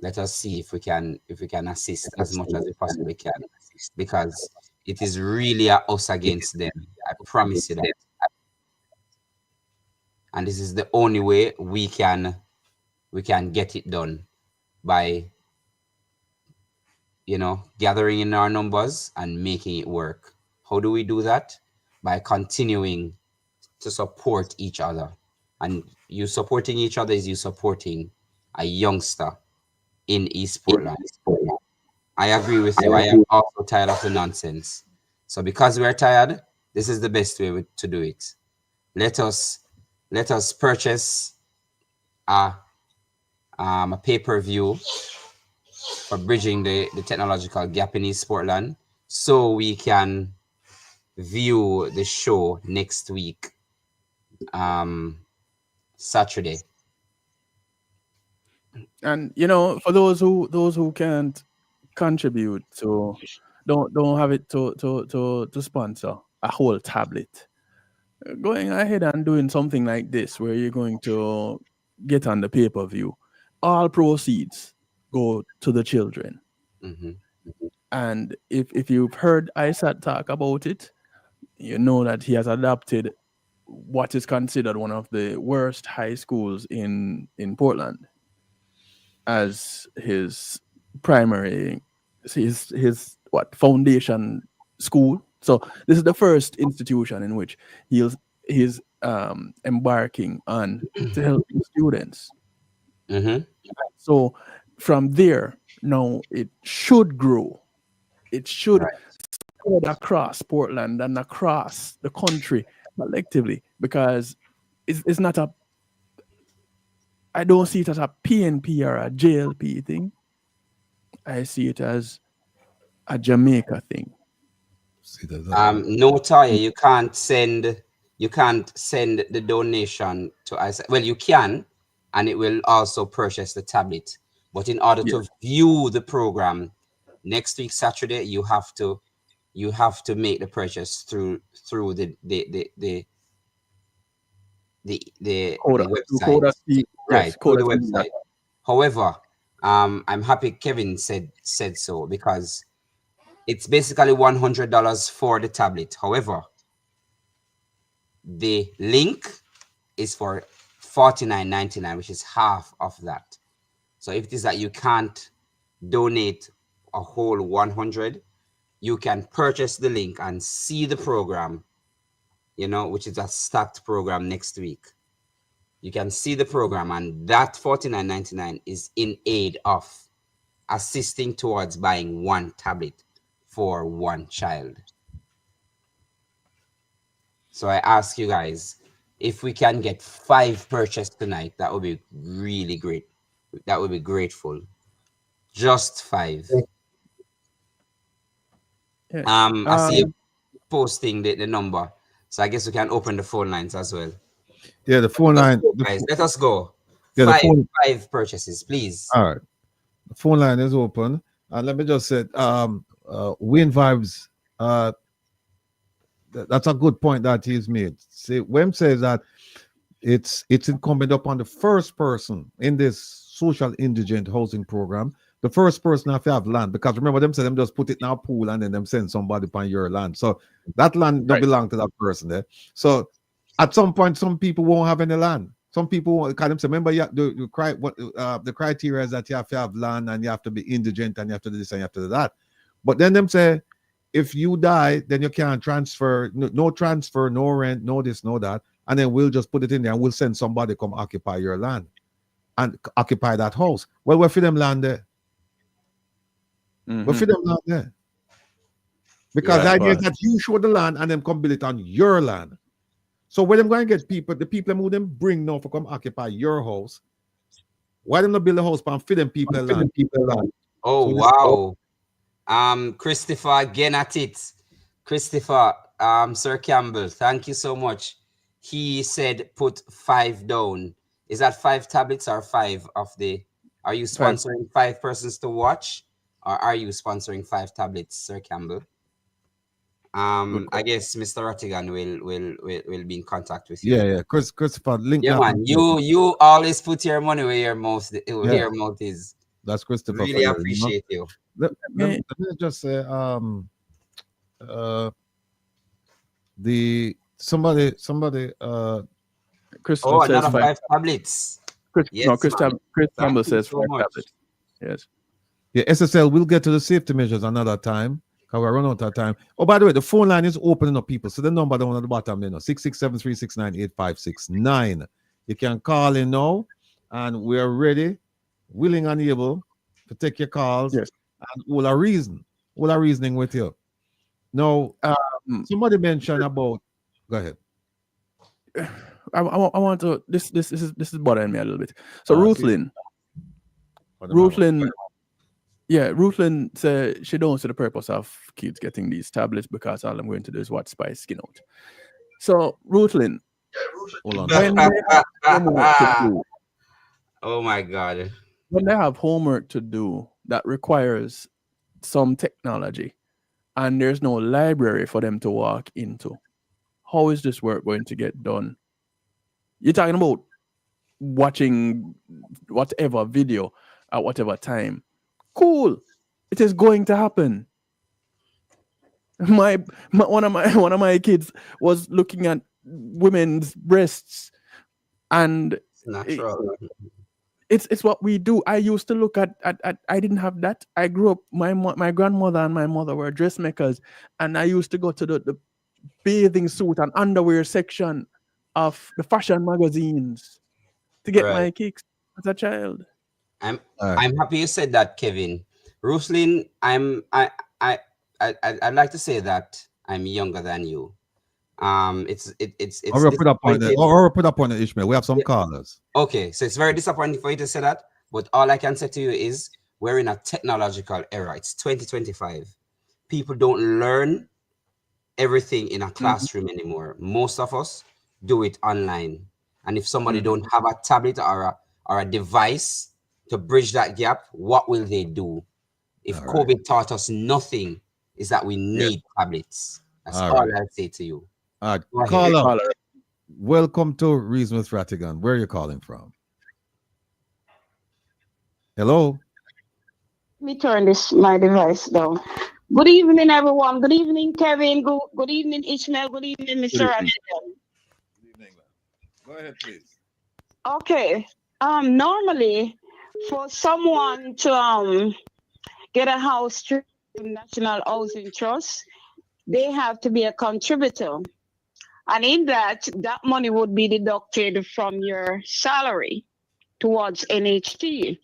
let us see if we can assist as much as we possibly can, because it is really a us against them. I promise you that. And this is the only way we can get it done, by, you know, gathering in our numbers and making it work. How do we do that? By continuing to support each other. And you supporting each other is you supporting a youngster in East Portland. I agree with you. I am also tired of the nonsense. So because we're tired, this is the best way to do it. Let us purchase a pay-per-view for bridging the technological gap in East Portland, so we can view the show next week, Saturday. And you know, for those who can't contribute, so don't have it to sponsor a whole tablet, going ahead and doing something like this, where you're going to get on the pay-per-view, all proceeds go to the children. And if you've heard ISAT talk about it, you know that he has adopted what is considered one of the worst high schools in Portland as his primary, his foundation school. So this is the first institution in which he's embarking on to help students. So from there, now it should grow. It should spread across Portland and across the country collectively, because it's not a, I don't see it as a PNP or a JLP thing. I see it as a Jamaica thing. No, Taya, you can't send the donation to ISAT. Well, you can, and it will also purchase the tablet. But in order to view the program next week Saturday, you have to make the purchase through the the Coda, website. Coda, Right, yes, through Coda the TV. website. However, I'm happy Kevin said so, because it's basically $100 for the tablet. However, the link is for $49.99, which is half of that. So if it is that you can't donate a whole 100, you can purchase the link and see the program, you know, which is a stacked program next week. You can see the program, and that $49.99 is in aid of assisting towards buying one tablet for one child. So I ask you guys, if we can get 5 purchased tonight, that would be really great. That would be grateful. Just 5. Yeah. I see you posting the number, so I guess we can open the phone lines as well. Yeah, the phone line. Guys, let us go. Yeah, five purchases, please. All right, the phone line is open, and let me just say, Win Vibes. That's a good point that he's made. See, Wem says that it's incumbent upon the first person in this social indigent housing program. The first person have to have land, because remember them say them just put it in a pool and then them send somebody upon your land. So that land don't belong to that person there. So at some point, some people won't have any land. Some people won't, because them say, remember, the criteria is that you have to have land and you have to be indigent and you have to do this and you have to do that. But then them say, if you die, then you can't transfer, no transfer, no rent, no this, no that. And then we'll just put it in there and we'll send somebody come occupy your land and occupy that house. Well, we're for them land there. We're for them land there. Because the idea is that you show the land and then come build it on your land. So when I'm going to get people, the people who them bring now for come occupy your house, why don't they build a house and feed them people land? Oh, so wow. Christopher, again at it. Christopher, Sir Campbell, thank you so much. He said put 5 down. Is that 5 tablets or 5 of the... Are you sponsoring 5 persons to watch? Or are you sponsoring 5 tablets, Sir Campbell? I guess Mr. Rattigan will be in contact with you. Yeah. Christopher, link. Yeah, man. You always put your money where your mouth is. That's Christopher. Really appreciate you. Let me just say, somebody Christopher says another 5 tablets. Chris Campbell says 5 tablets. Yes. Yeah, SSL, we'll get to the safety measures another time, because we're running out of time. Oh, by the way, the phone line is opening up, people. So the number down at the bottom, 667-369-8569. You can call in now, and we're ready, willing and able to take your calls. Yes. And all our reasoning with you. Now, somebody mentioned about. Go ahead. I want to. This is bothering me a little bit. So Ruthlyn. Yeah, Ruthlyn said she don't see the purpose of kids getting these tablets because all I'm going to do is watch Spice Skin Out. So Ruthlyn, hold on. When they have homework to do, oh my God. When they have homework to do that requires some technology and there's no library for them to walk into, how is this work going to get done? You're talking about watching whatever video at whatever time. Cool. It is going to happen. One of my kids was looking at women's breasts, and it's natural. It's what we do. I used to look at I didn't have that. I grew up, my grandmother and my mother were dressmakers, and I used to go to the bathing suit and underwear section of the fashion magazines to get my kicks as a child. I'm happy you said that, Kevin. Ruthlyn, I'd like to say that I'm younger than you. It's Or put up on the Ishmael. We have some callers. Okay, so it's very disappointing for you to say that, but all I can say to you is we're in a technological era. It's 2025. People don't learn everything in a classroom anymore. Most of us do it online. And if somebody don't have a tablet or a device to bridge that gap, what will they do? If COVID taught us nothing, is that we need tablets. That's all I'll say to you. Caller. Welcome to Reason with Rattigan. Where are you calling from? Hello? Let me turn my device down. Good evening, everyone. Good evening, Kevin. Good evening, Ishmael. Good evening, Mr. Rattigan. Good evening. Go ahead, please. Okay. Normally, for someone to get a house through National Housing Trust, they have to be a contributor. And in that money would be deducted from your salary towards NHT.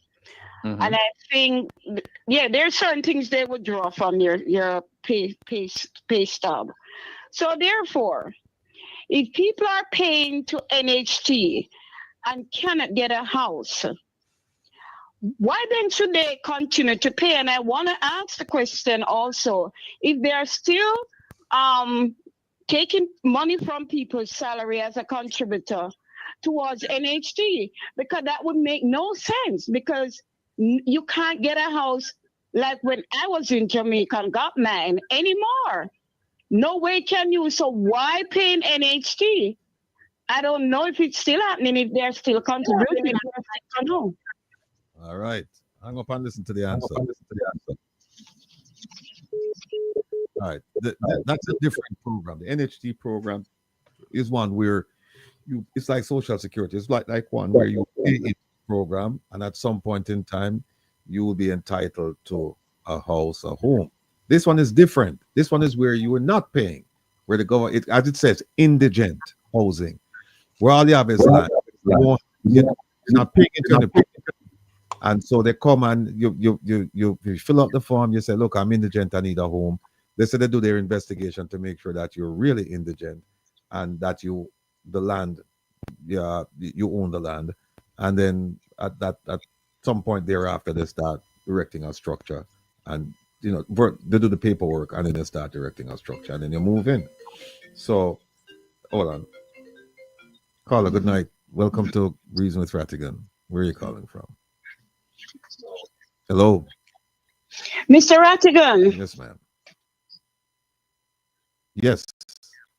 Mm-hmm. And I think, yeah, there are certain things they would draw from your pay stub. So therefore, if people are paying to NHT and cannot get a house, why then should they continue to pay? And I want to ask the question also, if they are still taking money from people's salary as a contributor towards NHT, because that would make no sense, because you can't get a house like when I was in Jamaica and got mine anymore. No way can you. So why paying NHT? I don't know if it's still happening, if they're still contributing. I don't know. All right. Hang up and listen to the answer. All right. That's a different program. The NHT program is one where it's like Social Security. It's like one where you pay into the program, and at some point in time, you will be entitled to a house, a home. This one is different. This one is where you are not paying, where the government, as it says, indigent housing, where all you have is land. You're not paying into the. And so they come and you fill out the form. You say, look, I'm indigent. I need a home. They say they do their investigation to make sure that you're really indigent and that you own the land. And then at some point thereafter, they start erecting a structure, and they do the paperwork, and then they start erecting a structure, and then you move in. So, hold on. Caller, good night. Welcome to Reason with Rattigan. Where are you calling from? Hello. Mr. Rattigan. Yes, ma'am. Yes,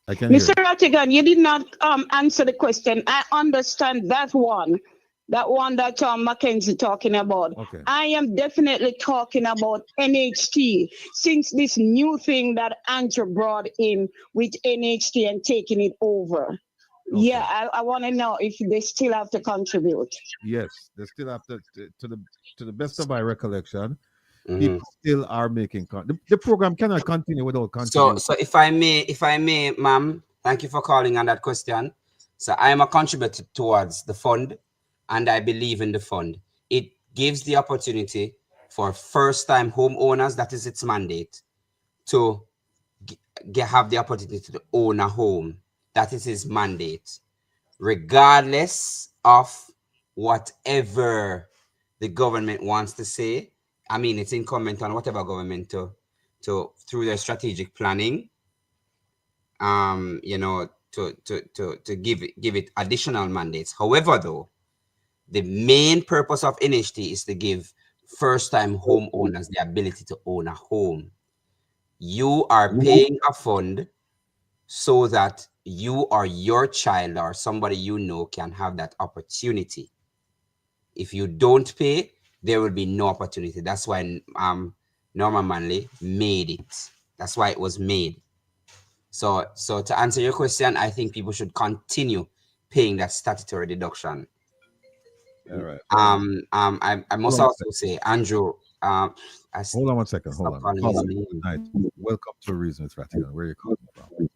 I can Mr. hear. Rattigan, you did not answer the question. I understand that one that Mackenzie talking about. Okay. I am definitely talking about NHT, since this new thing that Andrew brought in with NHT and taking it over. Okay. Yeah, I want to know if they still have to contribute. Yes, they still have to the best of my recollection. People still are making the program cannot continue without contributing. So if I may, ma'am, thank you for calling on that question. So I am a contributor towards the fund, and I believe in the fund. It gives the opportunity for first-time homeowners, that is its mandate, to have the opportunity to own a home. That is his mandate, regardless of whatever the government wants to say. I mean, it's incumbent on whatever government to through their strategic planning, to give it additional mandates. However, though, the main purpose of NHT is to give first-time homeowners the ability to own a home. You are paying a fund so that you or your child or somebody you know can have that opportunity. If you don't pay, there will be no opportunity. That's why Norman Manley made it. That's why it was made. So to answer your question, I think people should continue paying that statutory deduction. All right. I must also say, Andrew. Hold on 1 second. Hold on. Welcome to Reason with Rattigan. Where are you calling from?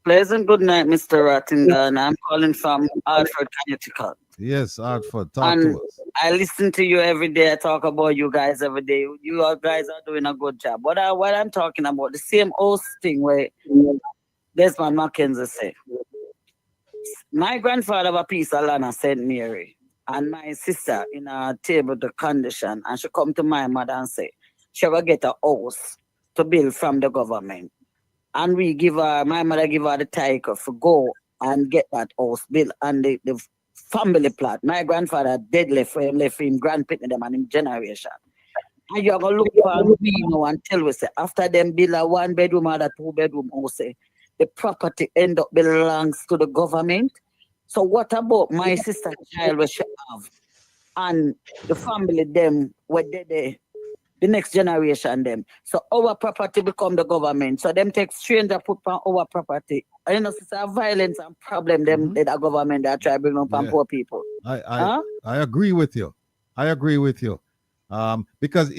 Pleasant good night, Mr. Rattigan. I'm calling from Hartford, Connecticut. Yes, Hartford. Talk to us. I listen to you every day. I talk about you guys every day. You guys are doing a good job. What I'm talking about, the same old thing where Desmond Mackenzie said. My grandfather have a piece of land at St. Mary, and my sister in a table to condition, and she come to my mother and say she will get a house to build from the government. And my mother give her the title for go and get that house built, and the family plot. My grandfather dead left him grandparents them and him generation. And you're gonna look for we know until we say after them build a 1-bedroom or a 2-bedroom house, the property end up belongs to the government. So what about my sister child we should have? And the family them where they the next generation them. So our property become the government. So them take stranger put on our property. You know, it's a violence and problem them the government that try bring up on poor people. I agree with you. I agree with you. Because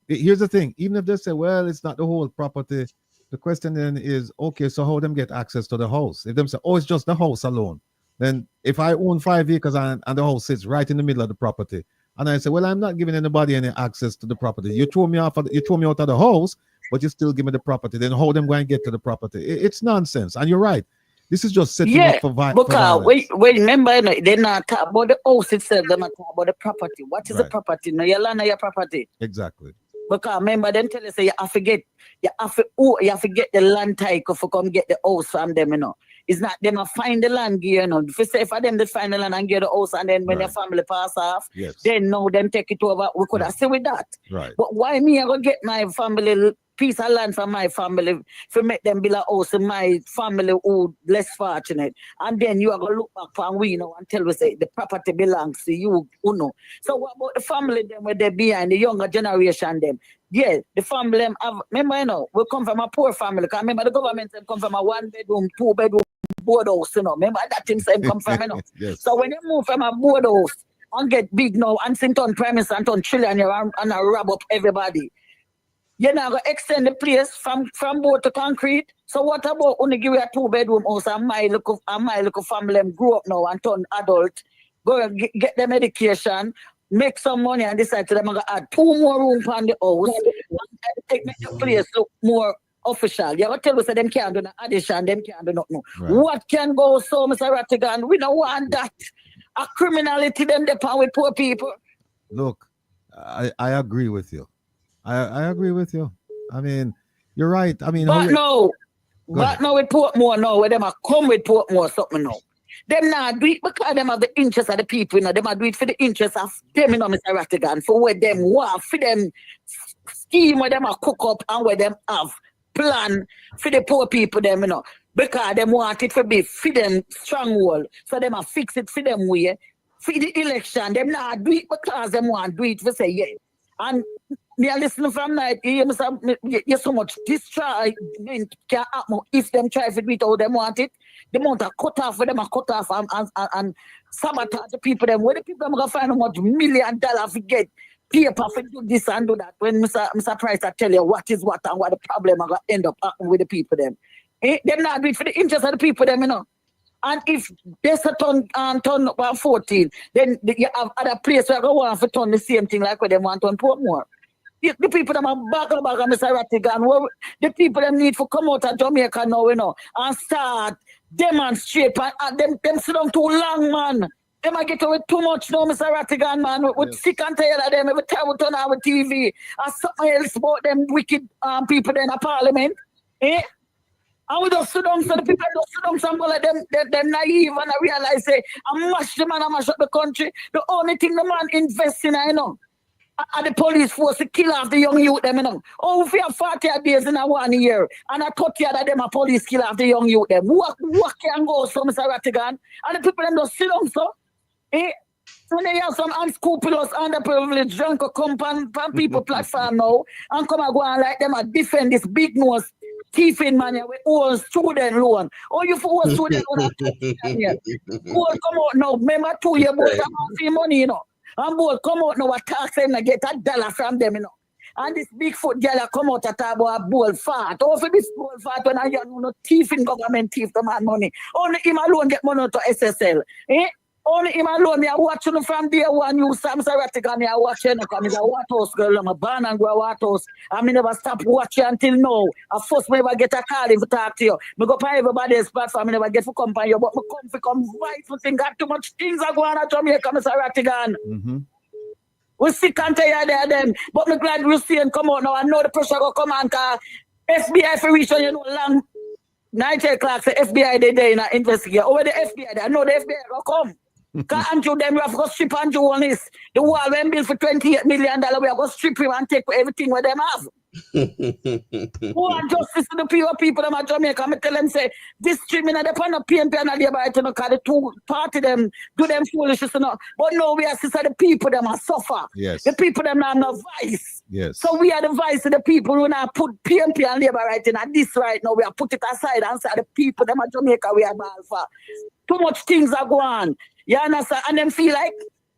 here's the thing, even if they say, well, it's not the whole property, the question then is, okay, so how them get access to the house? If them say, oh, it's just the house alone, then if I own 5 acres and the house sits right in the middle of the property, and I say, well, I'm not giving anybody any access to the property. You throw me out of the house, but you still give me the property. Then how them going to get to the property? It's nonsense. And you're right. This is just setting up for violence. Because we remember, you know, they're not talking about the house itself, they're not talking about the property. What is the property? No, your land or your property. Exactly. Because remember, them tell you, say, you have to get the land title for come get the house from them, you know. It's not them find the land, you know. If you say for them to find the land and get the house, and then when their family pass off, then now them take it over. We could have said with that. Right. But why me I go get my family piece of land from my family to make them build a house in my family who less fortunate, and then you are gonna look back and we, you know, until we say the property belongs to you, you know. So what about the family them where they behind the younger generation them? Yeah, the family them have, remember, you know, we come from a poor family. Because remember the government them come from a 1-bedroom, 2-bedroom board house, you know. Remember that thing same come from, you know. So when you move from a board house and get big now and sit on premise and on trillionaire and wrap up everybody, you're not going to extend the place from board to concrete. So what about only give you a 2-bedroom house and my little family them grow up now and turn adult, go and get them education, make some money and decide to them going to add 2 more rooms on the house and make the place look more official. You ever tell us that them can't do no addition, them can't do nothing. Right. What can go so, Mr. Rattigan? We don't want that. A criminality them depend with poor people. Look, I agree with you. I agree with you. I mean, you're right. I mean, but no with Portmore now, where them are come with Portmore something now. Them not do it because them have the interest of the people, you know. Them are do it for the interest of them, you know, Mr. Rattigan, for where them want, for them scheme where them are cook up and where them have plan for the poor people, them, you know, because them want it to be for them stronghold. So them are fix it for them way. For the election, them not do it because them want do it for say, yeah. And me listen from night, you so much destroy can happen if them try to do it how them want it. They want to cut off for them and cut off and sabotage the people them. Where the people them gonna find how much $1 million to get paper for do this and do that. When Mr. Price I tell you what is what and what the problem are gonna end up happening with the people them. Them not do it for the interest of the people them, you know. And if there's a turn 14, then you have other places where go want to turn the same thing like where they want to put more. The people that are back on Mr. Rattigan, the people that need to come out of Jamaica now, you know, and start demonstrate. And them sit down too long, man. They might get away too much now, Mr. Rattigan, man. We're sick and tired of them every time we turn on TV. And something else about them wicked people in the parliament. And we just sit down, so the people just sit down, some like them, they're naive and I realize, say, I mash them and I mash up the country. The only thing the man invests in, you know, are the police force to kill off the young youth, them, you know. Oh, if you have 40 days in a 1 year, and I 30 of them are police kill off the young youth, them. What can go, so, Mr. Rattigan? And the people them just sit down, so. So they have some unscrupulous, underprivileged, drunk come on people platform now, and come and go and like them and defend this big nose thieving man with all student loan. Oh, you for all student loan? Boy, come out now. Remember 2 years both have money, you know. And boy, come out now, tax them and get $1 from them, you know. And this Bigfoot girl come out at a bull fat. Oh, for this bull fat when I know thieving government thief the man money. Only him alone get money to SSL. Only him alone, me I watch you from day one, you Sam Rattigan, me I watch you, because I'm a Wathouse girl, I'm a born and grow Wathouse. I me never stop watching until now. I first me never get a call if I talk to you. Me go on everybody's platform, I never get to come by you, but me come right for things, got too much things are going on at Jamaica, Mr. Rattigan. We're sick and tired of them, but me glad we're seeing come out now. I know the pressure will come on, because FBI for reach on, you know, long 9 o'clock, the FBI they there in an investigate. Over the FBI, I know the FBI will come. Because Andrew, them, we have to strip Andrew on this. The wall when built for $28 million, we have to strip him and take everything where them have. Who are justice to the people them at Jamaica? I tell them say this streaming and the pan of PNP and the labor, you know, cause the two party them do them foolishness, you know. But no, we are the people them are suffer. Yes. The people them are no vice. Yes. So we are the vice of the people who now put PNP and labor right in and this right now. We are put it aside and say the people them at Jamaica we are bad for. Too much things are going on. You understand? And them feel like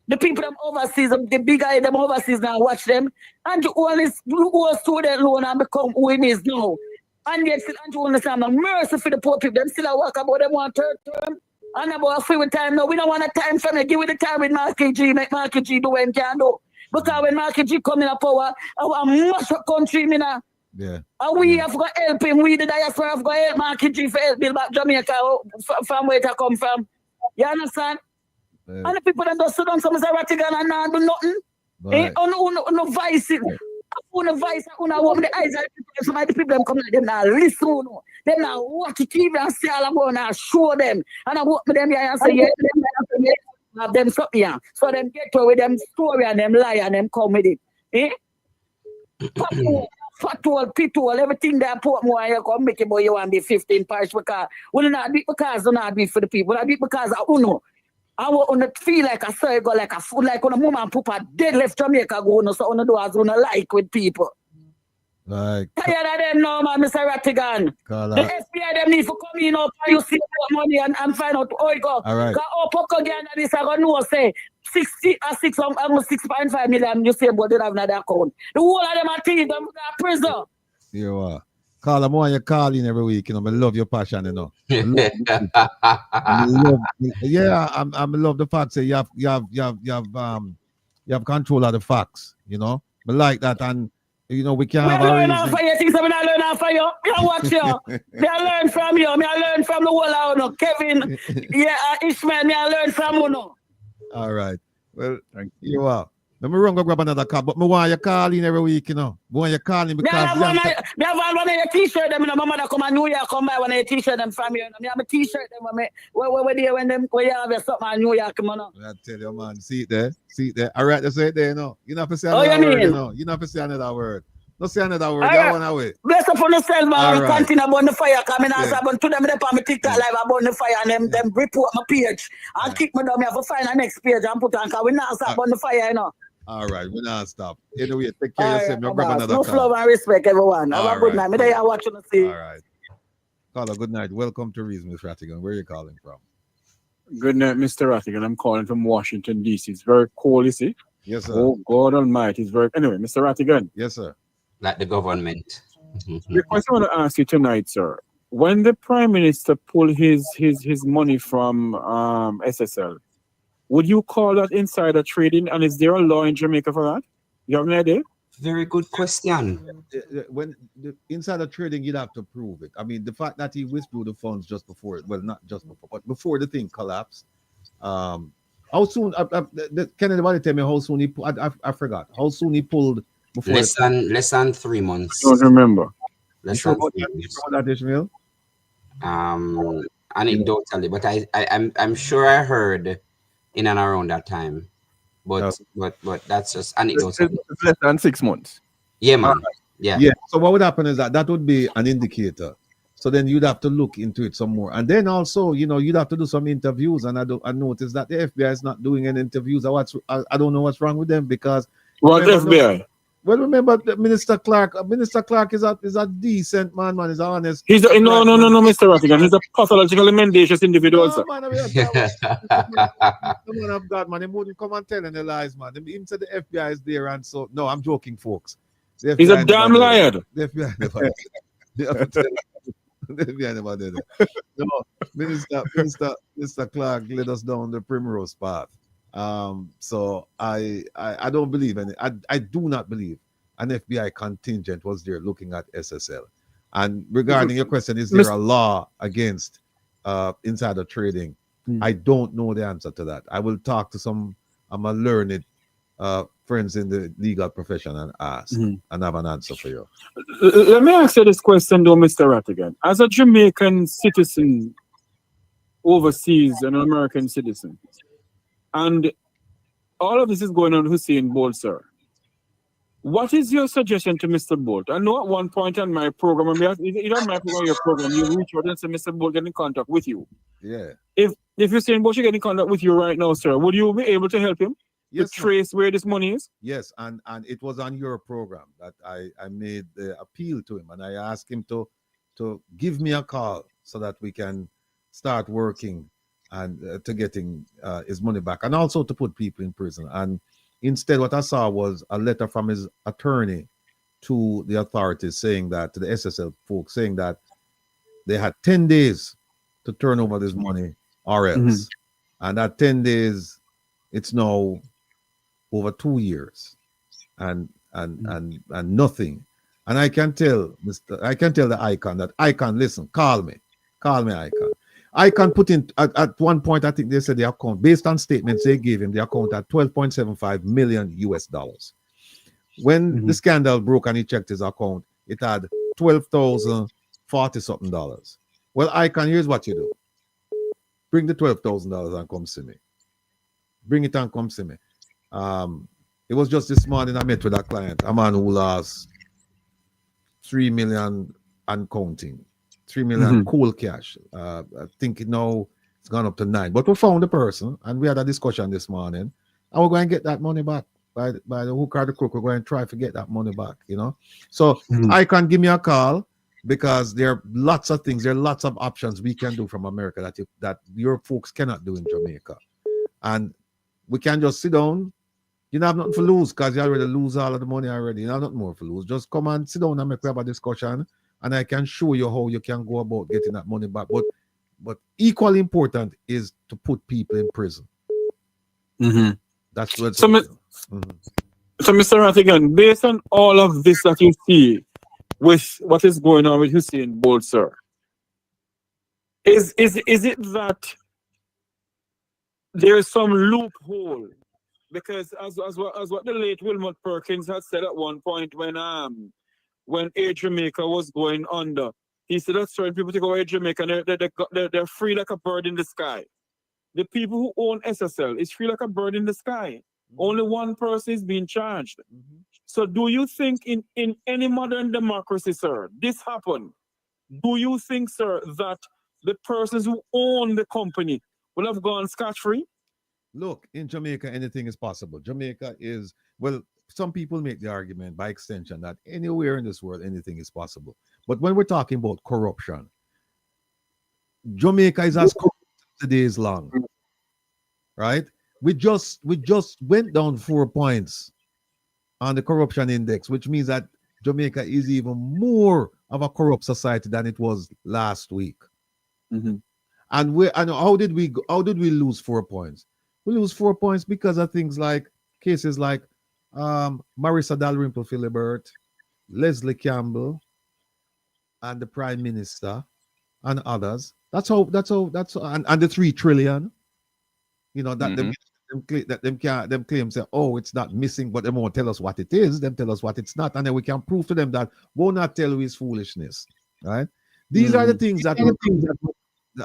the people them overseas, the big guy them overseas now watch them. And you only go student loan and become who it is now. And yet, and you understand, mercy for the poor people. Them still work about them one third term. And about free with time now. We don't want a time from it. Give it the time with Marky G. Make Marky G do what he can do. Because when Marky G come in power, our much country, you know. Yeah. And we have got help him. We the diaspora have got help Marky G for help build back Jamaica from where it come from. You understand? And the people that just sit down, some say Rattigan and not do nothing. Right. No vice. No vice. No open the eyes of the people. Some of the people them come like them now listen. Them now watch it TV and see all about now show them. And I walk with them here and say, yeah, have them something here. So them get to with them story and them lie and them come with it. Eh? Fatwell, pitwell, everything that put more here come make it boy you want to be 15 parish because we not be because do not be for the people. We not be because I know. I want to feel like a circle, like a food, like when a mama and papa dead left Jamaica go on, so on the doors on like with people. Like tired of them now, man, Mr. Rattigan. The FBI them need to come in up and you see what money and find out how it go. All right. Because Poko again and this I gonna know say 6.5 million you say but they have in their account. The whole of them are thieves, them go to prison. You are. Carl, I'm on your calling every week, you know. I love your passion, you know. I love the fact that you have control of the facts, you know. But like that, and you know, we can't have learn off of you, things I learn off of you. I watch you. I learn from you. I learn from the whole of you. Kevin, Ishmael, I learn from you. All right. Well, you are. Let me run go grab another call, but me want you calling every week, you know. Me want you calling because I have one of your t-shirt them, you know. My mother come and New York come buy one of your t-shirt them from you. I have a t-shirt them when you have your something in New York, man. I tell you, man, see it there. All right, just say it there, you know. You not to say another word, you know. You not to say another word. Don't say another word. That one away. Bless up on yourself, man. Right. Continue about the fire. Coming out, I to them on my TikTok live about the fire and them report my page. And kick me down. Me have to find the next page and put on because we not stop on the fire, you know. All right, we not stop. Anyway, take care of yourself. Grab another no love and respect, everyone. Have a good night. Me there watching the see. All right. Caller, good night. Welcome to Reason with Rattigan. Where are you calling from? Good night, Mr. Rattigan. I'm calling from Washington, D.C. It's very cold, you see? Yes, sir. Oh, God Almighty. It's very... Anyway, Mr. Rattigan. Yes, sir. Like the government. The question I want to ask you tonight, sir. When the Prime Minister pulled his money from SSL, would you call that insider trading? And is there a law in Jamaica for that? You have an idea? Very good question. When the insider trading, you'd have to prove it. I mean, the fact that he withdrew the funds just before it, well, not just before, but before the thing collapsed. How soon? Can anybody tell me how soon he? I forgot. How soon he pulled? Before less than 3 months. I don't remember. Less than 3 months. That Ishmael? Anecdotally, but I'm sure I heard in and around that time, but that's just anecdotal. It's less than 6 months. Yeah, man. Yeah. So what would happen is that would be an indicator. So then you'd have to look into it some more, and then also, you know, you'd have to do some interviews. And I noticed that the FBI is not doing any interviews. I don't know what's wrong with them because what FBI? Well, remember Minister Clark. Minister Clark is a decent man. He's honest. He's no, Mr. Rattigan. He's a pathologically mendacious individual. No, man, the man of God, man. He wouldn't come and tell any lies, man. Him said the FBI is there, and so no, I'm joking, folks. He's a damn liar. The FBI never. The FBI never did it. No, Minister Clark led us down the primrose path. So I don't believe I do not believe an FBI contingent was there looking at SSL. And regarding your question, is there a law against insider trading? I don't know the answer to that. I will talk to some learned friends in the legal profession and ask and have an answer for you. Let me ask you this question though, Mr. Rattigan. As a Jamaican citizen overseas, an American citizen, and all of this is going on Hussein Bolt, sir. What is your suggestion to Mr. Bolt? I know at one point on my program, either on my program or your program, you reach out and say Mr. Bolt get in contact with you. Yeah. If you're saying Bolt should get in contact with you right now, sir, would you be able to help him to trace where this money is? Yes, and it was on your program that I made the appeal to him, and I asked him to give me a call so that we can start working and to getting his money back, and also to put people in prison. And instead, what I saw was a letter from his attorney to the authorities saying that, to the SSL folks, saying that they had 10 days to turn over this money or else. And that 10 days, it's now over 2 years and nothing. And I can tell the Icon that, Icon, listen, call me, Icon. Icon put in at one point, I think they said the account, based on statements they gave him, the account at $12.75 million US. When the scandal broke and he checked his account, it had $12,040 something. Well, Icon, here's what you do. Bring the $12,000 and come see me. Bring it and come see me. It was just this morning I met with a client, a man who lost $3 million and counting. 3 million cool cash. I think now it's gone up to 9. But we found the person and we had a discussion this morning. And we're going to get that money back by the hook or the crook. We're going to try to get that money back, you know. So I can give me a call because there are lots of things, there are lots of options we can do from America that your folks cannot do in Jamaica. And we can just sit down. You don't have nothing to lose because you already lose all of the money already. You have nothing more to lose. Just come and sit down and make a discussion. And I can show you how you can go about getting that money back. But equally important is to put people in prison. That's what. So, so, Mr. Rattigan, based on all of this that you see with what is going on with Hussein Bolt, sir, is it that there is some loophole? Because as what the late Wilmot Perkins had said at one point when Air Jamaica was going under, he said that certain people take over Air Jamaica and they're free like a bird in the sky. The people who own SSL is free like a bird in the sky. Only one person is being charged. So do you think in any modern democracy, sir, this happened? Do you think, sir, that the persons who own the company will have gone scot-free? Look, in Jamaica, anything is possible. Jamaica is, well, some people make the argument by extension that anywhere in this world, anything is possible. But when we're talking about corruption, Jamaica is as corrupt as the day is long, right? We just went down 4 points on the corruption index, which means that Jamaica is even more of a corrupt society than it was last week. And how did we lose 4 points? We lose 4 points because of things like cases like MARISA DALRYMPLE-PHILIBERT, Leslie Campbell, and the Prime Minister, and others. That's how, and the 3 trillion. You know that them claim say, oh, it's not missing, but they won't tell us what it is. Them tell us what it's not, and then we can prove to them that will not tell you is foolishness, right? These are the things that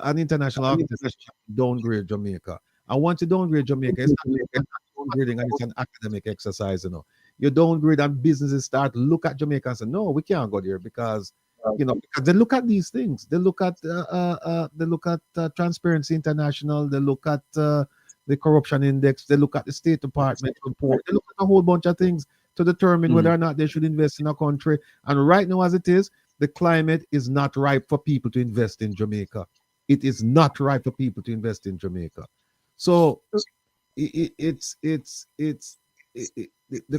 an international organization downgrade Jamaica. And once you downgrade Jamaica, it's not downgrading, and it's an academic exercise, you know. You downgrade and businesses start to look at Jamaica and say, no, we can't go there because, you know, because they look at these things. They look at Transparency International. They look at the corruption index. They look at the State Department report. They look at a whole bunch of things to determine whether or not they should invest in a country. And right now, as it is, the climate is not ripe for people to invest in Jamaica. It is not ripe for people to invest in Jamaica. So the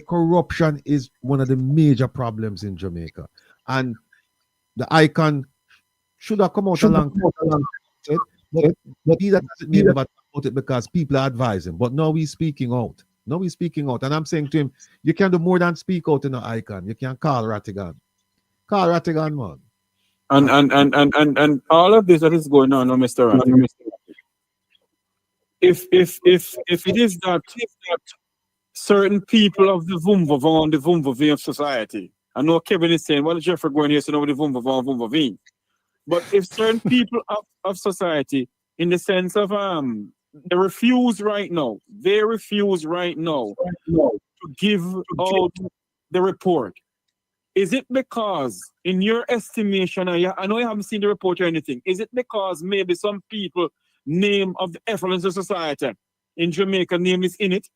corruption is one of the major problems in Jamaica, and the Icon should have come out along, but he doesn't mean about it because people are advising. But now he's speaking out. And I'm saying to him, you can do more than speak out in the Icon. You can call Rattigan. Call Rattigan, man. And all of this that is going on, Mr. Rattigan. If it is that certain people of the Vumvavon of society, I know Kevin is saying, well, Jeffrey going here to know the Vumvavon. But if certain people of society, in the sense of they refuse right now to give out the report, is it because, in your estimation, I know you haven't seen the report or anything, is it because maybe some people name of the Effluence Society in Jamaica name is in it?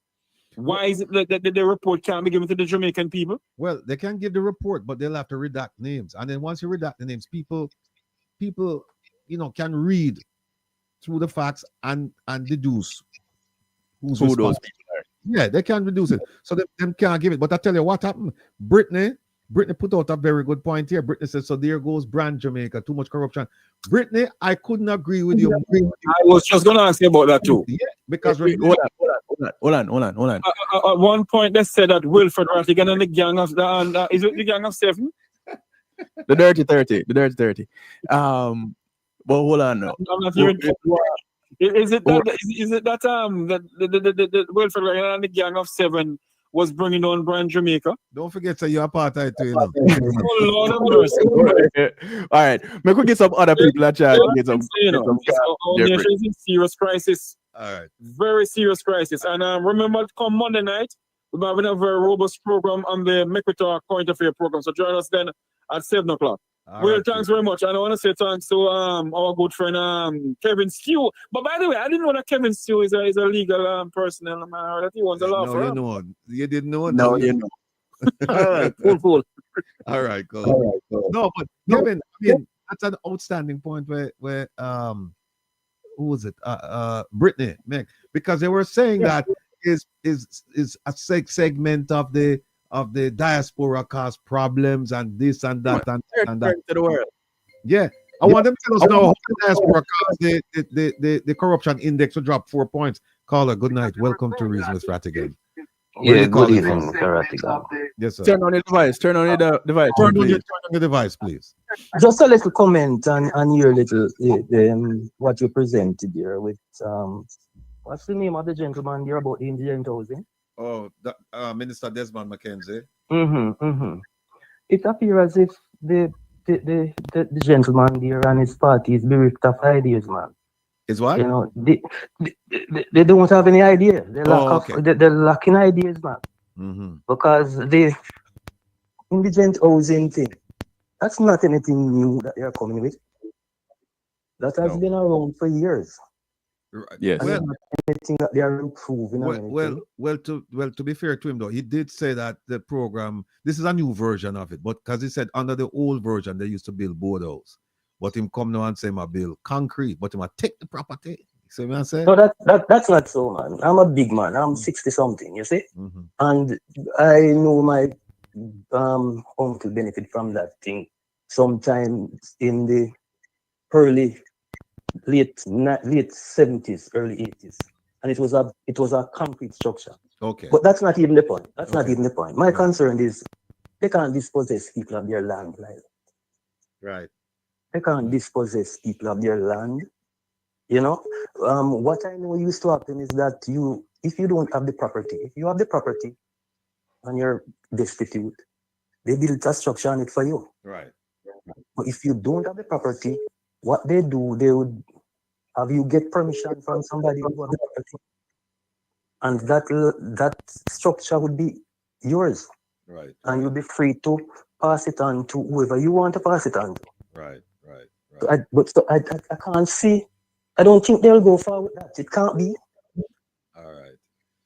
Why is it that the report can't be given to the Jamaican people? Well, they can give the report, but they'll have to redact names. And then once you redact the names, people, can read through the facts and deduce who those people are. Yeah, they can reduce it. So them can't give it. But I tell you what happened. Brittany put out a very good point here. Brittany said, so there goes brand Jamaica, too much corruption. Brittany, I couldn't agree with you. I was just going to ask you about that too. Yeah, because hold on. At one point, they said that Wilfred Rattigan and the gang of is it the gang of 7? The dirty 30. But hold on now. I'm not hearing. Is it that the Wilfred Rattigan and the gang of 7 was bringing on brand Jamaica? Don't forget that you're apartheid too, you know. Oh, Lord have mercy. All right, maybe we get some other people that try to get some. Our nation is in serious crisis. All right. Very serious crisis. And remember, come Monday night, we're having a very robust program on the Mekwita Current Affair program. So join us then at 7 o'clock. Well, thanks very much. And I want to say thanks to our good friend Kevin Stew. But by the way, I didn't know that Kevin Stew is a legal personnel. I that he wants a law firm. No, you didn't know. No, you know. All right, cool. All right, cool. No, but Kevin, I mean, that's an outstanding point where who was it? Brittany, because they were saying that is a segment of the diaspora cause problems and this and that and that to the world. Yeah, I want them to tell us now how the diaspora cause the corruption index to drop 4 points. Caller, good night. Welcome to Reason with Rattigan. Yeah, good evening, Mr. Rattigan. Yes, sir. Turn on the device. Turn on the device, please. Just a little comment on your little what you presented here with what's the name of the gentleman here about the indigent housing? Oh, Minister Desmond McKenzie. It appears as if the gentleman there and his party is bereft of ideas, man. Is what? You know, they don't have any idea. They're lacking ideas, man. Because the indigent housing thing, that's not anything new that they're coming with. That has been around for years. Yes. Well, anything that they are improving. Well, to be fair to him though, he did say that the program, this is a new version of it, but because he said under the old version they used to build boardhouse, but him come now and say my build concrete, but him take the property. See what I'm saying? No, that's not so, man. I'm a big man. I'm 60 something. You see, and I know my uncle benefit from that thing. Sometime in the late 70s, early 80s, and it was a concrete structure. Okay. But that's not even the point. That's not even the point. My concern is they can't dispossess people of their land, like. Right. They can't dispossess people of their land. You know, what I know used to happen is that if you don't have the property, if you have the property and you're destitute, they build a structure on it for you. Right. But if you don't have the property, what they do, they would have you get permission from somebody who has the property, and that structure would be yours. Right. And you'll be free to pass it on to whoever you want to pass it on to. Right. I can't see. I don't think they'll go far with that. It can't be. All right.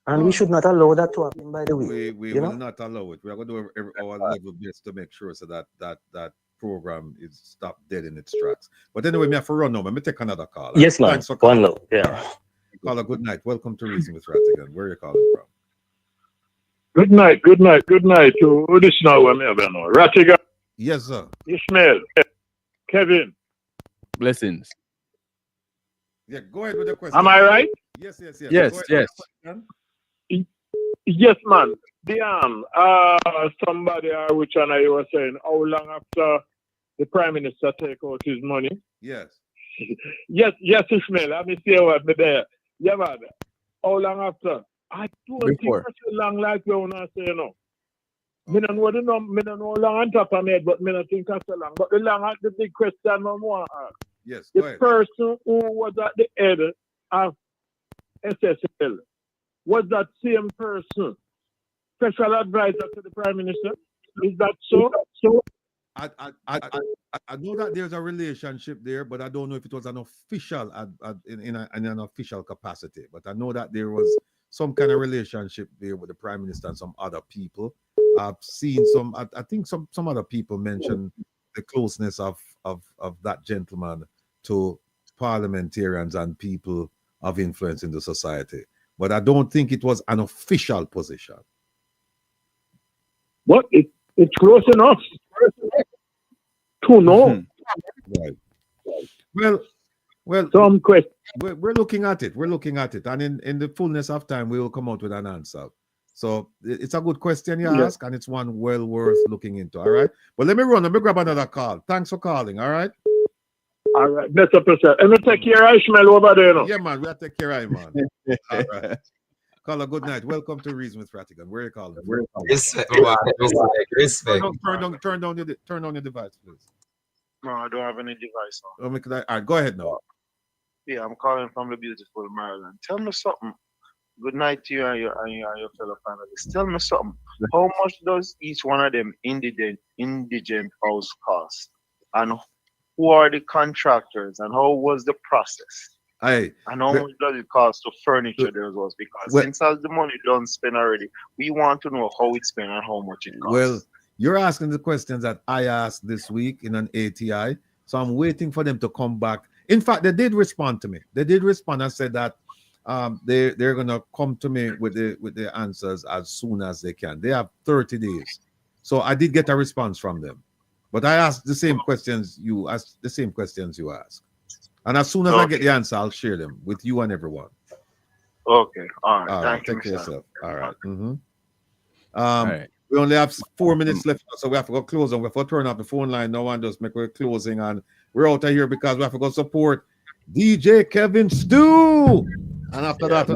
And we should not allow that to happen, by the way. We will not allow it. We are going to do our level best to make sure so that program is stopped dead in its tracks. But anyway, me have to run now. Let me take another call. Yes, man. One love. Yeah. Caller, good night. Welcome to Reason with Rattigan. Where are you calling from? Good night. To this now, Rattigan. Yes, sir. Ishmael. Kevin. Blessings. Yeah, go ahead with the question. Am I right? Yes. Yes. Yes, man. Somebody which one you were saying, how long after the Prime Minister take out his money? Yes. yes, Ishmael. Let me see what me there. Yeah, man. How long after? I don't think that's so long like you want to say, no. Me don't know long on top of me, but me don't think that's so long. But the big question I want to ask. Yes, the person who was at the head of SSL, was that same person special advisor to the Prime Minister. Is that so? I know that there's a relationship there, but I don't know if it was an official in an official capacity. But I know that there was some kind of relationship there with the Prime Minister and some other people. I've seen some. I think some other people mentioned the closeness of that gentleman to parliamentarians and people of influence in the society. But I don't think it was an official position. But it's close enough to know. Right. Well. Some question. We're looking at it. We're looking at it, and in the fullness of time, we will come out with an answer. So it's a good question you ask, and it's one well worth looking into. All right. But let me run. Let me grab another call. Thanks for calling. All right. All right. Best of yourself. And we take care of Ishmael over there, you know. Yeah, man. We'll take care of him, man. All right. Caller, good night. Welcome to Reason with Rattigan. Where are you calling? Respect. Turn down your device, please. No, I don't have any device now. All right, go ahead now. Yeah, I'm calling from the beautiful Maryland. Tell me something. Good night to you and your fellow panelists. Tell me something. How much does each one of them indigent house cost? And who are the contractors? And how was the process? And how much does it cost to furniture those was? Because since all the money done spent already, we want to know how it's spent and how much it costs. Well, you're asking the questions that I asked this week in an ATI. So I'm waiting for them to come back. In fact, they did respond to me. They did respond and said that they're gonna come to me with the answers as soon as they can. They have 30 days. So I did get a response from them. But I asked the same questions you asked. And as soon as I get the answer, I'll share them with you and everyone. Okay. All right. All right. Thank you, Take care of yourself. All right. All right. We only have 4 minutes left, so we have to go close and we have to turn off the phone line. No one just make a closing, and we're out of here because we have to go support DJ Kevin Stew. And after that,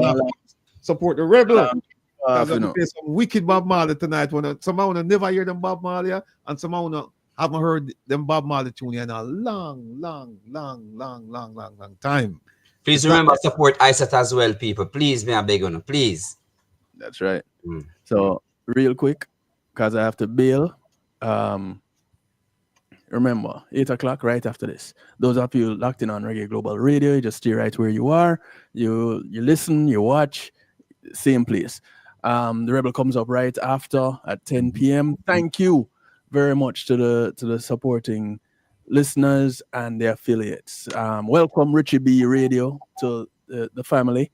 support the Rebel. We have to play some wicked Bob Marley tonight. Someone never hear them Bob Marley, and someone haven't heard them Bob Marley tune in a long time. Please remember to support ISAT as well, people. Please, me a beg on, please. That's right. So real quick, because I have to bail. Remember, 8 o'clock right after this. Those of you locked in on Reggae Global Radio, you just stay right where you are. You listen, you watch, same place. The Rebel comes up right after at 10 p.m. Thank you very much to the supporting listeners and the affiliates. Welcome Richie B Radio to the family.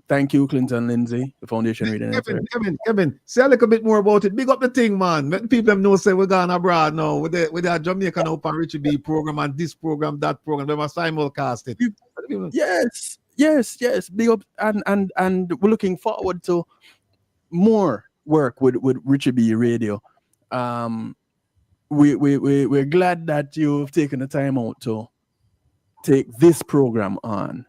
Thank you, Clinton Lindsay, the Foundation Reading Network. Kevin, say a little bit more about it. Big up the thing, man. Let people know say we're going abroad now with the Jamaican Open Richie B program and this program, that program. They must simulcast it. Yes. Big up and we're looking forward to more work with Richie B Radio. We're glad that you've taken the time out to take this program on,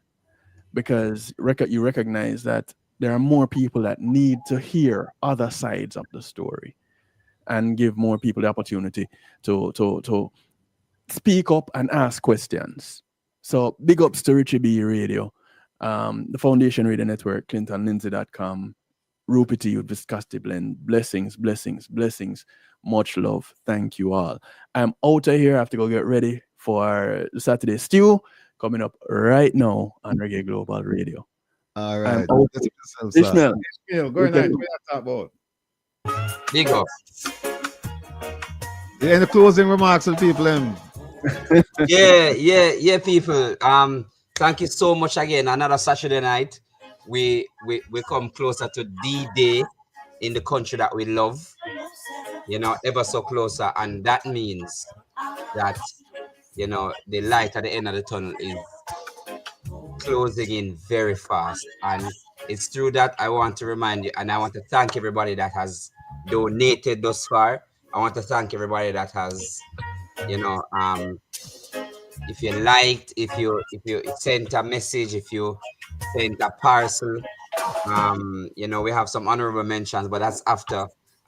because you recognize that there are more people that need to hear other sides of the story and give more people the opportunity to speak up and ask questions. So big ups to Richie B Radio, the Foundation Radio Network, ClintonLindsay.com, Rupity with Viscosity Blend. Blessings. Much love. Thank you all. I'm out of here. I have to go get ready for the Saturday Stew coming up right now on Reggae Global Radio. All right. Ishmael. Go ahead. What talk about? Big up. Yeah, any closing remarks to people? Yeah, people. Thank you so much again. Another Saturday night. We come closer to D-Day in the country that we love. Ever so closer, and that means that the light at the end of the tunnel is closing in very fast. And it's through that I want to remind you, and I want to thank everybody that has donated thus far. I want to thank everybody that has, if you liked, if you sent a message, if you sent a parcel, we have some honorable mentions, but that's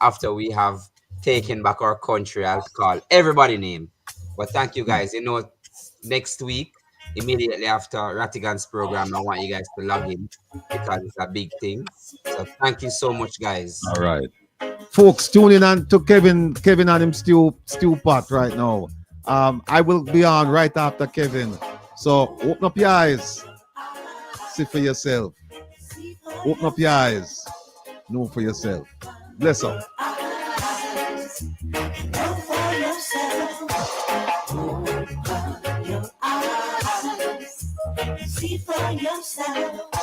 after we have taken back our country. I'll call everybody name. But thank you guys. Next week immediately after Rattigan's program. I want you guys to log in because it's a big thing. So thank you so much, guys. All right. Folks, tune in on to Kevin and him stew pot right now. I will be on right after Kevin. So open up your eyes. See for yourself. Open up your eyes. Know for yourself. Bless up. See for yourself.